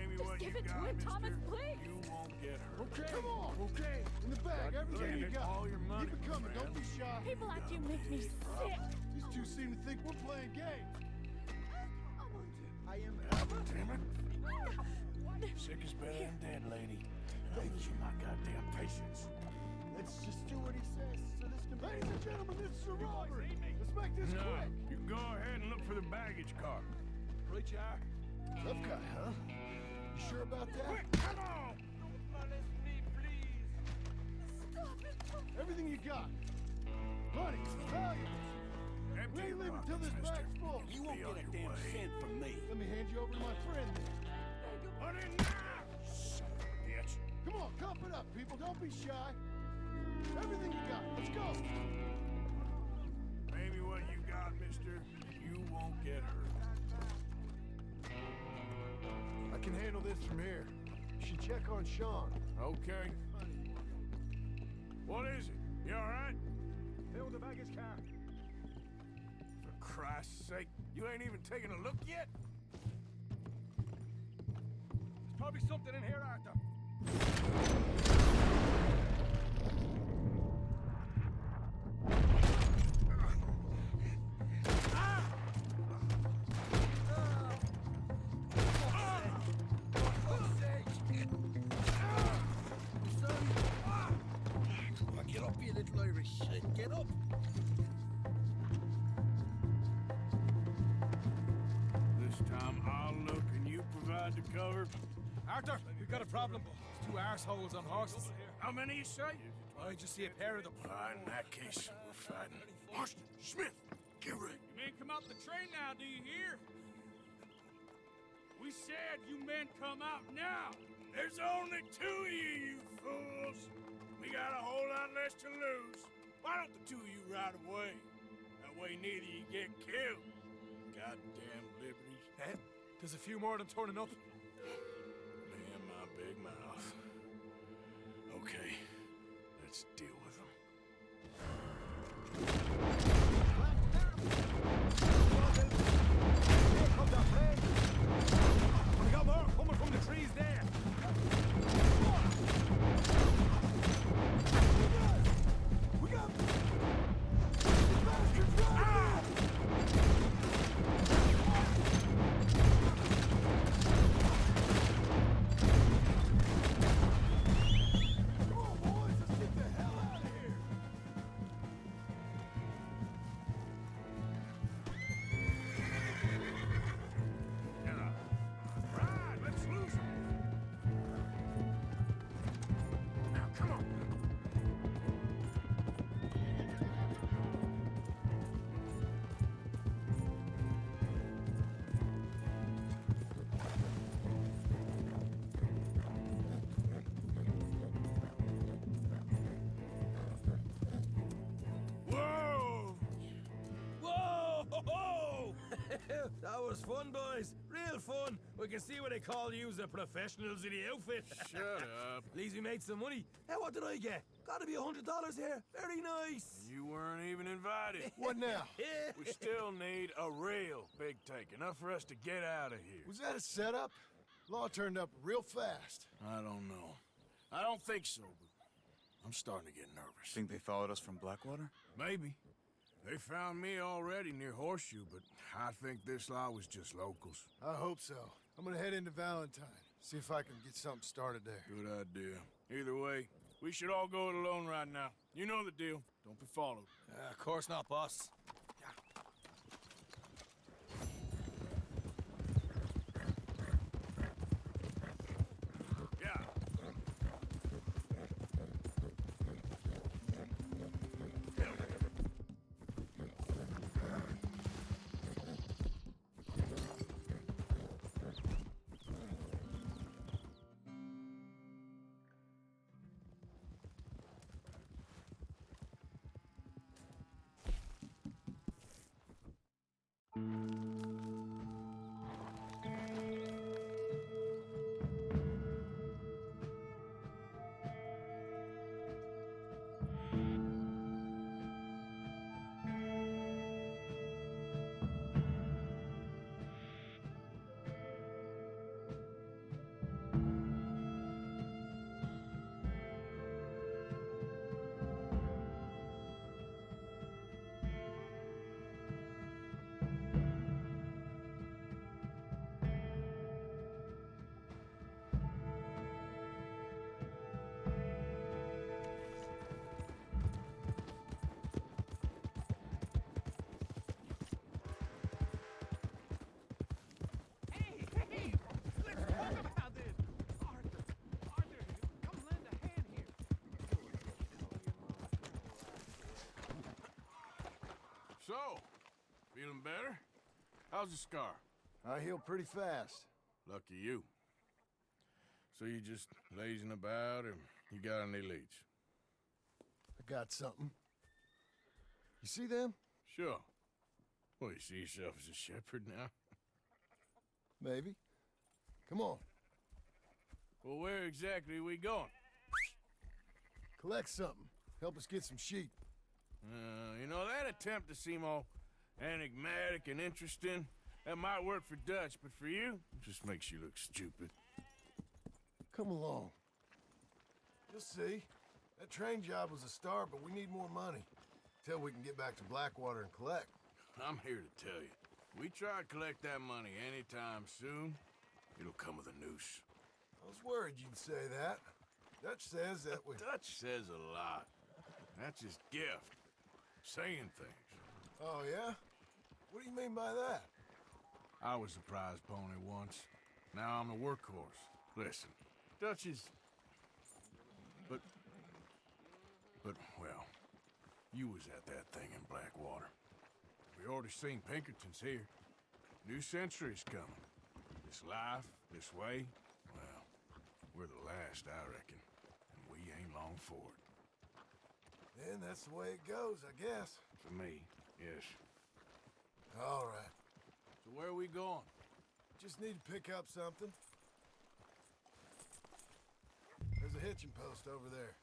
Amy, Just what give you it to got, him, mister? Thomas, please. You won't get hurt. Okay. Come on. Okay. In the bag, everything you got. All your money, Keep it coming. friend. Don't be shy. People like you make me sick. These two seem to think we're playing games. I am. Damn it. Sick as better than dead, lady. And I wish you my goddamn patience. Let's just do what he says. So this can. Ladies and gentlemen, this is a robbery. Let's make this No, quick. you go ahead and look for the baggage car. Right, you are. Tough guy, huh? You sure about that? Quick, come on! Stop it. Everything you got. Money, valuables. We Empty ain't your leaving till this pockets, bag's full. You won't get a damn cent from me. Let me hand you over to my friend then. Money now! Son of a bitch. Come on, cup it up, people. Don't be shy. Everything you got. Let's go. Maybe what you got, mister, you won't get hurt. I can handle this from here. You should check on Sean. Okay. What is it? You all right? Fill the baggage car. For Christ's sake, you ain't even taken a look yet? There's probably something in here, Arthur. Get up, you little Irish shit. Get up. This time I'll look and you provide the cover. Arthur, we've got a problem. There's two arseholes on horses. How many you say? I just see a pair of them. In that case, we're fighting. Marston, Smith, get ready. You men come out the train now, do you hear? We said you men come out now. There's only two of you, you fools. We got a whole lot less to lose. Why don't the two of you ride away? That way neither of you get killed. Goddamn liberties. And there's a few more of them turning up. Me and my big mouth. Okay, let's deal with them. We got more coming from the trees there. We got bastards right Come on, boys, let's get the hell out of here. Right, let's lose them. Now, come on. Whoa! Whoa! Ho, ho! That was fun, boys. Real fun. We can see what they call you the professionals in the outfit. Shut up. At least we made some money. Hey, what did I get? Gotta be $100 here. Very nice. You weren't even invited. What now? We still need a real big take, enough for us to get out of here. Was that a setup? Law turned up real fast. I don't know. I don't think so, but I'm starting to get nervous. Think they followed us from Blackwater? Maybe. They found me already near Horseshoe, but I think this lot was just locals. I hope so. I'm gonna head into Valentine. See if I can get something started there. Good idea. Either way, we should all go it alone right now. You know the deal. Don't be followed. Of course not, boss. Yeah. So, feeling better? How's the scar? I heal pretty fast. Lucky you. So you just lazing about, or you got any leads? I got something. You see them? Sure. Well, you see yourself as a shepherd now? Maybe. Come on. Well, where exactly are we going? Collect something. Help us get some sheep. You know, that attempt to seem all enigmatic and interesting, that might work for Dutch, but for you, it just makes you look stupid. Come along. You'll see. That train job was a start, but we need more money. Till we can get back to Blackwater and collect. I'm here to tell you, we try to collect that money anytime soon, it'll come with a noose. I was worried you'd say that. Dutch says that we... Dutch says a lot. That's his gift. Saying things. Oh, yeah? What do you mean by that? I was a prize pony once. Now I'm a workhorse. Listen, Dutch is... But, well, you was at that thing in Blackwater. We already seen Pinkertons here. New century's coming. This life, this way, well, we're the last, I reckon. And we ain't long for it. Then that's the way it goes, I guess. For me, yes. All right. So where are we going? Just need to pick up something. There's a hitching post over there.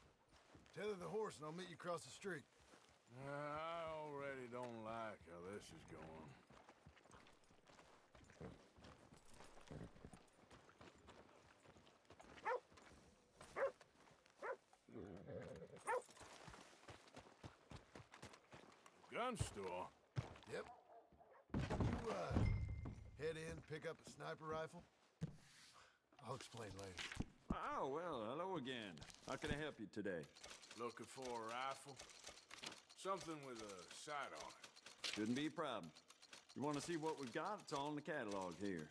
Tether the horse and I'll meet you across the street. I already don't like how this is going. Gun store? Yep. You, head in, pick up a sniper rifle? I'll explain later. Oh, well, hello again. How can I help you today? Looking for a rifle? Something with a sight on it. Shouldn't be a problem. You want to see what we've got? It's all in the catalog here.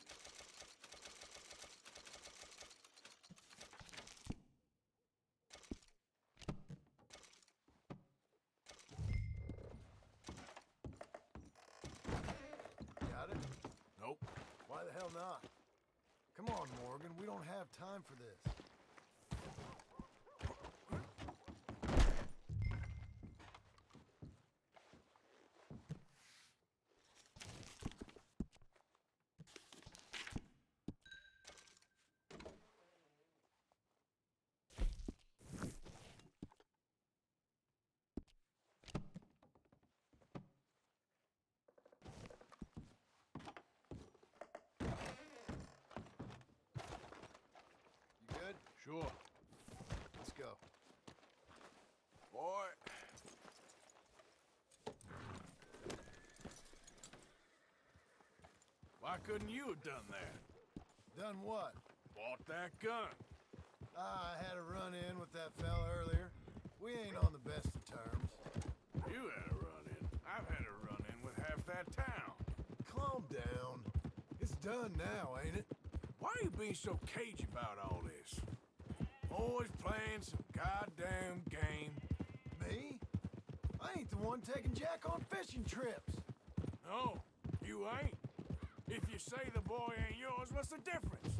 Got it? Nope. Why the hell not? Come on, Morgan. We don't have time for this. Sure. Let's go. Boy. Why couldn't you have done that? Done what? Bought that gun. I had a run-in with that fella earlier. We ain't on the best of terms. You had a run-in. I've had a run-in with half that town. Calm down. It's done now, ain't it? Why are you being so cagey about all this? Always playing some goddamn game. Me? I ain't the one taking Jack on fishing trips. No, you ain't. If you say the boy ain't yours, what's the difference?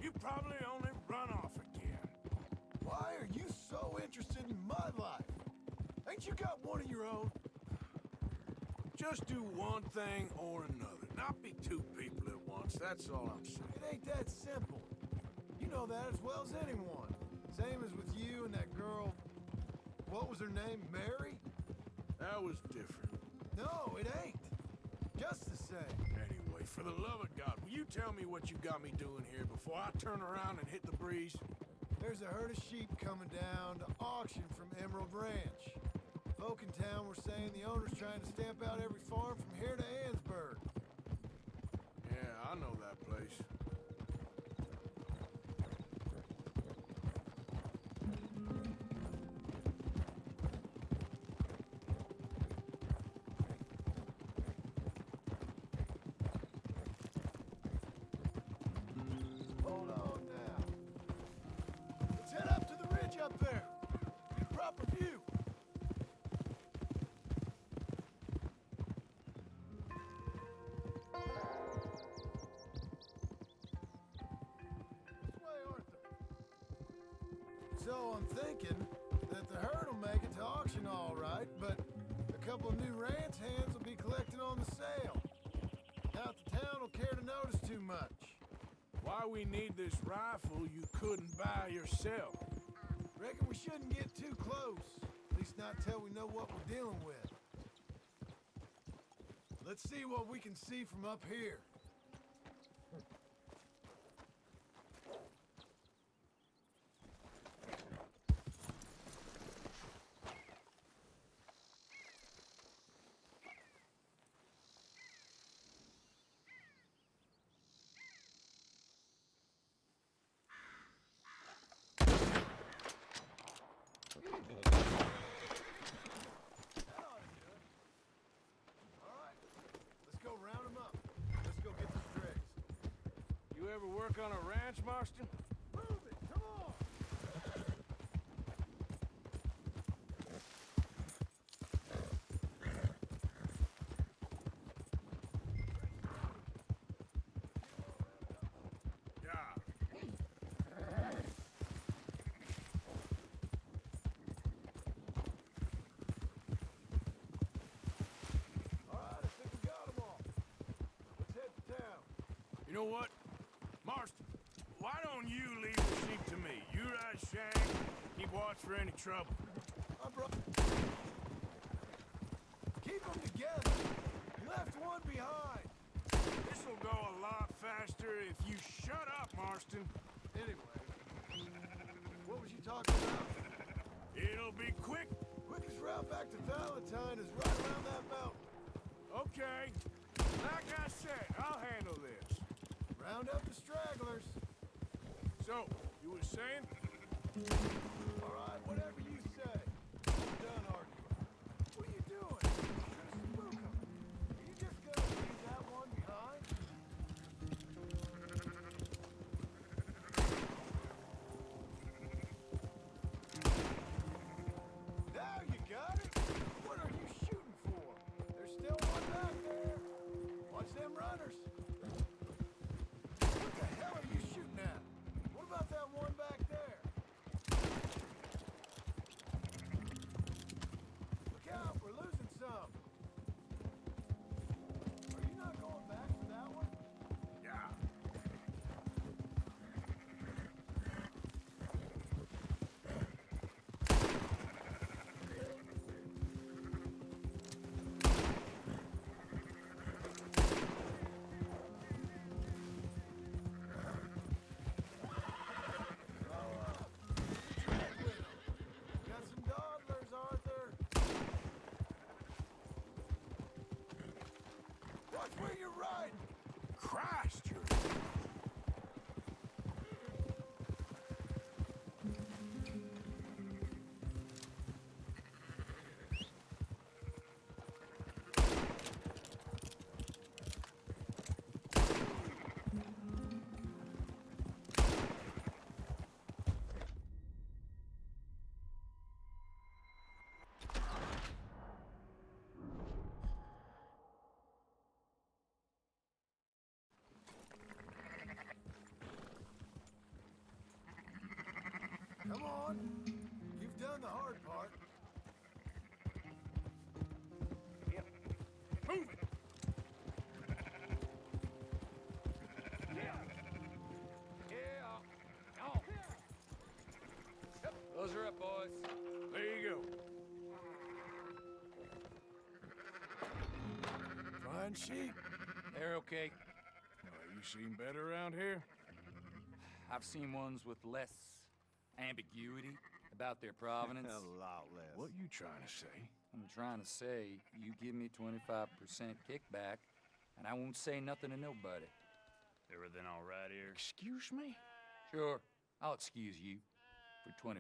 You probably only run off again. Why are you so interested in my life? Ain't you got one of your own? Just do one thing or another. Not be two people at once, that's all I'm saying. It ain't that simple. You know that as well as anyone. Same as with you and that girl... What was her name? Mary? That was different. No, it ain't. Just the same. Anyway, for the love of God, will you tell me what you got me doing here before I turn around and hit the breeze? There's a herd of sheep coming down to auction from Emerald Ranch. Folk in town were saying the owner's trying to stamp out every farm from here to Ansburg. Yeah, I know that place. Hold on now. Let's head up to the ridge up there. Get a proper view. This way, Arthur. So I'm thinking that the herd will make it to auction all right, but a couple of new ranch hands will be collecting on the sale. Doubt the town will care to notice too much. Why we need this rifle you couldn't buy yourself? Reckon we shouldn't get too close. At least not till we know what we're dealing with. Let's see what we can see from up here. Round 'em up. Let's go get this dregs. You ever work on a ranch, Marston? Move it! Come on! Yeah. All right, I think we got 'em all. Let's head to town. You know what? Marston, why don't you leave the sheep to me? You ride Shang, keep watch for any trouble. Keep them together. You left one behind. This'll go a lot faster if you shut up, Marston. Anyway, what was you talking about? It'll be quick. Quickest route back to Valentine is right around that mountain. Okay. Like I said, I'll handle this. Round up the stragglers. So, you were saying? All right, whatever you say. I'm done arguing. What are you doing? You're gonna spook 'em. Are you just gonna leave that one behind? Now you got it. What are you shooting for? There's still one back there. Watch them runners. What the hell are you shooting at? What about that one back there? run sheep? They're okay. You seen better around here? I've seen ones with less ambiguity about their provenance. A lot less. What you trying to say? I'm trying to say, you give me 25% kickback, and I won't say nothing to nobody. Everything all right here? Excuse me? Sure, I'll excuse you for 25%.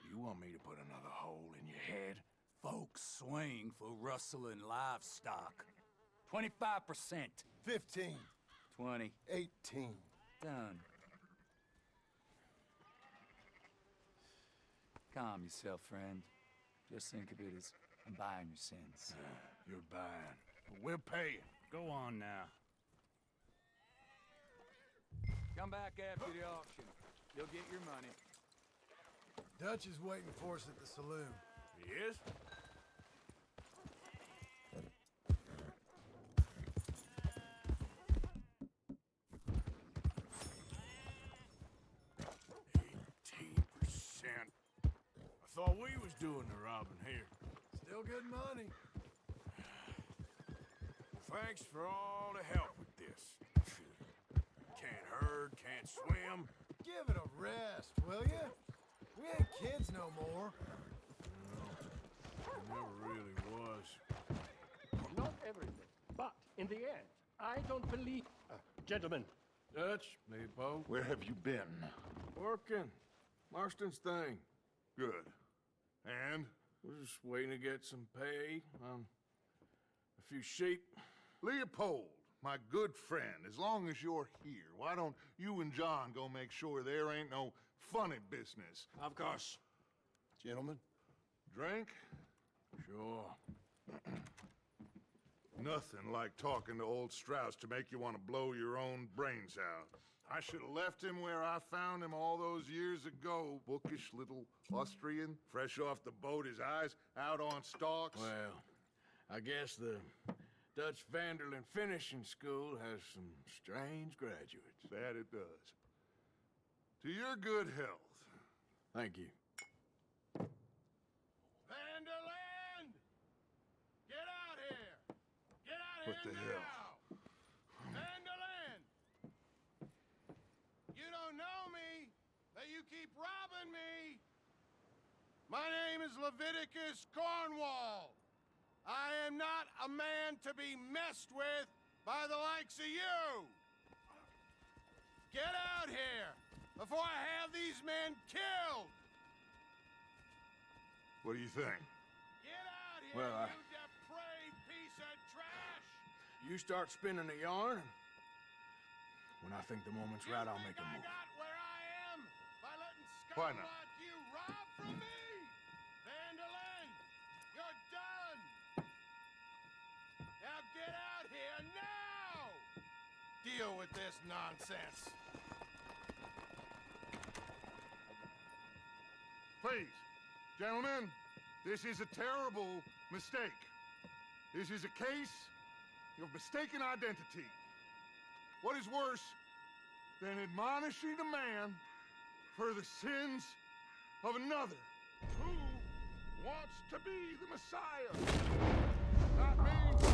You want me to put another hole in your head? Folks swing for rustling livestock. 25%. 15. 20. 18. Done. Calm yourself, friend. Just think of it as I'm buying your sins. You're buying. But we're paying. Go on now. Come back after the auction. You'll get your money. Dutch is waiting for us at the saloon. He is? I thought we was doing the robbing here. Still good money. Well, thanks for all the help with this. Can't herd, can't swim. Give it a rest, will ya? We ain't kids no more. Never really was. Not everything, but in the end, I don't believe... gentlemen. Dutch, Leopold. Where have you been? Working. Marston's thing. Good. And? We're just waiting to get some pay on a few sheep. Leopold, my good friend, as long as you're here, why don't you and John go make sure there ain't no funny business? Of course. Gentlemen? Drink? Sure. Nothing like talking to old Strauss to make you want to blow your own brains out. I should have left him where I found him all those years ago. Bookish little Austrian, fresh off the boat, his eyes out on stalks. Well, I guess the Dutch Vanderlyn Finishing School has some strange graduates. That it does. To your good health. Thank you. Vanderland! Get out here! Get out What here the hell? now! Vanderland! You don't know me, but you keep robbing me! My name is Leviticus Cornwall. I am not a man to be messed with by the likes of you! Get out here before I have these men killed! What do you think? Get out here, Well, you depraved piece of trash! You start spinning a yarn, and when I think the moment's right, I'll make a move. Got where I am by letting Why scum not? like you rob from me! Vanderlyn, you're done! Now get out here now! Deal with this nonsense. Please, gentlemen, this is a terrible mistake. This is a case of mistaken identity. What is worse than admonishing a man for the sins of another who wants to be the Messiah? Not me.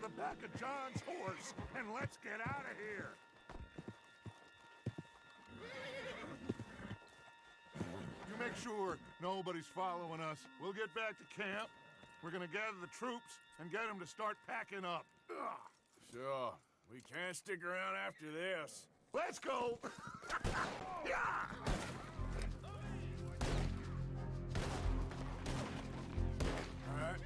the back of John's horse and let's get out of here. You make sure nobody's following us. We'll get back to camp. We're gonna gather the troops and get them to start packing up. Sure. We can't stick around after this. Let's go! Yeah! All right.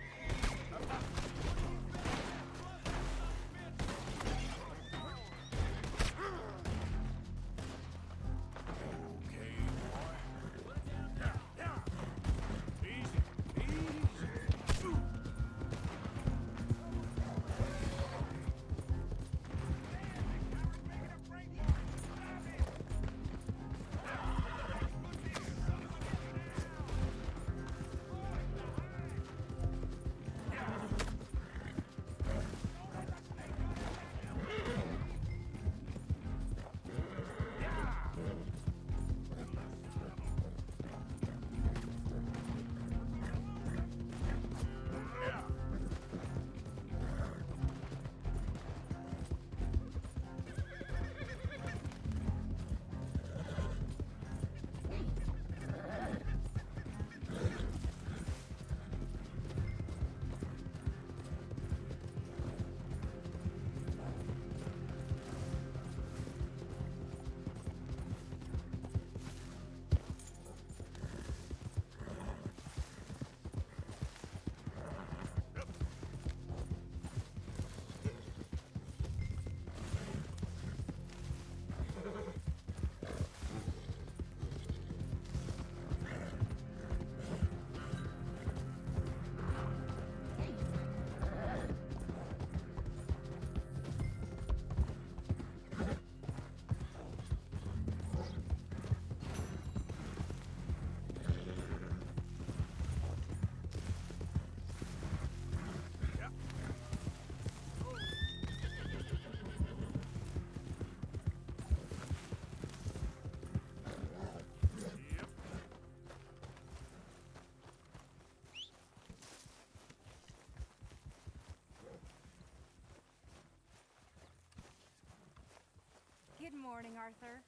Good morning, Arthur.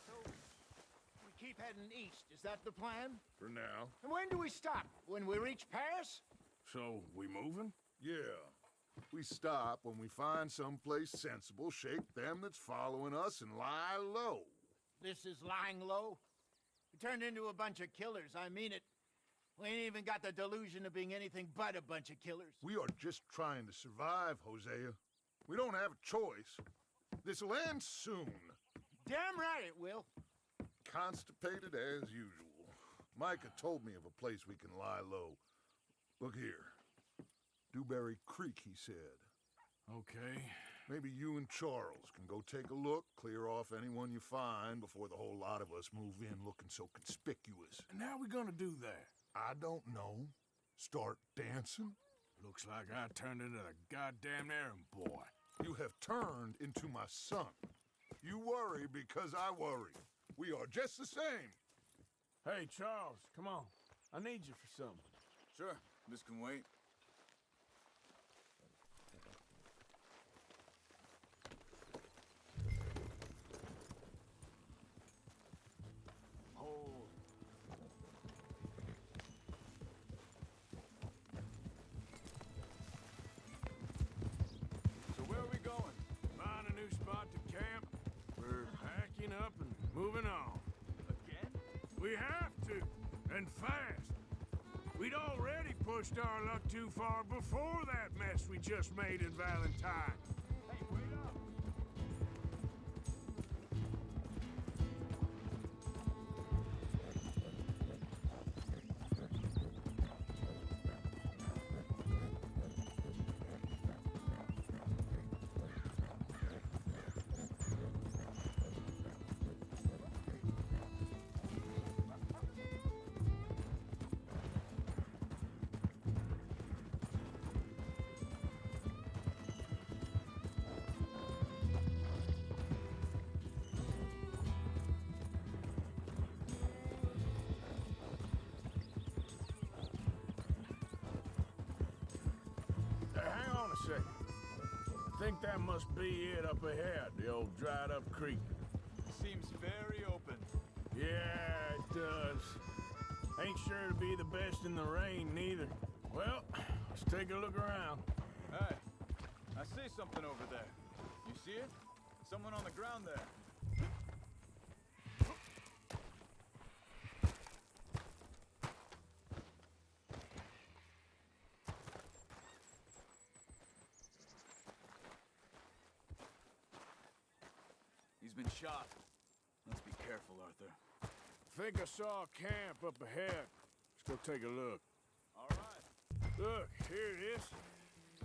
So, we keep heading east. Is that the plan? For now. And when do we stop? When we reach Paris? So, we moving? Yeah. We stop when we find someplace sensible, shake them that's following us, and lie low. This is lying low? We turned into a bunch of killers. I mean it. We ain't even got the delusion of being anything but a bunch of killers. We are just trying to survive, Hosea. We don't have a choice. This'll end soon. Damn right it will. Constipated as usual. Micah told me of a place we can lie low. Look here. Dewberry Creek, he said. Okay. Maybe you and Charles can go take a look, clear off anyone you find before the whole lot of us move in looking so conspicuous. And how we gonna do that? I don't know. Start dancing? Looks like I turned into the goddamn errand boy. You have turned into my son. You worry because I worry. We are just the same. Hey, Charles, come on. I need you for something. Sure, this can wait. Hold. So where are we going? Find a new spot to camp. We're packing up and moving on. Again? We have to, and fast. We'd already pushed our luck too far before that mess we just made in Valentine. Hey, wait up! second. I think that must be it up ahead, the old dried-up creek. Seems very open. Yeah, it does. Ain't sure to be the best in the rain, neither. Well, let's take a look around. Hey, I see something over there. You see it? Someone on the ground there. He's been shot. Let's be careful, Arthur. Think I saw a camp up ahead. Let's go take a look. All right. Look, here it is.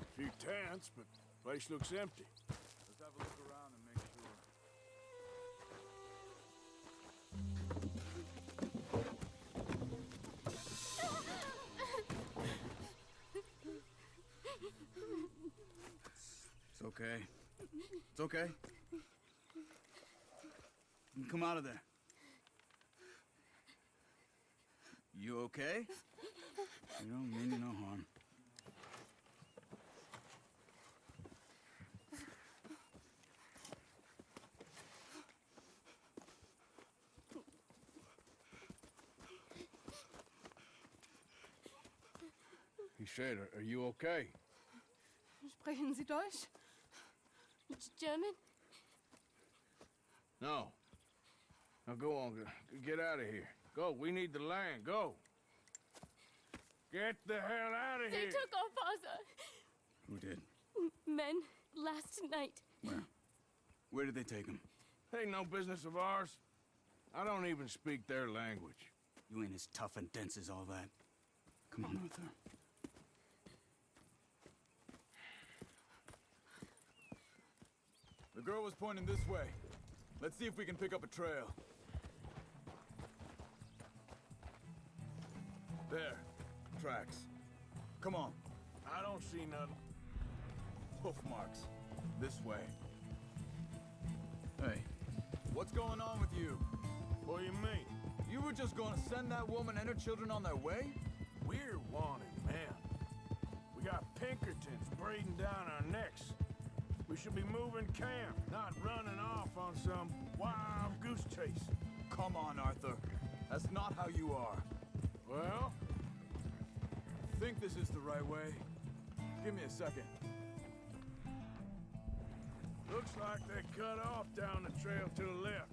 A few tents, but the place looks empty. Let's have a look around and make sure. It's okay. It's okay. You can come out of there. You okay? You don't mean you no harm. He said, are you okay? Sprechen Sie Deutsch? German? No. Now go on, get out of here. Go, we need the land, go. Get the hell out of They here. took our father. Who did? Men last night. Where? Where did they take him? Ain't no business of ours. I don't even speak their language. You ain't as tough and dense as all that. Come on, Arthur. The girl was pointing this way. Let's see if we can pick up a trail. There. Tracks. Come on. I don't see nothing. Hoof marks. This way. Hey, what's going on with you? What do you mean? You were just gonna send that woman and her children on their way? We're wanted, man. We got Pinkertons breathing down our necks. We should be moving camp, not running off on some wild goose chase. Come on, Arthur. That's not how you are. Well? I think this is the right way. Give me a second. Looks like they cut off down the trail to the left.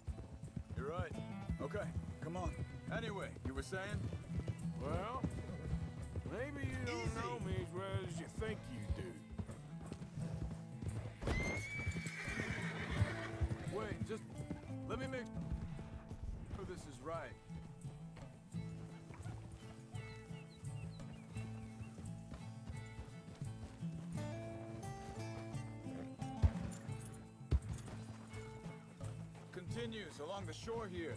You're right. Okay, come on. Anyway, you were saying? Well, maybe you don't know me as well as you think you do. Wait, just let me make sure this is right. Continues along the shore here.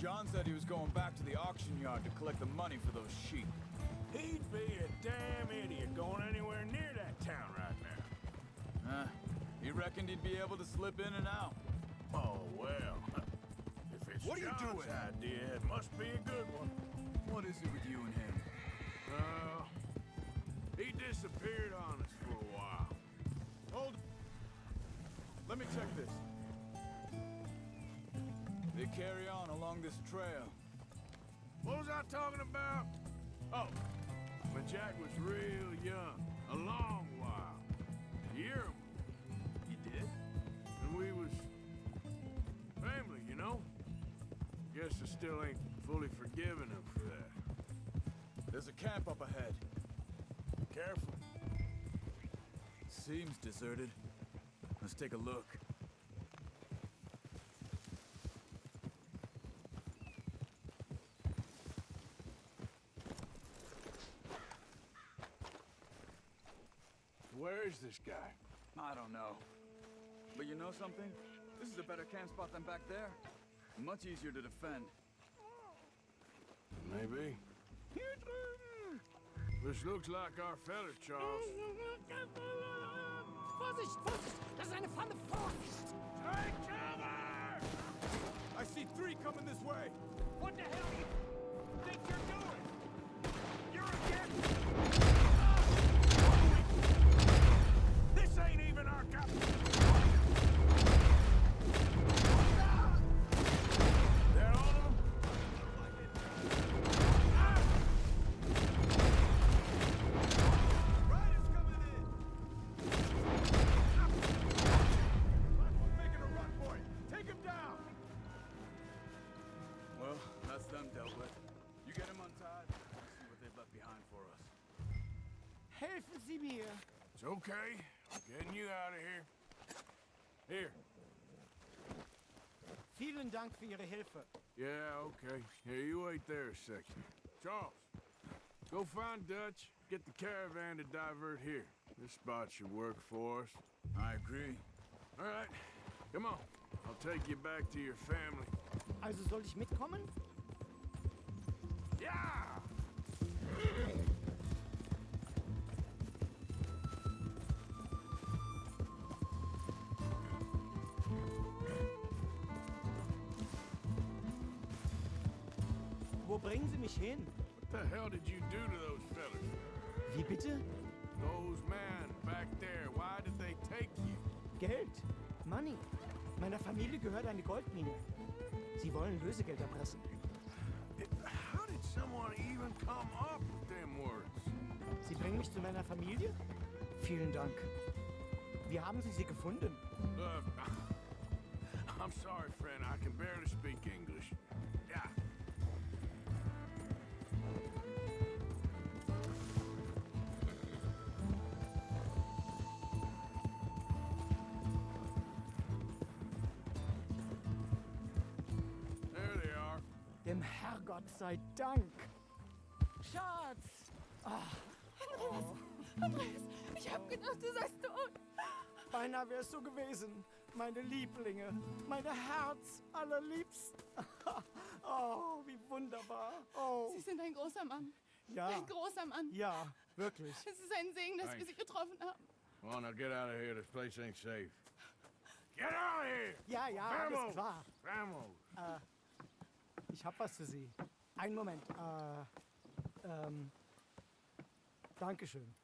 John said he was going back to the auction yard to collect the money for those sheep. He'd be a damn idiot going anywhere near that town right now. He reckoned he'd be able to slip in and out. Oh, well. If it's What are you John's doing? idea, it must be a good one. What is it with you and him? He disappeared on us for a while. Hold. Let me check this. They carry on along this trail. What was I talking about? Oh, when Jack was real young. A long while. A year or more. You did? And we was family, you know? Guess I still ain't fully forgiven him for that. There's a camp up ahead. Be careful. Seems deserted. Let's take a look. Where is this guy? I don't know. But you know something? This is a better camp spot than back there. Much easier to defend. Maybe. This looks like our fella, Charles. Vorsicht, Vorsicht! Das ist eine Falle! Vorsicht! Take cover! I see 3 coming this way. What the hell you think you're doing? You're again! This ain't even our capital! They're all of them? Riders coming in! Last one making a run for it! Take him down! Well, that's them dealt with. You get them untied, let's see what they've left behind for us. Helfen Sie mir. It's okay. I'm getting you out of here. Here. Vielen Dank für Ihre Hilfe. Yeah, okay. Here, you wait there a second. Charles, go find Dutch. Get the caravan to divert here. This spot should work for us. I agree. All right. Come on. I'll take you back to your family. Also soll ich mitkommen? Yeah! Wo bringen Sie mich hin? What the hell did you do to those fellas? Wie bitte? Those men back there, why did they take you? Geld. Money. Meiner Familie gehört eine Goldmine. Sie wollen Lösegeld erpressen. How did someone even come up with them words? Sie bringen mich zu meiner Familie? Vielen Dank. Wie haben Sie sie gefunden? Look, I'm sorry, friend. I can barely speak English. Yeah. There they are. Dem Herrgott sei Dank. Schatz! Andreas, ich hab gedacht, du seist tot. Beinahe wär's so gewesen. Meine Lieblinge, meine Herz allerliebst. Oh, wie wunderbar. Oh. Sie sind ein großer Mann. Ja. Ein großer Mann. Ja, wirklich. Es ist ein Segen, dass wir Thanks. Sie getroffen haben. Come on, now get out of here. This place ain't safe. Get out of here! Ja, ja, alles Vamos! klar. Vamos! Ich hab was für Sie. Einen Moment. Dankeschön.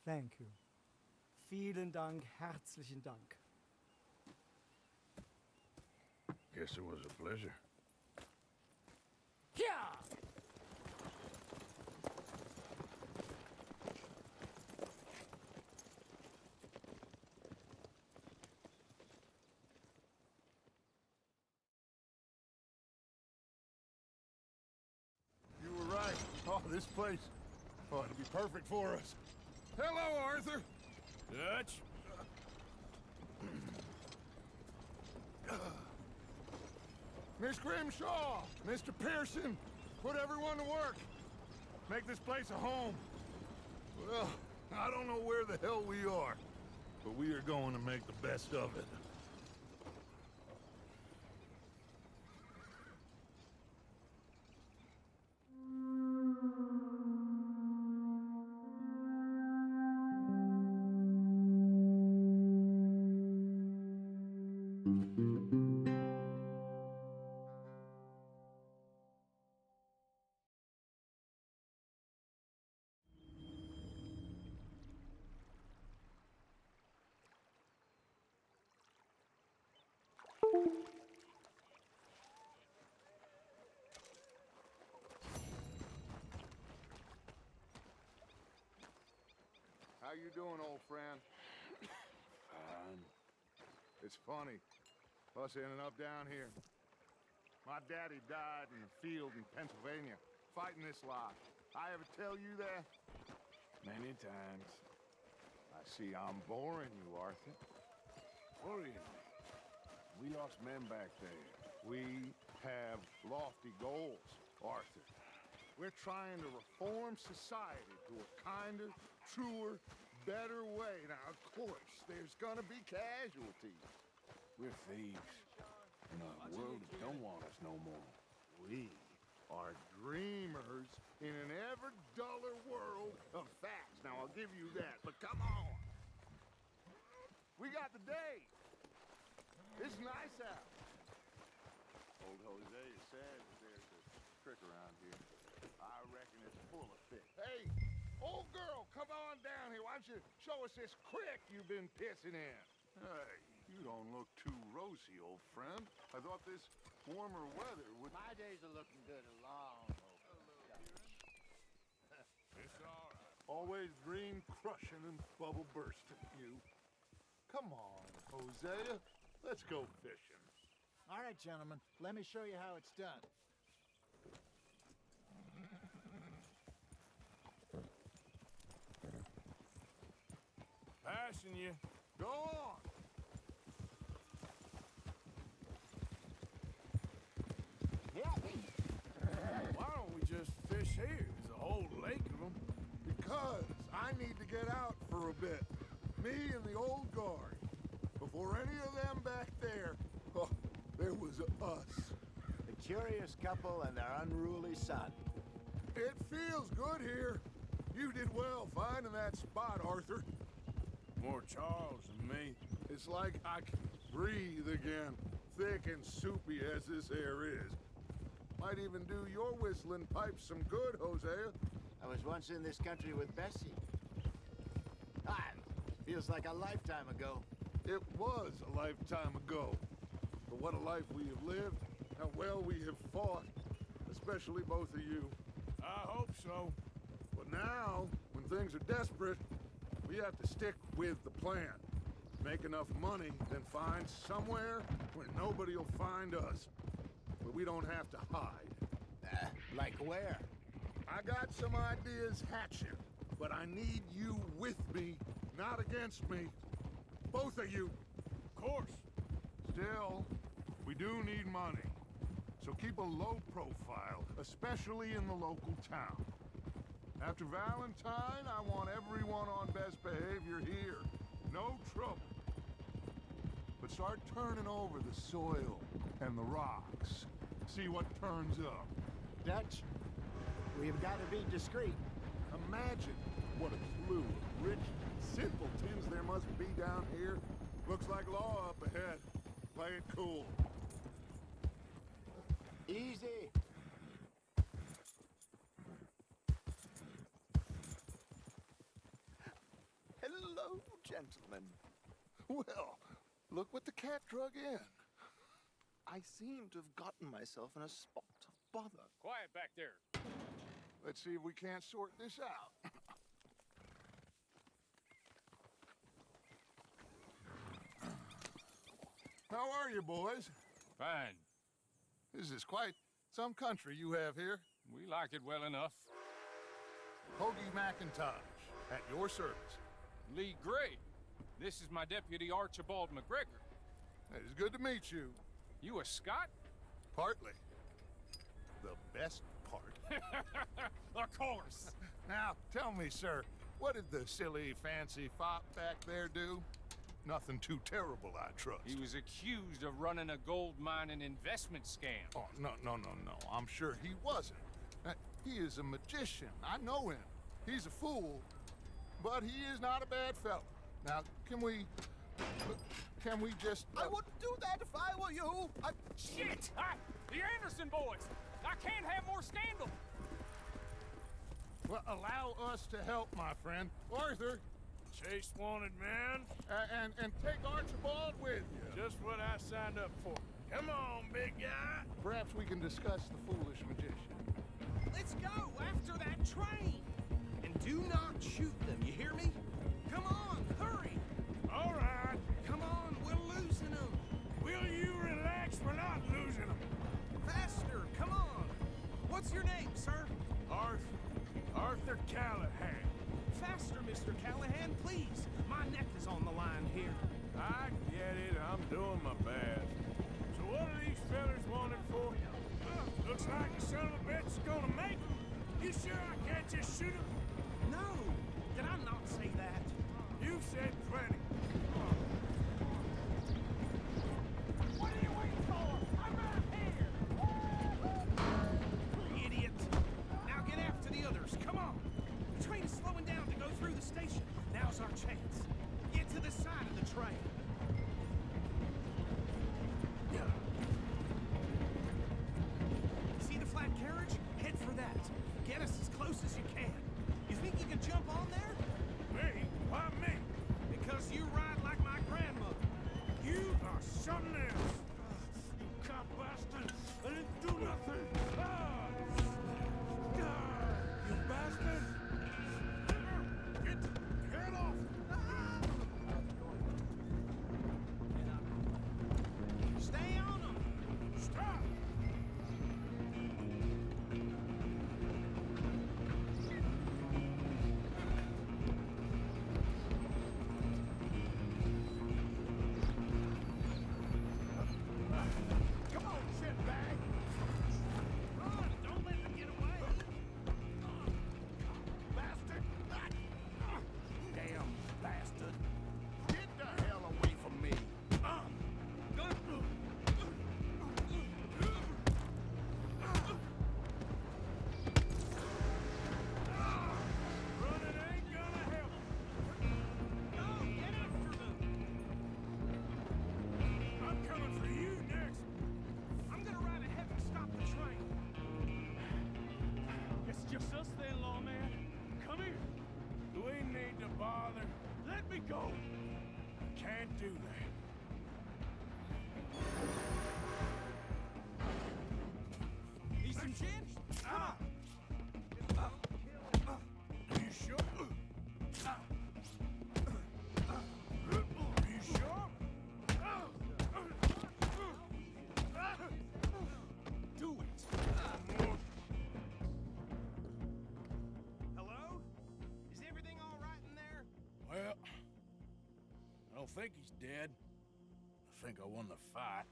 Thank you. Vielen Dank, herzlichen Dank. Guess it was a pleasure. Ja! You were right. Oh, this place. Oh, it'll be perfect for us. Hello, Arthur. Dutch? Miss Grimshaw, Mr. Pearson, put everyone to work. Make this place a home. Well, I don't know where the hell we are, but we are going to make the best of it. How you doing, old friend? Fine. It's funny, us ending up down here. My daddy died in the field in Pennsylvania, fighting this lot. I ever tell you that? Many times. I see I'm boring you, Arthur. Worrying me. We lost men back there. We have lofty goals, Arthur. We're trying to reform society to a kinder, truer, better way. Now, of course, there's gonna be casualties. We're thieves. And the world don't want us no more. We are dreamers in an ever duller world give you that, but come on. We got the day. It's nice out. Old Jose is sad that there's a trick around here. I reckon it's full of fish. Hey, old girl, come on down here. Why don't you show us this creek you've been pissing in? Hey, you don't look too rosy, old friend. I thought this warmer weather would... My days are looking good along. It's all right. Always dream crushing and bubble bursting, you. Come on, Hosea. Let's go fishing. All right, gentlemen. Let me show you how it's done. Passing you. Go on. Why don't we just fish here? There's a whole lake of them. Because I need to get out for a bit. Me and the old guard. Before any of them back there, oh, there was us. A curious couple and their unruly son. It feels good here. You did well finding that spot, Arthur. More Charles than me. It's like I can breathe again, thick and soupy as this air is. Might even do your whistling pipes some good, Hosea. I was once in this country with Bessie. Feels like a lifetime ago. It was a lifetime ago. But what a life we have lived, how well we have fought, especially both of you. I hope so. But now, when things are desperate, we have to stick with the plan. Make enough money, then find somewhere where nobody will find us. Where we don't have to hide. Like where? I got some ideas hatching, but I need you with me, not against me. Both of you. Of course. Still, we do need money. So keep a low profile, especially in the local town. After Valentine, I want everyone on best behavior here. No trouble. But start turning over the soil and the rocks. See what turns up. Dutch, we've got to be discreet. Imagine what a slew of rich simpletons there must be down here. Looks like law up ahead. Play it cool. Easy. Hello, gentlemen. Well, look what the cat drug in. I seem to have gotten myself in a spot of bother. Quiet back there. Let's see if we can't sort this out. How are you, boys? Fine. This is quite some country you have here. We like it well enough. Hoagie McIntosh, at your service. Lee Gray. This is my deputy Archibald McGregor. It is good to meet you. You a Scot? Partly. The best part. Of course. Now, tell me, sir, what did the silly, fancy fop back there do? Nothing too terrible, I trust. He was accused of running a gold mining investment scam. Oh, no. I'm sure he wasn't. He is a magician. I know him. He's a fool, but he is not a bad fellow. Now, can we just... I wouldn't do that if I were you. Shit! The Anderson boys! I can't have more scandal! Well, allow us to help, my friend. Arthur! Chase wanted man. And take Archibald with you. Just what I signed up for. Come on, big guy. Perhaps we can discuss the foolish magician. Let's go after that train. And do not shoot them, you hear me? Come on, hurry. All right. Come on, we're losing them. Will you relax? We're not losing them. Faster, come on. What's your name, sir? Arthur Callahan. Faster, Mr. Callahan, please. My neck is on the line here. I get it. I'm doing my best. So what are these fellas wanted for? Looks like the son of a bitch is gonna make them. You sure I can't just shoot him? No. Did I not say that? You've said plenty. What are you waiting for? I'm right here. Idiot. Now get after the others. Come on. The train is slowing down to go through the station. station. Now's our chance. Get to the side of the train. See the flat carriage? Head for that. Get us as close as you can. You think you can jump on there? Me? Why me? Because you ride like my grandmother. You are something else. You cop bastard. I didn't do nothing. You bastard. Get the hell off. Stay on them. Stop. Come on, shitbag! Run! Don't let them get away! Bastard! Damn bastard! Get the hell away from me! Running ain't gonna help! Go! Get after them! I'm coming for you next! I'm gonna ride ahead and stop the train. It's just us then, lawman. Come here. We need to bother. Let me go. Can't do that. Need some gin? Ah! You sure? You sure? Do it! Hello? Is everything all right in there? Well, I don't think he's dead. I think I won the fight.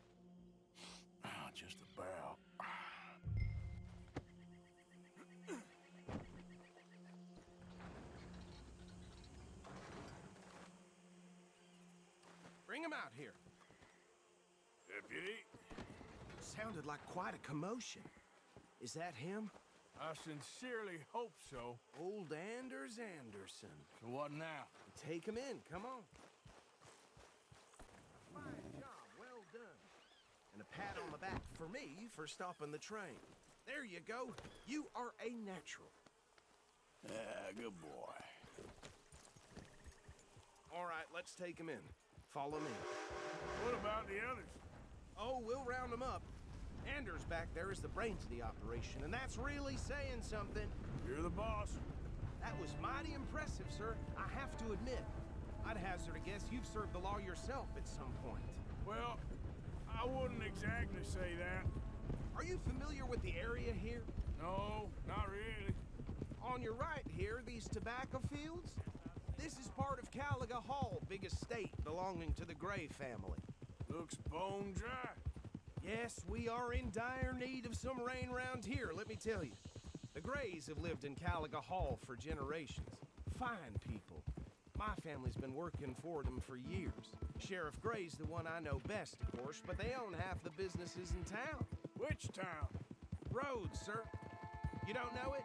Just about. Bring him out here. Deputy? Sounded like quite a commotion. Is that him? I sincerely hope so. Old Anders Anderson. So what now? Take him in, come on. Fine job, well done. And a pat on the back for me for stopping the train. There you go. You are a natural. Yeah, good boy. All right, let's take him in. Follow me. What about the others? Oh, we'll round them up. Anders back there is the brains of the operation, and that's really saying something. You're the boss. That was mighty impressive, sir. I have to admit. I'd hazard a guess you've served the law yourself at some point. Well, I wouldn't exactly say that. Are you familiar with the area here? No, not really. On your right here, these tobacco fields? This is part of Caliga Hall, big estate belonging to the Gray family. Looks bone dry. Yes, we are in dire need of some rain round here, let me tell you. The Grays have lived in Caliga Hall for generations. Fine people. My family's been working for them for years. Sheriff Gray's the one I know best, of course, but they own half the businesses in town. Which town? Rhodes, sir. You don't know it?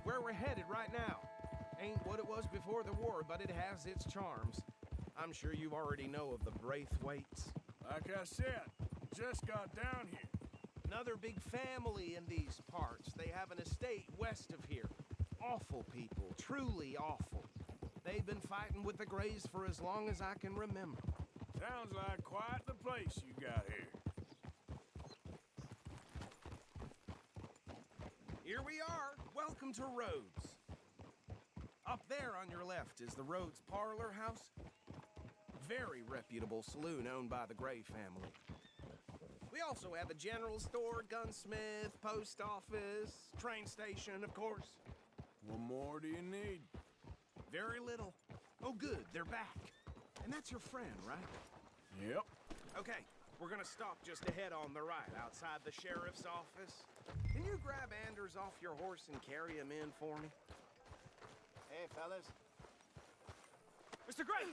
Where we're headed right now. Ain't what it was before the war, but it has its charms. I'm sure you already know of the Braithwaites. Like I said, just got down here. Another big family in these parts. They have an estate west of here. Awful people, truly awful. They've been fighting with the Grays for as long as I can remember. Sounds like quite the place you got here. Here we are. Welcome to Rhodes. Up there on your left is the Rhodes Parlor House. Very reputable saloon owned by the Gray family. We also have a general store, gunsmith, post office, train station, of course. What more do you need? Very little. Oh, good, they're back. And that's your friend, right? Yep. Okay, we're gonna stop just ahead on the right, outside the sheriff's office. Can you grab Anders off your horse and carry him in for me? Hey, fellas. Mr. Gray!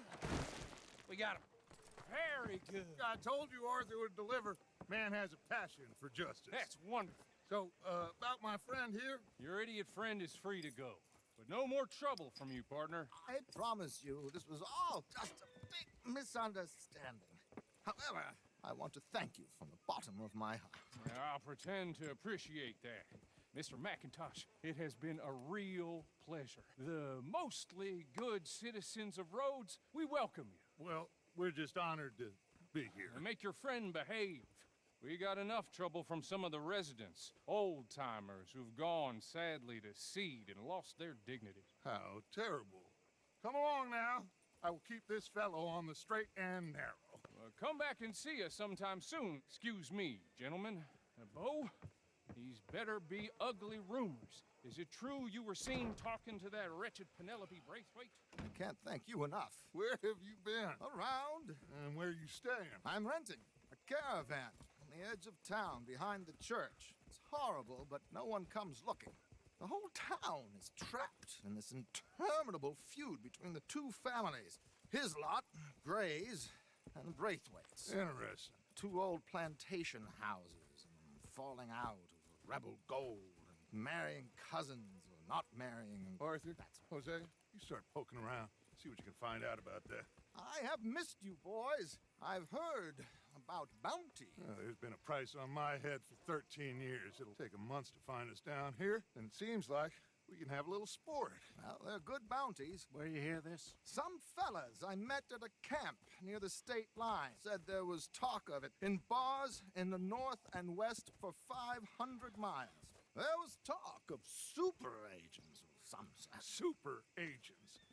We got him. Very good. I told you Arthur would deliver. Man has a passion for justice. That's wonderful. So, about my friend here? Your idiot friend is free to go. but no more trouble from you, partner. I promise you this was all just a big misunderstanding. However, I want to thank you from the bottom of my heart. I'll pretend to appreciate that. Mr. McIntosh, it has been a real pleasure. The mostly good citizens of Rhodes, we welcome you. Well, we're just honored to be here. And make your friend behave. We got enough trouble from some of the residents, old-timers who've gone, sadly, to seed and lost their dignity. How terrible. Come along now. I will keep this fellow on the straight and narrow. Come back and see us sometime soon. Excuse me, gentlemen. Bo, these better be ugly rumors. Is it true you were seen talking to that wretched Penelope Braithwaite? I can't thank you enough. Where have you been? Around. And where are you staying? I'm renting a caravan on the edge of town behind the church. It's horrible, but no one comes looking. The whole town is trapped in this interminable feud between the two families. His lot, Gray's, and Braithwaite's. Interesting. Two old plantation houses, and falling out over rebel gold, and marrying cousins or not marrying. Arthur, Jose, you start poking around. See what you can find out about that. I have missed you, boys. I've heard about bounty. There's been a price on my head for 13 years. It'll take a month to find us down here, and it seems like we can have a little sport. Well, they're good bounties. Where you hear this? Some fellas I met at a camp near the state line said there was talk of it in bars in the north and west for 500 miles. There was talk of super agents of some sort. Super agents.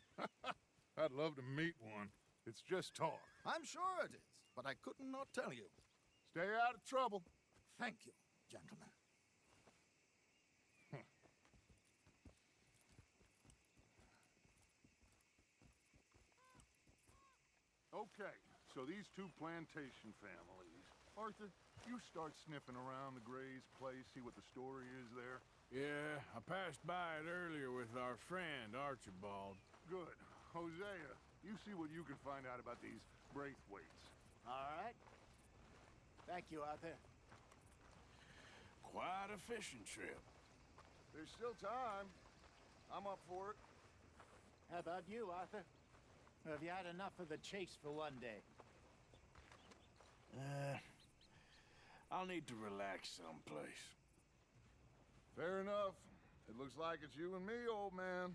I'd love to meet one. It's just talk. I'm sure it is, but I could not tell you. Stay out of trouble. Thank you, gentlemen. Okay, so these two plantation families. Arthur, you start sniffing around the Gray's place, see what the story is there. Yeah, I passed by it earlier with our friend, Archibald. Good. Hosea, you see what you can find out about these Braithwaites. All right. Thank you, Arthur. Quite a fishing trip. There's still time. I'm up for it. How about you, Arthur? Or have you had enough of the chase for one day? I'll need to relax someplace. Fair enough. It looks like it's you and me, old man.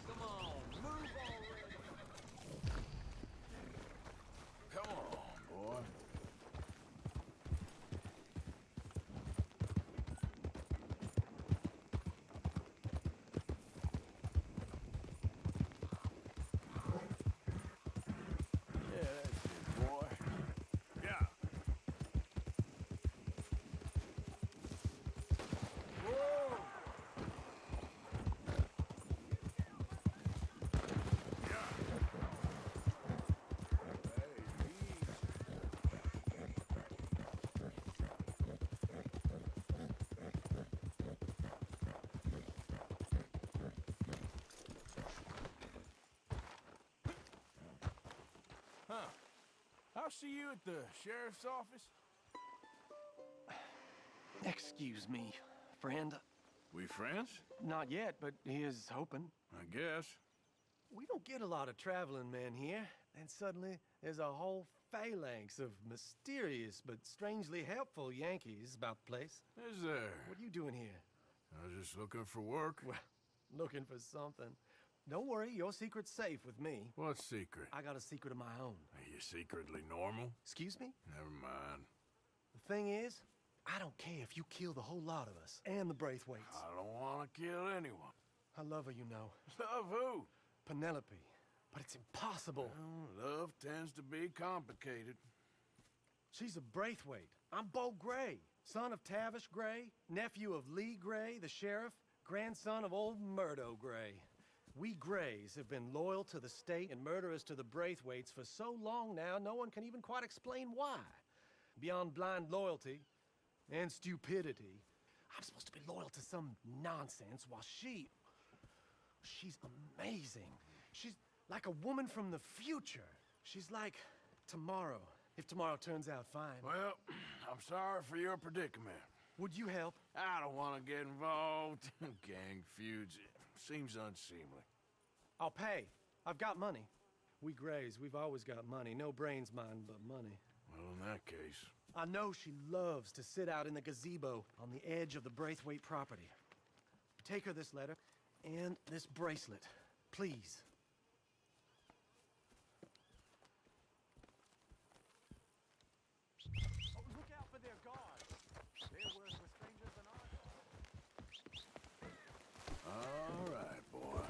Come on, move already. Come on, boy. Yeah, that's it, boy. Yeah. Whoa! Huh. I'll see you at the sheriff's office. Excuse me, friend. We friends? Not yet, but he is hoping. I guess. We don't get a lot of traveling men here, and suddenly there's a whole phalanx of mysterious but strangely helpful Yankees about the place. Is there? What are you doing here? I was just looking for work. Well, looking for something. Don't worry, your secret's safe with me. What secret? I got a secret of my own. Are you secretly normal? Excuse me? Never mind. The thing is, I don't care if you kill the whole lot of us, and the Braithwaites. I don't want to kill anyone. I love her, you know. Love who? Penelope. But it's impossible. Well, love tends to be complicated. She's a Braithwaite. I'm Bo Gray, son of Tavish Gray, nephew of Lee Gray, the sheriff, grandson of old Murdo Gray. We Grays have been loyal to the state and murderous to the Braithwaites for so long now, no one can even quite explain why. Beyond blind loyalty and stupidity, I'm supposed to be loyal to some nonsense while she's amazing. She's like a woman from the future. She's like tomorrow, if tomorrow turns out fine. Well, I'm sorry for your predicament. Would you help? I don't want to get involved. Gang feuds. Seems unseemly. I'll pay. I've got money. We Grays, we've always got money. No brains, mind, but money. Well, in that case... I know she loves to sit out in the gazebo on the edge of the Braithwaite property. Take her this letter and this bracelet, please. Oh, look out for their guards. They're worse with strangers than I are. All right, boy.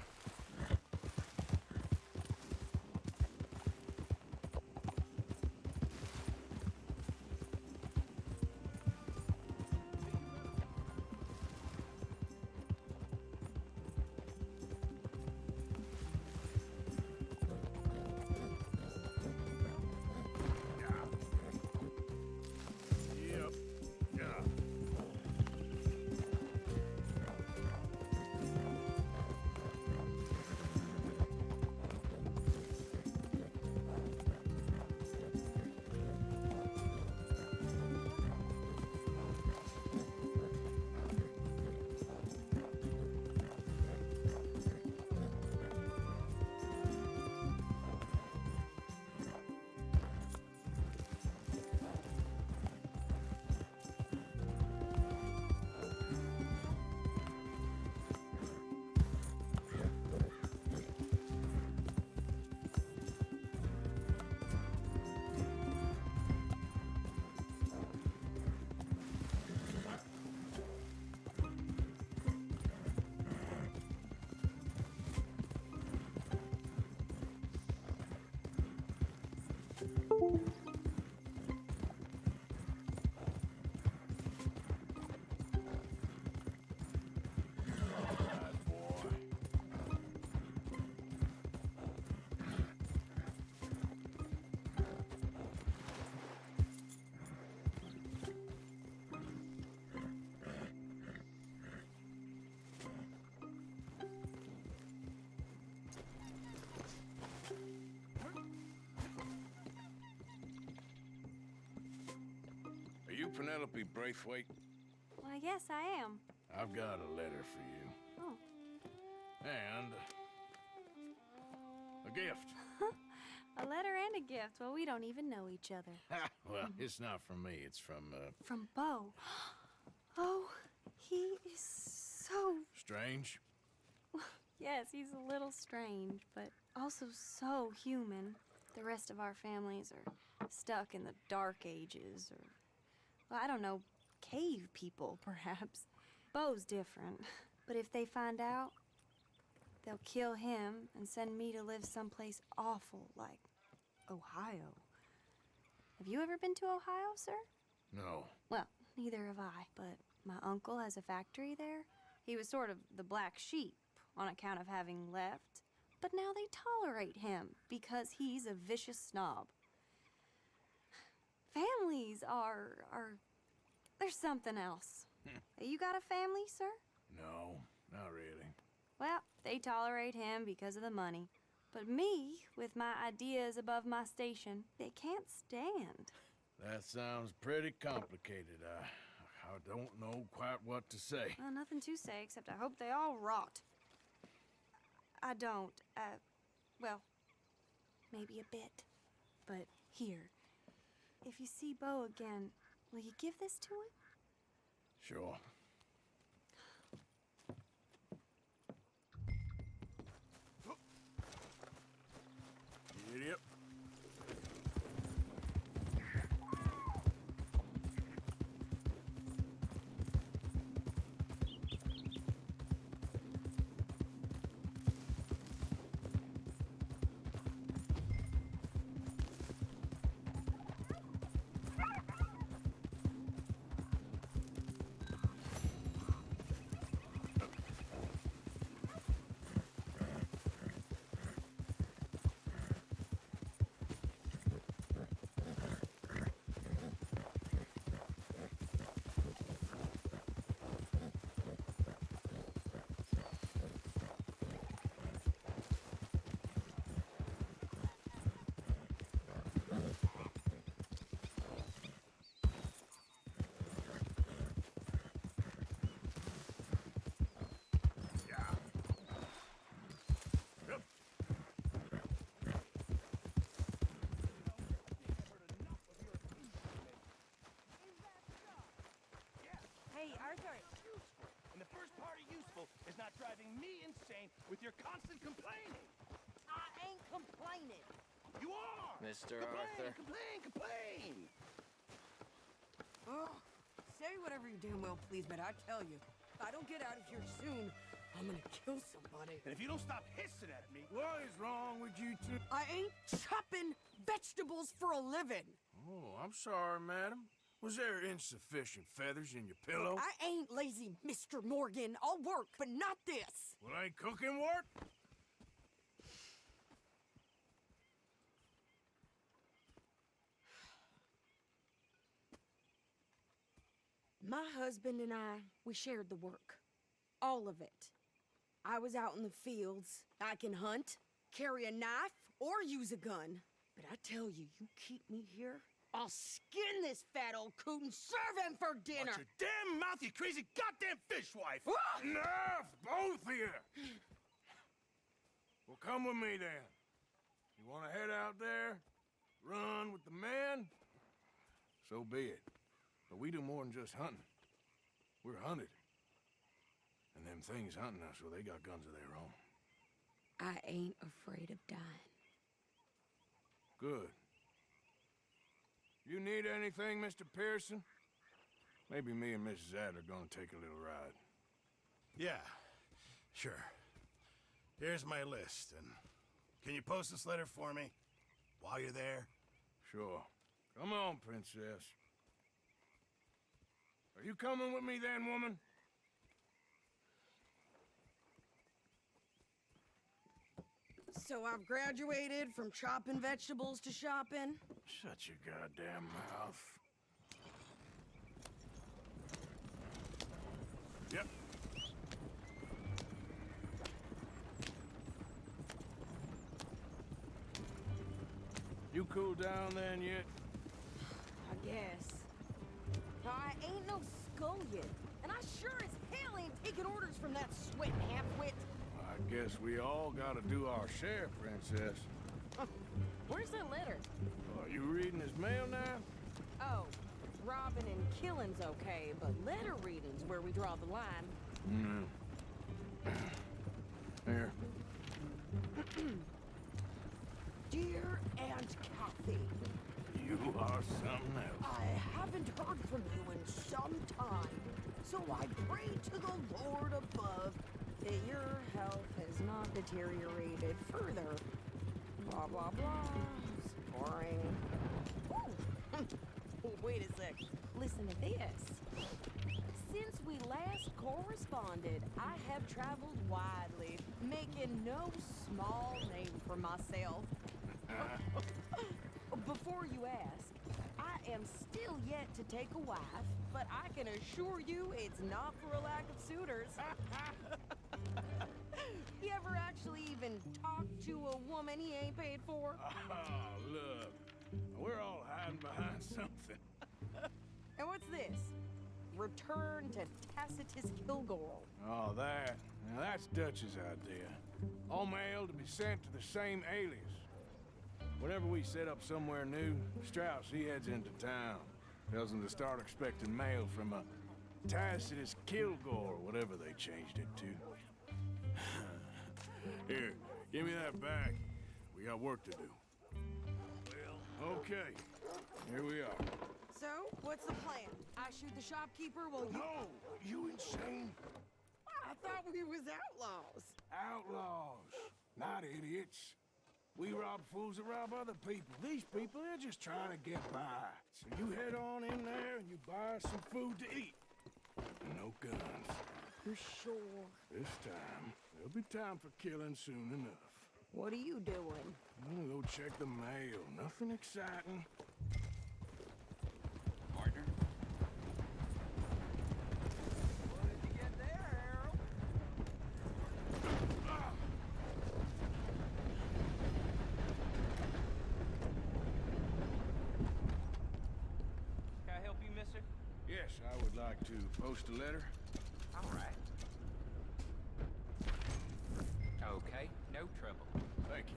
Yep. Yeah. Are you Penelope Braithwaite? Well, yes, I am. I've got a letter for you. Oh. And a gift. A letter and a gift. Well, we don't even know each other. Well, it's not from me. It's from, From Bo. Oh, he is so... Strange. Yes, he's a little strange, but also so human. The rest of our families are stuck in the Dark Ages, or, well, I don't know, cave people, perhaps. Bo's different, but if they find out, they'll kill him and send me to live someplace awful like Ohio. Have you ever been to Ohio, sir? No. Well, neither have I, but my uncle has a factory there. He was sort of the black sheep on account of having left, but now they tolerate him because he's a vicious snob. Families are there's something else. You got a family, sir? No, not really. Well, they tolerate him because of the money. But me, with my ideas above my station, they can't stand. That sounds pretty complicated. I don't know quite what to say. Well, nothing to say, except I hope they all rot. I don't, well, maybe a bit. But here, if you see Bo again, will you give this to him? Sure. Yep. with your constant complaining. I ain't complaining. You are! Mr. Complain, Arthur. complain! Oh, say whatever you damn well please, but I tell you, if I don't get out of here soon, I'm gonna kill somebody. And if you don't stop hissing at me... What is wrong with you two? I ain't chopping vegetables for a living. Oh, I'm sorry, madam. Was there insufficient feathers in your pillow? I ain't lazy, Mr. Morgan. I'll work, but not this. Well, ain't cooking work? My husband and I, we shared the work. All of it. I was out in the fields. I can hunt, carry a knife, or use a gun. But I tell you, you keep me here, I'll skin this fat old coot and serve him for dinner. Watch your damn mouth, you crazy goddamn fishwife! Enough, both of you! Well, come with me then. You want to head out there, run with the men? So be it. But we do more than just hunting. We're hunted. And them things hunting us, well, they got guns of their own. I ain't afraid of dying. Good. You need anything, Mr. Pearson? Maybe me and Mrs. Adler are gonna take a little ride. Yeah, sure. Here's my list, and can you post this letter for me while you're there? Sure. Come on, princess. Are you coming with me then, woman? So I've graduated from chopping vegetables to shopping. Shut your goddamn mouth. Yep. You cool down then yet? I guess. Now, I ain't no scullion, and I sure as hell ain't taking orders from that sweating half-wit. I guess we all gotta do our share, princess. Where's that letter? Are you reading his mail now? Oh, robbing and killing's okay, but letter reading's where we draw the line. Here. Dear Aunt Kathy, You are something else. I haven't heard from you in some time, so I pray to the Lord above that your health has not deteriorated further. Blah, blah, blah. It's boring. Ooh. Wait a sec. Listen to this. Since we last corresponded, I have traveled widely, making no small name for myself. Before you ask, I am still yet to take a wife, but I can assure you it's not for a lack of suitors. You ever actually even talk to a woman he ain't paid for? Oh, look. We're all hiding behind something. And what's this? Return to Tacitus Kilgore. Oh, that. Now, that's Dutch's idea. All mail to be sent to the same alias. Whenever we set up somewhere new, Strauss, he heads into town. Tells them to start expecting mail from a Tacitus Kilgore, whatever they changed it to. Here, give me that back. We got work to do. Well, okay. Here we are. So, what's the plan? I shoot the shopkeeper while you... No! You insane? I thought we was outlaws. Outlaws, not idiots. We rob fools that rob other people. These people, they're just trying to get by. So you head on in there and you buy some food to eat. And no guns. You sure? This time, there'll be time for killing soon enough. What are you doing? I'm gonna go check the mail. Nothing exciting. Partner? What did you get there, Harold? Can I help you, mister? Yes, I would like to post a letter. All right. Okay, no trouble. Thank you.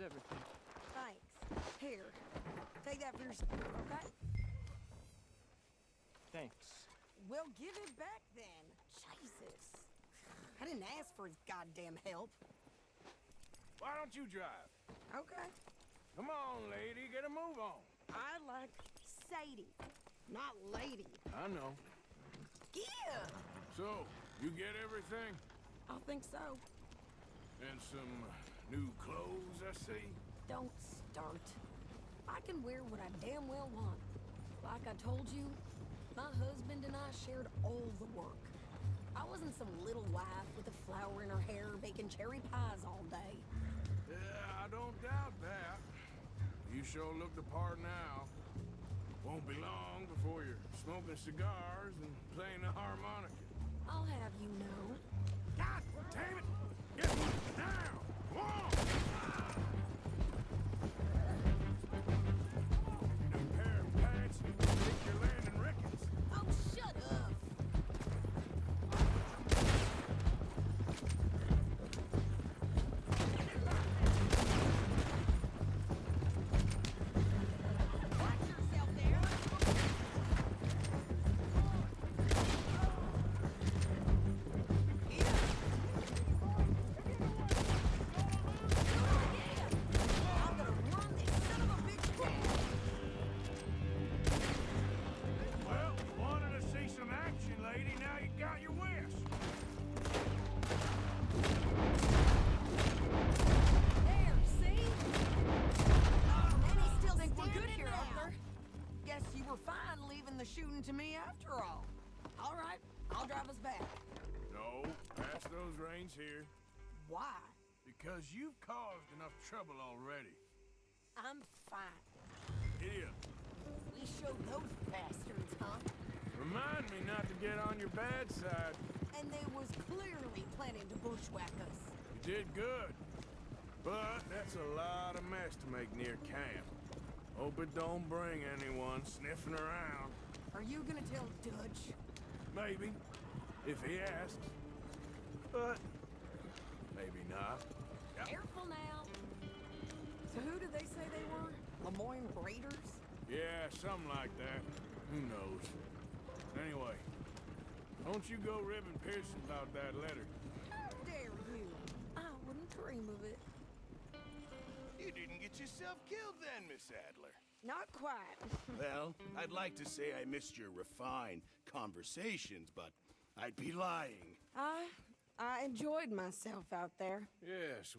everything. Thanks. Here, take that for yourself, okay? Thanks. Well, give it back then. Jesus. I didn't ask for his goddamn help. Why don't you drive? Okay. Come on, lady, get a move on. I like Sadie, not lady. I know. Yeah. So, you get everything? I think so. And some new clothes, I see? Don't start. I can wear what I damn well want. Like I told you, my husband and I shared all the work. I wasn't some little wife with a flower in her hair baking cherry pies all day. Yeah, I don't doubt that. You sure look the part now. Won't be long before you're smoking cigars and playing the harmonica. I'll have you know. God damn it! Get down! Come on! New pair of pants, think you're landing Ricketts. Oh, shut up! Watch yourself there! I'm gonna run this son of a bitch down! Well, you wanted to see some action, lady. Now you got your wish. There, see? And he's still think we're good here, Arthur. Guess you were fine leaving the shooting to me after all. All right, I'll drive us back. No, pass those reins here. Why? Because you've caused enough trouble already. I'm fine. Idiot. We showed those bastards, huh? Remind me not to get on your bad side. And they was clearly planning to bushwhack us. You did good. But that's a lot of mess to make near camp. Hope it don't bring anyone sniffing around. Are you gonna tell Dutch? Maybe, if he asks. But maybe not. Careful now. So who did they say they were? Lemoyne Raiders? Yeah, something like that. Who knows? Anyway, don't you go ribbing Pearson about that letter. How dare you? I wouldn't dream of it. You didn't get yourself killed then, Miss Adler. Not quite. Well, I'd like to say I missed your refined conversations, but I'd be lying. I enjoyed myself out there. Yes,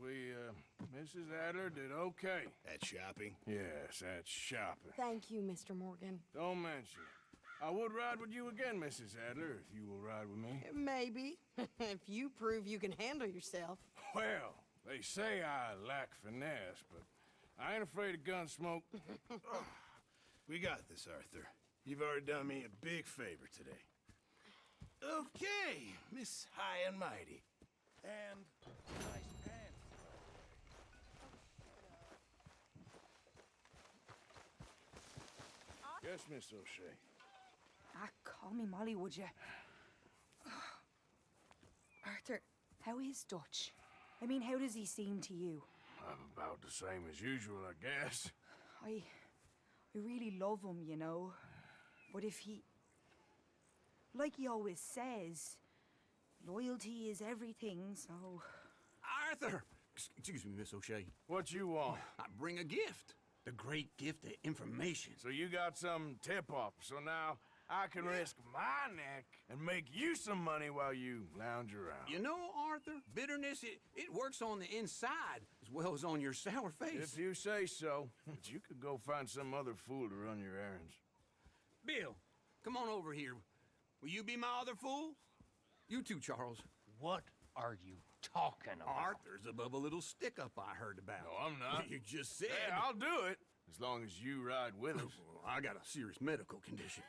Mrs. Adler did okay. At shopping? Yes, at shopping. Thank you, Mr. Morgan. Don't mention it. I would ride with you again, Mrs. Adler, if you will ride with me. Maybe. If you prove you can handle yourself. Well, they say I lack finesse, but I ain't afraid of gun smoke. We got this, Arthur. You've already done me a big favor today. Okay, Miss High and Mighty. And nice pants. Yes, Miss O'Shea. Ah, call me Molly, would you? Arthur, how is Dutch? I mean, how does he seem to you? About the same as usual, I guess. I really love him, you know. But if he... Like he always says, loyalty is everything, so... Arthur! Excuse me, Miss O'Shea. What you want? I bring a gift. The great gift of information. So you got some tip-off, so now I can risk my neck and make you some money while you lounge around. You know, Arthur, bitterness, it works on the inside as well as on your sour face. If you say so. But you could go find some other fool to run your errands. Bill, come on over here. Will you be my other fool? You too, Charles. What are you talking about? Arthur's above a little stick-up I heard about. No, I'm not. You just said... Hey, I'll do it, as long as you ride with us. I got a serious medical condition.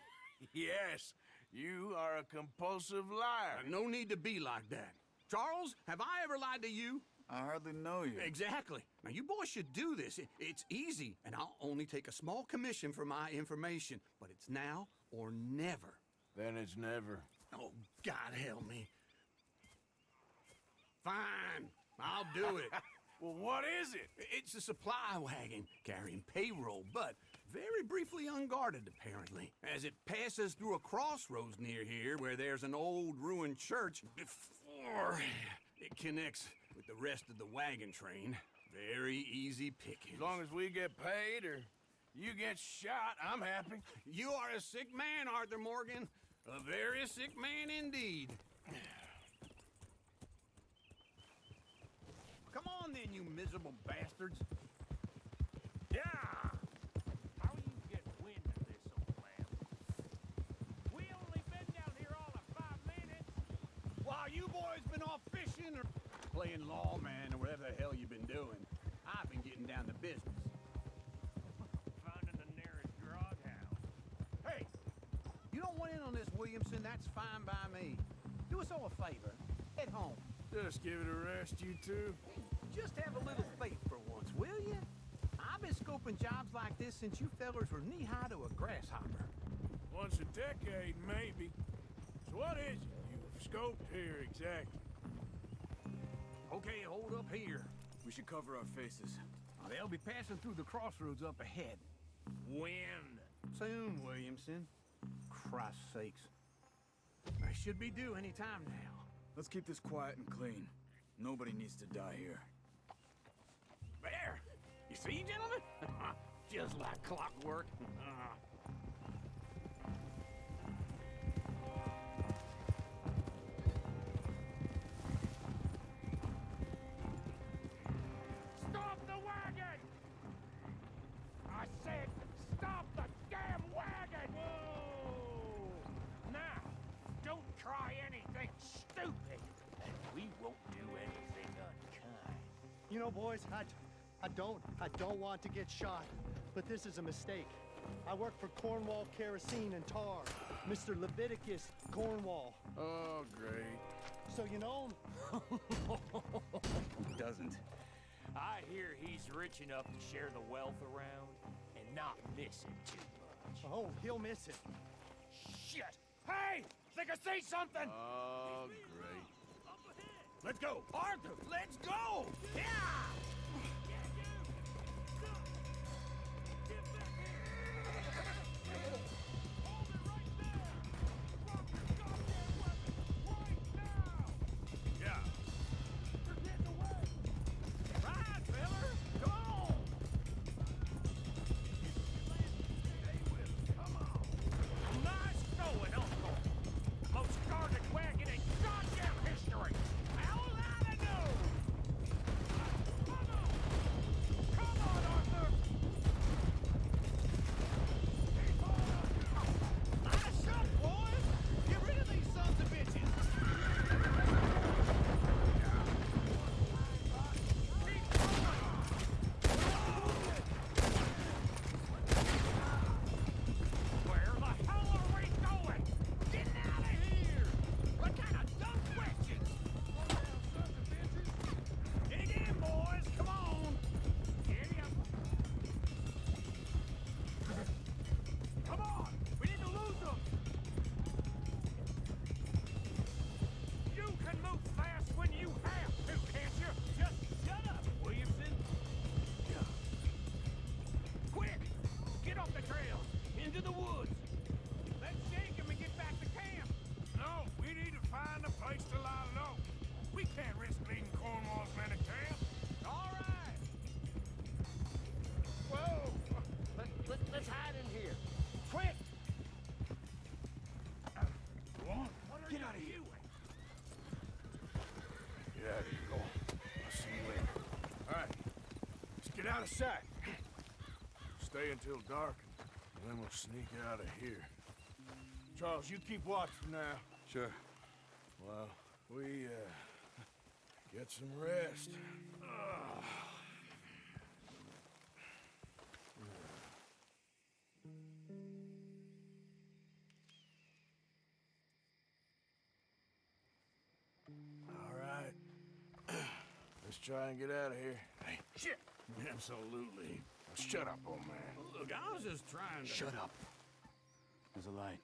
Yes, you are a compulsive liar. No need to be like that. Charles, have I ever lied to you? I hardly know you. Exactly. Now, you boys should do this. It's easy, and I'll only take a small commission for my information. But it's now or never. Then it's never. Oh, God help me. Fine, I'll do it. Well, what is it? It's a supply wagon carrying payroll, but very briefly unguarded, apparently. As it passes through a crossroads near here where there's an old ruined church before it connects with the rest of the wagon train. Very easy pickings. As long as we get paid or you get shot, I'm happy. You are a sick man, Arthur Morgan. A very sick man indeed. Come on then, you miserable bastards. Yeah! How you get wind of this, old man? We only been down here all of 5 minutes. While you boys been off fishing or playing lawman or whatever the hell you've been doing, I've been getting down to business. Finding the nearest grog house. Hey, you don't want in on this, Williamson. That's fine by me. Do us all a favor. Head home. Just give it a rest, you two. Just have a little faith for once, will you? I've been scoping jobs like this since you fellers were knee-high to a grasshopper. Once a decade, maybe. So what is it you've scoped here exactly? Okay, hold up here. We should cover our faces. They'll be passing through the crossroads up ahead. When? Soon, Williamson. Christ's sakes. I should be due any time now. Let's keep this quiet and clean. Nobody needs to die here. There! You see, gentlemen? Just like clockwork. Stop the wagon! I said, stop the damn wagon! Whoa! Now, don't try anything stupid, and we won't do anything unkind. You know, boys, I don't want to get shot, but this is a mistake. I work for Cornwall Kerosene and Tar, Mr. Leviticus Cornwall. Oh, great. So you know him? Doesn't. I hear he's rich enough to share the wealth around and not miss it too much. Oh, he'll miss it. Shit! Hey! Think I see something! Oh, great. Let's go! Arthur, let's go! Yeah! Out of sight. Stay until dark, and then we'll sneak out of here. Charles, you keep watch for now. Sure. Well, we, get some rest. All right. Let's try and get out of here. Hey, shit! Absolutely. Shut up, old man. Look, I was just trying to... Shut up. There's a light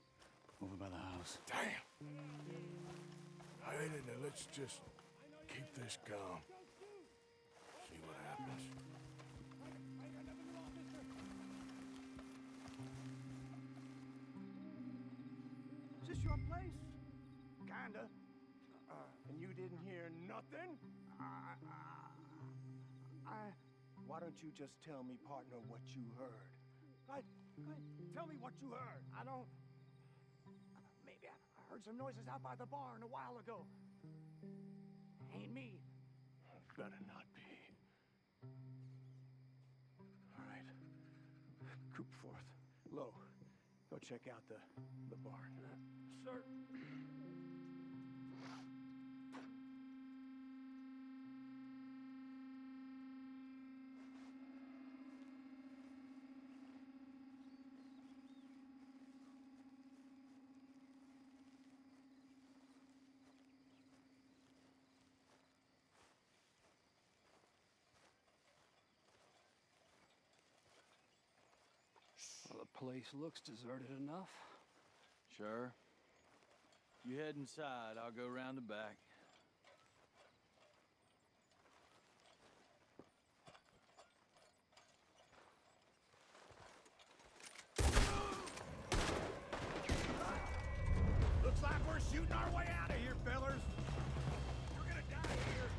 over by the house. Damn. Hey, let's just keep this calm. See what someplace? Kinda. And you didn't hear nothing? Why don't you just tell me, partner, what you heard? Go ahead, tell me what you heard. I don't... Maybe I heard some noises out by the barn a while ago. Ain't me. Better not be. All right. Coop forth. Lo, go check out the barn. Sir. Well, the place looks deserted enough. Sure. You head inside, I'll go around the back. Looks like we're shooting our way out of here, fellers. We're gonna die here.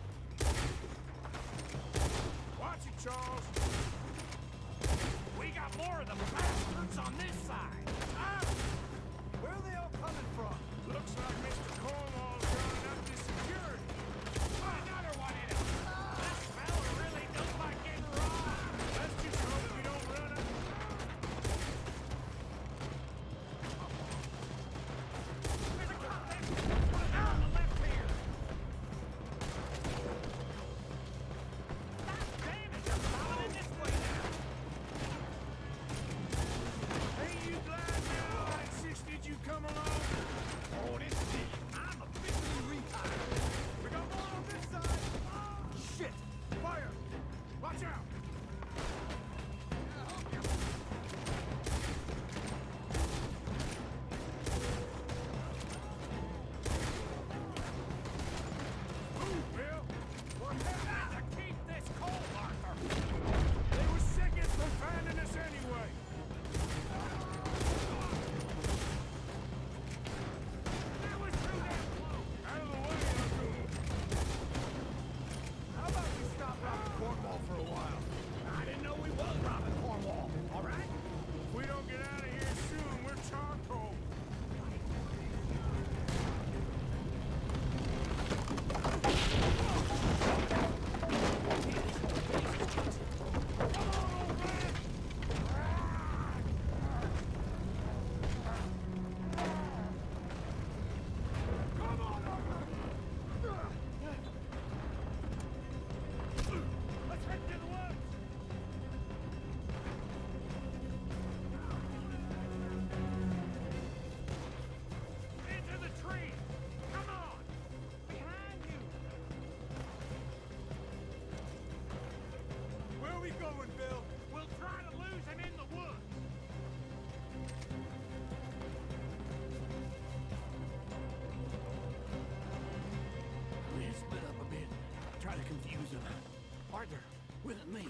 Watch it, Charles. We got more of the bastards on this side. Ah! Where are they all coming from? Looks like Mr. Cornwall's running up this security. Another one in him. This fella really don't like getting robbed. Let's just hope we don't run up. There's a cop there. Down on the left here. God damn it, they're following this way now. Ain't you glad now I insisted you come along? Oh, this is it. I'm officially retired. We got more on this side. Shit! Fire! Watch out! Move, Bill! We're having to keep this cold, Arthur! They were seconds from finding us anyway! That was too damn close! Out of the way, Uncle! How about we stop robbing Cornwall for a while? I didn't know we was robbing Cornwall, all right? If we don't get out of here soon, we're charcoal. Let's head to the woods! Into the tree! Come on! Behind you! Where are we going, Bill? We'll try to lose him in the woods! We split up a bit. Try to confuse them. Arthur, with me.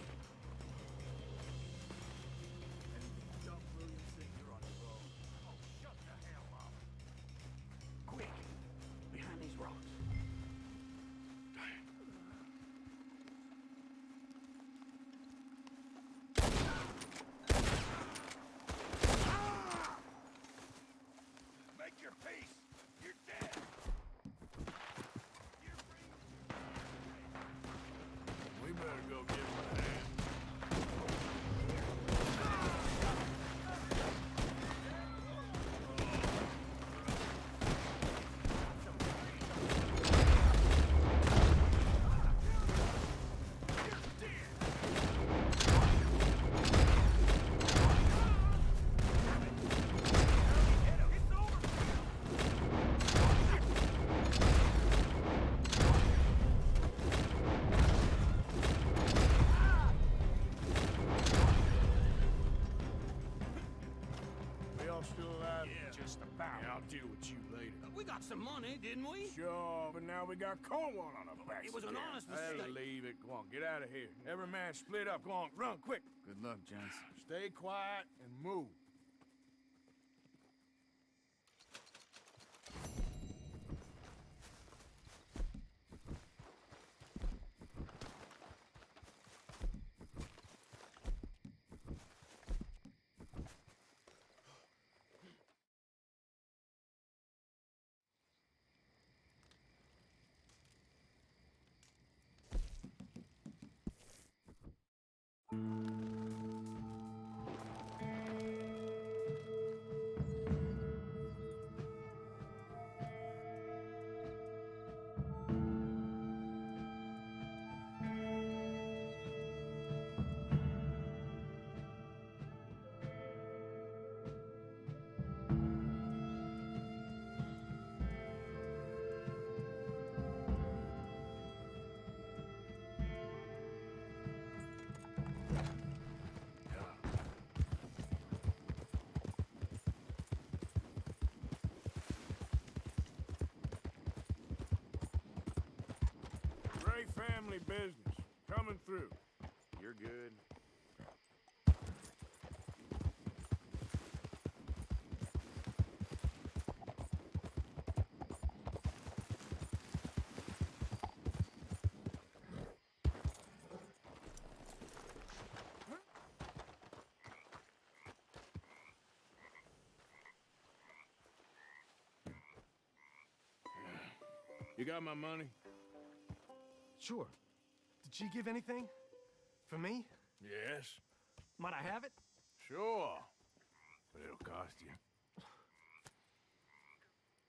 Quick, behind these rocks. Make your peace! You're dead! We better go give him a hand. We all still alive? Yeah. Just about. Yeah, I'll deal with you later. We got some money, didn't we? Sure, but now we got Cornwall on our backs. It was an honest I'll mistake. leave it. Go on, get out of here. Every man split up. Go on, run, quick. Good luck, gents. Stay quiet and move. Gray family business. Coming through. You're good. You got my money? Sure. Did she give anything? For me? Yes. Might I have it? Sure. But it'll cost you.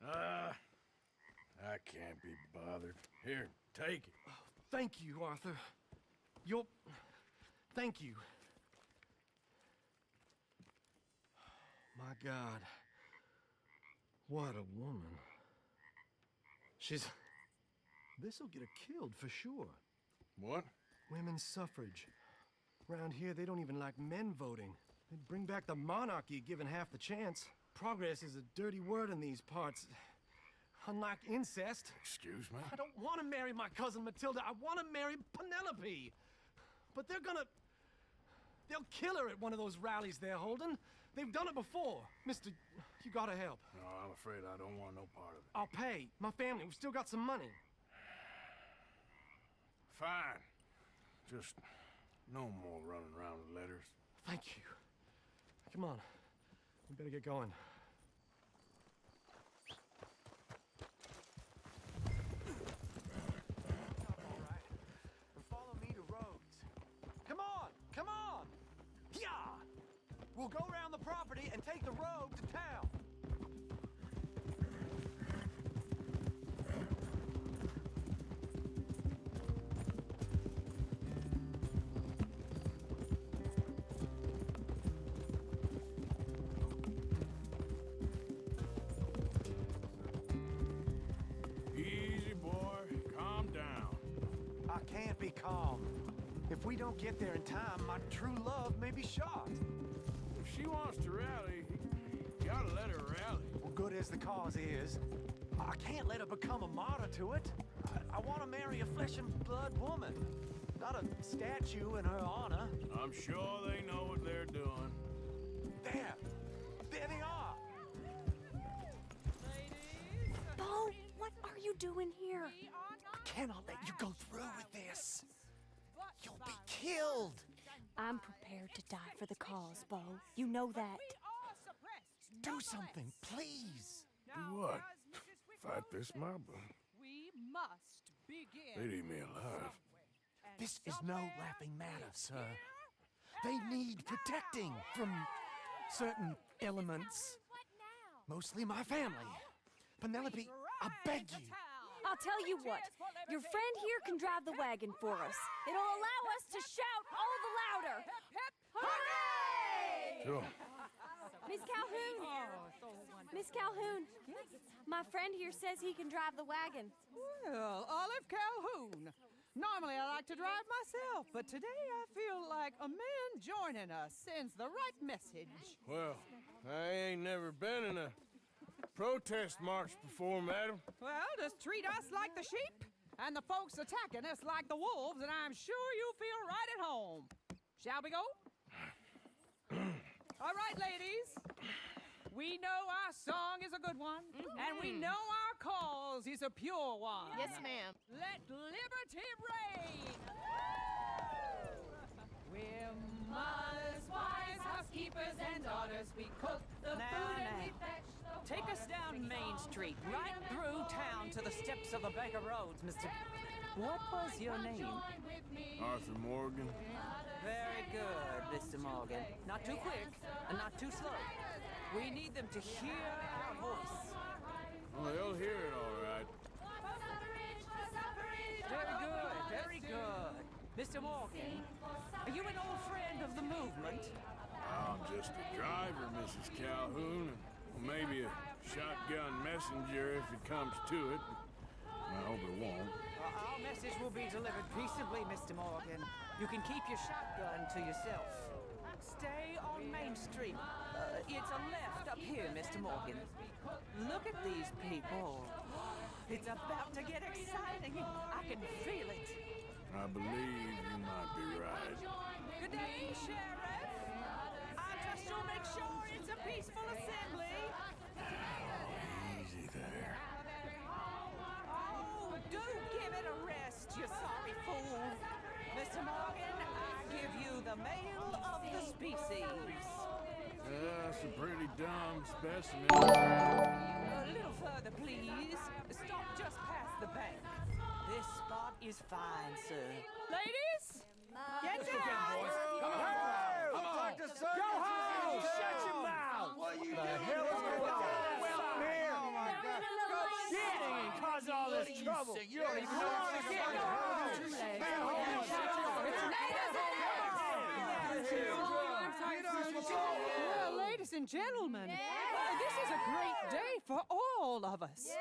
I can't be bothered. Here, take it. Oh, thank you, Arthur. Thank you. My God. What a woman. This'll get her killed for sure. What? Women's suffrage. Around here, they don't even like men voting. They'd bring back the monarchy given half the chance. Progress is a dirty word in these parts. Unlike incest. Excuse me? I don't want to marry my cousin Matilda. I want to marry Penelope. But they'll kill her at one of those rallies they're holding. They've done it before. Mister, you gotta help. No, I'm afraid I don't want no part of it. I'll pay. My family, we've still got some money. Fine. Just no more running around with letters. Thank you. Come on. We better get going. Follow me to Rhodes. Come on! Come on! Yeah! We'll go around the property and take the road to town. Easy, boy. Calm down. I can't be calm. If we don't get there in time, my true love may be shot. If she wants to rally, you gotta let her rally. Well, good as the cause is, I can't let her become a martyr to it. I want to marry a flesh and blood woman, not a statue in her honor. I'm sure they know what they're doing. There they are. Bo, what are you doing here? I cannot let you go through with this. You'll be killed. I'm prepared to die for the cause, Bo. You know that. Do something, please. Do what? Fight this mob? We must begin. They'd eat me alive. This is no laughing matter, sir. They need protecting from certain elements. Mostly my family. Penelope, I beg you. I'll tell you what. Your friend here can drive the wagon for us. It'll allow us to shout all the louder. Hooray! Sure. Miss Calhoun. Miss Calhoun. My friend here says he can drive the wagon. Well, Olive Calhoun. Normally I like to drive myself, but today I feel like a man joining us sends the right message. Well, I ain't never been in a protest march before, madam. Well, just treat us like the sheep, and the folks attacking us like the wolves, and I'm sure you'll feel right at home. Shall we go? All right, ladies. We know our song is a good one, and we know our cause is a pure one. Yes, ma'am. Let liberty reign! We're mothers, wives, housekeepers, and daughters. We cook the food and we fetch the Take us down Main Street, right through town to the steps of the Baker Roads, Mr. What was your name? Arthur Morgan. Very good, Mr. Morgan. Not too quick, and not too slow. We need them to hear our voice. Well, they'll hear it all right. Very good, very good. Mr. Morgan, are you an old friend of the movement? I'm just a driver, Mrs. Calhoun, and maybe a shotgun messenger if it comes to it. I hope it won't. Our message will be delivered peaceably, Mr. Morgan. You can keep your shotgun to yourself. Stay on Main Street. It's a left up here, Mr. Morgan. Look at these people. It's about to get exciting. I can feel it. I believe you might be right. Good day, Sheriff. I trust you'll make sure it's a peaceful assembly. Easy there. Oh, do give it a rest, you sorry fool. Mr. Morgan, I give you the male of the species. That's a pretty dumb specimen. A little further, please. Stop just past the bank. This spot is fine, sir. Ladies, get down! Come on! Come on! Go home! Shut your mouth! What the hell is going on here? Oh my God! Shit! And cause all this trouble. You don't even know what's going on. Well, ladies and gentlemen, this is a great day for all of us.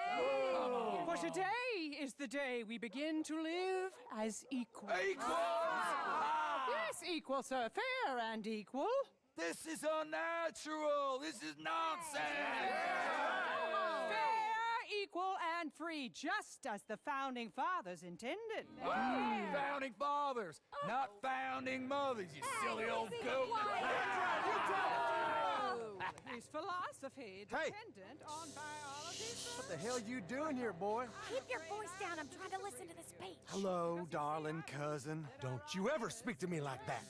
For today is the day we begin to live as equals. Yes, equal, sir. Fair and equal. This is unnatural. This is nonsense. Fair, equal, and free, just as the founding fathers intended. Founding fathers, not founding mothers, you silly old goat. His philosophy dependent on biology. What the hell you doing here, boy? Keep your voice down. I'm trying to listen to the speech. Hello, darling cousin. Don't you ever speak to me like that.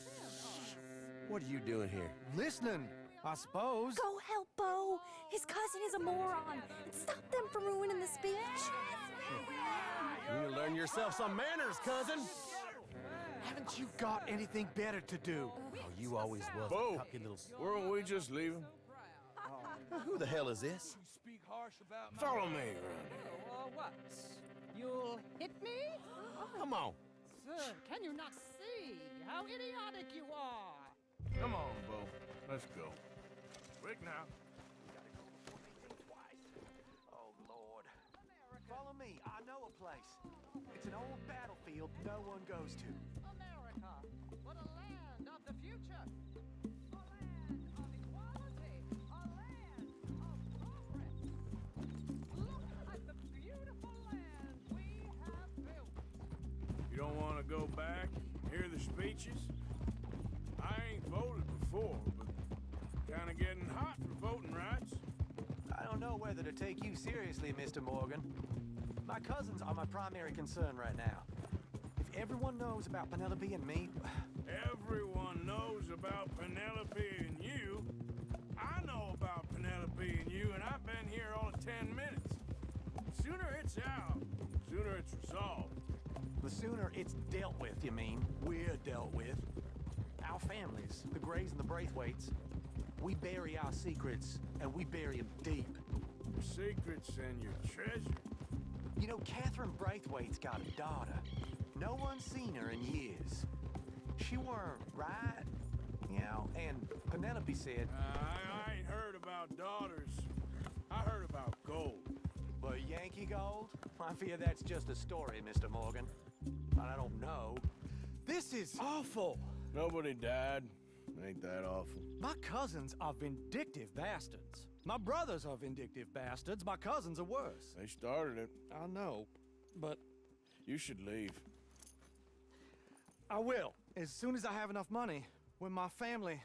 What are you doing here? Listening, I suppose. Go help Bo. His cousin is a moron. And stop them from ruining the speech. You need to learn yourself some manners, cousin. Haven't you got anything better to do? Oh, you always was Bo, a cocky little... weren't we just leaving? Who the hell is this? Follow me. What? You'll hit me? Come on. Sir, can you not see how idiotic you are? Come on, Bo. Let's go. Quick now. Oh, Lord. Follow me. I know a place. It's an old battlefield no one goes to. America, what a land of the future. A land of equality. A land of progress. Look at the beautiful land we have built. You don't want to go back and hear the speeches? I ain't voted before, but kind of getting hot for voting rights. I don't know whether to take you seriously, Mr. Morgan. My cousins are my primary concern right now. If everyone knows about Penelope and me... Everyone knows about Penelope and you. I know about Penelope and you, and I've been here all of 10 minutes. Sooner it's out, sooner it's resolved. The sooner it's dealt with, you mean? We're dealt with. Our families, the Grays and the Braithwaites, we bury our secrets, and we bury them deep. Your secrets and your treasure. You know, Catherine Braithwaite's got a daughter. No one's seen her in years. She weren't right, you know, and Penelope said... I ain't heard about daughters. I heard about gold. But Yankee gold? I fear that's just a story, Mr. Morgan. I don't know. This is awful. Nobody died. Ain't that awful? My cousins are vindictive bastards. My brothers are vindictive bastards. My cousins are worse. They started it. I know, but... You should leave. I will, as soon as I have enough money. When my family...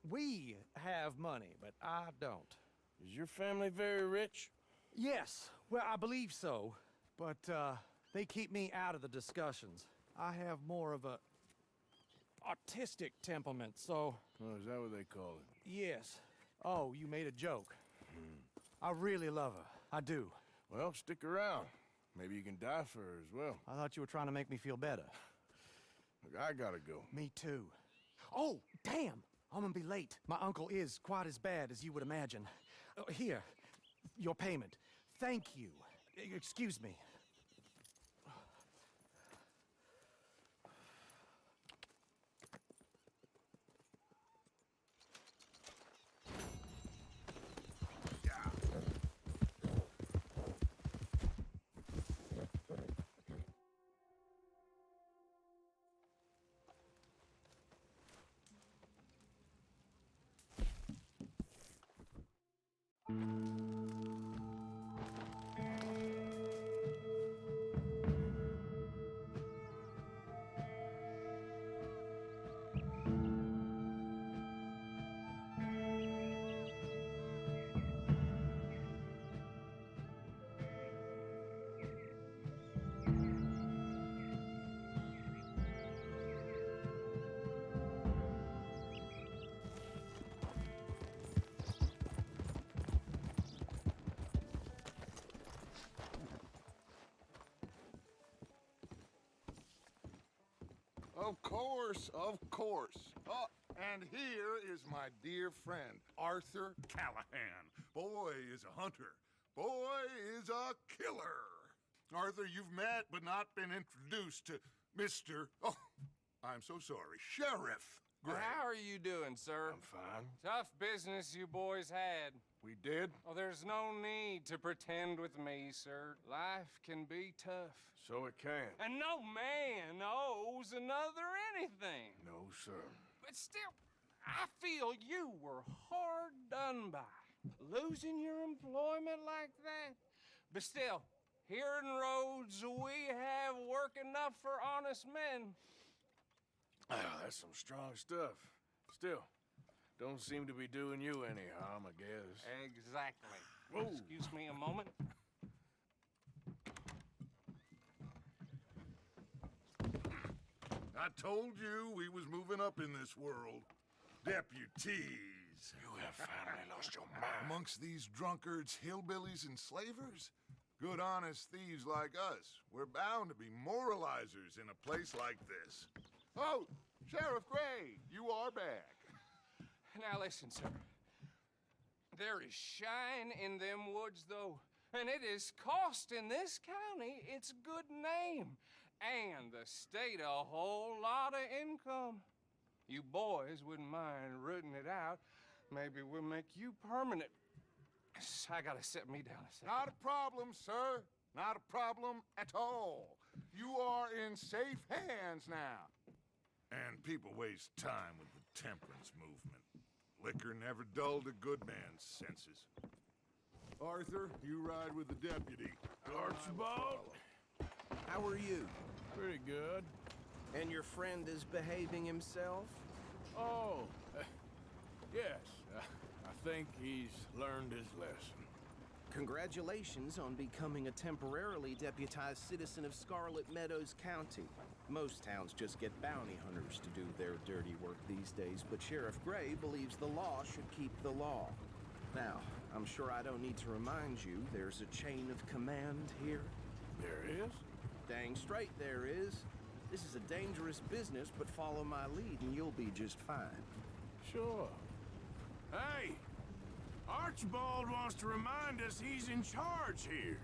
We have money, but I don't. Is your family very rich? Yes, well, I believe so. But, they keep me out of the discussions. I have more of a... artistic temperament, so... Oh, is that what they call it? Yes. Oh, you made a joke. I really love her. I do. Well, stick around. Maybe you can die for her as well. I thought you were trying to make me feel better. Look, I gotta go. Me too. Oh, damn! I'm gonna be late. My uncle is quite as bad as you would imagine. Here, your payment. Thank you. Excuse me. Of course, of course. Oh, and here is my dear friend, Arthur Callahan. Boy is a hunter. Boy is a killer. Arthur, you've met but not been introduced to Mr. Oh, I'm so sorry, Sheriff Gray. How are you doing, sir? I'm fine. Tough business you boys had. We did? Oh, there's no need to pretend with me, sir. Life can be tough. So it can. And no man owes another anything. No, sir. But still, I feel you were hard done by. Losing your employment like that. But still, here in Rhodes, we have work enough for honest men. That's some strong stuff. Still, don't seem to be doing you any harm, I guess. Exactly. Whoa. Excuse me a moment. I told you we was moving up in this world. Deputies. You have finally lost your mind. Amongst these drunkards, hillbillies, and slavers? Good honest thieves like us. We're bound to be moralizers in a place like this. Oh, Sheriff Gray, you are back. Now listen, sir. There is shine in them woods, though, and it is costing this county its good name and the state a whole lot of income. You boys wouldn't mind rooting it out. Maybe we'll make you permanent. I gotta sit me down a second. Not a problem, sir. Not a problem at all. You are in safe hands now. And people waste time with the temperance movement. Liquor never dulled a good man's senses. Arthur, you ride with the deputy. Archibald? How are you? Pretty good. And your friend is behaving himself? Oh, yes. I think he's learned his lesson. Congratulations on becoming a temporarily deputized citizen of Scarlet Meadows County. Most towns just get bounty hunters to do their dirty work these days, but Sheriff Gray believes the law should keep the law. Now, I'm sure I don't need to remind you there's a chain of command here. There is? Dang straight there is. This is a dangerous business, but follow my lead and you'll be just fine. Sure. Hey! Archibald wants to remind us he's in charge here.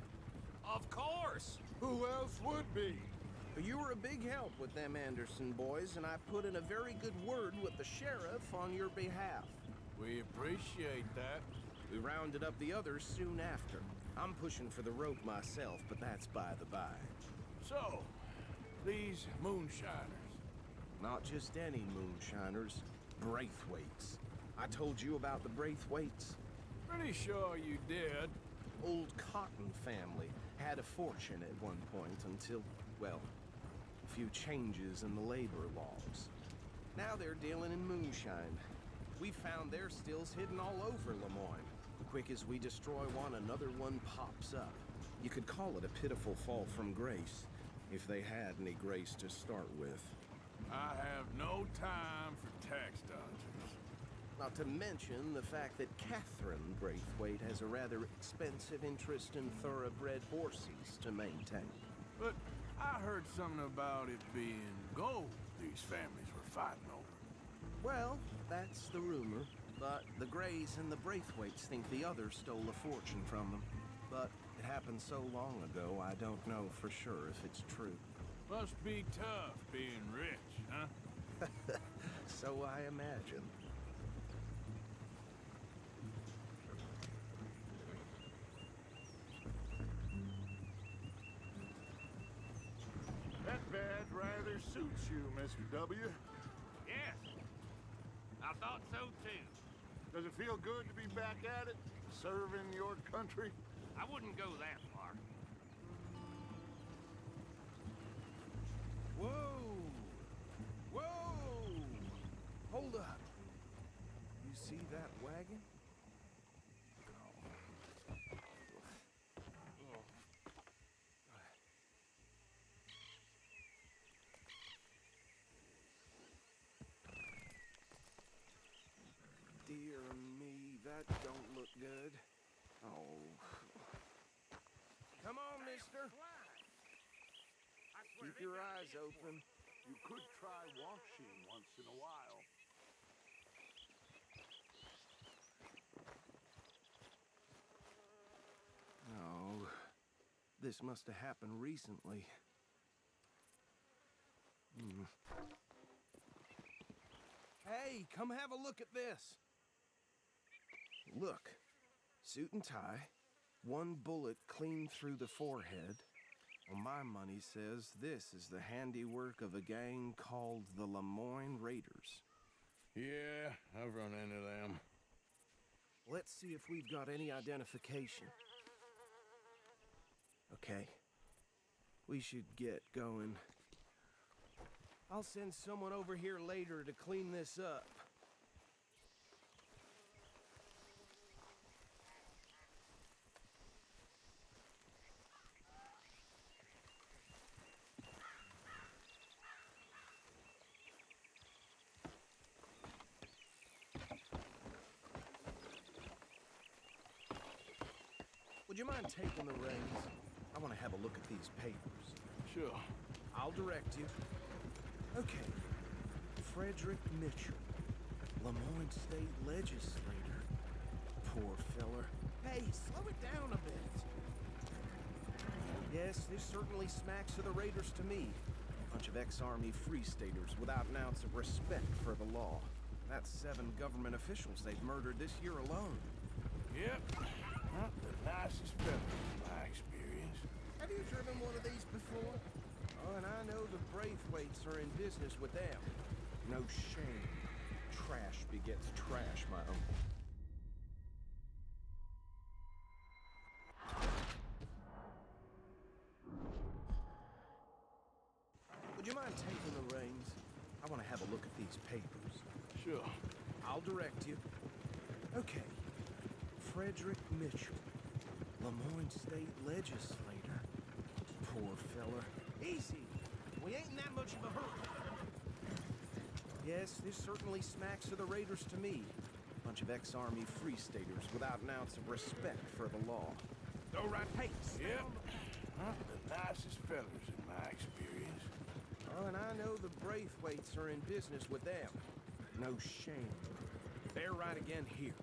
Of course! Who else would be? You were a big help with them Anderson boys, and I put in a very good word with the sheriff on your behalf. We appreciate that. We rounded up the others soon after. I'm pushing for the rope myself, but that's by the by. So, these moonshiners. Not just any moonshiners, Braithwaites. I told you about the Braithwaites. Pretty sure you did. Old Cotton family had a fortune at one point until, well, a few changes in the labor laws. Now they're dealing in moonshine. We found their stills hidden all over Lemoyne. Quick as we destroy one, another one pops up. You could call it a pitiful fall from grace, if they had any grace to start with. I have no time for tax dodgers. Not to mention the fact that Catherine Braithwaite has a rather expensive interest in thoroughbred horses to maintain. But I heard something about it being gold these families were fighting over. Well, that's the rumor. But the Grays and the Braithwaites think the others stole a fortune from them. But it happened so long ago, I don't know for sure if it's true. Must be tough being rich, huh? So I imagine. That badge rather suits you, Mr. W. Yes, I thought so too. Does it feel good to be back at it, serving your country? I wouldn't go that far. Whoa! Whoa! Hold up. You see that wagon? Dear me, that don't look good. Oh. Come on, mister. Keep your eyes open. You could try washing once in a while. Oh, this must have happened recently. Hey, come have a look at this. Look, suit and tie, one bullet clean through the forehead. Well, my money says this is the handiwork of a gang called the Lemoyne Raiders. Yeah, I've run into them. Let's see if we've got any identification. Okay. We should get going. I'll send someone over here later to clean this up. Would you mind taking the reins? I want to have a look at these papers. Sure. I'll direct you. Okay. Frederick Mitchell, Lemoyne State Legislator. Poor feller. Hey, slow it down a bit. Yes, this certainly smacks of the Raiders to me. Bunch of ex-Army Free Staters without an ounce of respect for the law. That's 7 government officials they've murdered this year alone. Yep. Not the nicest fellas in my experience. Have you driven one of these before? Oh, and I know the Braithwaites are in business with them. No shame. Trash begets trash, my uncle. Would you mind taking the reins? I want to have a look at these papers. Sure. I'll direct you. Okay. Frederick Mitchell, Lemoyne State Legislator. Poor feller. Easy. We ain't in that much of a hurry. Yes, this certainly smacks of the Raiders to me. Bunch of ex-Army Free Staters without an ounce of respect for the law. Go right pace. Yep. Not the nicest fellas in my experience. Oh, and I know the Braithwaites are in business with them. No shame. They're right again here.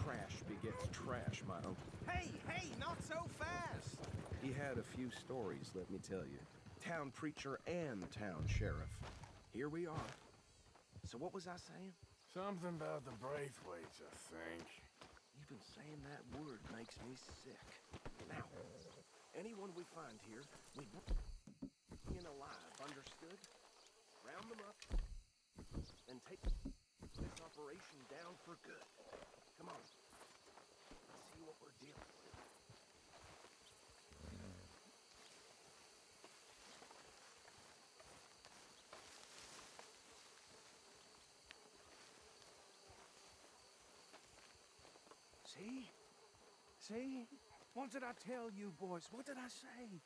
Trash begets trash, my uncle. Hey, hey, not so fast! He had a few stories, let me tell you. Town preacher and town sheriff. Here we are. So what was I saying? Something about the Braithwaites, I think. Even saying that word makes me sick. Now, anyone we find here, we in alive, understood? Round them up, and take this operation down for good. Come on. Let's see what we're dealing with. See? See? What did I tell you, boys? What did I say?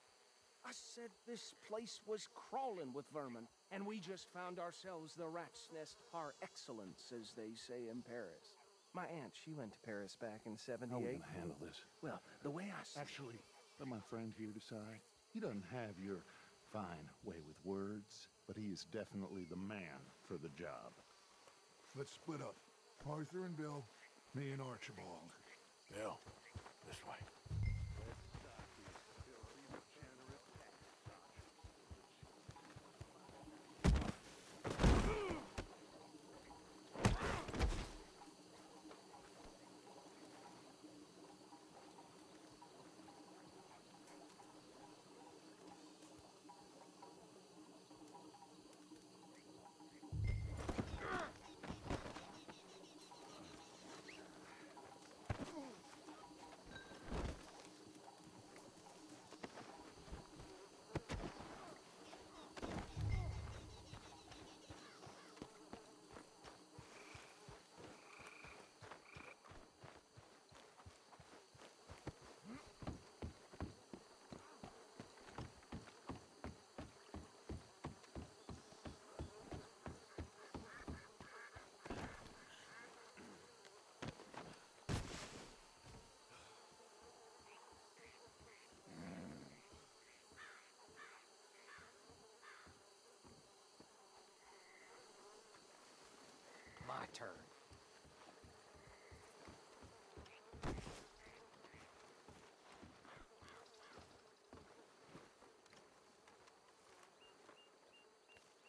I said this place was crawling with vermin, and we just found ourselves the rat's nest par excellence, as they say in Paris. My aunt, she went to Paris back in '78. How are we gonna handle this? Well, the way I see Actually, let my friend here decide. He doesn't have your fine way with words, but he is definitely the man for the job. Let's split up. Arthur and Bill, me and Archibald. Bill, this way. My turn.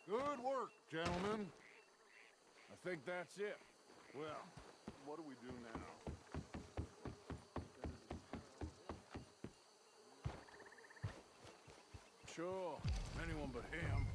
Good work, gentlemen. I think that's it. Well, what do we do now? Sure, anyone but him.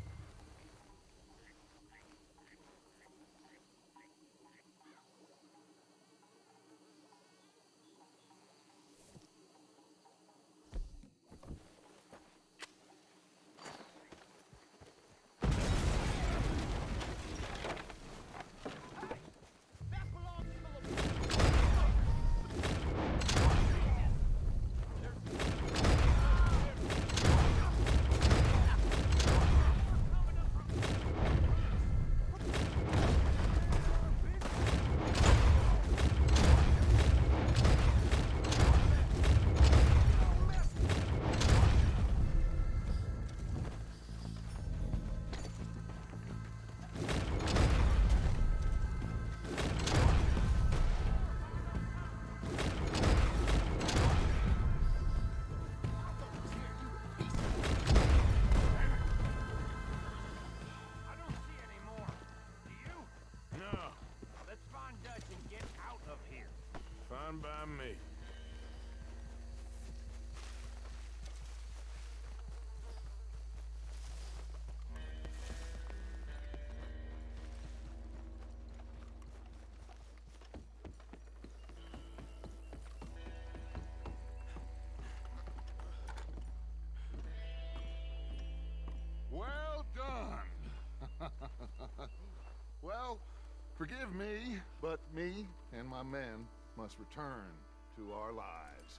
Fine by me. Well done. Well, forgive me, but me and my men must return to our lives.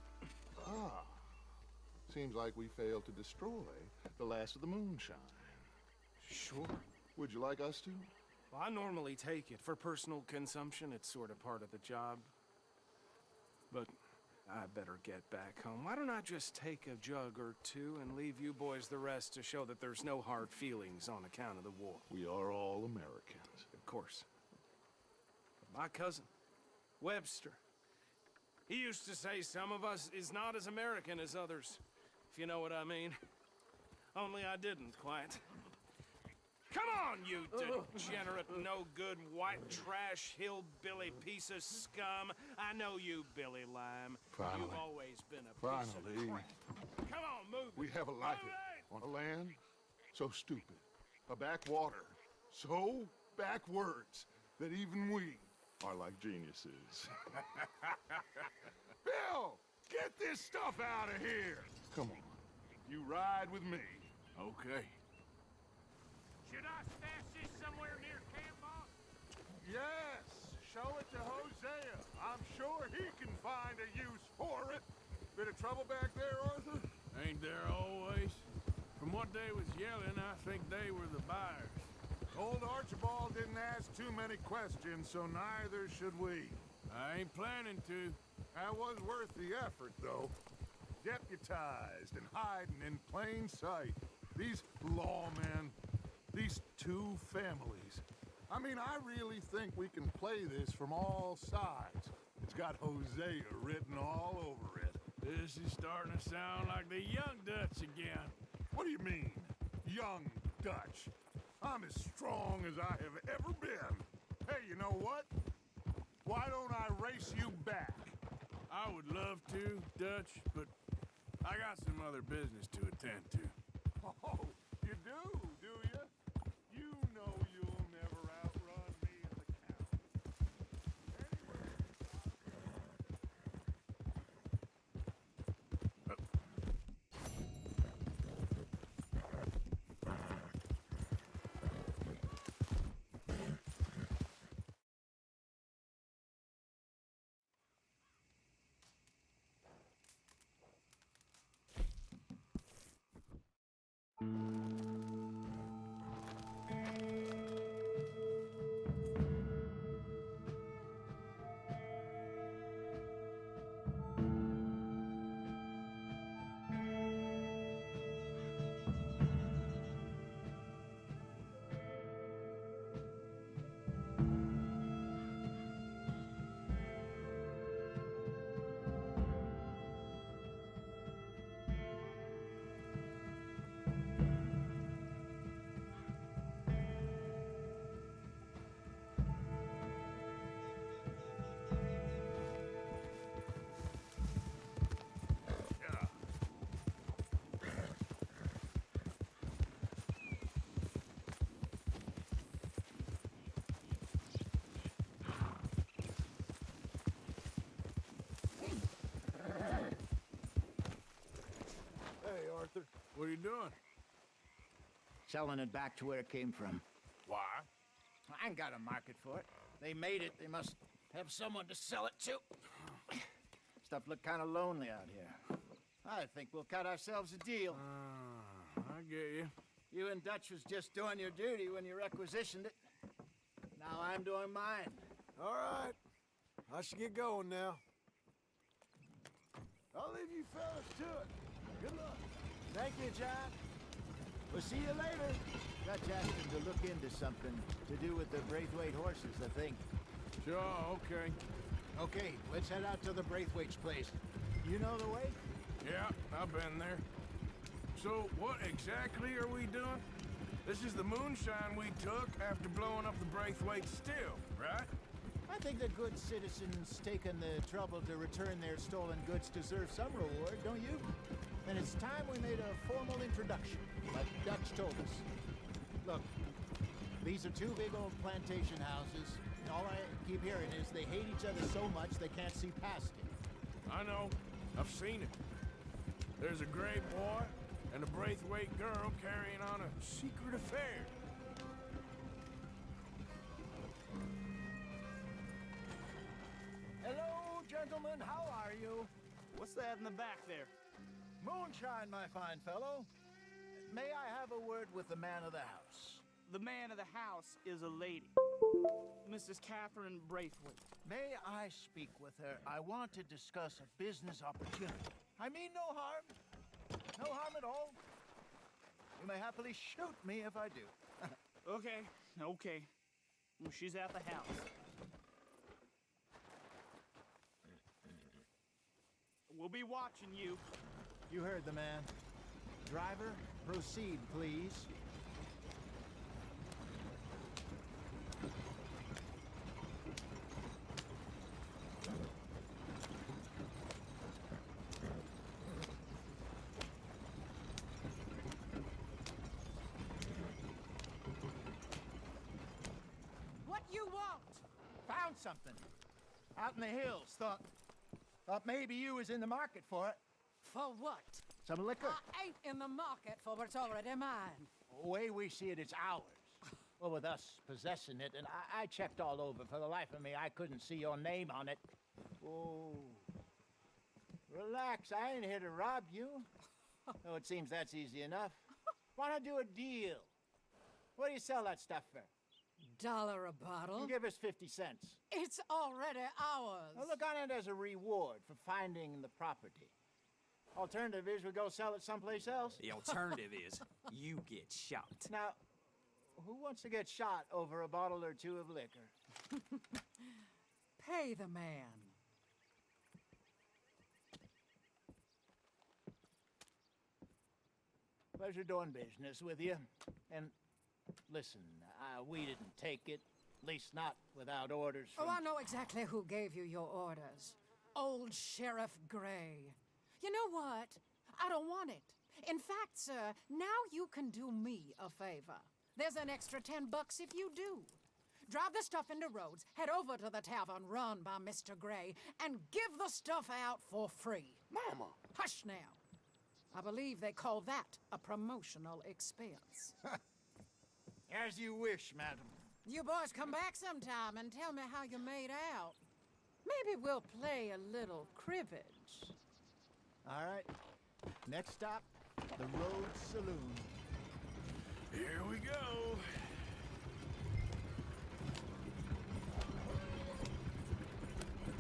Ah, seems like we failed to destroy the last of the moonshine. Sure. Would you like us to? Well, I normally take it for personal consumption. It's sort of part of the job. But I better get back home. Why don't I just take a jug or two and leave you boys the rest to show that there's no hard feelings on account of the war? We are all Americans. Of course. My cousin, Webster, he used to say some of us is not as American as others, if you know what I mean. Only I didn't quite. Come on, you degenerate, no-good, white trash, hillbilly piece of scum. I know you, Billy Lime. Finally. You've always been a piece of crap. Come on, move it. We have a life on a land so stupid, a backwater so backwards that even we are like geniuses. Bill, get this stuff out of here. Come on, you ride with me. Okay. Should I stash this somewhere near camp, boss? Yes, show it to Hosea. I'm sure he can find a use for it. Bit of trouble back there, Arthur? Ain't there always? From what they was yelling, I think they were the buyers. Old Archibald didn't ask too many questions, so neither should we. I ain't planning to. That was worth the effort, though. Deputized and hiding in plain sight. These lawmen, these two families. I mean, I really think we can play this from all sides. It's got Hosea written all over it. This is starting to sound like the Young Dutch again. What do you mean, Young Dutch? I'm as strong as I have ever been. Hey, you know what? Why don't I race you back? I would love to, Dutch, but I got some other business to attend to. Oh, you do you? You know you'll never outrun me and the count. What are you doing? Selling it back to where it came from. Why? I ain't got a market for it. They made it. They must have someone to sell it to. Stuff look kind of lonely out here. I think we'll cut ourselves a deal. I get you. You and Dutch was just doing your duty when you requisitioned it. Now I'm doing mine. All right. I should get going now. I'll leave you fellas to it. Good luck. Thank you, John. We'll see you later. Dutch asked him to look into something to do with the Braithwaite horses, I think. Sure, okay. Okay, let's head out to the Braithwaite's place. You know the way? Yeah, I've been there. So, what exactly are we doing? This is the moonshine we took after blowing up the Braithwaite still, right? I think the good citizens taking the trouble to return their stolen goods deserve some reward, don't you? And it's time we made a formal introduction, like Dutch told us. Look, these are two big old plantation houses, and all I keep hearing is they hate each other so much they can't see past it. I know. I've seen it. There's a gray boy and a Braithwaite girl carrying on a secret affair. Hello, gentlemen. How are you? What's that in the back there? Moonshine, my fine fellow. May I have a word with the man of the house? The man of the house is a lady. Mrs. Catherine Braithwaite. May I speak with her? I want to discuss a business opportunity. I mean no harm. No harm at all. You may happily shoot me if I do. Okay. Well, she's at the house. We'll be watching you. You heard the man. Driver, proceed, please. What you want? Found something. Out in the hills. Thought maybe you was in the market for it. For what? Some liquor. I ain't in the market for what's already mine. The way we see it, it's ours. Well, with us possessing it, and I checked all over. For the life of me, I couldn't see your name on it. Oh. Relax, I ain't here to rob you. Oh, it seems that's easy enough. Wanna do a deal? What do you sell that stuff for? $1 a bottle. Give us 50 cents. It's already ours. Well, look on it as a reward for finding the property. Alternative is we go sell it someplace else. The alternative is you get shot. Now, who wants to get shot over a bottle or two of liquor? Pay the man. Pleasure doing business with you. And listen, we didn't take it. At least not without orders from... Oh, I know exactly who gave you your orders. Old Sheriff Gray. You know what? I don't want it. In fact, sir, now you can do me a favor. There's an extra $10 if you do. Drive the stuff into Rhodes, head over to the tavern run by Mr. Gray, and give the stuff out for free. Mama! Hush now. I believe they call that a promotional expense. As you wish, madam. You boys come back sometime and tell me how you made out. Maybe we'll play a little cribbage. All right. Next stop, the Rhodes Saloon. Here we go.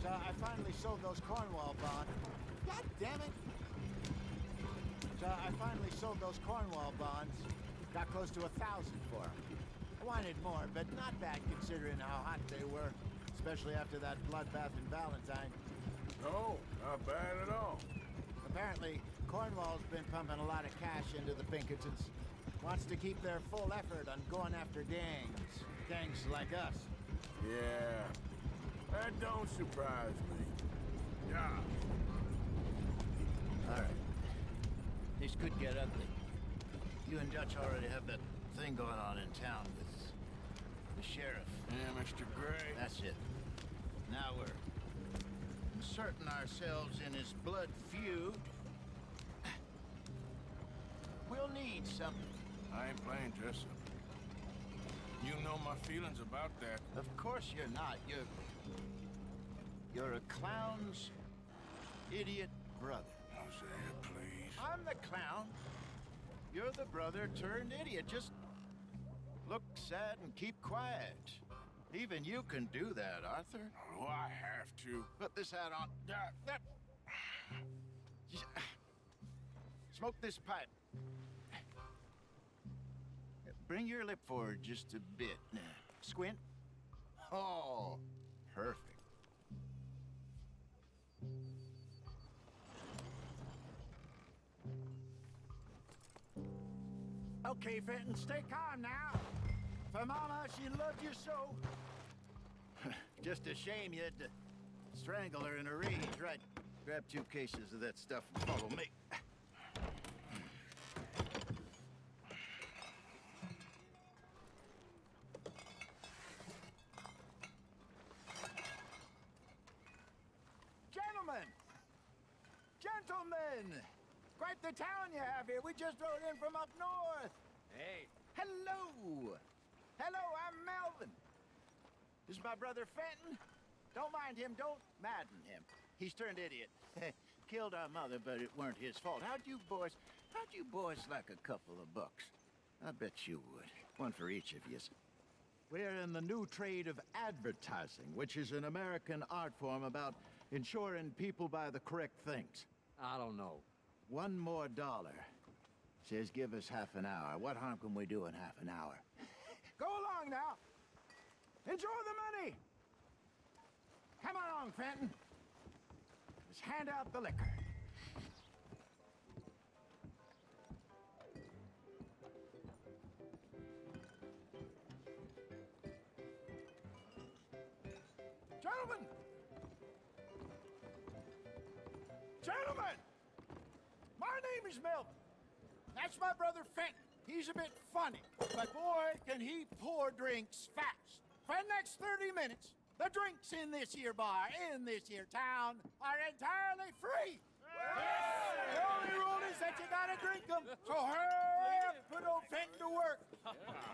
So I finally sold those Cornwall bonds. God damn it! So I finally sold those Cornwall bonds. Got close to 1,000 for them. I wanted more, but not bad considering how hot they were, especially after that bloodbath in Valentine. No, not bad at all. Apparently, Cornwall's been pumping a lot of cash into the Pinkertons. Wants to keep their full effort on going after gangs. Gangs like us. Yeah, that don't surprise me. Yeah. All right. This could get ugly. You and Dutch already have that thing going on in town with the sheriff. Yeah, Mr. Gray. That's it. Now we're inserting ourselves in his blood feud. We'll need something. I ain't playing dress up. You know my feelings about that. Of course you're not. You're a clown's idiot brother. Hosea, please. I'm the clown. You're the brother turned idiot. Just look sad and keep quiet. Even you can do that, Arthur. Oh, I have to. Put this hat on. Smoke this pipe. Bring your lip forward just a bit. Squint. Oh, perfect. Okay, Fenton, stay calm now. For Mama, she loved you so. Just a shame you had to strangle her in a rage, right? Grab 2 cases of that stuff and follow me. Gentlemen! Quite the town you have here. We just rode in from up north. Hey. Hello! Hello, I'm Melvin. This is my brother Fenton. Don't mind him, don't madden him. He's turned idiot. Killed our mother, but it weren't his fault. How'd you boys like a couple of bucks? I bet you would. One for each of you. We're in the new trade of advertising, which is an American art form about ensuring people buy the correct things. I don't know. $1 more. Says give us half an hour. What harm can we do in half an hour? Go along now. Enjoy the money. Come along, Fenton. Let's hand out the liquor. Gentlemen! Gentlemen! My name is Melvin. That's my brother Fenton. He's a bit funny, but boy, can he pour drinks fast. For the next 30 minutes, the drinks in this here bar, in this here town, are entirely free. The only rule is that you gotta drink them, so hurry up, put old Fenton to work.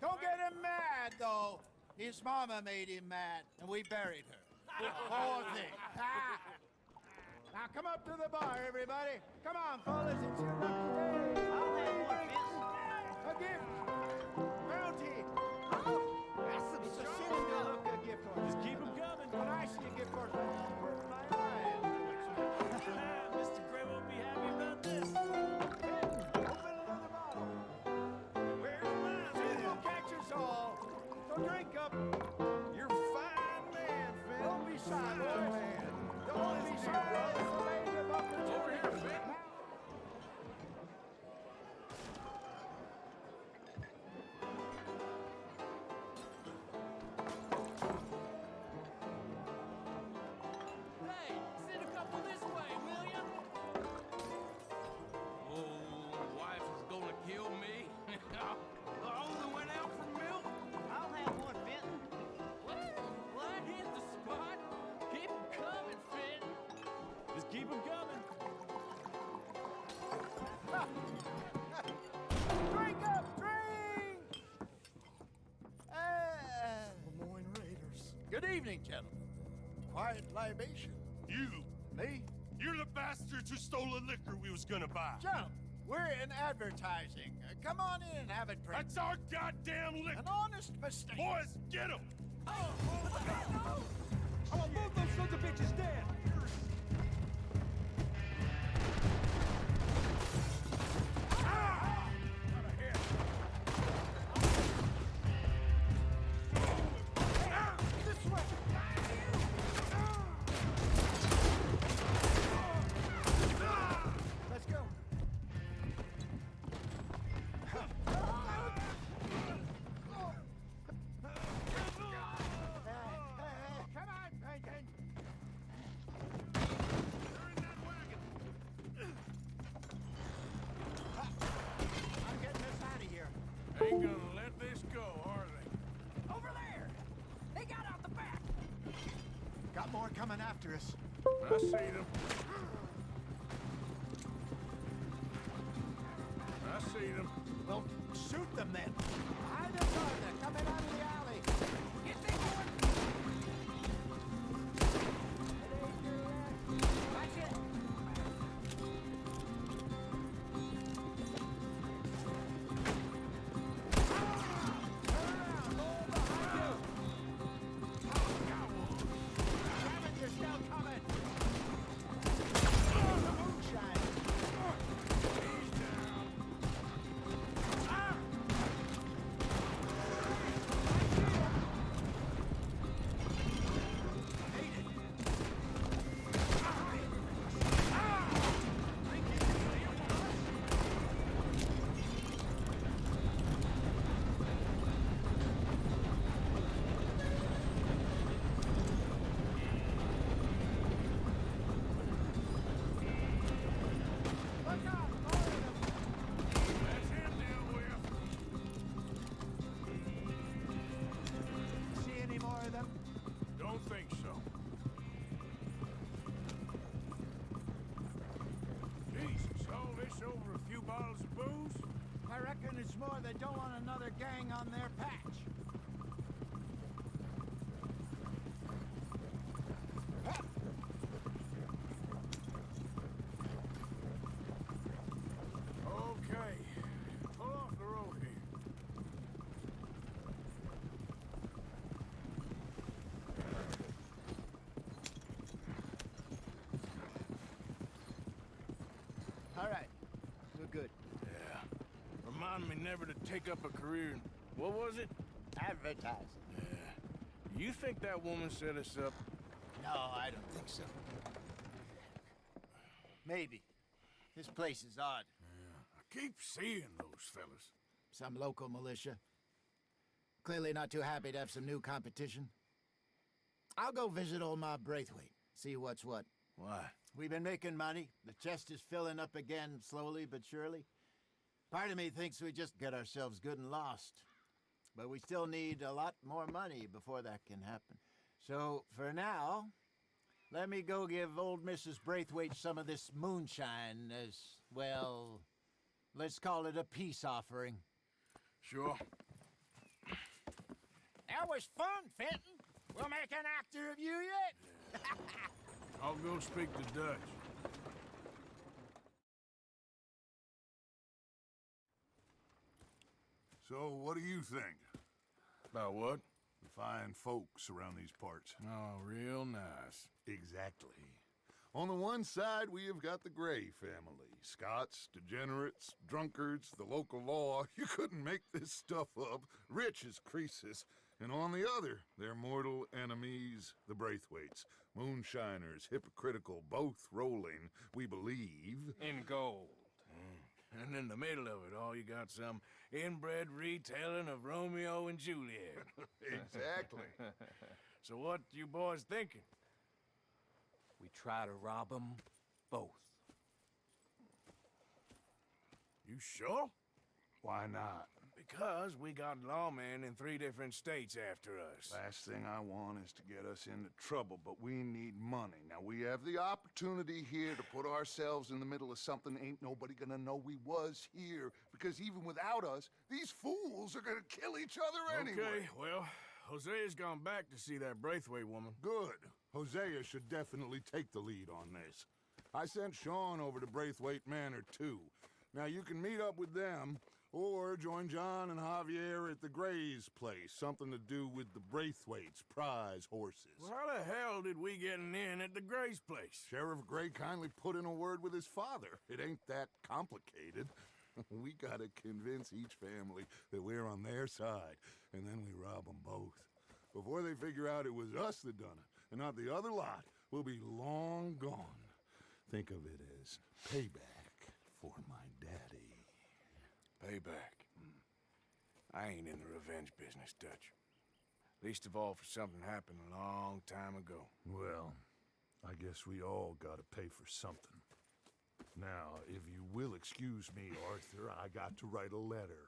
Don't get him mad, though. His mama made him mad, and we buried her. Poor thing. Now come up to the bar, everybody. Come on, fellas, it's your lucky day. I'll have more, Fizz. A gift. Bounty. Oh, that's some Don't drink up. You're a fine man, Finn. Don't be shy, Fine boy. man. Don't be shy. It's a maid of opportunity. Over here, Finn. Hey, send a couple this way, will ya? Oh, wife is gonna kill me. I only went out for milk. I'll have one, Fenton. Well, that hit the spot. Keep 'em coming, Finn. Just keep them coming. Drink up, drink! Lemoyne Raiders. Good evening, gentlemen. Quiet libation. You! Me? You're the bastards who stole the liquor we was gonna buy. Jump! We're in advertising. Come on in and have a drink. That's our goddamn liquor! An honest mistake. Boys, get him! I want both those sons of bitches dead. Let's go. Come on, Bacon. I'm getting us out of here. Ain't gonna let this go, are they? Over there. They got out the back. Got more coming after us. I see them. I see them. Well, shoot them then. Hide them, partner. Coming out of the alley. Get them going. That's it. You're still coming. The moonshine. See any more of them? Don't think so. Jesus, all this over a few bottles of booze? I reckon it's more they don't want another gang on their patch. Okay. Pull off the road here. All right. We're good. Yeah. Remind me never to take up a career in... What was it? Advertising. Yeah. You think that woman set us up? No, I don't think so. Maybe. This place is odd. I keep seeing those fellas. Some local militia. Clearly not too happy to have some new competition. I'll go visit old Ma Braithwaite, see what's what. Why? We've been making money. The chest is filling up again, slowly but surely. Part of me thinks we just get ourselves good and lost. But we still need a lot more money before that can happen. So, for now, let me go give old Mrs. Braithwaite some of this moonshine as, well, let's call it a peace offering. Sure. That was fun, Fenton. We'll make an actor of you yet. I'll go speak to Dutch. So, what do you think? About what? The fine folks around these parts. Oh, real nice. Exactly. On the one side, we have got the Gray family. Scots, degenerates, drunkards, the local law. You couldn't make this stuff up. Rich as Croesus. And on the other, their mortal enemies, the Braithwaites. Moonshiners, hypocritical, both rolling, we believe. In gold. And in the middle of it all, you got some inbred retelling of Romeo and Juliet. Exactly. So what you boys thinking? We try to rob them both. You sure? Why not? Because we got lawmen in 3 different states after us. Last thing I want is to get us into trouble, but we need money. Now, we have the opportunity here to put ourselves in the middle of something ain't nobody gonna know we was here, because even without us, these fools are gonna kill each other anyway. Okay, well, Hosea's gone back to see that Braithwaite woman. Good. Hosea should definitely take the lead on this. I sent Sean over to Braithwaite Manor, too. Now, you can meet up with them, or join John and Javier at the Gray's place. Something to do with the Braithwaites' prize horses. Well, how the hell did we get in at the Gray's place? Sheriff Gray kindly put in a word with his father. It ain't that complicated. We gotta convince each family that we're on their side, and then we rob them both. Before they figure out it was us that done it, and not the other lot, we'll be long gone. Think of it as payback for my daddy. Payback. I ain't in the revenge business, Dutch. Least of all for something happened a long time ago. Well, I guess we all gotta pay for something. Now, if you will excuse me, Arthur, I got to write a letter.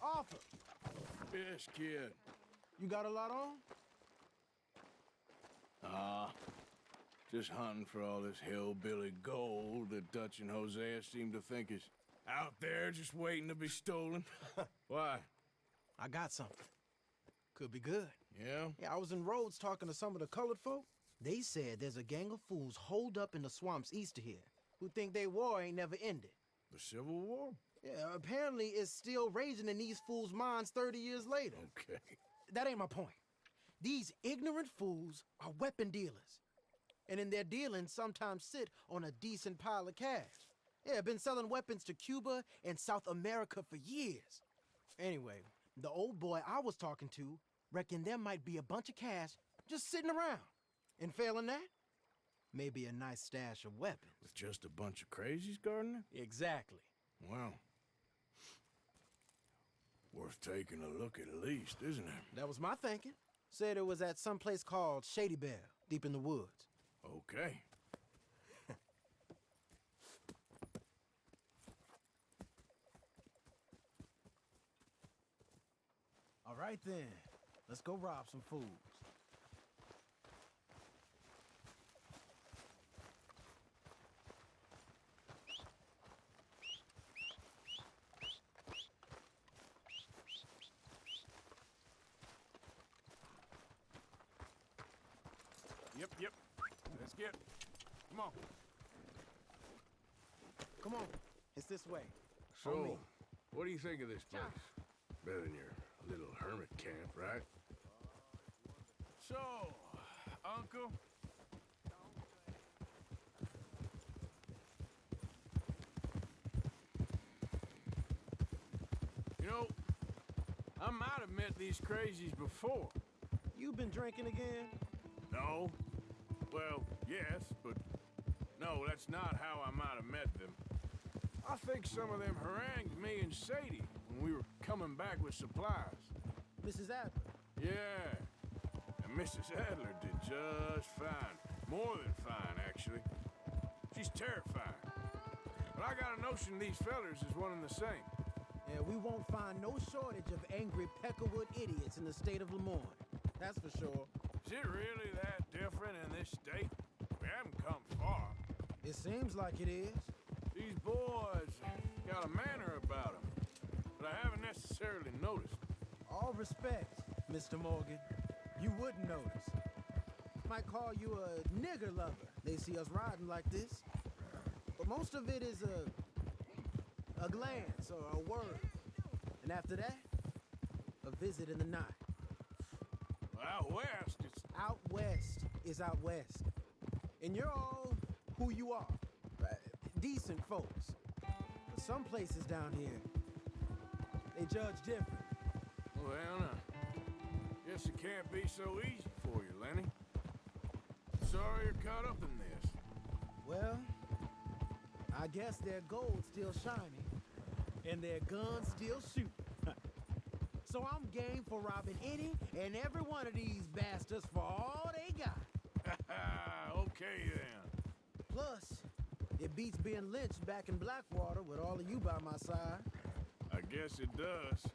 Arthur, Yes, kid. you got a lot on? Just hunting for all this hillbilly gold that Dutch and Hosea seem to think is out there just waiting to be stolen. Why? I got something. Could be good. Yeah? Yeah, I was in Rhodes talking to some of the colored folk. They said there's a gang of fools holed up in the swamps east of here who think their war ain't never ended. The Civil War? Yeah, apparently it's still raging in these fools' minds 30 years later. Okay. That ain't my point. These ignorant fools are weapon dealers. And in their dealing, sometimes sit on a decent pile of cash. Yeah, been selling weapons to Cuba and South America for years. Anyway, the old boy I was talking to reckoned there might be a bunch of cash just sitting around. And failing that, maybe a nice stash of weapons. With just a bunch of crazies guarding it? Exactly. Well, worth taking a look at least, isn't it? That was my thinking. Said it was at some place called Shady Belle, deep in the woods. Okay. All right then, let's go rob some fools. Yep. Let's get. Come on. Come on, it's this way. On So, me. what do you think of this place? Better than your little hermit camp, right? So, Uncle? You know, I might have met these crazies before. You been drinking again? No. Well, yes, but no, that's not how I might have met them. I think some of them harangued me and Sadie when we were coming back with supplies. Mrs. Adler? Yeah. And Mrs. Adler did just fine. More than fine, actually. She's terrifying. But I got a notion these fellers is one and the same. Yeah, we won't find no shortage of angry Peckerwood idiots in the state of Lemoyne. That's for sure. Is it really that different in this state? We haven't come far. It seems like it is. These boys got a manner about them, but I haven't necessarily noticed. All respect, Mr. Morgan. You wouldn't notice. Might call you a nigger lover. They see us riding like this. But most of it is a glance or a word. And after that, a visit in the night. Out west, it's... Out west is out west. And you're all who you are. Decent folks. But some places down here, they judge different. Well, now, guess it can't be so easy for you, Lenny. Sorry you're caught up in this. Well, I guess their gold's still shining, and their guns still shoot. So I'm game for robbing any and every one of these bastards for all they got. Okay, then. Plus, it beats being lynched back in Blackwater with all of you by my side. I guess it does.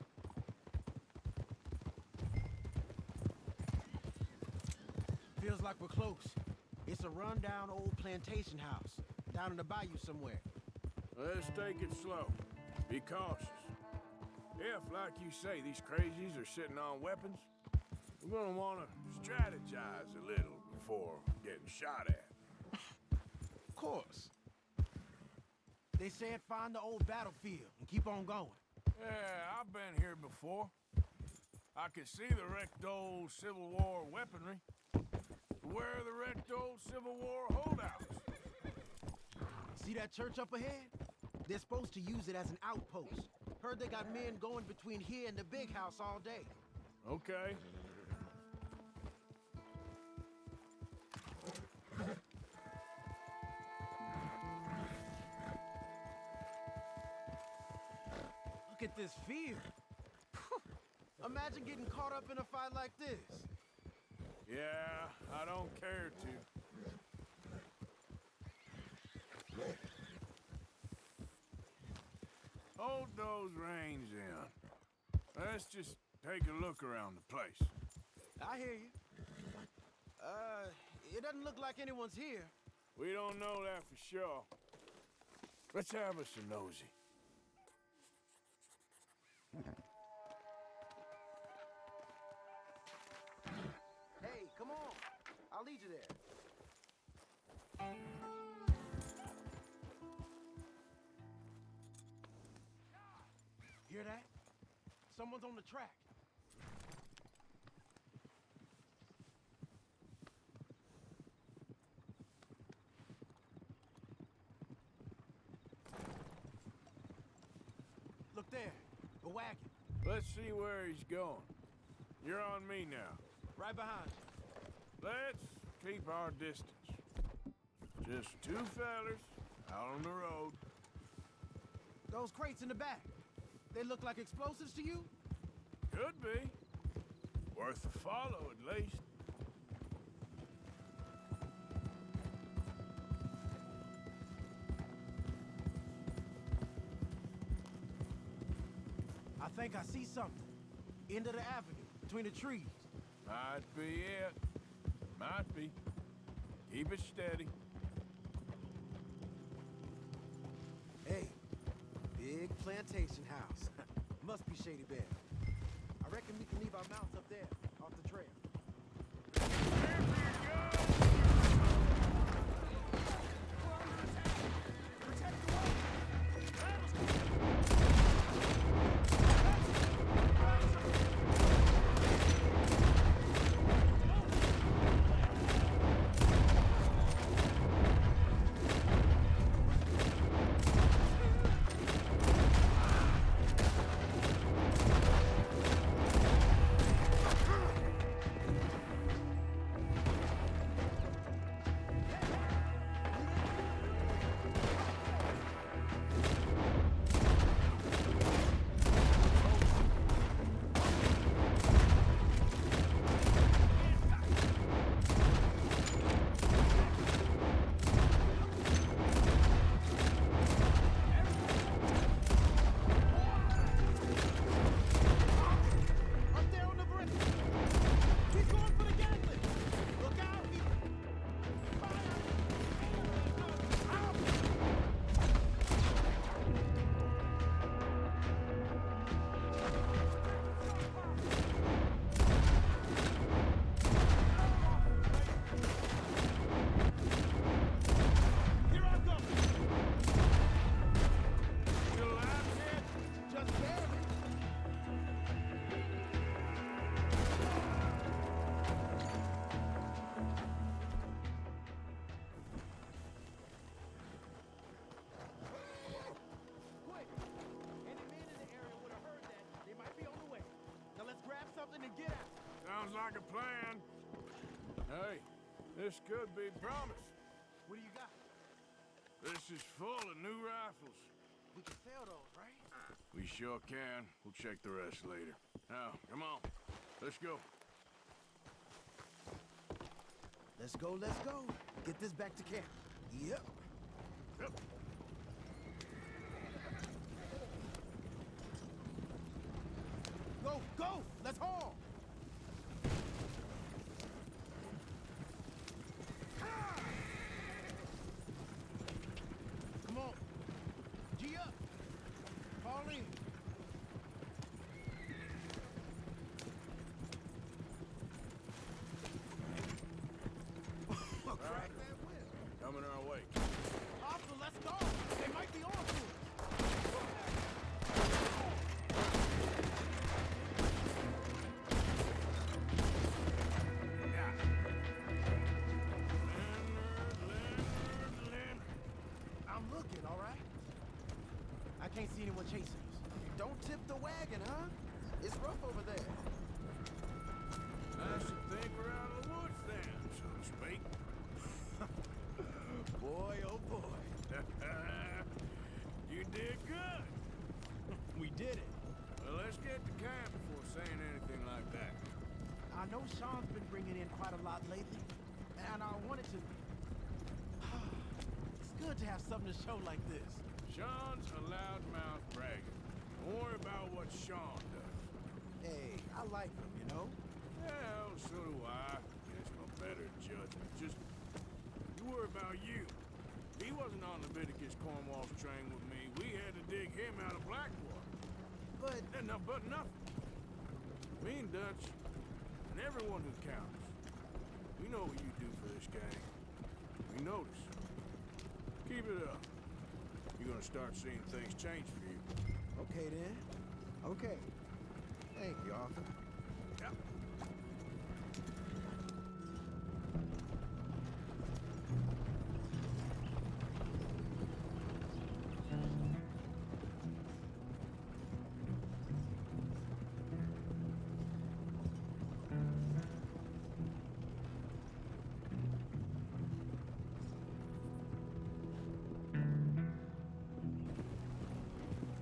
Feels like we're close. It's a rundown old plantation house, down in the bayou somewhere. Let's take it slow. Be cautious. If, like you say, these crazies are sitting on weapons, we're gonna want to strategize a little before getting shot at. Of course. They said find the old battlefield and keep on going. Yeah, I've been here before. I can see the wrecked old Civil War weaponry. Where are the wrecked old Civil War holdouts? See that church up ahead? They're supposed to use it as an outpost. Heard they got men going between here and the big house all day. Okay. Look at this field. Imagine getting caught up in a fight like this. Yeah, I don't care to. Hold those reins in. Let's just take a look around the place. I hear you. It doesn't look like anyone's here. We don't know that for sure. Let's have us a nosy. Hey, come on. I'll lead you there. Hear that? Someone's on the track. Look there, a wagon. Let's see where he's going. You're on me now. Right behind you. Let's keep our distance. Just two fellers out on the road. Those crates in the back, they look like explosives to you? Could be. Worth a follow, at least. I think I see something. End of the avenue, between the trees. Might be it. Might be. Keep it steady. Hey, big plantation house. Must be Shady Bear. I reckon we can leave our mounts up there, off the trail. like a plan. Hey, this could be promising. What do you got? This is full of new rifles. We can sell those, right? We sure can. We'll check the rest later. Now, come on. Let's go. Let's go, let's go. Get this back to camp. Yep. Yep. Go, go! Let's haul! Come on. G up. Fall in. Crack that whip. Coming our way. Arthur, let's go. They might be on to it. I'm looking, all right? I can't see anyone chasing us. Don't tip the wagon, huh? It's rough over there. I should think we're out of the woods then, so to speak. Boy, oh boy. You did good. We did it. Well, let's get to camp before saying anything like that. I know Sean's been bringing in quite a lot lately, and I wanted to... It's good to have something to show like this. Sean's a loudmouth bragger. Don't worry about what Sean does. Hey, I like him, you know? Well, so do I. Guess no better judgment. Just, you worry about you. He wasn't on Leviticus Cornwall's train with me. We had to dig him out of Blackwater. But... No, but nothing. Me and Dutch, and everyone who counts, we know what you do for this gang. We notice. Keep it up. You're gonna start seeing things change for you. Okay, then. Okay. Thank you, Arthur. Yeah.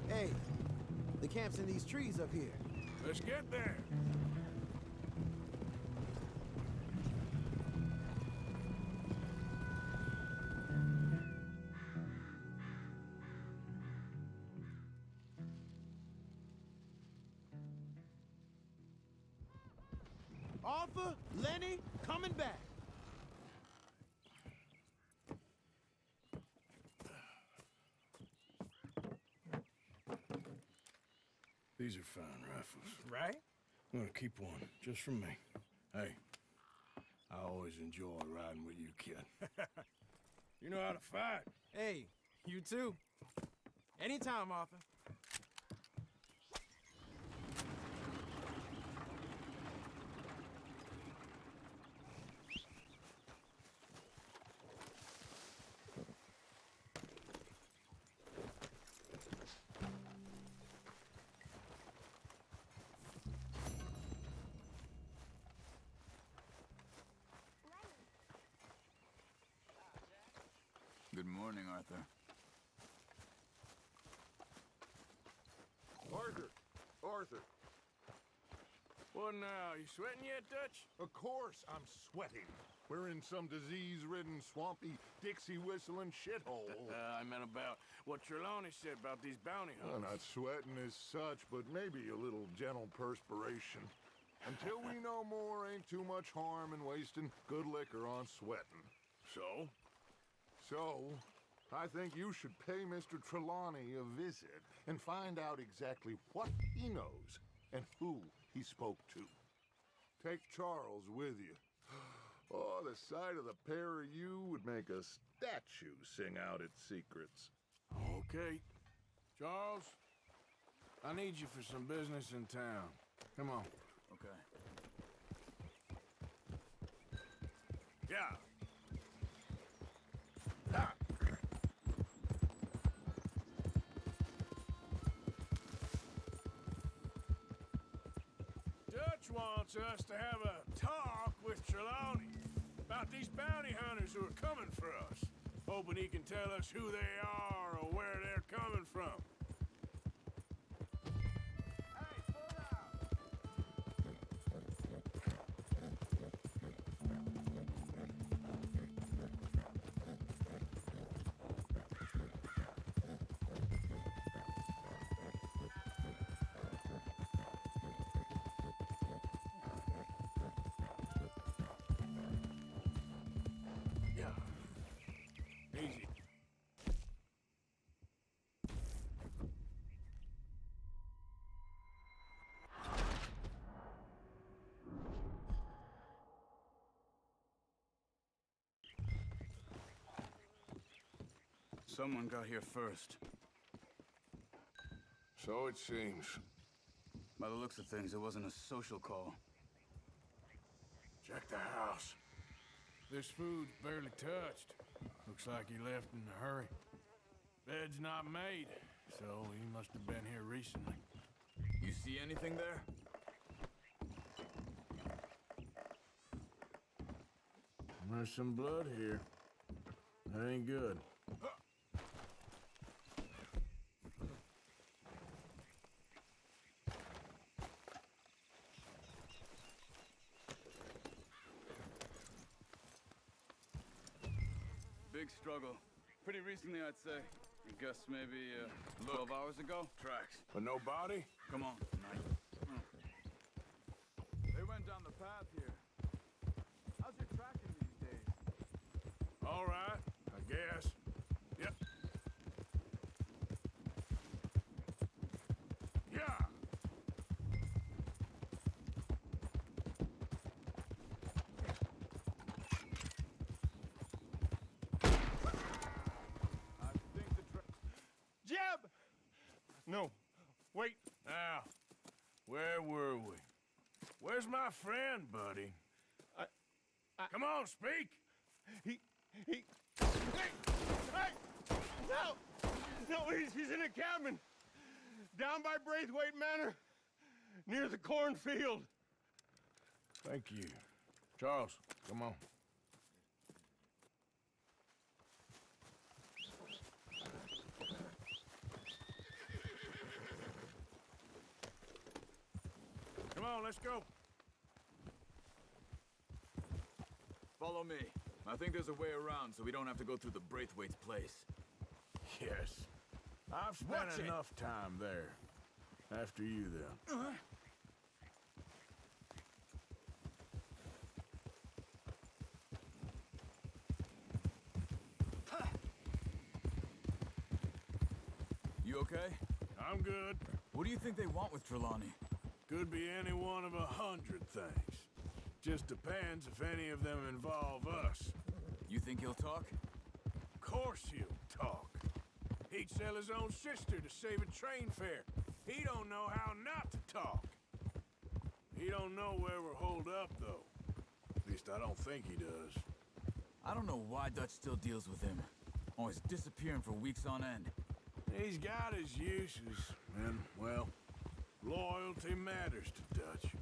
Hey, the camp's in these trees up here. Let's get there. Arthur, Lenny, coming back. These are fine rifles. Right? I'm gonna keep one, just for me. Hey, I always enjoy riding with you, kid. You know how to fight. Hey, you too. Anytime, Arthur. Good morning, Arthur. Arthur. What now? You sweating yet, Dutch? Of course I'm sweating. We're in some disease-ridden, swampy, Dixie-whistling shithole. I meant about what Trelawney said about these bounty Well, hunters. not sweating as such, but maybe a little gentle perspiration. Until we know more, ain't too much harm in wasting good liquor on sweating. So? So, I think you should pay Mr. Trelawney a visit and find out exactly what he knows and who he spoke to. Take Charles with you. Oh, the sight of the pair of you would make a statue sing out its secrets. Okay. Charles, I need you for some business in town. Come on. Okay. Yeah. Dutch wants us to have a talk with Trelawney about these bounty hunters who are coming for us. Hoping he can tell us who they are or where they're coming from. Easy. Someone got here first. So it seems. By the looks of things, it wasn't a social call. Check the house. This food's barely touched. Looks like he left in a hurry. Bed's not made, so he must have been here recently. You see anything there? There's some blood here. That ain't good. Big struggle. Pretty recently, I'd say. I guess maybe 12 hours ago. Tracks. But no body? Come on, Knight. They went down the path here. How's your tracking these days? All right, I guess. Yep. Yeah. Jeb! No. Wait. Now, where were we? Where's my friend, buddy? Come on, speak. Hey! No, he's in a cabin. Down by Braithwaite Manor. Near the cornfield. Thank you. Charles, come on. Come on, let's go. Follow me. I think there's a way around so we don't have to go through the Braithwaite's place. Yes. I've spent enough time there. After you, then. You okay? I'm good. What do you think they want with Trelawney? Could be any one of 100 things. Just depends if any of them involve us. You think he'll talk? Of course he'll talk. He'd sell his own sister to save a train fare. He don't know how not to talk. He don't know where we're holed up, though. At least I don't think he does. I don't know why Dutch still deals with him. Always disappearing for weeks on end. He's got his uses, and, well, loyalty matters to Dutch.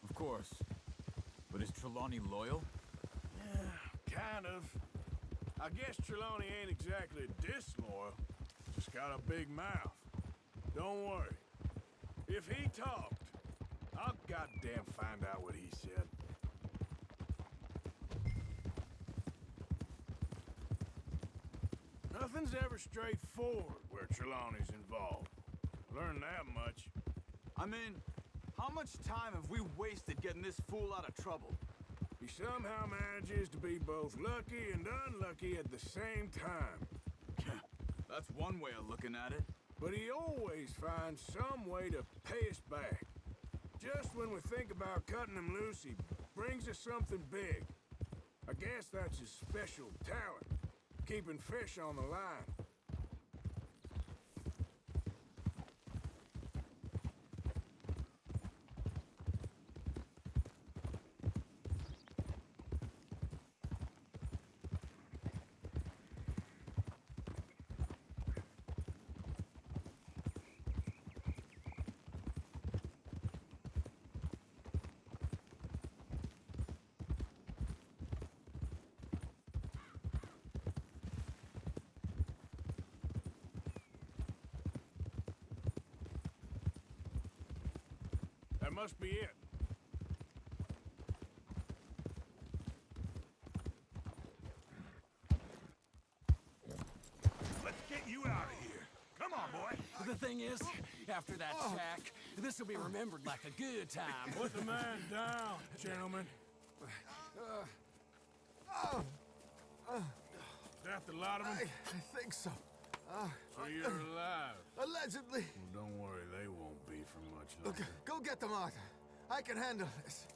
Of course. But is Trelawney loyal? Yeah, kind of. I guess Trelawney ain't exactly disloyal. Just got a big mouth. Don't worry. If he talked, I'll goddamn find out what he said. Nothing's ever straightforward where Trelawney's involved. Learned that much. I mean, how much time have we wasted getting this fool out of trouble? He somehow manages to be both lucky and unlucky at the same time. That's one way of looking at it. But he always finds some way to pay us back. Just when we think about cutting him loose, he brings us something big. I guess that's his special talent, keeping fish on the line. That must be it. Let's get you out of here. Come on, boy. The thing is, after that shack, this will be remembered like a good time. Put the man down, gentlemen. Is that the lot of them? I think so. So you're alive? Allegedly. Well, don't worry, they won't be for much longer. Look, go get them, Arthur. I can handle this.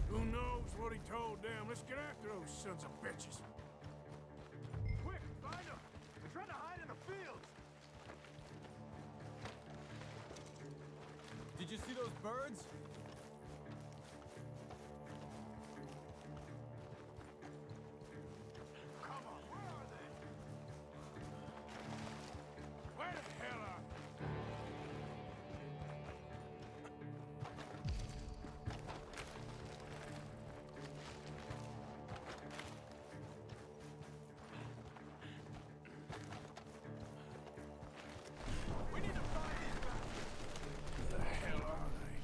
Who knows what he told them? Let's get after those sons of bitches. Quick, find them. They're trying to hide in the fields. Did you see those birds? Come on, where are they? Where the hell are they? We need to find these guys. Where the hell are they?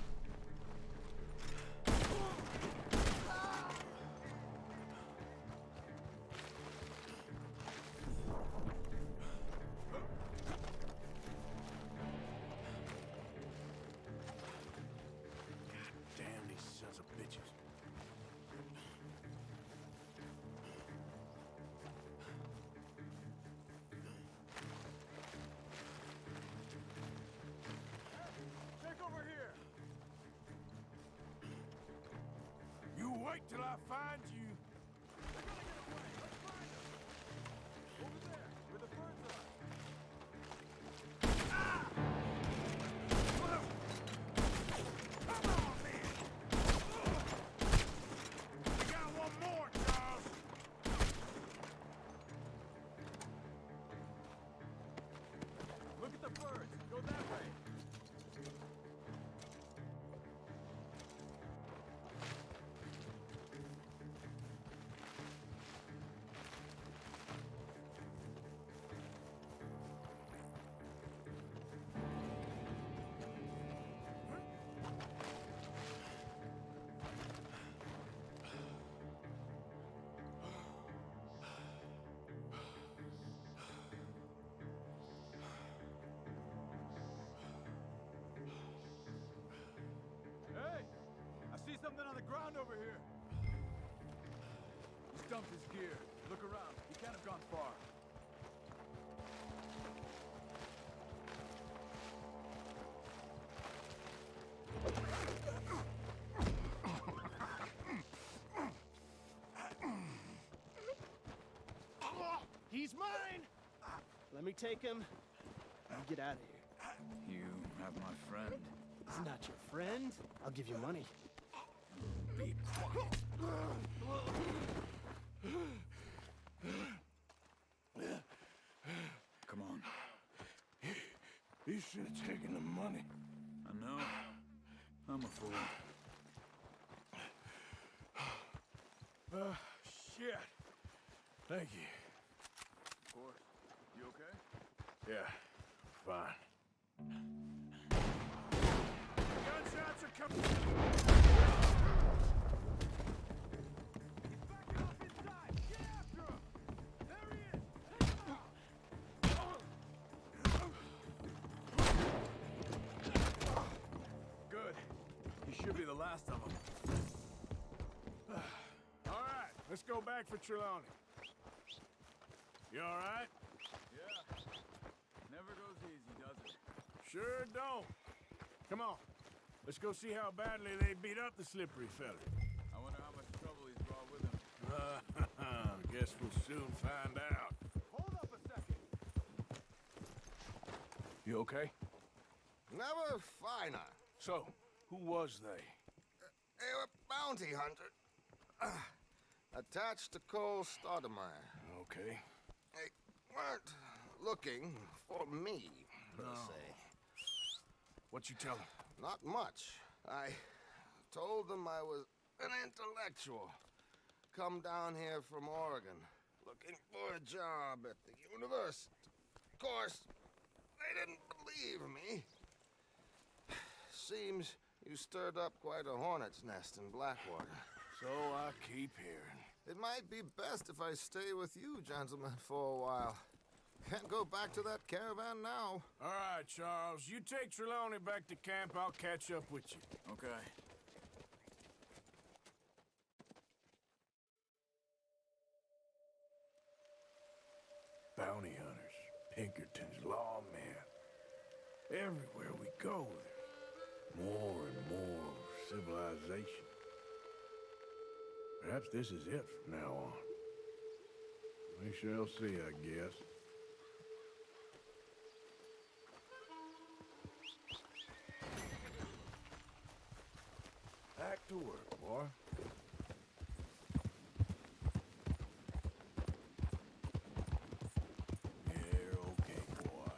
God damn these sons of bitches. Check over here. You wait till I find you. They're gonna get away. Let's find them. Over there, where the birds are. Come on, man! We got one more, Charles. Look at the birds. Go that way. Hey! I see something on the ground over here. He's dumped his gear. Look around. He can't have gone far. He's mine! Let me take him and get out of here. You have my friend. He's not your friend. I'll give you money. Be quiet. Come on. You should have taken the money. I know. I'm a fool. Shit. Thank you. Of course. You okay? Yeah, fine. Gunshots are coming. He's backing off inside. Get after him. There he is. Good. He should be the last of them. All right, let's go back for Trelawney. You all right? Yeah. Never goes easy, does it? Sure don't. Come on. Let's go see how badly they beat up the slippery fella. I wonder how much trouble he's brought with him. Guess we'll soon find out. Hold up a second. You okay? Never finer. So, who was they? They were bounty hunter. Attached to Cole Stoudemire. Okay. They weren't looking for me, per se. What you tell them? Not much. I Told them I was an intellectual. Come down here from Oregon, looking for a job at the university. Of course, they didn't believe me. Seems you stirred up quite a hornet's nest in Blackwater. So I keep hearing. It might be best if I stay with you, gentlemen, for a while. Can't go back to that caravan now. All right, Charles. You take Trelawney back to camp. I'll catch up with you. Okay. Bounty hunters, Pinkerton's lawmen. Everywhere we go, there's more and more civilization. Perhaps this is it from now on. We shall see, I guess. Back to work, boy. You're okay, boy.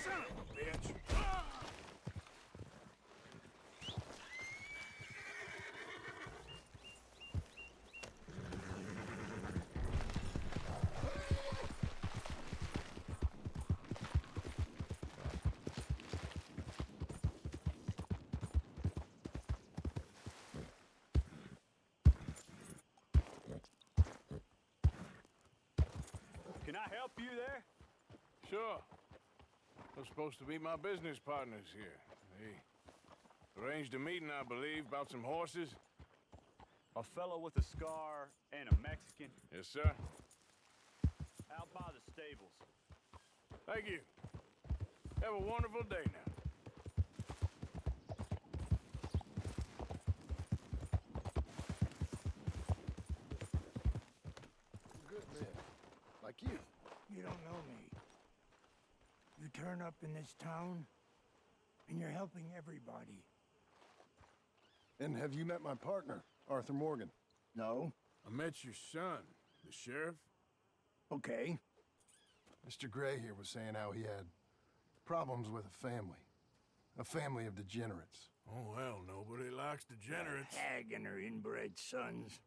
Son of a bitch! Can I help you there? Sure. They're supposed to be my business partners here. They arranged a meeting, I believe, about some horses. A fellow with a scar and a Mexican Yes, sir. out by the stables. Thank you. Have a wonderful day now. Good men. Like you. You don't know me. You turn up in this town, and you're helping everybody. And have you met my partner, Arthur Morgan? No? I met your son, the sheriff. Okay. Mr. Gray here was saying how he had problems with a family of degenerates. Oh, well, nobody likes degenerates. That hag and her inbred sons.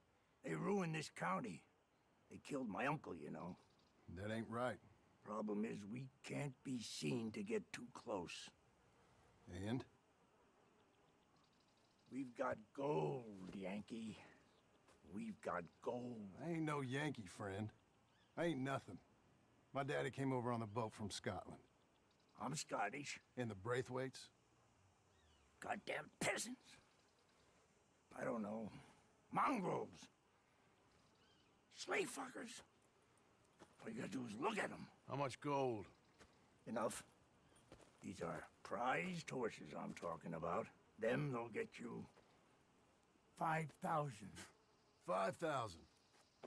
They ruined this county. They killed my uncle, you know. That ain't right. Problem is, we can't be seen to get too close. And? We've got gold, Yankee. We've got gold. I ain't no Yankee, friend. I ain't nothing. My daddy came over on the boat from Scotland. I'm Scottish. And the Braithwaites? Goddamn peasants. I don't know. Mongrels. Slave fuckers. All you gotta do is look at them. How much gold? Enough. These are prized horses I'm talking about. Them, they'll get you 5,000. 5,000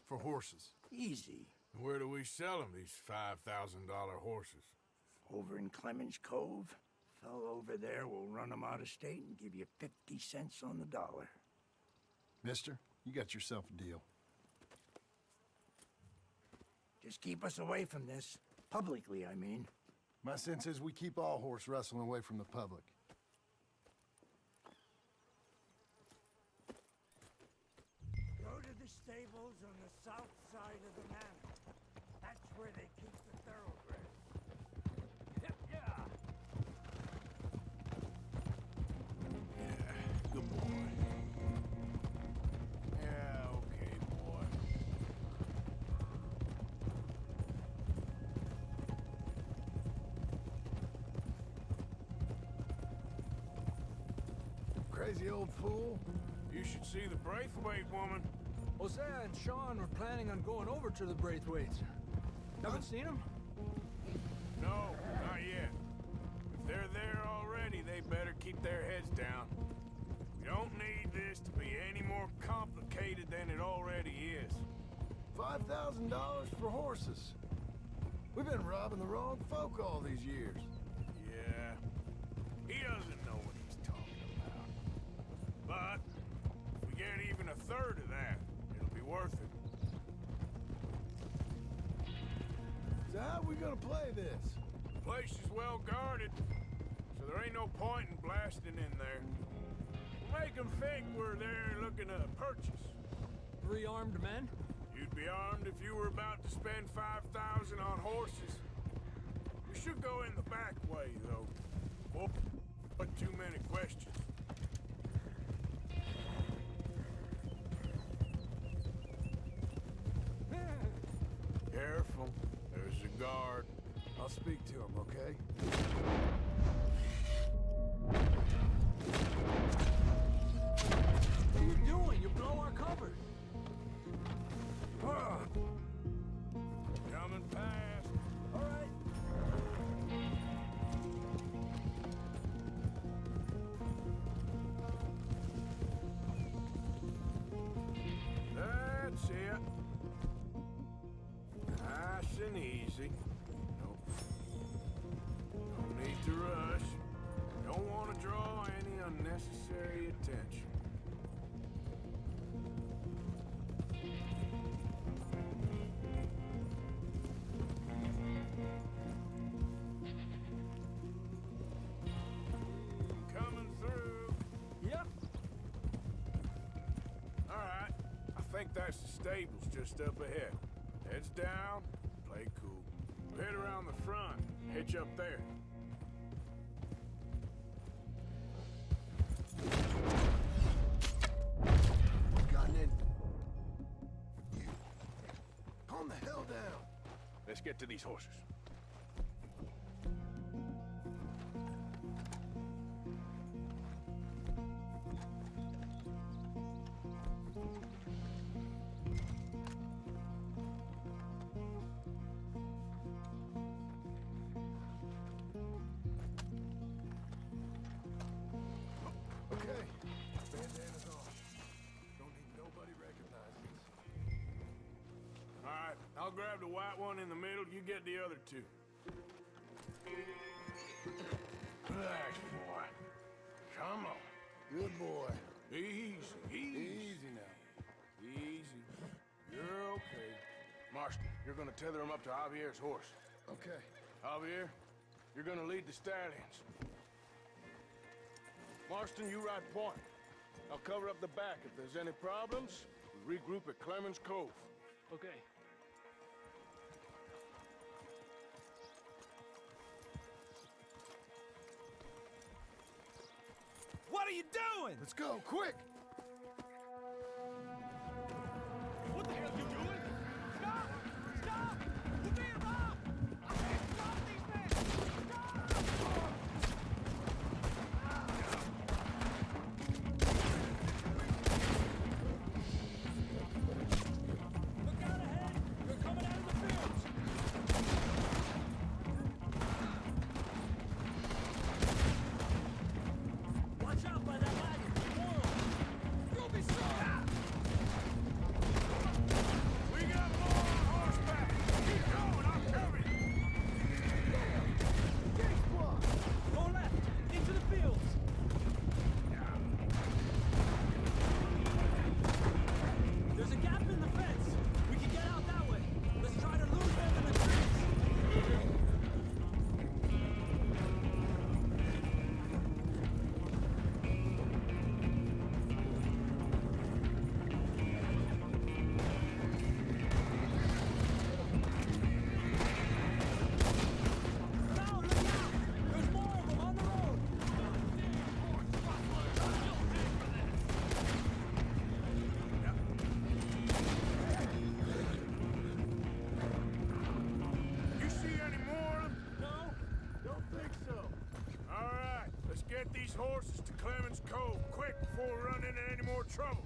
for horses. Easy. Where do we sell them, these $5,000 horses? Over in Clemens Cove. Fellow over there will run them out of state and give you 50 cents on the dollar. Mister, you got yourself a deal. Just keep us away from this. Publicly, I mean. My sense is we keep all horse wrestling away from the public. Go to the stables on the south side of the manor. That's where they keep the thoroughbreds. Yeah. Good boy. Yeah, okay, boy. Crazy old fool. You should see the Braithwaite woman. Hosea and Sean were planning on going over to the Braithwaites. Haven't seen them? No, not yet. If they're there already, they better keep their heads down. We don't need this to be any more complicated than it already is. $5,000 for horses. We've been robbing the wrong folk all these years. Yeah. He doesn't know what he's talking about. But if we get even a third of that, it'll be worth it. So how are we gonna play this? The place is well guarded, so there ain't no point in blasting in there. We'll make them think we're there looking to purchase. 3 armed men? You'd be armed if you were about to spend 5,000 on horses. We should go in the back way, though. But too many questions. Careful. There's a guard. I'll speak to him, okay? What are you doing? You blow our cover. Coming past. All right. That's it. Nice and easy. Nope. No need to rush. Don't want to draw any unnecessary attention. Coming through. Yep. All right. I think that's the stables just up ahead. Heads down, play cool. We'll head around the front, hitch up there. We've gotten in. You. Calm the hell down. Let's get to these horses. Okay. Bandana's on. Don't need nobody recognizing us. All right, I'll grab the white one in the middle. You get the other two. Relax, boy. Come on. Good boy. Easy, easy. Easy now. Easy. You're okay. Marston, you're gonna tether him up to Javier's horse. Okay. Javier, you're gonna lead the stallions. Marston, you ride point. I'll cover up the back. If there's any problems, we regroup at Clemens Cove. Okay. What are you doing? Let's go, quick! What the hell are you doing? Stop! Stop! We're being robbed! I can't stop these men! Stop! Look out ahead! They're coming out of the fields! Watch out by that wagon! Whoa! You'll be sorry! We got more on horseback! Keep going, I'm coming! Gate block! Go left! Into the fields! There's a gap in the fence! We can get out that way! Let's try to lose them in the trees! Now, look out! There's more of them on the road! You see any more of them? No? Don't think so. All right, let's get these horses to Clemens Cove quick before we run into any more trouble.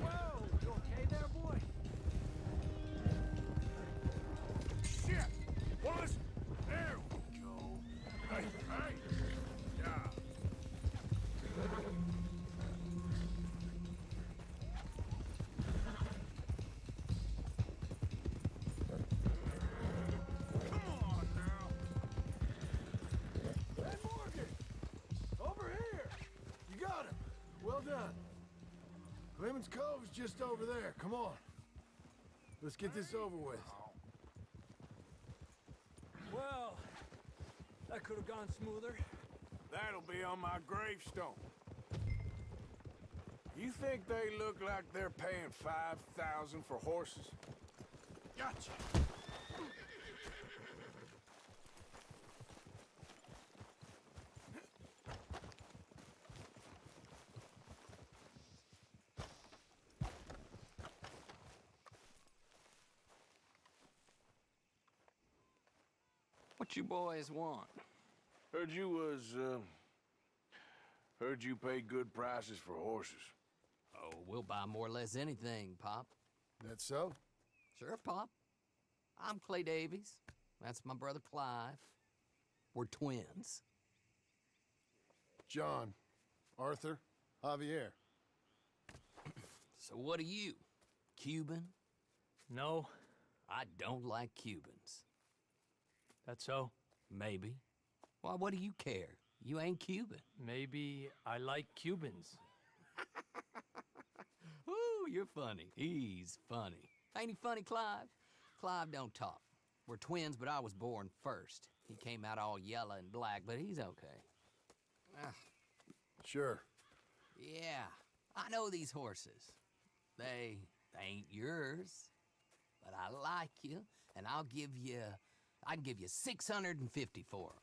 Whoa! You okay there, boy? Shit! Well, listen. There we go. Hey, hey! Yeah. all done. Clemens Cove's just over there. Come on. Let's get this over with. Well, that could have gone smoother. That'll be on my gravestone. You think they look like they're paying $5,000 for horses? Gotcha. What you boys want? Heard you pay good prices for horses. Oh, we'll buy more or less anything, Pop. That so? Sure, Pop. I'm Clay Davies. That's my brother Clive. We're twins. John, Arthur, Javier. So what are you? Cuban? No. I don't like Cubans. That so? Maybe. Why, what do you care? You ain't Cuban. Maybe I like Cubans. Ooh, you're funny. He's funny. Ain't he funny, Clive? Clive don't talk. We're twins, but I was born first. He came out all yellow and black, but he's okay. Sure. Yeah, I know these horses. They ain't yours, but I like you, and I can give you 650 for them.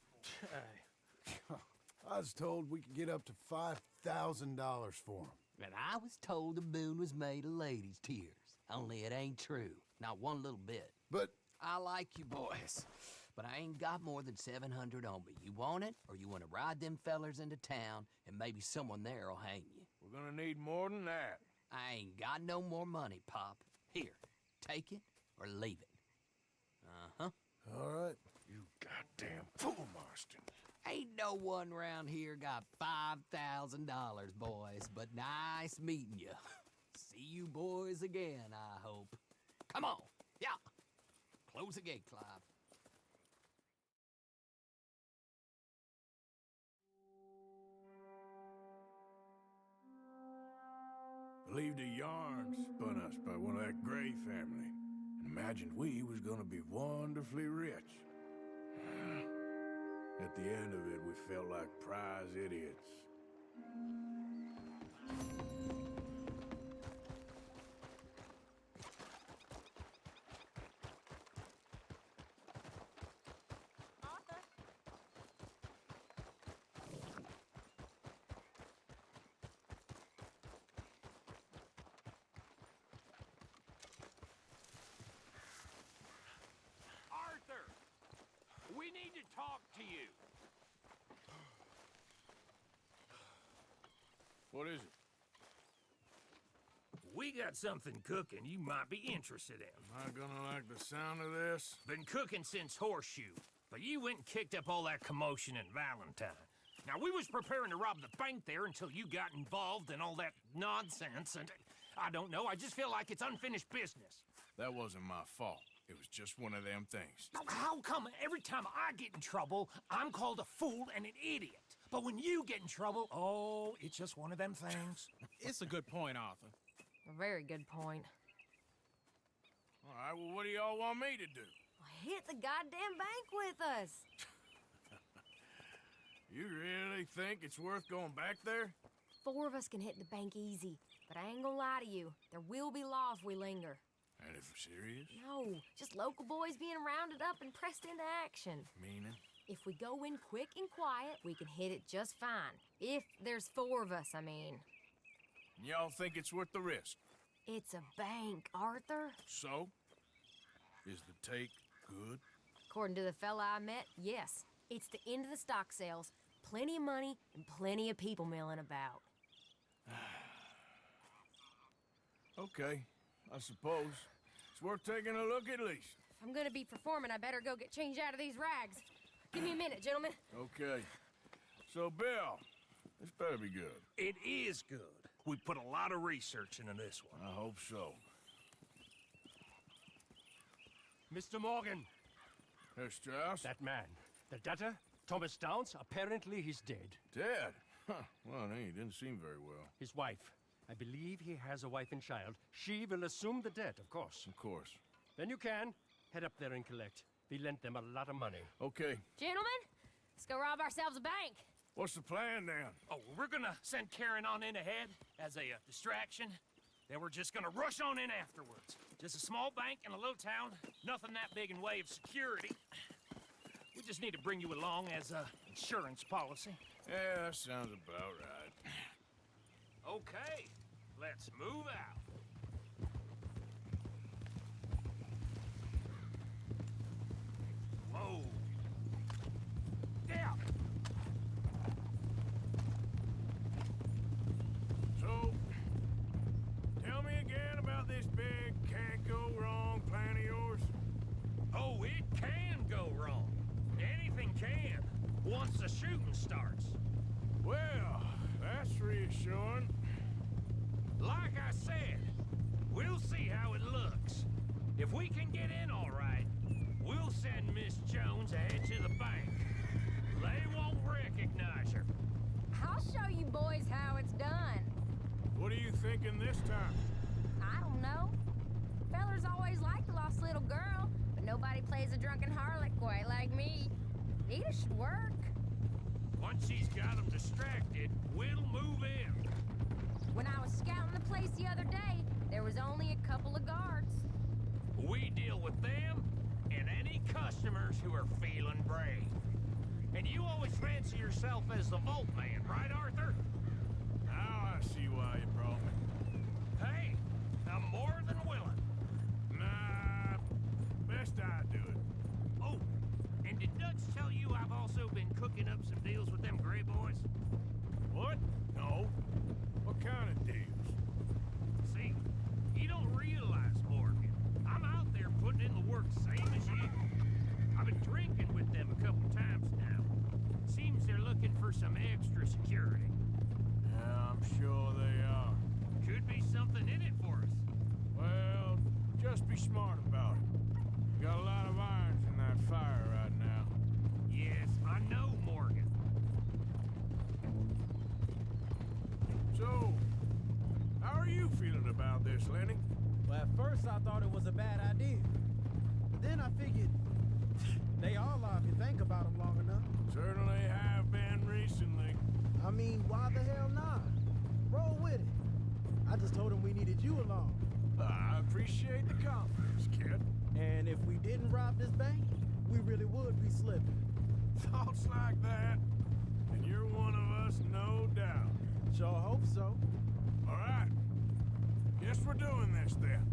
I was told we could get up to $5,000 for them. And I was told the moon was made of ladies' tears. Only it ain't true. Not one little bit. But I like you boys, but I ain't got more than 700 on me. You want it, or you want to ride them fellers into town, and maybe someone there'll hang you? We're gonna need more than that. I ain't got no more money, Pop. Here, take it or leave it. Uh-huh. All right. You goddamn fool, Marston. Ain't no one around here got $5,000, boys, but nice meeting you. See you boys again, I hope. Come on, yeah. Close the gate, Clive. Believed a yarn spun us by one of that Gray family, and imagined we was gonna be wonderfully rich. At the end of it, we felt like prize idiots. Arthur! We need to talk to you. What is it? We got something cooking you might be interested in. Am I gonna like the sound of this? Been cooking since Horseshoe, but you went and kicked up all that commotion in Valentine. Now, we was preparing to rob the bank there until you got involved in all that nonsense, and I don't know, I just feel like it's unfinished business. That wasn't my fault. It was just one of them things. Now, how come every time I get in trouble, I'm called a fool and an idiot? But when you get in trouble, oh, it's just one of them things. It's a good point, Arthur. A very good point. All right, well, what do y'all want me to do? Hit the goddamn bank with us. You really think it's worth going back there? 4 of us can hit the bank easy, but I ain't gonna lie to you. There will be law if we linger. And if we're serious? No, just local boys being rounded up and pressed into action. Meaning? If we go in quick and quiet, we can hit it just fine. If there's 4 of us, I mean. Y'all think it's worth the risk? It's a bank, Arthur. So? Is the take good? According to the fella I met, yes. It's the end of the stock sales. Plenty of money and plenty of people milling about. Okay, I suppose. It's worth taking a look at least. If I'm gonna be performing, I better go get changed out of these rags. Give me a minute, gentlemen. Okay. So, Bill, this better be good. It is good. We put a lot of research into this one. I hope so. Mr. Morgan. Herr Strauss? That man. The debtor, Thomas Downs, apparently he's dead. Dead? Huh. Well, he didn't seem very well. His wife. I believe he has a wife and child. She will assume the debt, of course. Of course. Then you can head up there and collect. We lent them a lot of money. Okay. Gentlemen, let's go rob ourselves a bank. What's the plan, then? Oh, we're gonna send Karen on in ahead as a distraction. Then we're just gonna rush on in afterwards. Just a small bank in a little town. Nothing that big in way of security. We just need to bring you along as a insurance policy. Yeah, that sounds about right. Okay, let's move out. Whoa. Yeah. So, tell me again about this big can't-go-wrong plan of yours. Oh, it can go wrong. Anything can, once the shooting starts. Well, that's reassuring. Like I said, we'll see how it looks. If we can get in all right, we'll send Miss Jones ahead to the bank. They won't recognize her. I'll show you boys how it's done. What are you thinking this time? I don't know. Fellers always liked a lost little girl, but nobody plays a drunken harlot quite like me. It should work. Once she's got them distracted, we'll move in. When I was scouting the place the other day, there was only a couple of guards. We deal with them and any customers who are feeling brave. And you always fancy yourself as the Vault Man, right, Arthur? Now I see why you brought me. Hey, I'm more than willing. Nah, best I do it. Oh, and did Dutch tell you I've also been cooking up some deals with them Gray Boys? What? No. What kind of deals? See, you don't realize, Morgan. I'm out there putting in the work same as you. I've been drinking with them a couple times now. Seems they're looking for some extra security. Yeah, I'm sure they are. Could be something in it for us. Well, just be smart about it. You got a lot of irons in that fire right now. Yes, I know, Morgan. So, how are you feeling about this, Lenny? Well, at first I thought it was a bad idea. But then I figured they all are if you think about them long enough. Certainly have been recently. I mean, why the hell not? Roll with it. I just told him we needed you along. I appreciate the confidence, kid. And if we didn't rob this bank, we really would be slipping. Thoughts like that, and you're one of us, no doubt. Sure hope so. All right. Guess we're doing this then.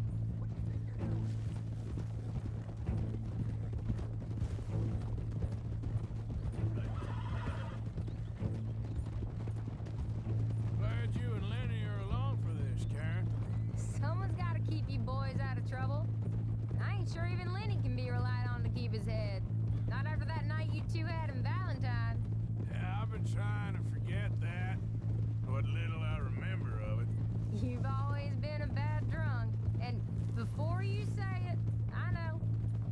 Glad you and Lenny are along for this, Karen. Someone's got to keep you boys out of trouble. I ain't sure even Lenny can be relied on to keep his head. Not after that night you two had in Valentine. Yeah, I've been trying to forget that. What little I remember of it. You've always been a bad drunk. And before you say it, I know.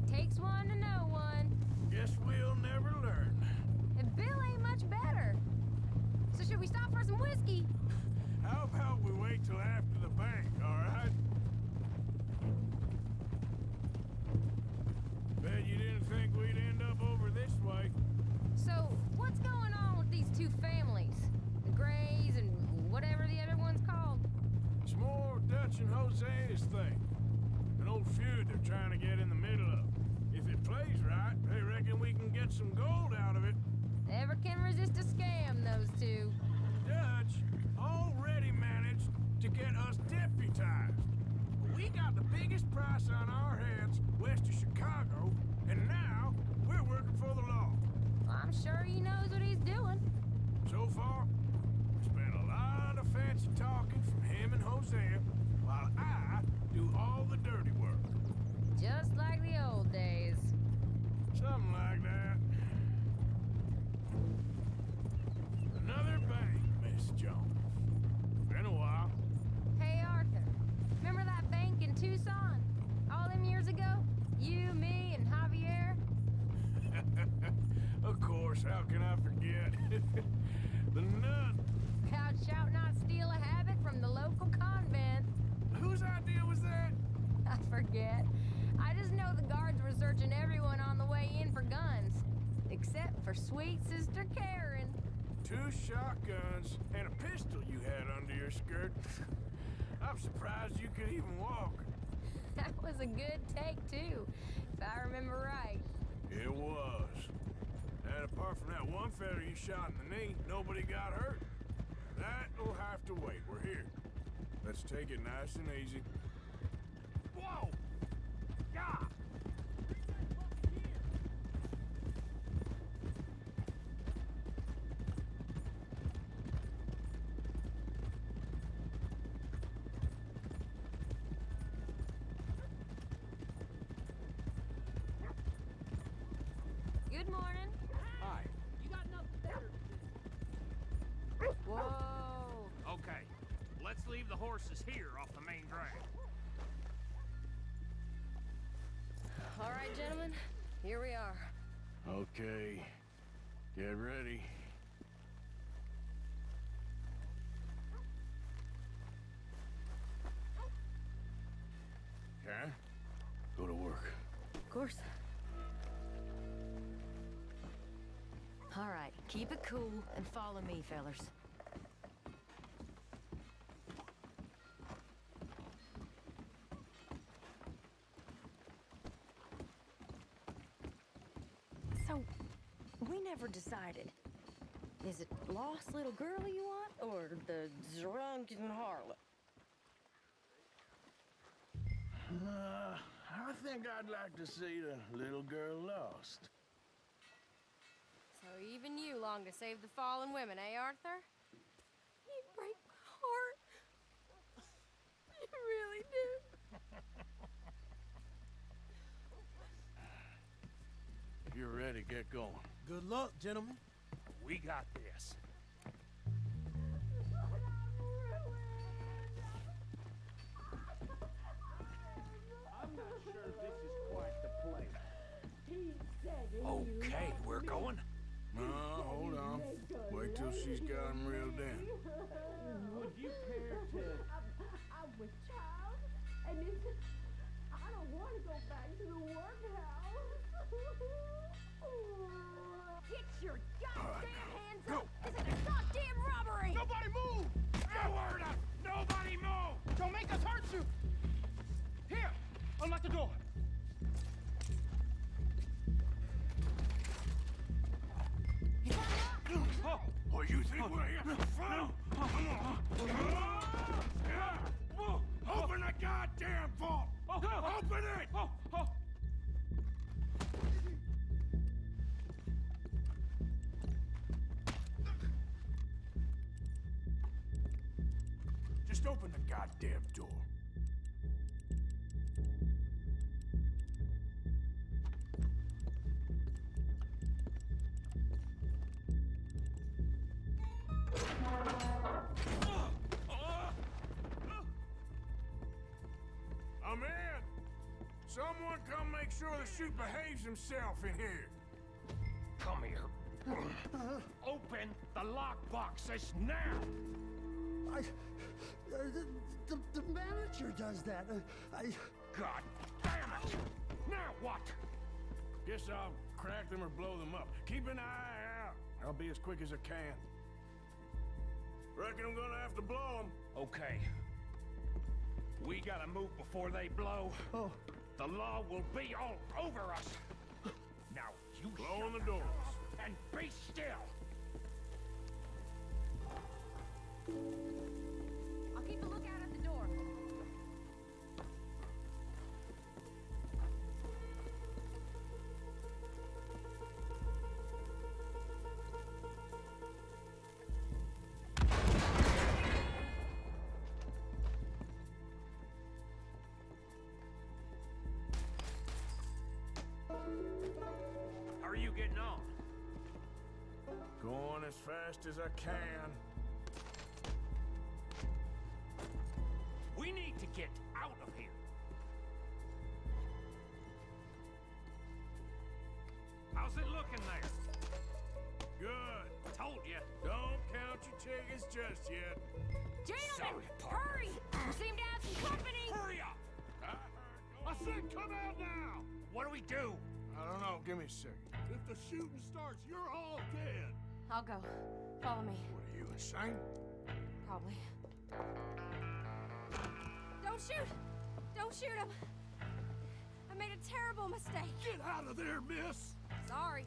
Takes one to know one. Guess we'll never learn. And Bill ain't much better. So should we stop for some whiskey? How about we wait till after the bank, all right? Bet you didn't think we'd end up over this way. So, what's going on with these two families? The Grays and whatever the other one's called? It's more Dutch and Jose's thing. An old feud they're trying to get in the middle of. If it plays right, they reckon we can get some gold out of it. Never can resist a scam, those two. Dutch already managed to get us deputized. We got the biggest price on our heads west of Chicago, and now we're working for the law. I'm sure he knows what he's doing. So far, it's been a lot of fancy talking from him and Hosea, while I do all the dirty work. Just like the old days. Something like that. Another bank, Miss Jones. Been a while. Hey, Arthur. Remember that bank in Tucson? All them years ago? You, me, and Javier? Of course, how can I forget? The nut forget. I just know the guards were searching everyone on the way in for guns. Except for sweet Sister Karen. 2 shotguns and a pistol you had under your skirt. I'm surprised you could even walk. That was a good take, too, if I remember right. It was. And apart from that one fella you shot in the knee, nobody got hurt. That'll have to wait. We're here. Let's take it nice and easy. Whoa! Yeah! Good morning. Hi. You got nothing better to do. Whoa. Okay, let's leave the horses here off the main drag. All right, gentlemen, here we are. Okay. Get ready. Karen, go to work. Of course. All right, keep it cool and follow me, fellers. So, we never decided. Is it lost little girl you want, or the drunken harlot? I think I'd like to see the little girl lost. So even you long to save the fallen women, eh, Arthur? You break my heart. You really do. If you're ready, get going. Good luck, gentlemen. We got this. I'm not sure this is quite the place. Okay, we're going. No, hold on. Wait till she's got him reeled in. Would you care to... I'm with child, and I don't want to go back to the workhouse. Get your goddamn hands up! This is a goddamn robbery! Nobody move! No word up! Nobody move! Don't make us hurt you! Here! Unlock the door! Oh, you think we're here for fun? Open the goddamn vault! Open it! Just open the goddamn door. I'm in! Someone come make sure the chute behaves himself in here. Come here. Open the lockboxes now! The manager does that. God damn it! Now what? Guess I'll crack them or blow them up. Keep an eye out. I'll be as quick as I can. Reckon I'm gonna have to blow them. Okay. We gotta move before they blow. Oh. The law will be all over us. Now, you blow on the shut doors. up and be still. I'll keep a lookout at the door. How are you getting on? Going as fast as I can. We need to get out of here. How's it looking there? Good. Told you. Don't count your chickens just yet. Gentlemen, Sorry, partner. hurry! We seem to have some company. Hurry up! A I said come out now! What do we do? I don't know. Give me a second. If the shooting starts, you're all dead. I'll go. Follow me. What are you, insane? Probably. Don't shoot! Don't shoot him! I made a terrible mistake. Get out of there, miss! Sorry.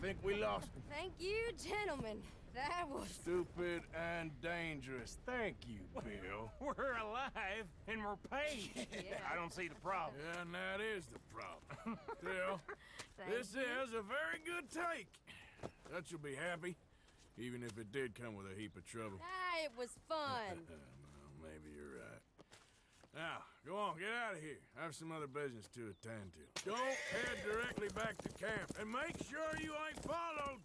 think we lost him. Thank you, gentlemen. That was... Stupid and dangerous. Thank you, Bill. We're alive and we're paid. Yeah. I don't see the problem. Yeah, and that is the problem. Still, this you. is a very good take. That you'll be happy, even if it did come with a heap of trouble. Ah, it was fun. Well, maybe you're right. Now, go on, get out of here. I have some other business to attend to. Don't head directly back to camp, and make sure you ain't followed.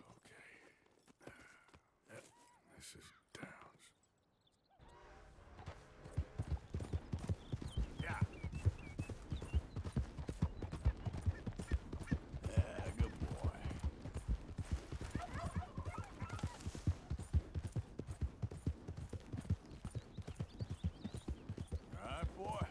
Okay. Yep, this is Downs. Yeah. Yeah, good boy. All right, boy.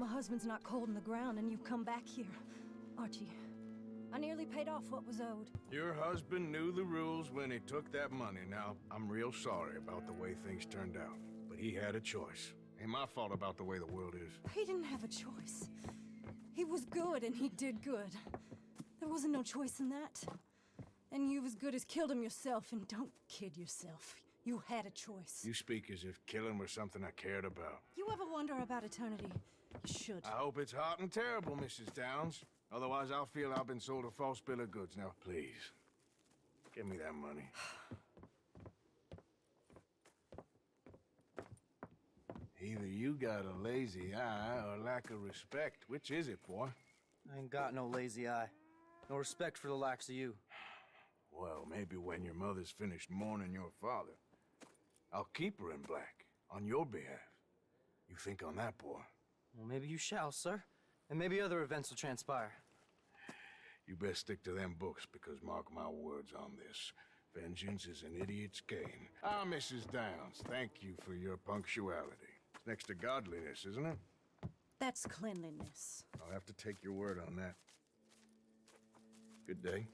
My husband's not cold in the ground, and you've come back here. Archie, I nearly paid off what was owed. Your husband knew the rules when he took that money. Now, I'm real sorry about the way things turned out, but he had a choice. Ain't my fault about the way the world is. He didn't have a choice. He was good, and he did good. There wasn't no choice in that. And you've as good as killed him yourself, and don't kid yourself. You had a choice. You speak as if killing was something I cared about. You ever wonder about eternity? You should. I hope it's hot and terrible, Mrs. Downs. Otherwise, I'll feel I've been sold a false bill of goods. Now, please, give me that money. Either you got a lazy eye or lack of respect. Which is it, boy? I ain't got no lazy eye. No respect for the likes of you. Well, maybe when your mother's finished mourning your father, I'll keep her in black, on your behalf. You think on that, boy? Well, maybe you shall, sir. And maybe other events will transpire. You best stick to them books, because mark my words on this. Vengeance is an idiot's game. Ah, Mrs. Downs, thank you for your punctuality. It's next to godliness, isn't it? That's cleanliness. I'll have to take your word on that. Good day.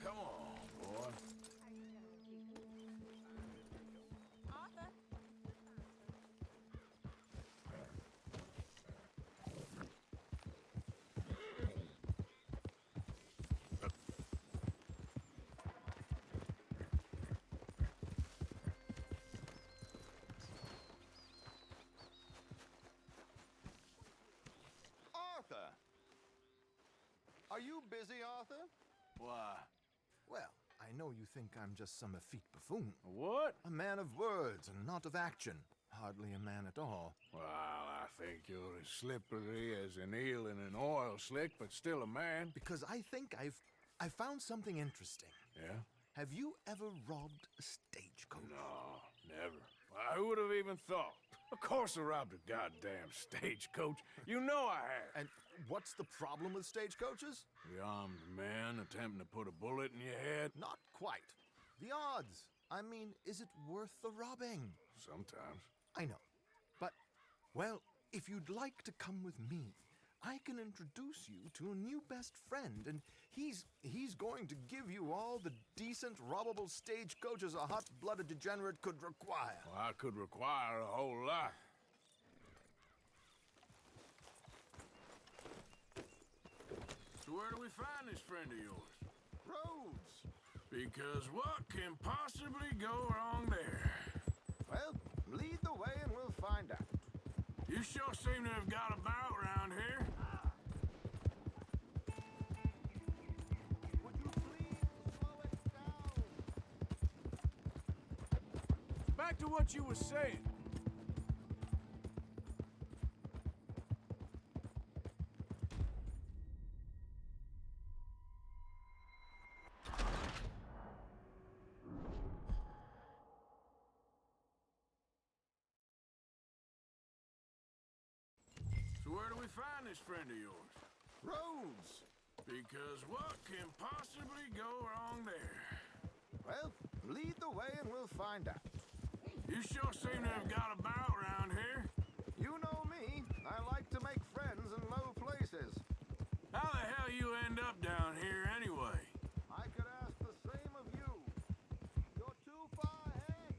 Come on, boy. Arthur? Arthur! Are you busy, Arthur? Why? Well, I know you think I'm just some effete buffoon. What? A man of words and not of action. Hardly a man at all. Well, I think you're as slippery as an eel in an oil slick, but still a man. Because I think I've found something interesting. Yeah? Have you ever robbed a stagecoach? No, never. Why, who would have even thought? Of course I robbed a goddamn stagecoach. You know I have. And what's the problem with stagecoaches? The armed man attempting to put a bullet in your head? Not quite. The odds. I mean, is it worth the robbing? Sometimes. I know. But, well, if you'd like to come with me, I can introduce you to a new best friend, and he's going to give you all the decent, robbable stagecoaches a hot-blooded degenerate could require. Well, I could require a whole lot. So where do we find this friend of yours? Rhodes. Because what can possibly go wrong there? Well, lead the way and we'll find out. You sure seem to have got about around here. Would you please slow it down? Back to what you were saying. So where do we find this friend of yours? Rhodes. Because what can possibly go wrong there? Well, lead the way and we'll find out. You sure seem to have got about around here. You know me. I like to make friends in low places. How the hell you end up down here anyway? I could ask the same of you. You're too far ahead.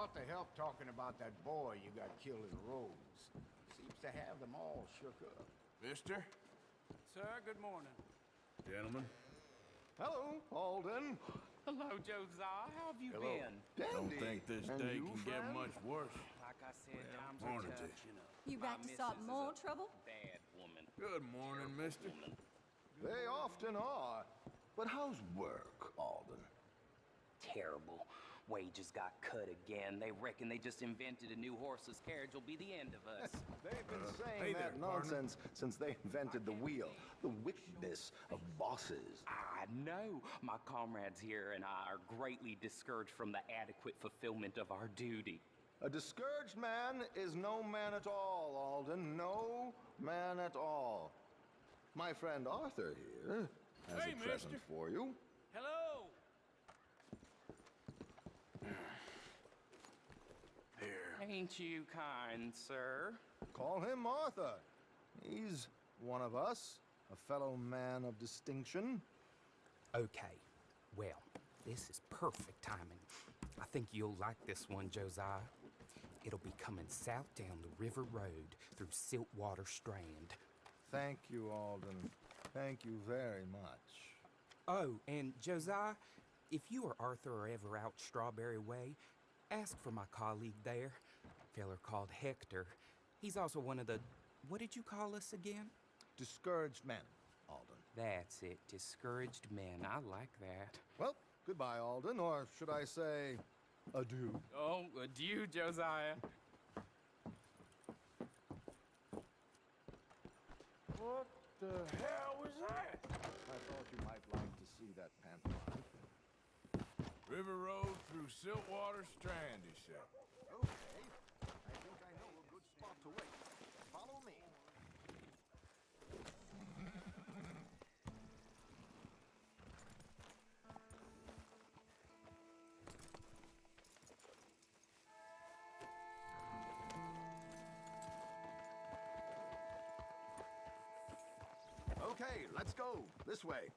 ought to help talking about that boy you got killed in Rhodes. Seems to have them all shook up. Mister? Sir, good morning. Gentlemen? Hello, Alden. Hello, Josiah. How have you Hello. been? Don't Dandy. think this And day you, can get friend? much worse. Like I said, times morning are to tough, you know. You My back to start missus is more a trouble? bad woman. Good morning, mister. They often are. But how's work, Alden? Terrible. Wages got cut again. They reckon they just invented a new horseless carriage will be the end of us. They've been saying hey that there, partner. nonsense since they invented the wheel. The wickedness of bosses. I know. My comrades here and I are greatly discouraged from the adequate fulfillment of our duty. A discouraged man is no man at all, Alden. No man at all. My friend Arthur here has Hey, a present mister. for you. Hello! Here. Ain't you kind, sir? Call him Arthur. He's one of us, a fellow man of distinction. Okay, well, this is perfect timing. I think you'll like this one, Josiah. It'll be coming south down the river road through Siltwater Strand. Thank you, Alden. Thank you very much. Oh, and Josiah, if you or Arthur are ever out Strawberry Way, ask for my colleague there, a feller called Hector. He's also one of the, what did you call us again? Discouraged men, Alden. That's it, discouraged men. I like that. Well, goodbye, Alden, or should I say, adieu. Oh, adieu, Josiah. What the hell was that? I thought you might like to see that pantomime. River Road through Siltwater Strand, he said. Okay. I think I know a good spot to wait. Follow me. Okay, let's go. This way.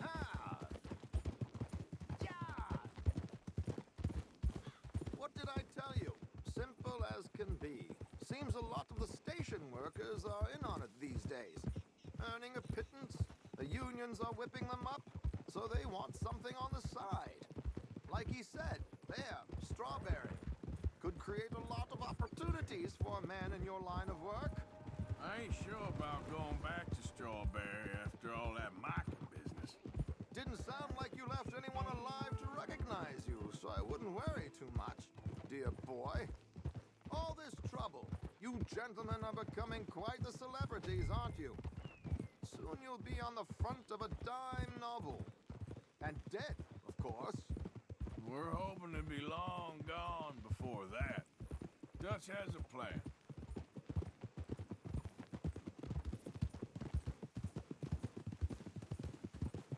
Ah! Yeah! What did I tell you? Simple as can be. Seems a lot of the station workers are in on it these days. Earning a pittance, the unions are whipping them up, so they want something on the side. Like he said, there, Strawberry. Could create a lot of opportunities for a man in your line of work. I ain't sure about going back to Strawberry after all that Micah business. Didn't sound like you left anyone alive to recognize you, so I wouldn't worry too much, dear boy. All this trouble. You gentlemen are becoming quite the celebrities, aren't you? Soon you'll be on the front of a dime novel. And dead, of course. We're hoping to be long gone before that. Dutch has a plan.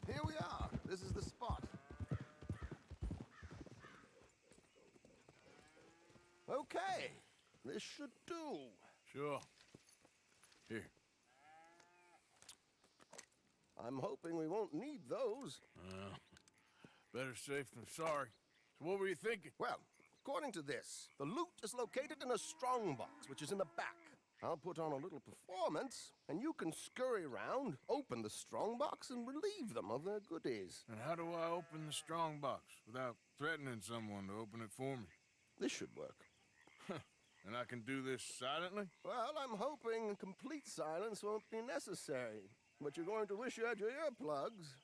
Here we are. This is the spot. Okay. This should do. Sure. Here. I'm hoping we won't need those. Better safe than sorry. So what were you thinking? Well, according to this, the loot is located in a strongbox, which is in the back. I'll put on a little performance, and you can scurry around, open the strongbox, and relieve them of their goodies. And how do I open the strongbox without threatening someone to open it for me? This should work. And I can do this silently? Well, I'm hoping complete silence won't be necessary. But you're going to wish you had your earplugs.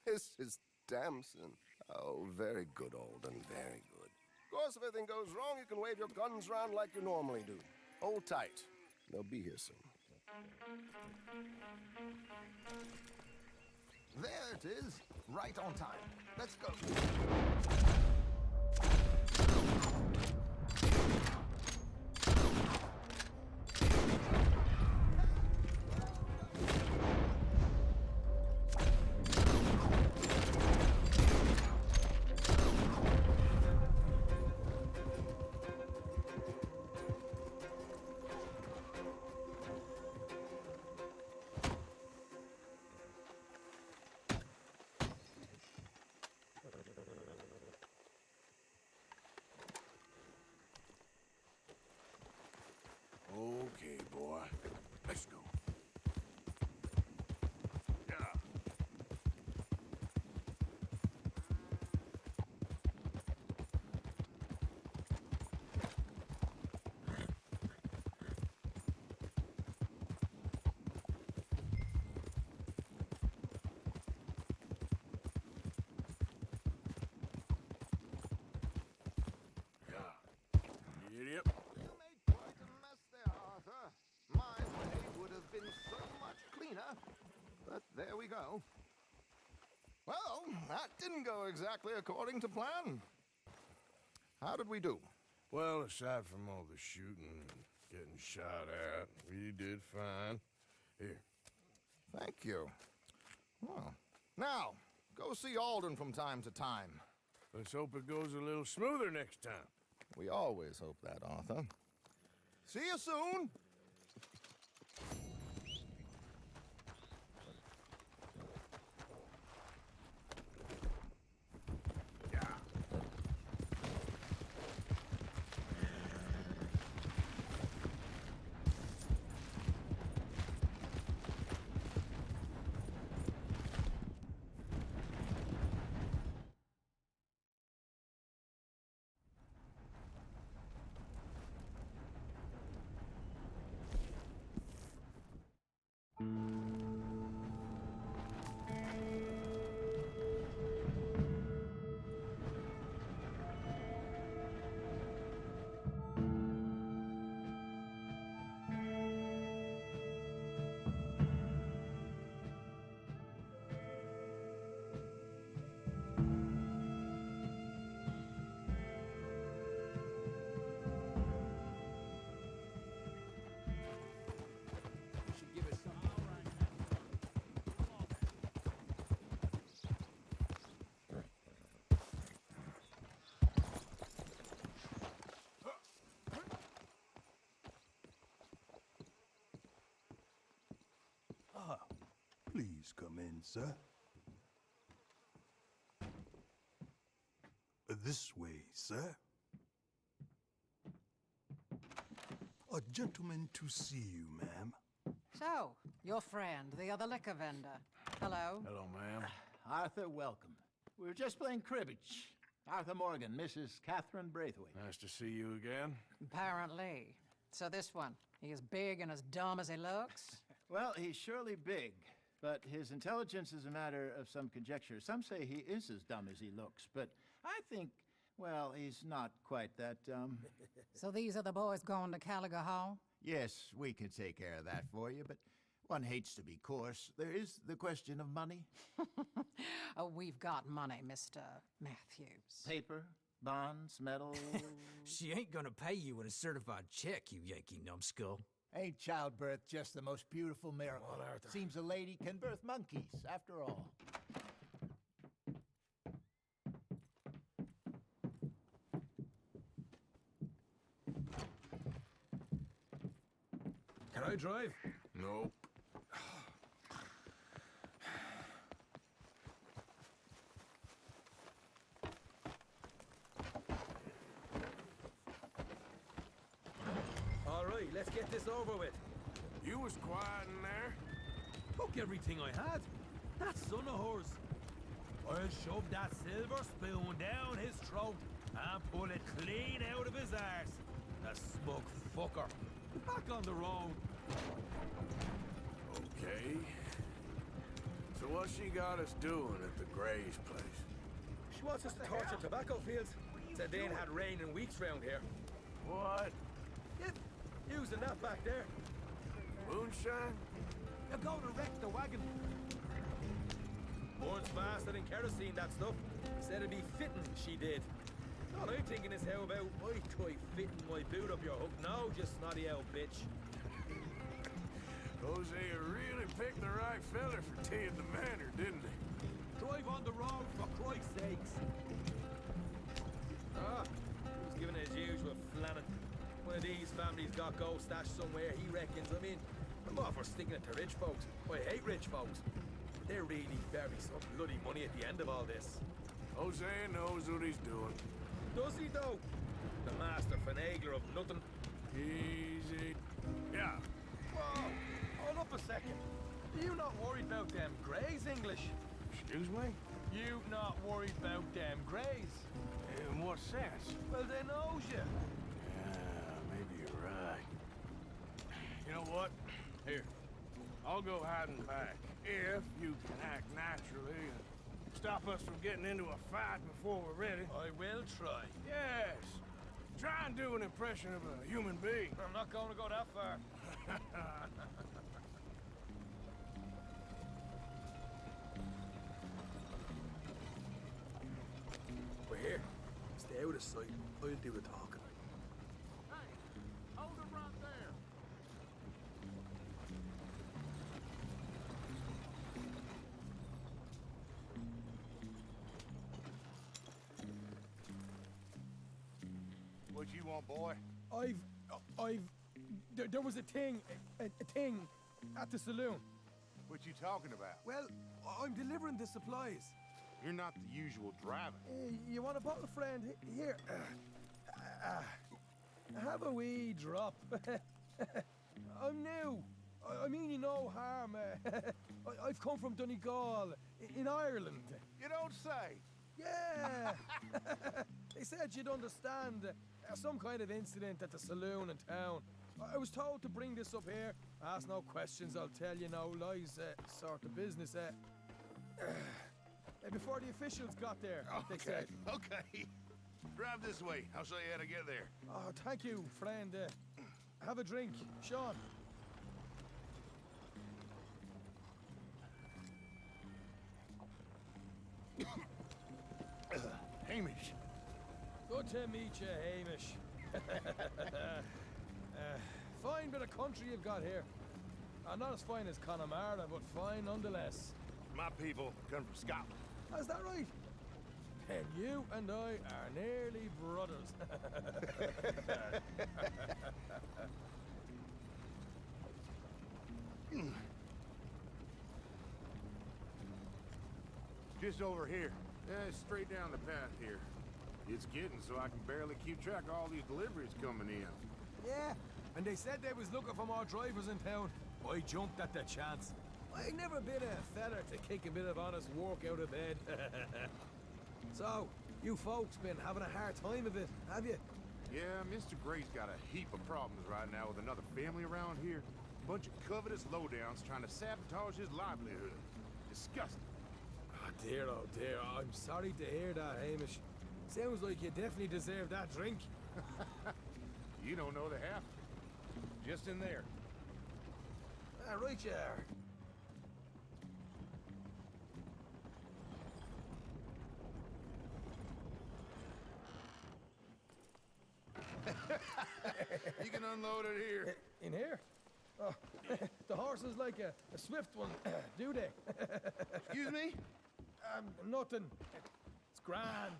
This is Damson. Oh, very good, Alden, very good. Of course, if anything goes wrong, you can wave your guns around like you normally do. Hold tight. They'll be here soon. There it is. Right on time. Let's go. there we go. Well, that didn't go exactly according to plan. How did we do? Well, aside from all the shooting and getting shot at, we did fine. Here. Thank you. Well, now, go see Alden from time to time. Let's hope it goes a little smoother next time. We always hope that, Arthur. See you soon! Please come in, sir. This way, sir. A gentleman to see you, ma'am. So, your friend, the other liquor vendor. Hello. Hello, ma'am. Arthur, welcome. We were just playing cribbage. Arthur Morgan, Mrs. Catherine Braithwaite. Nice to see you again. Apparently. So this one, he is big and as dumb as he looks? Well, he's surely big, but his intelligence is a matter of some conjecture. Some say he is as dumb as he looks, but I think, well, he's not quite that dumb. So these are the boys going to Caliga Hall? Yes, we can take care of that for you, but one hates to be coarse. There is the question of money. Oh, we've got money, Mr. Matthews. Paper, bonds, metals. She ain't gonna pay you with a certified check, you Yankee numbskull. Ain't childbirth just the most beautiful miracle? Come on, Arthur. Seems a lady can birth monkeys, after all. Can I drive? Nope. All right, let's get this over with. You was quiet in there. Took everything I had. That son of hers. I'll shove that silver spoon down his throat and pull it clean out of his arse. The smug fucker. Back on the road. Okay. So what she got us doing at the Gray's place? She wants us to torch her tobacco fields. Said they ain't had rain in weeks round here. What? Yeah, using that back there. Moonshine? You're going to wreck the wagon. Burns faster than kerosene, that stuff. Said it'd be fitting, she did. All I'm thinking is how about I try fitting my boot up your hook now, just snotty old bitch. Hosea really picked the right fella for tea at the manor, didn't he? Drive on the road, for Christ's sakes. Ah, he's giving it his usual flannin'. One of these families got gold stashed somewhere, he reckons. I mean, I'm all for sticking it to rich folks. I hate rich folks. They're really bury some bloody money at the end of all this. Hosea knows what he's doing. Does he, though? The master finagler of nothing. Easy. Yeah. Whoa! Hold up a second. You not worried about them Greys, English? Excuse me? You not worried about them Greys? In what sense? Well, they knows you. Yeah, maybe you're right. You know what? Here. I'll go hiding back. If you can act naturally and stop us from getting into a fight before we're ready. I will try. Yes. Try and do an impression of a human being. I'm not going to go that far. side. I'll do the talking. Hey, hold it right there. What you want, boy? There was a thing at the saloon. What you talking about? Well, I'm delivering the supplies. You're not the usual driver. You want a bottle, friend? Here. Have a wee drop. I'm new. I mean you no harm. I've come from Donegal, in Ireland. You don't say. Yeah. They said you'd understand some kind of incident at the saloon in town. I was told to bring this up here. Ask no questions, I'll tell you no lies, sort of business. Before the officials got there, they said. Okay. Drive this way. I'll show you how to get there. Oh, thank you, friend. Have a drink, Sean. Hamish. Good to meet you, Hamish. Fine bit of country you've got here. Not as fine as Connemara, but fine nonetheless. My people come from Scotland. Is that right? And you and I are nearly brothers. Just over here. Straight down the path here. It's getting so I can barely keep track of all these deliveries coming in. Yeah, and they said they was looking for more drivers in town. I jumped at the chance. I never been a feather to kick a bit of honest work out of bed. So, you folks been having a hard time of it, have you? Yeah, Mr. Gray's got a heap of problems right now with another family around here. Bunch of covetous lowdowns trying to sabotage his livelihood. Disgusting. Oh dear, I'm sorry to hear that, Hamish. Sounds like you definitely deserve that drink. You don't know the half. Just in there. Right you are. You can unload it here. In here? Oh, the horses like a swift one, do they? Excuse me? Nothing. It's grand.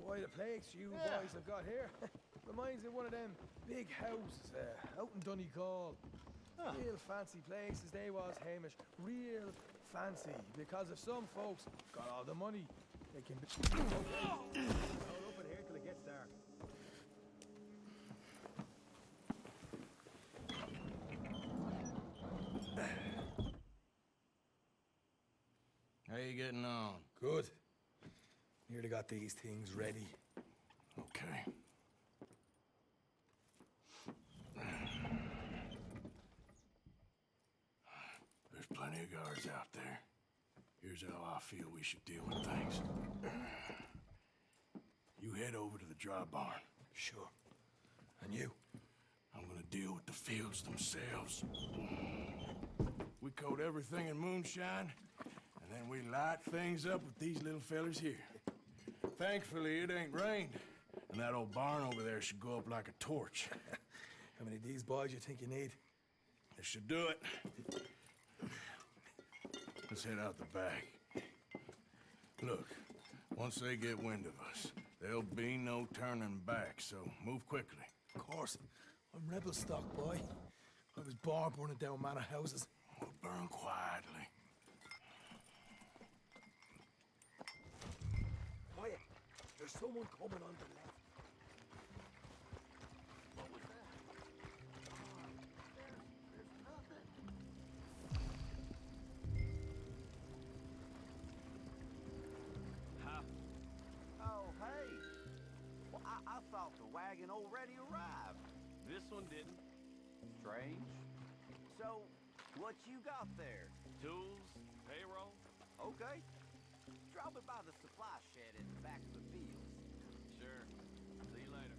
Quite a place you boys have got here. Reminds me of one of them big houses out in Donegal. Real fancy places they was, Hamish. Real fancy. Because if some folks got all the money, they can be... Hold up in here till it gets dark. How you getting on? Good. Nearly got these things ready. Okay. There's plenty of guards out there. Here's how I feel we should deal with things. You head over to the dry barn. Sure. And you? I'm gonna deal with the fields themselves. We coat everything in moonshine, and then we light things up with these little fellers here. Thankfully, it ain't rained, and that old barn over there should go up like a torch. How many of these boys you think you need? This should do it. Let's head out the back. Look, once they get wind of us, there'll be no turning back, so move quickly. Of course. I'm rebel stock, boy. I was born burning down manor houses. We'll burn quietly. Quiet. There's someone coming on the left. What was that? There's nothing. Oh, hey. Well, I thought the wagon already arrived. This one didn't. Strange. So, what you got there? Tools, payroll. Okay. Drop it by the supply shed in the back of the fields. Sure. See you later.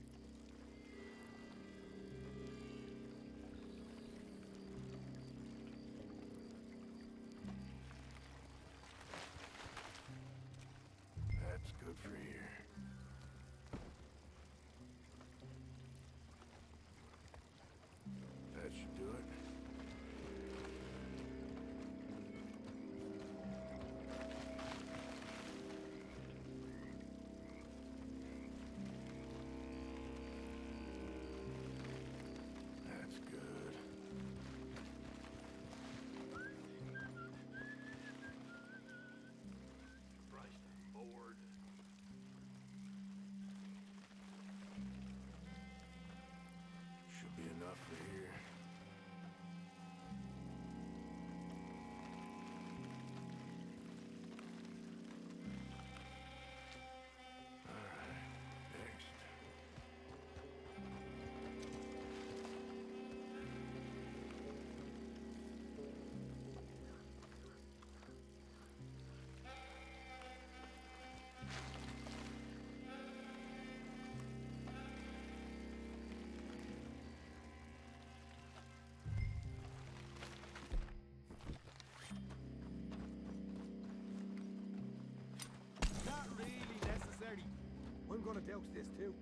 want to douse this too.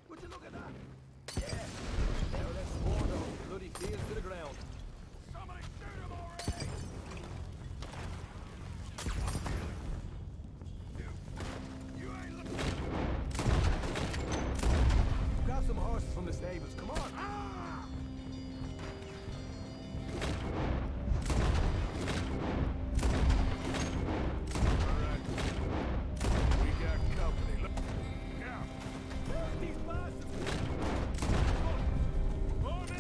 Would you look at that? Yeah. Now let's spawn the bloody field to the ground. Somebody shoot him already! You ain't looking. Grab some horses from the stables. Come on. Ah! We got company. Look out! These bastards! Move in!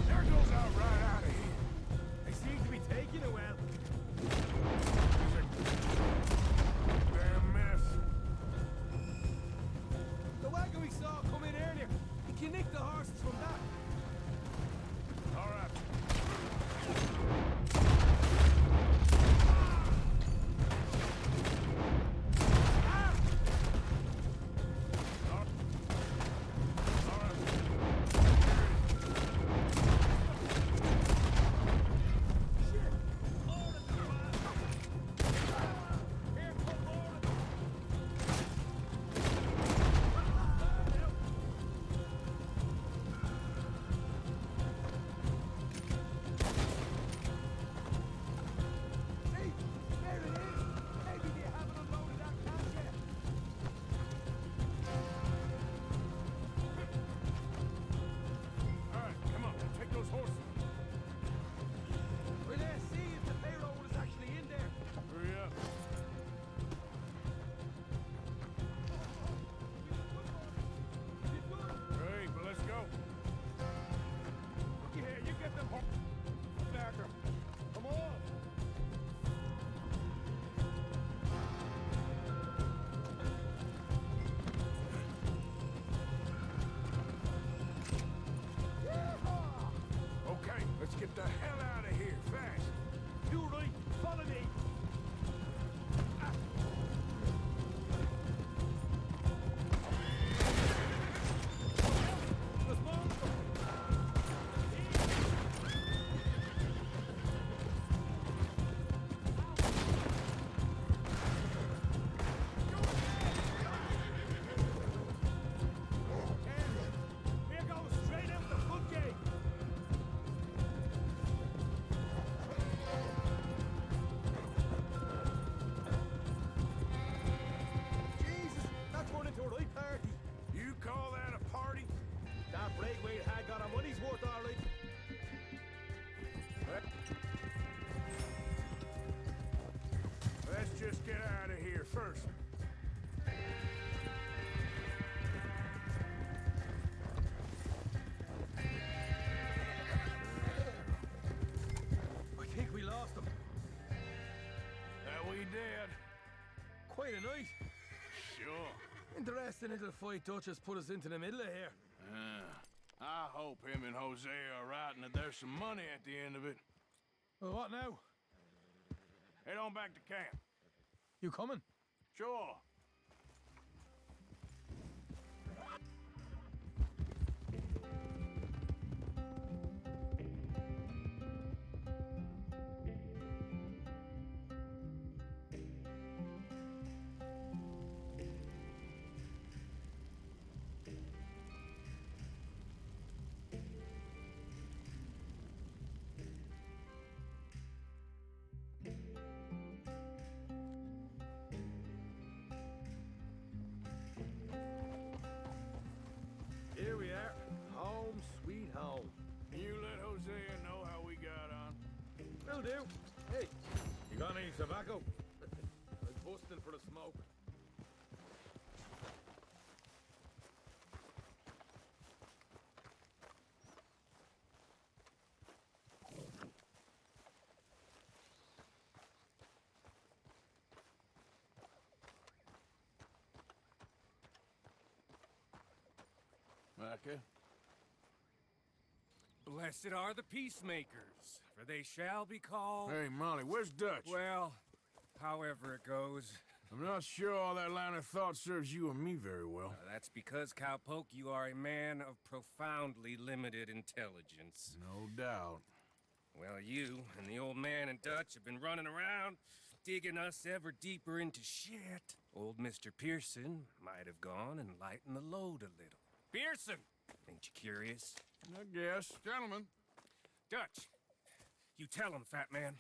There goes out right out of here. They seem to be taking it well. Damn mess. The wagon we saw come in earlier. You can nick the horses from that. All right. See? There it is. Maybe they haven't unloaded that cash yet. All right, come on. Take those horses. Well, let's see if the payroll is actually in there. Hurry up. Great, well, let's go. Yeah, you get them horses back. Come on. Okay, let's get the hell out of here fast. You right. Follow me. Here goes straight out the front gate. Jesus, that turned into a right party. You call that a party? That breakaway had got our money's worth, all right. Let's just get out of here first. I think we lost them. That we did. Quite a night. Sure. Interesting little fight Dutch has put us into the middle of here. I hope him and Jose are right and that there's some money at the end of it. Well, what now? Head on back to camp. You coming? Sure. Here we are. Home sweet home. You let Hosea know how we got on. Will do. Hey, you got any tobacco? I was busting for the smoke. Micah. Blessed are the peacemakers, for they shall be called... Hey, Molly, where's Dutch? Well, however it goes. I'm not sure all that line of thought serves you and me very well. That's because, Cowpoke, you are a man of profoundly limited intelligence. No doubt. Well, you and the old man and Dutch have been running around, digging us ever deeper into shit. Old Mr. Pearson might have gone and lightened the load a little. Pearson! Ain't you curious? I guess. Gentlemen. Dutch, you tell him, fat man.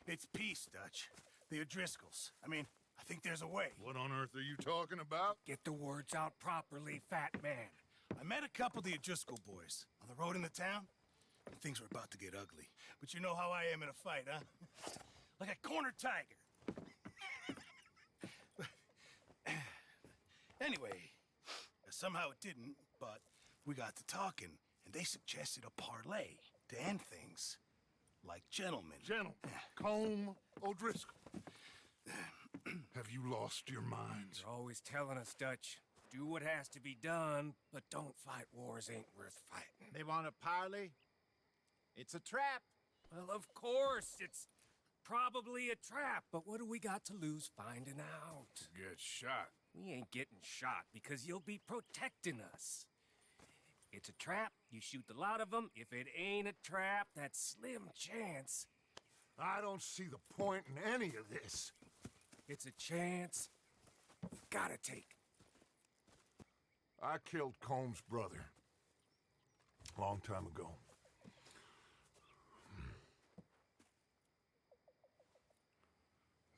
It's peace, Dutch. The O'Driscolls. I mean, I think there's a way. What on earth are you talking about? Get the words out properly, fat man. I met a couple of the O'Driscoll boys on the road into town, and things were about to get ugly. But you know how I am in a fight, huh? Like a cornered tiger. Anyway, somehow it didn't, but we got to talking, and they suggested a parlay to end things. Like gentlemen. Gentlemen. Combe O'Driscoll. Have you lost your minds? You're always telling us, Dutch. Do what has to be done, but don't fight wars ain't worth fighting. They want a parley? It's a trap. Well, of course, it's probably a trap, but what do we got to lose finding out? Get shot. We ain't getting shot because you'll be protecting us. It's a trap, you shoot the lot of them. If it ain't a trap, that's slim chance. I don't see the point in any of this. It's a chance you gotta take. I killed Combs' brother. A long time ago.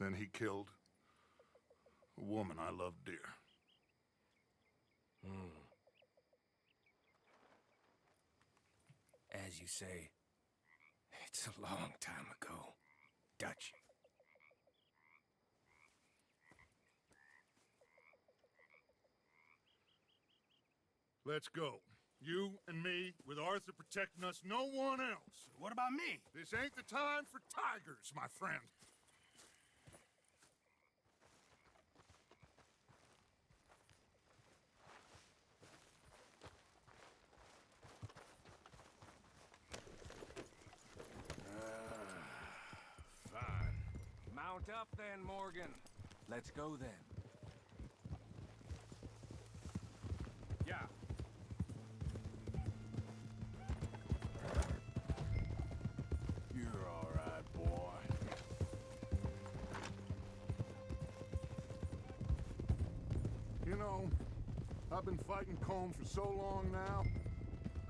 Then he killed a woman I loved dear. As you say, it's a long time ago, Dutch. Let's go. You and me, with Arthur protecting us, no one else. What about me? This ain't the time for tigers, my friend. Fine. Mount up then, Morgan. Let's go then. Yeah. You're all right, boy. You know, I've been fighting Combs for so long now,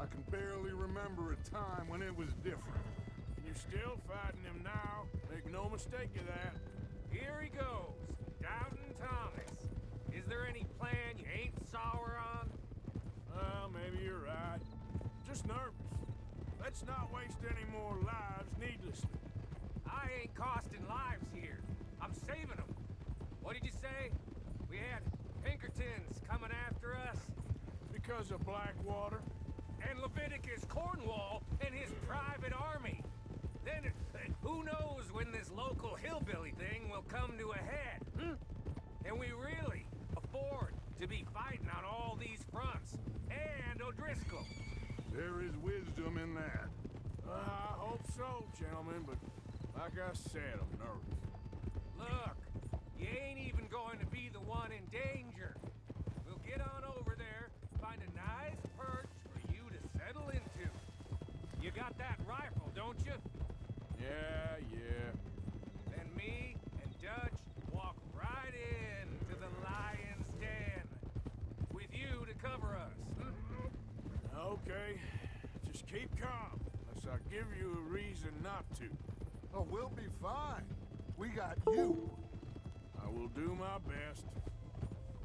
I can barely remember a time when it was different. And you're still fighting him now. Make no mistake of that. Here he goes, Doubting Thomas. Is there any plan you ain't sour on? Well, maybe you're right. Just nervous. Let's not waste any more lives needlessly. I ain't costing lives here. I'm saving them. What did you say? We had Pinkertons coming after us? Because of Blackwater? And Leviticus Cornwall and his private army. Then, who knows when this local hillbilly thing will come to a head, Can we really afford to be fighting on all these fronts? And O'Driscoll. There is wisdom in that. I hope so, gentlemen, but like I said, I'm nervous. Look, you ain't even going to be the one in danger. We'll get on over there, find a nice perch for you to settle into. You got that rifle, don't you? Yeah. Then me and Dutch walk right into the lion's den. With you to cover us. Okay, just keep calm, unless I give you a reason not to. Oh, we'll be fine. We got you. I will do my best.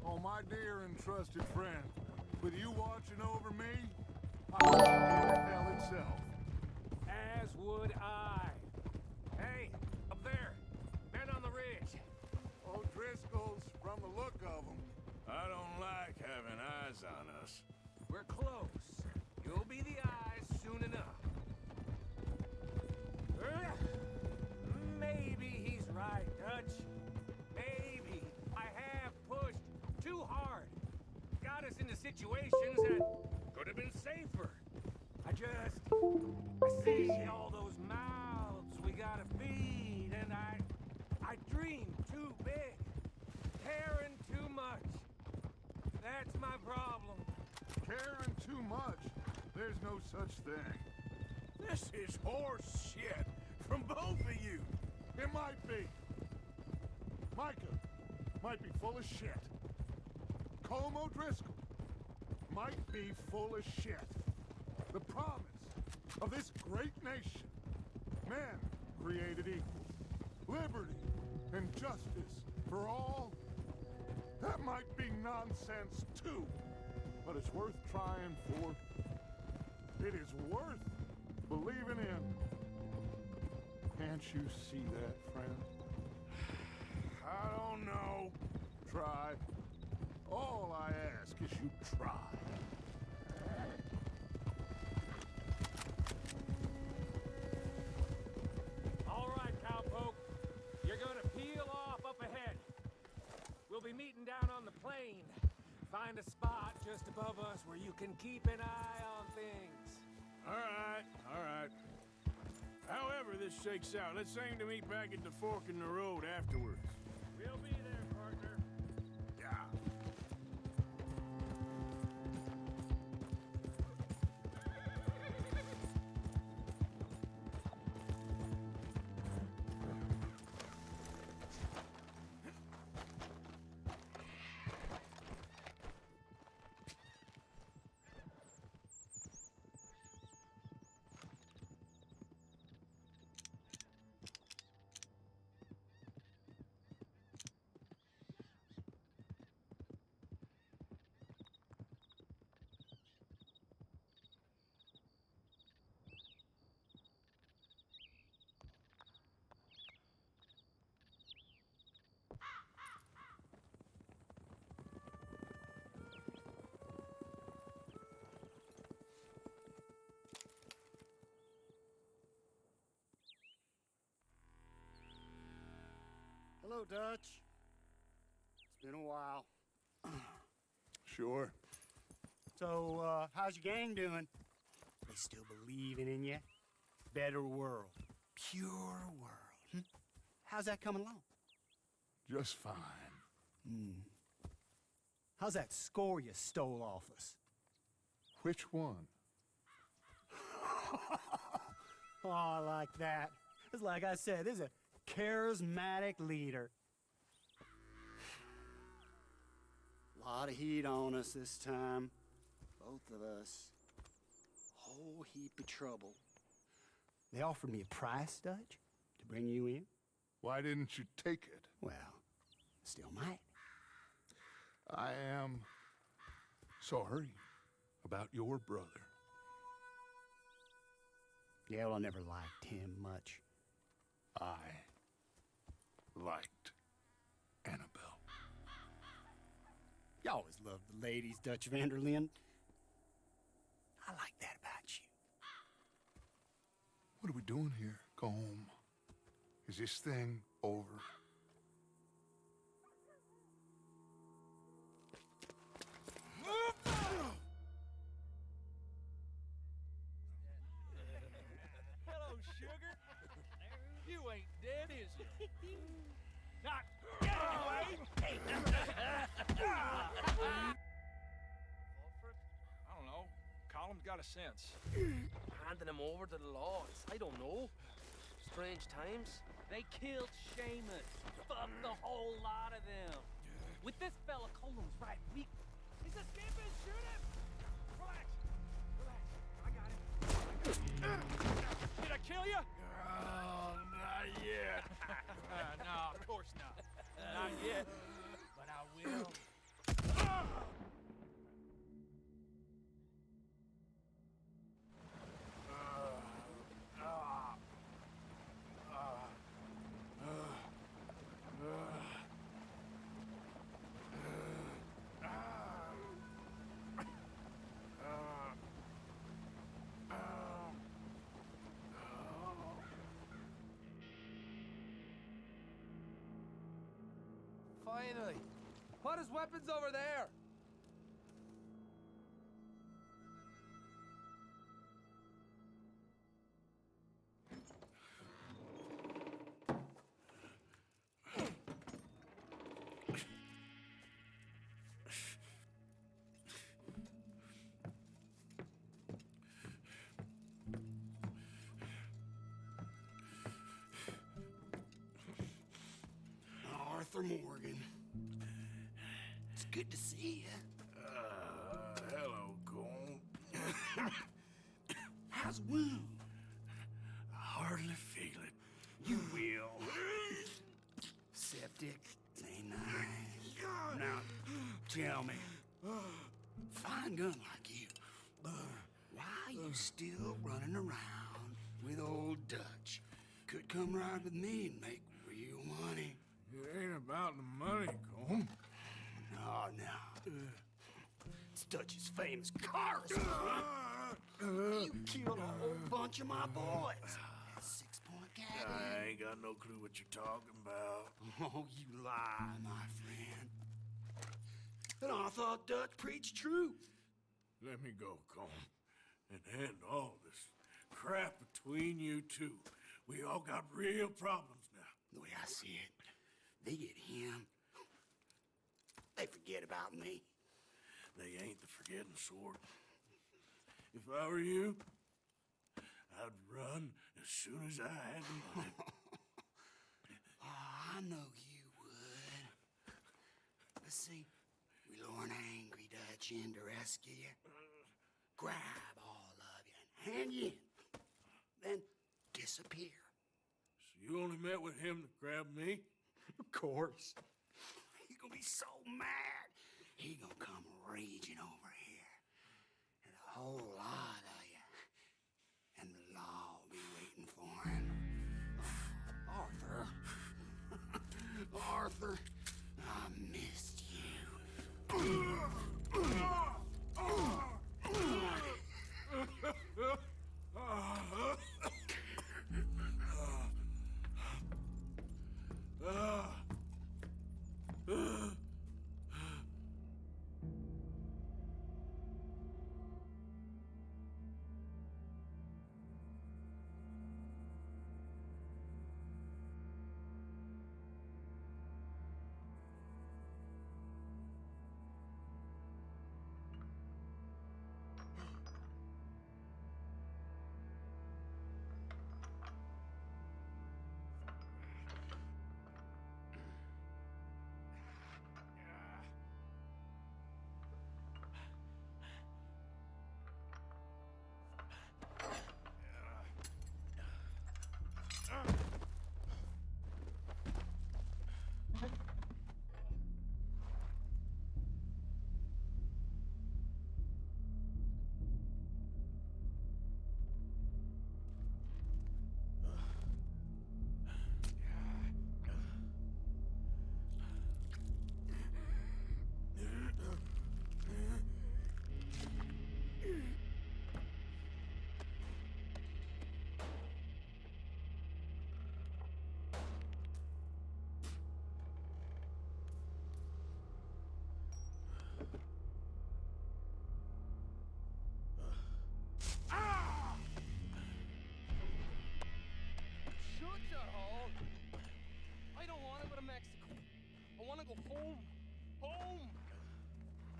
Oh, my dear and trusted friend, with you watching over me, I would be in hell itself. As would I. Hey, up there, men on the ridge. O'Driscolls, from the look of them. I don't like having eyes on us. We're close. You'll be the eyes soon enough. Maybe he's right, Dutch. Maybe I have pushed too hard. Got us into situations that could have I see all those mouths we gotta feed, and I dream too big, caring too much. That's my problem. Caring too much? There's no such thing. This is horse shit from both of you. It might be. Micah might be full of shit. Colm O'Driscoll might be full of shit. The promise of this great nation. Men created equal. Liberty and justice for all. That might be nonsense too. But it's worth trying for. It is worth believing in. Can't you see that, friend? I don't know. Try. All I ask is you try. All right, cowpoke. You're gonna peel off up ahead. We'll be meeting down on the plain. Find a spot just above us where you can keep an eye on things. All right. However this shakes out, let's aim to meet back at the fork in the road afterwards. We'll be there, partner. Yeah. Hello, Dutch. It's been a while. Sure. So, how's your gang doing? They still believing in you? Better world. Pure world. How's that coming along? Just fine. How's that score you stole off us? Which one? Oh, I like that. It's like I said, this is a charismatic leader. Lot of heat on us this time. Both of us. Whole heap of trouble. They offered me a price, Dutch, to bring you in. Why didn't you take it? Well, still might. I am sorry about your brother. Yeah, well, I never liked him much. I liked Annabelle. You always loved the ladies, Dutch Vanderlyn. I like that about you. What are we doing here? Go home. Is this thing over? Hello, sugar. You ain't dead, is you? Not anyway. I don't know. Colum's got a sense. Handing him over to the laws. I don't know. Strange times. They killed Seamus. Fuck the whole lot of them. With this fella Colum's right, He's escaping. Shoot him. Relax. I got him. Did I kill you? Oh, not yet. No, of course not. Not yet. But I will. Finally. Put his weapons over there. Arthur Morgan. It's good to see you. Hello, Cole. How's the wound? I hardly feel it. You will. Septic. Ain't nice. Now, tell me, fine gun like you, why you still running around with old Dutch? Could come right with me and make real money. It ain't about the money, Cole. No. It's Dutch's famous car. You killed a whole bunch of my boys. That 6-point cabin. I ain't got no clue what you're talking about. Oh, you lie, my friend. And I thought Dutch preached truth. Let me go, Cole. And end all this crap between you two. We all got real problems now. The way I see it, they get him. They forget about me. They ain't the forgetting sort. If I were you, I'd run as soon as I had the money. I know you would. Let's see, we lure an angry Dutch in to rescue you. Grab all of you and hand you in. Then disappear. So you only met with him to grab me? Of course. He gonna be so mad. He gonna come raging over here. And a whole lot of you. And the law will be waiting for him. Arthur. Arthur, I missed you. go home. Home!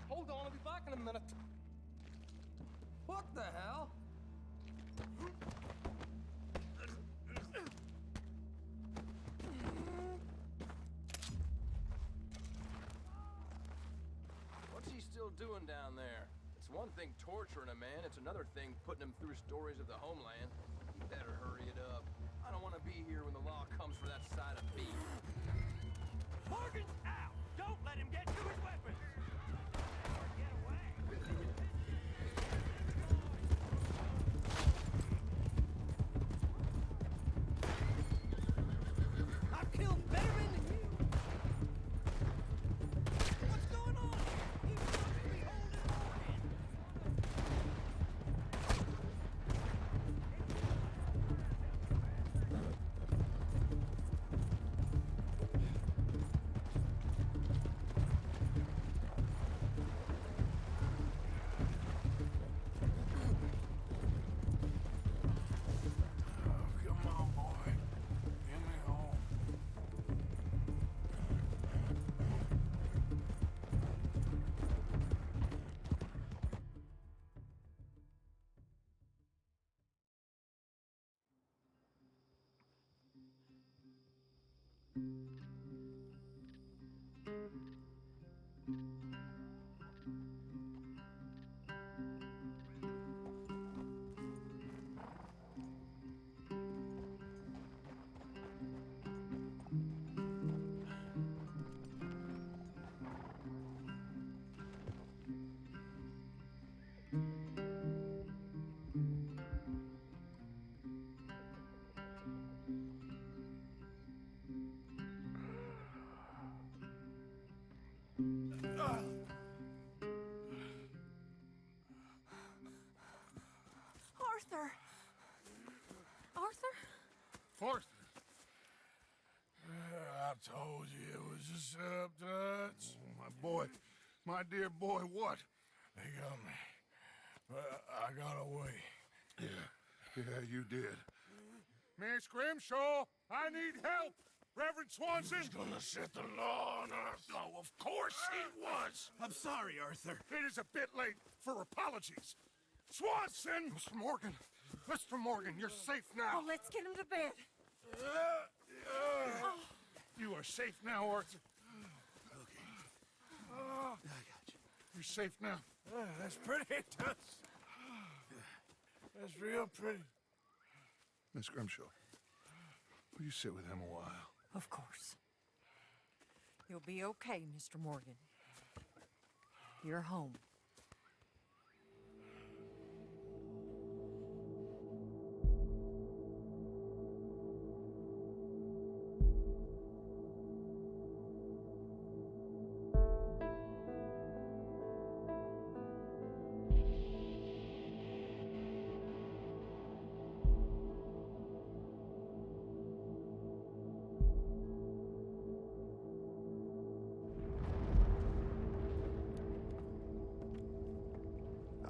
Hold on, I'll be back in a minute. What the hell? What's he still doing down there? It's one thing torturing a man, it's another thing putting him through stories of the homeland. He better hurry it up. I don't want to be here when the law comes for that side of beef. Morgan's out! Don't let him get to his weapons! Or get away! I've killed better men than you! What's going on? He must be holding Morgan! Come on, boy. Get me home. Arthur? Arthur. I told you it was a setup, Dutch. My boy, my dear boy, what? They got me. But I got away. Yeah, you did. Miss Grimshaw, I need help! Reverend Swanson! He's gonna set the law on us. Oh, of course he was! I'm sorry, Arthur. It is a bit late for apologies. Swanson! Mr. Morgan, you're safe now. Oh, let's get him to bed. You are safe now, Arthur. Okay. I got you. You're safe now. That's pretty, Dutch. That's real pretty. Miss Grimshaw, will you sit with him a while? Of course. You'll be okay, Mr. Morgan. You're home.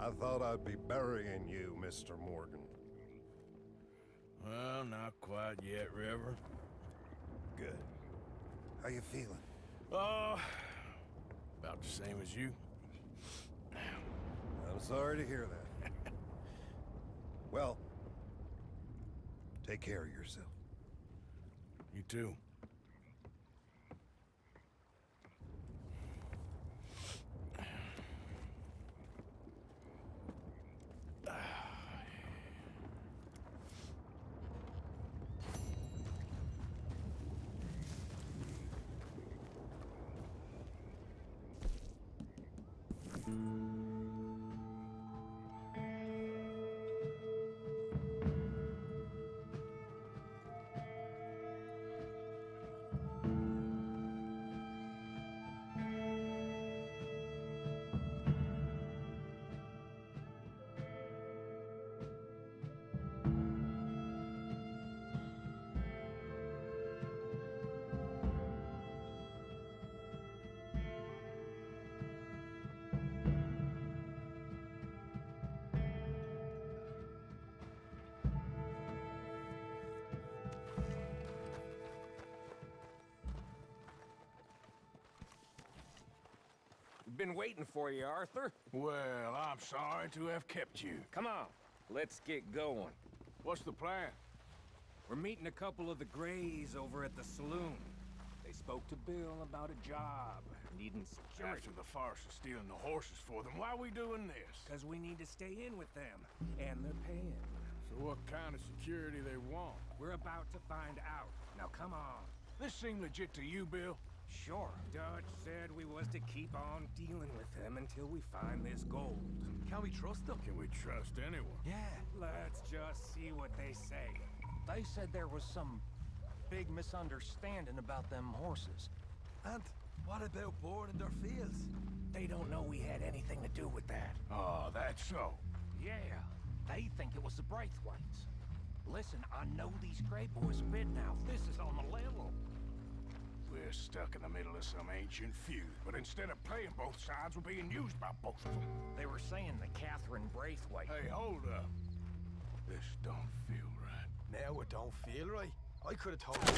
I thought I'd be burying you, Mr. Morgan. Well, not quite yet, Reverend. Good. How you feeling? Oh, about the same as you. I'm sorry to hear that. Well, take care of yourself. You too. Been waiting for you, Arthur. Well, I'm sorry to have kept you. Come on, let's get going. What's the plan? We're meeting a couple of the Grays over at the saloon. They spoke to Bill about a job, needing security. After the farce of stealing the horses for them, why are we doing this? Because we need to stay in with them, and they're paying. So what kind of security they want? We're about to find out. Now come on. This seem legit to you, Bill? Sure. Dutch said we was to keep on dealing with them until we find this gold. Can we trust them? Can we trust anyone? Yeah. Let's just see what they say. They said there was some big misunderstanding about them horses. And what about boring their fields? They don't know we had anything to do with that. Oh, that's so. Yeah, they think it was the Braithwaites. Listen, I know these Gray boys a bit now. This is on the level. We're stuck in the middle of some ancient feud, but instead of playing both sides, we're being used by both of them. They were saying that Catherine Braithwaite... Hey, hold up. This don't feel right. Now it don't feel right. I could have told you.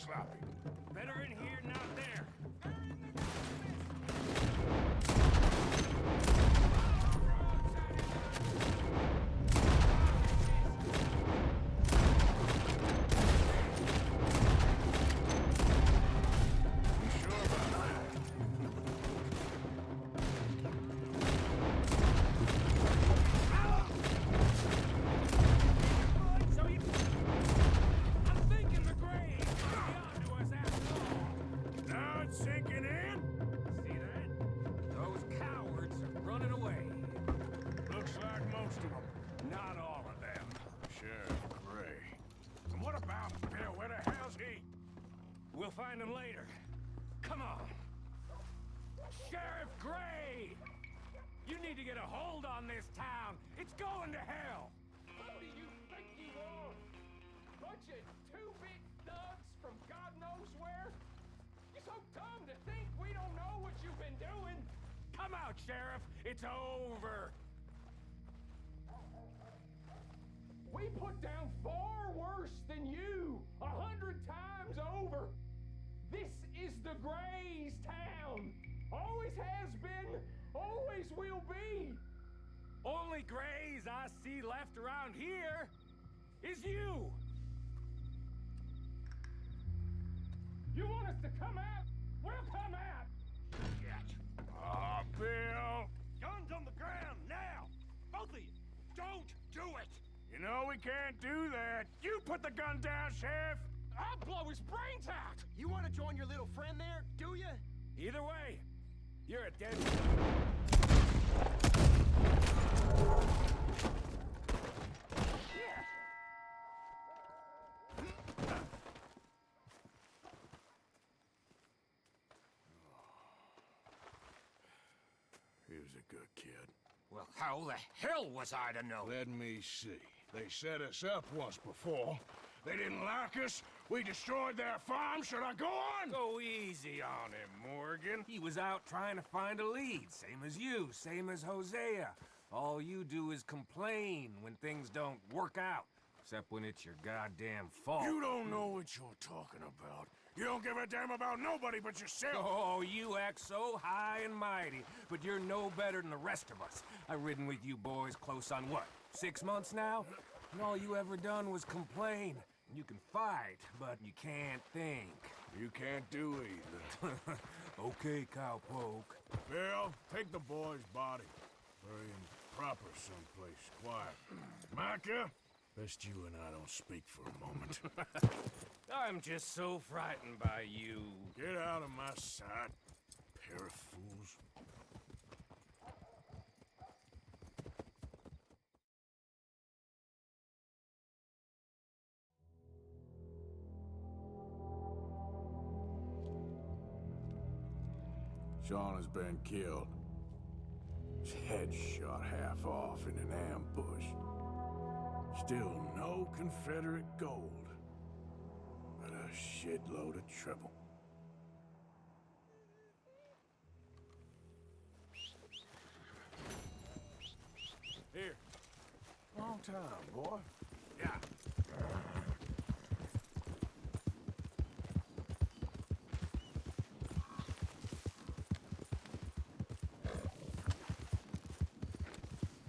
sloppy. Better in here than out there. Sinking in? See that? Those cowards are running away. Looks like most of them. Not all of them. Sheriff Gray. And what about Bill? Where the hell's he? We'll find him later. Come on. Sheriff Gray! You need to get a hold on this town. It's going to hell. Who do you think you are? Bunch of two-bit thugs from God knows where? You're so dumb to think we don't know what you've been doing. Come out, Sheriff. It's over. We put down far worse than you, 100 times over. This is the Grays' town. Always has been, always will be. Only Grays I see left around here is you. You want us to come out? We'll come out. Ah, Bill. Guns on the ground now. Both of you. Don't do it. You know we can't do that. You put the gun down, Sheriff. I'll blow his brains out. You want to join your little friend there, do you? Either way, you're a dead. He was a good kid. Well, how the hell was I to know? Let me see. They set us up once before. They didn't like us. We destroyed their farm. Should I go on? Go easy on him, Morgan. He was out trying to find a lead, same as you, same as Hosea. All you do is complain when things don't work out, except when it's your goddamn fault. You don't know what you're talking about. You don't give a damn about nobody but yourself. Oh, you act so high and mighty, but you're no better than the rest of us. I've ridden with you boys close on what, 6 months now? And all you ever done was complain. You can fight, but you can't think. You can't do either. Okay, cowpoke. Bill, take the boy's body. Bury him proper someplace quiet. Micah, best you and I don't speak for a moment. I'm just so frightened by you. Get out of my sight, pair of fools. Sean has been killed. His head shot half off in an ambush. Still no Confederate gold, but a shitload of trouble. Here. Long time, boy. Yeah.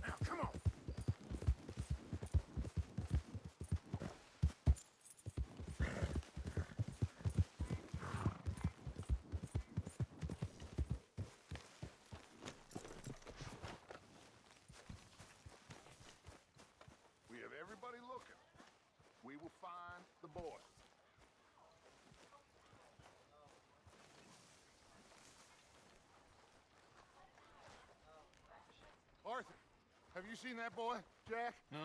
Now, come on. We have everybody looking. We will find the boy. Arthur, have you seen that boy, Jack? No.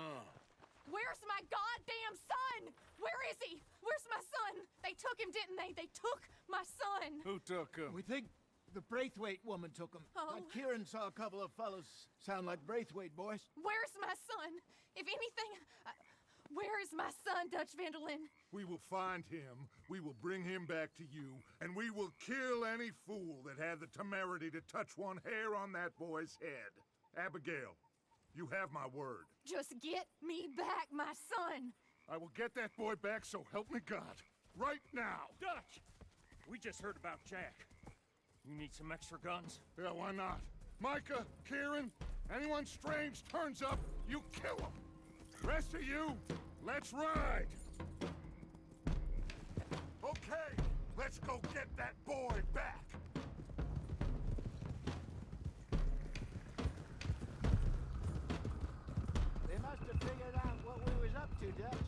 Where's my goddamn son? Where is he? Where's my son? They took him, didn't they? They took my son. Who took him? We think the Braithwaite woman took him. Oh. Kieran saw a couple of fellows sound like Braithwaite boys. Where's my son? If anything, where is my son, Dutch Vanderlyn? We will find him, we will bring him back to you, and we will kill any fool that had the temerity to touch one hair on that boy's head. Abigail, you have my word. Just get me back my son. I will get that boy back, so help me God. right now. Dutch! We just heard about Jack. You need some extra guns? Yeah, why not? Micah, Kieran, anyone strange turns up, you kill them. Rest of you, let's ride. Okay, let's go get that boy back. They must have figured out what we was up to, Dutch.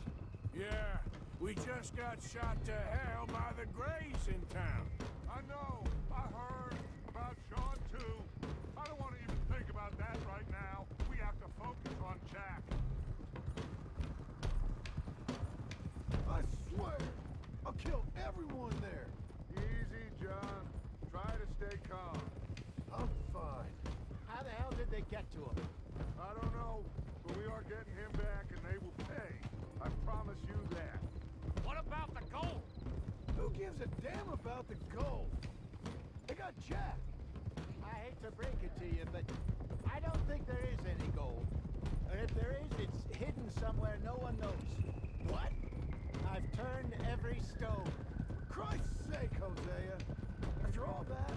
Yeah, we just got shot to hell by the Greys in town. I know. I heard about Sean, too. I don't want to even think about that right now. We have to focus on Jack. I swear, I'll kill everyone there. Easy, John. Try to stay calm. I'm fine. How the hell did they get to him? I don't know, but we are getting him back and they will pay. I promise you that. What about the gold? Who gives a damn about the gold? They got Jack. I hate to break it to you, but I don't think there is any gold. And if there is, it's hidden somewhere no one knows. What? I've turned every stone. Christ's sake, Hosea. After all that,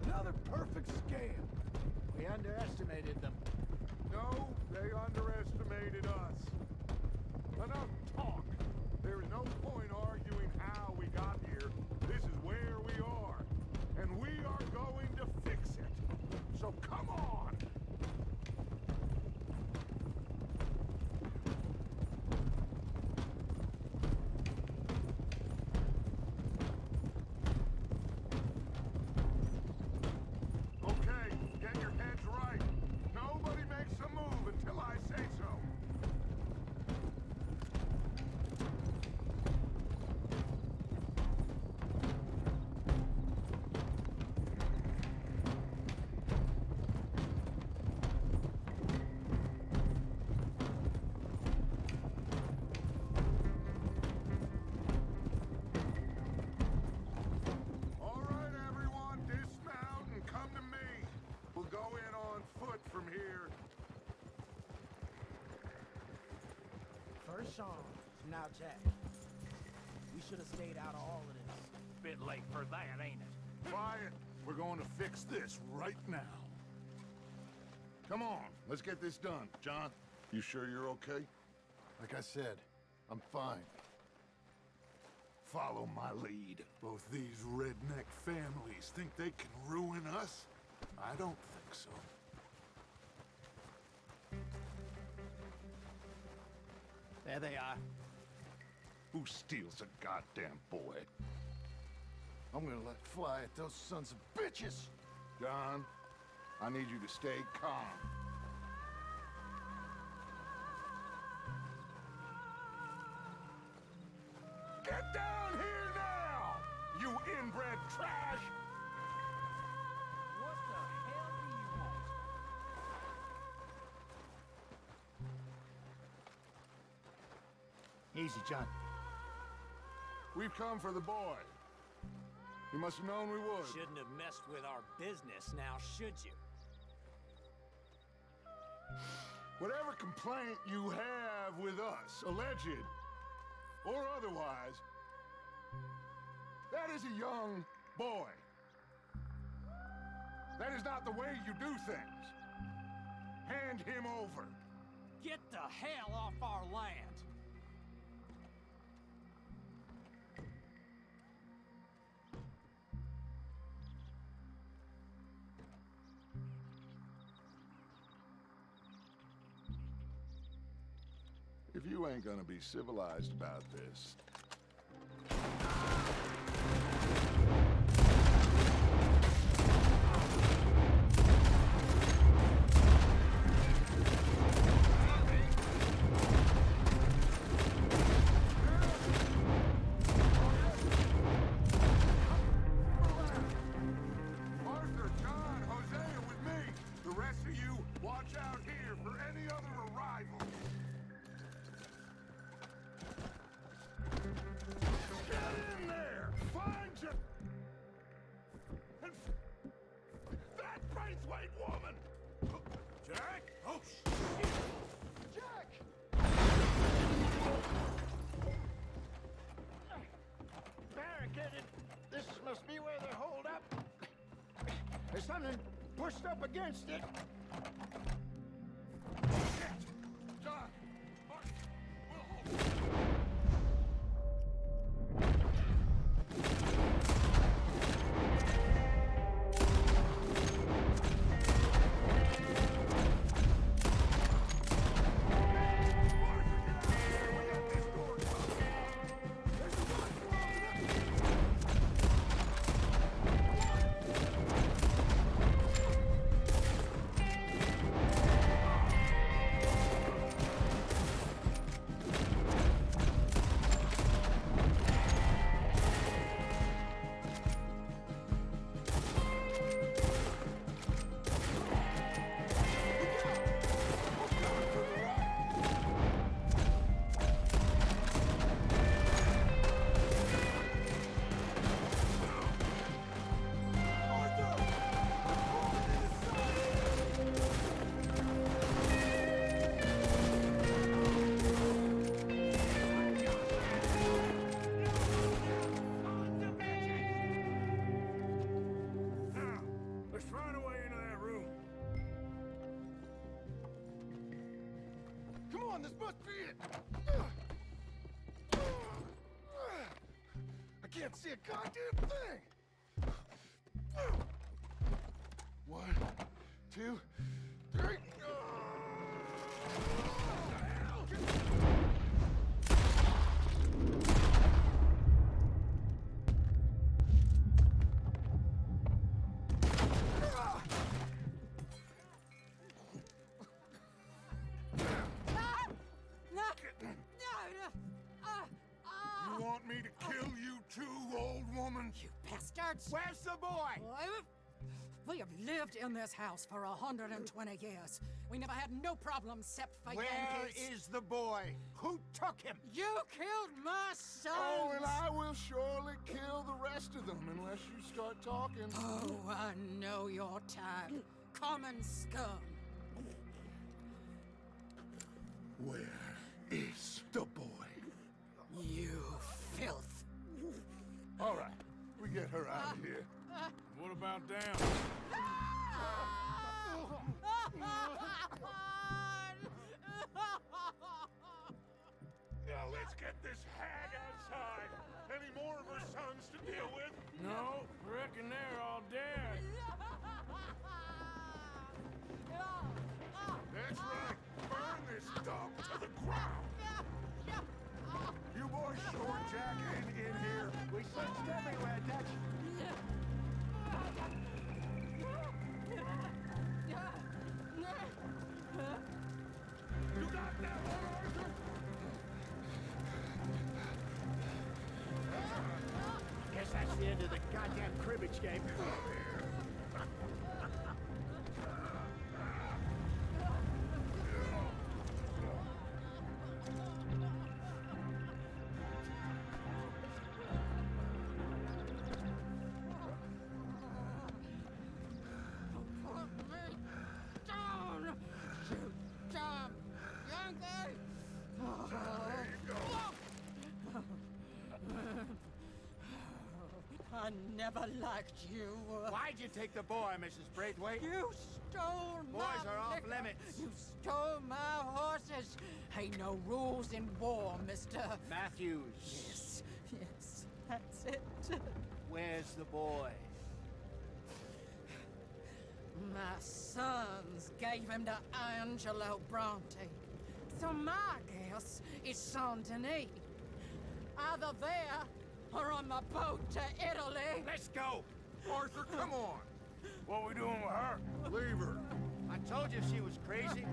another perfect scam. We underestimated them. No, they underestimated us. Enough talk. There is no point arguing how we got here. This is where we are. And we are going to fix it. So come on! Okay, get your heads right. Nobody makes a move until I say so. All right, everyone, dismount and come to me. We'll go in on foot from here. First Sean, now Jack. We should have stayed out of all of this. Bit late for that, ain't it? Quiet. We're going to fix this right now. Come on, let's get this done. John, you sure you're okay? Like I said, I'm fine. Follow my lead. Both these redneck families think they can ruin us? I don't think so. There they are. Who steals a goddamn boy? I'm gonna let fly at those sons of bitches. John, I need you to stay calm. Get down here now, you inbred trash! What the hell do you want? Easy, John. We've come for the boy. You must have known we would. Shouldn't have messed with our business now, should you? Whatever complaint you have with us, alleged or otherwise, that is a young boy. That is not the way you do things. Hand him over. Get the hell off our land! If you ain't gonna be civilized about this, Arthur, John, Hosea with me. The rest of you, watch out here for any other arrivals. Get in there! Find you! That Braithwaite woman! Jack? Oh, shit! Jack! headed. This must be where they're holed up. There's something pushed up against it. John! Let's find a way into that room. Come on, this must be it! I can't see a goddamn thing! 1, 2, 3... You want me to kill you too, old woman? You bastards! Where's the boy? We have lived in this house for 120 years. We never had no problems except for Where Yankees. is the boy? Who took him? You killed my son! Oh, and I will surely kill the rest of them unless you start talking. Oh, I know your type. Common scum. Where is the boy? You filth. All right, we get her out of here. What about down? Now let's get this hag outside. Any more of her sons to deal with? No, reckon they're all dead. That's right. Burn this dump to the ground. You boys short jacking in here. We searched everywhere, Dutch. You got that one, Arthur? Guess that's the end of the goddamn cribbage game. I never liked you. Why'd you take the boy, Mrs. Braithwaite? You stole my Boys are off liquor. limits. You stole my horses. Ain't no rules in war, mister. Matthews. Yes, yes, that's it. Where's the boy? My sons gave him to Angelo Bronte. So my guess is Saint Denis. Either there or on the boat to Italy. Let's go. Arthur, come on. What we doing with her? Leave her. I told you she was crazy.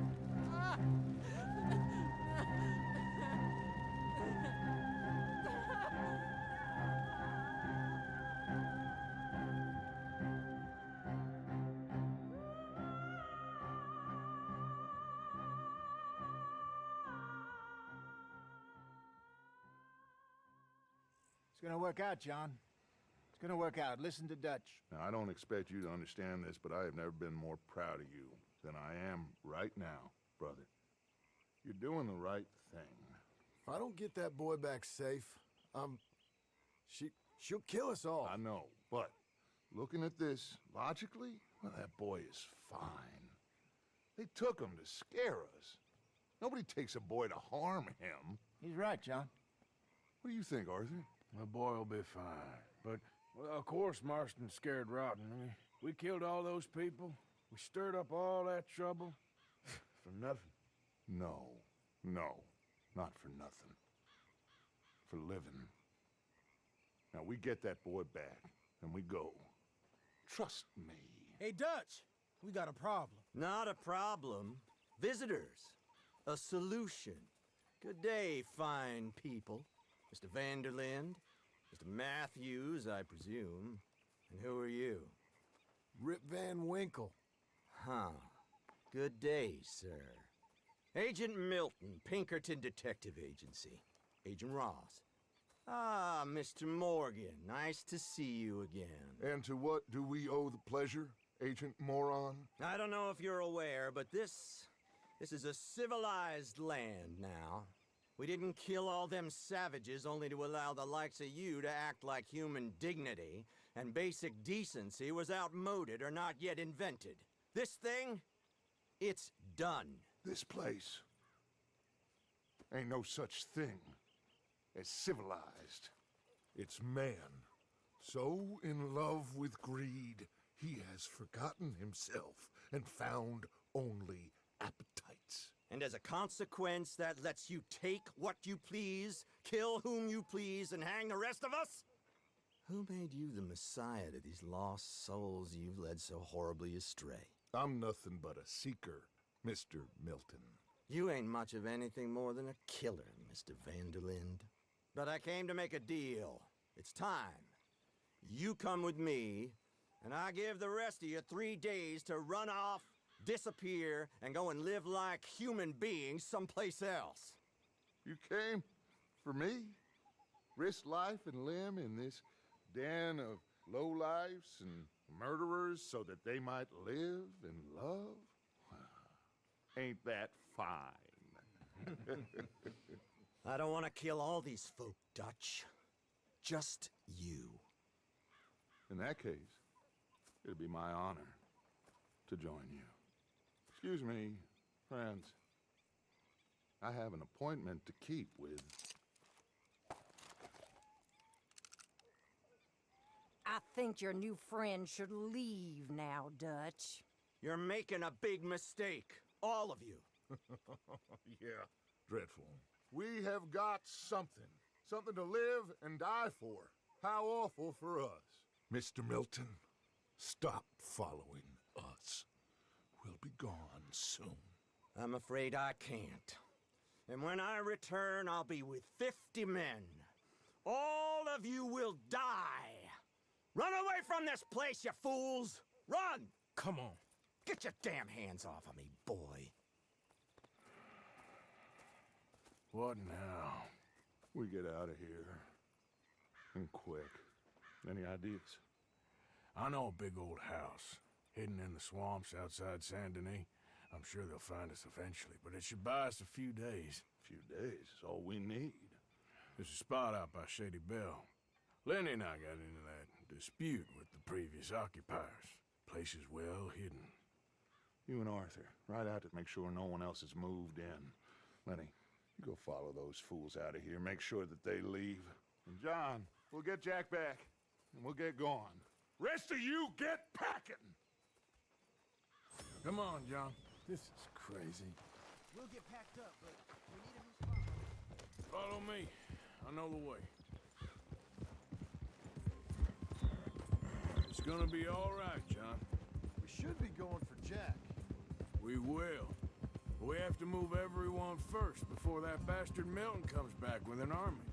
It's gonna work out, John. It's gonna work out. Listen to Dutch. Now, I don't expect you to understand this, but I have never been more proud of you than I am right now, brother. You're doing the right thing. If I don't get that boy back safe, She'll kill us all. I know, but looking at this logically, well, that boy is fine. They took him to scare us. Nobody takes a boy to harm him. He's right, John. What do you think, Arthur? The boy will be fine. But, well, of course Marston's scared rotten. I mean, we killed all those people. We stirred up all that trouble. For nothing. No, not for nothing. For living. Now, we get that boy back, and we go. Trust me. Hey, Dutch, we got a problem. Not a problem. Visitors. A solution. Good day, fine people. Mr. Vanderlind, Mr. Matthews, I presume. And who are you? Rip Van Winkle. Huh. Good day, sir. Agent Milton, Pinkerton Detective Agency. Agent Ross. Ah, Mr. Morgan, nice to see you again. And to what do we owe the pleasure, Agent Moron? I don't know if you're aware, but this is a civilized land now. We didn't kill all them savages only to allow the likes of you to act like human dignity, and basic decency was outmoded or not yet invented. This thing, it's done. This place ain't no such thing as civilized. It's man, so in love with greed, he has forgotten himself and found only appetites. And as a consequence, that lets you take what you please, kill whom you please, and hang the rest of us? Who made you the messiah to these lost souls you've led so horribly astray? I'm nothing but a seeker, Mr. Milton. You ain't much of anything more than a killer, Mr. Vanderlind. But I came to make a deal. It's time. You come with me, and I give the rest of you 3 days to run off, disappear, and go and live like human beings someplace else. You came for me? Risk life and limb in this den of lowlifes and murderers so that they might live and love? Ain't that fine? I don't want to kill all these folk, Dutch. Just you. In that case, it'd be my honor to join you. Excuse me, friends. I have an appointment to keep with... I think your new friend should leave now, Dutch. You're making a big mistake. All of you. Yeah, dreadful. We have got something. Something to live and die for. How awful for us. Mr. Milton, stop following us. We'll be gone soon. I'm afraid I can't. And when I return, I'll be with 50 men. All of you will die. Run away from this place, you fools! Run! Come on. Get your damn hands off of me, boy. What now? We get out of here. And quick. Any ideas? I know a big old house, hidden in the swamps outside Saint Denis. I'm sure they'll find us eventually, but it should buy us a few days. Few days is all we need. There's a spot out by Shady Bell. Lenny and I got into that dispute with the previous occupiers. Place is well hidden. You and Arthur, ride out to make sure no one else has moved in. Lenny, you go follow those fools out of here. Make sure that they leave. And John, we'll get Jack back, and we'll get going. Rest of you, get packing! Come on, John. This is crazy. We'll get packed up, but we need a new spot. Follow me. I know the way. It's gonna be all right, John. We should be going for Jack. We will. But we have to move everyone first before that bastard Milton comes back with an army.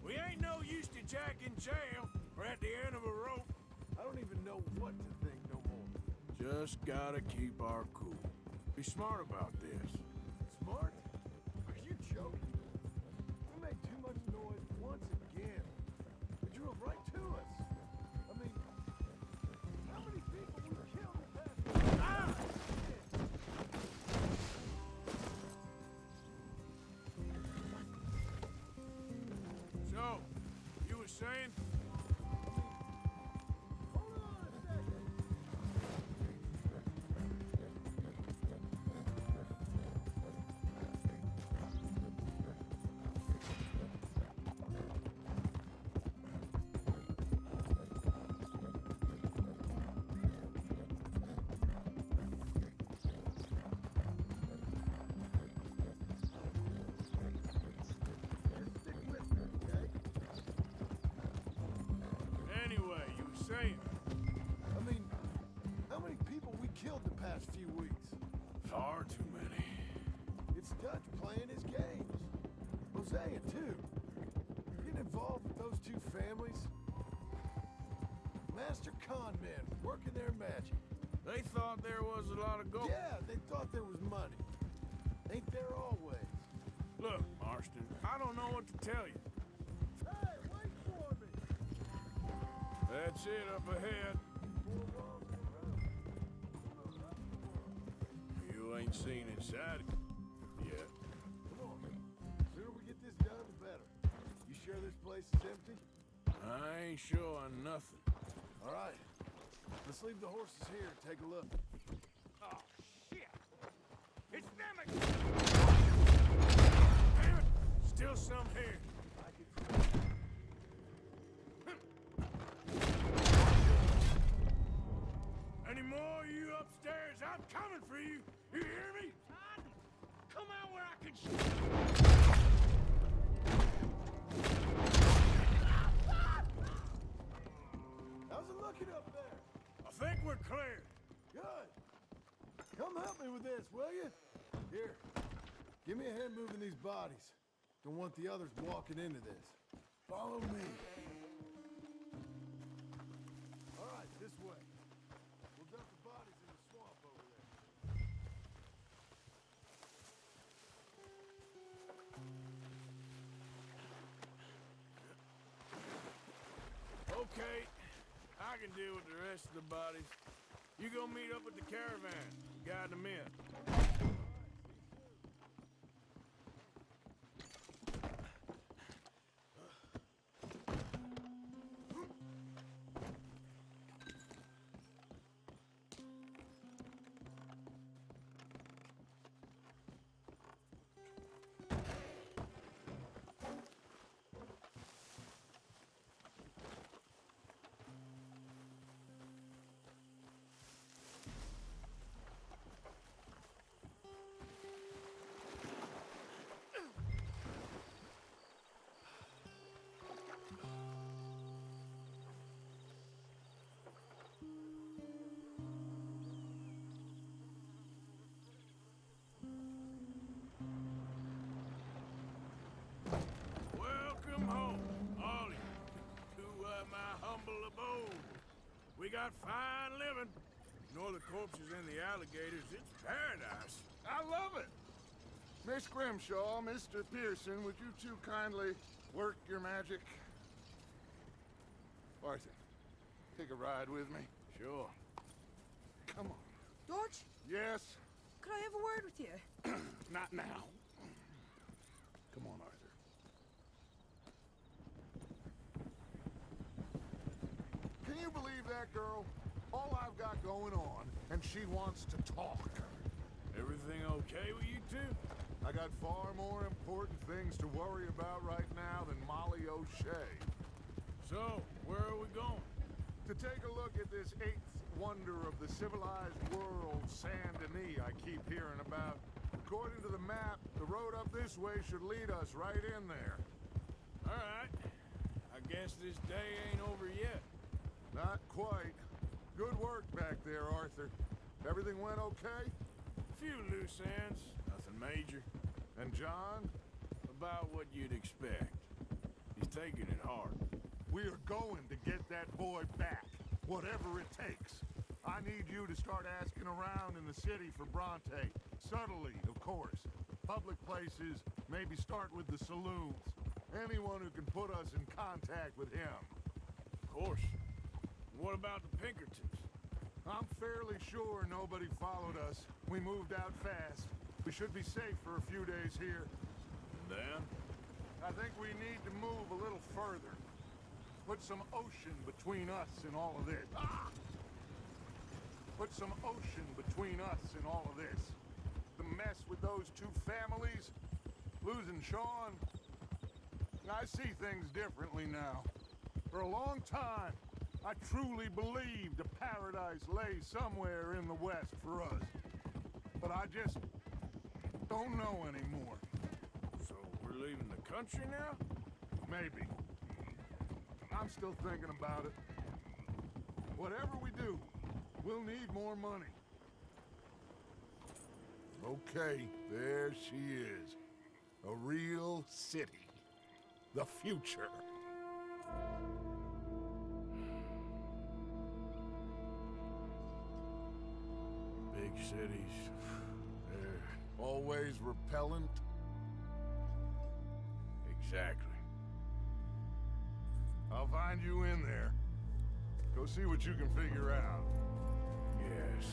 We ain't no use to Jack in jail or at the end of a rope. I don't even know what to think no more. Just gotta keep our cool. Be smart about this. Smart? Are you joking? We made too much noise once again. They drove right to us. I mean, how many people we killed in that? Ah! So, you were saying? killed the past few weeks? Far too many. It's Dutch playing his games. Hosea, too. Getting involved with those two families. Master con men working their magic. They thought there was a lot of gold. Yeah, they thought there was money. Ain't there always? Look, Marston, I don't know what to tell you. Hey, wait for me! That's it up ahead. You ain't seen inside yet. Come on. The sooner we get this done, the better. You sure this place is empty? I ain't sure on nothing. All right. Let's leave the horses here and take a look. Oh, shit! It's them again! Damn it! Still some here. Any more of you upstairs? I'm coming for you. You hear me? Come out where I can How's it looking up there? I think we're clear. Good. Come help me with this, will you? Here. Give me a hand moving these bodies. Don't want the others walking into this. Follow me. All right, this way. We'll dump the bodies in the swamp over there. Okay, I can deal with the rest of the bodies. You go meet up with the caravan, guide them in. Welcome home, all of you, to my humble abode. We got fine living. Ignore the corpses and the alligators. It's paradise. I love it. Miss Grimshaw, Mr. Pearson, would you two kindly work your magic? Arthur, take a ride with me. Sure. Come on. George, Yes? could I have a word with you? Not now. Come on, Arthur. Can you believe that girl? All I've got going on, and she wants to talk. Everything okay with you two? I got far more important things to worry about right now than Molly O'Shea. So, where are we going? To take a look at this eighth wonder of the civilized world, Saint Denis, I keep hearing about. According to the map, the road up this way should lead us right in there. All right. I guess this day ain't over yet. Not quite. Good work back there, Arthur. Everything went okay? Few loose ends, nothing major. And John? About what you'd expect. He's taking it hard. We are going to get that boy back, whatever it takes. I need you to start asking around in the city for Bronte. Subtly, of course. Public places, maybe start with the saloons. Anyone who can put us in contact with him. Of course. What about the Pinkertons? I'm fairly sure nobody followed us. We moved out fast. We should be safe for a few days here. And then? I think we need to move a little further. Put some ocean between us and all of this. Ah! Put some ocean between us and all of this. The mess with those two families, losing Sean. I see things differently now. For a long time, I truly believed a paradise lay somewhere in the West for us. But I just don't know anymore. So we're leaving the country now? Maybe. I'm still thinking about it. Whatever we do, we'll need more money. Okay, there she is. A real city. The future. Big cities, they're always repellent. Exactly. I'll find you in there. Go see what you can figure out. Yes.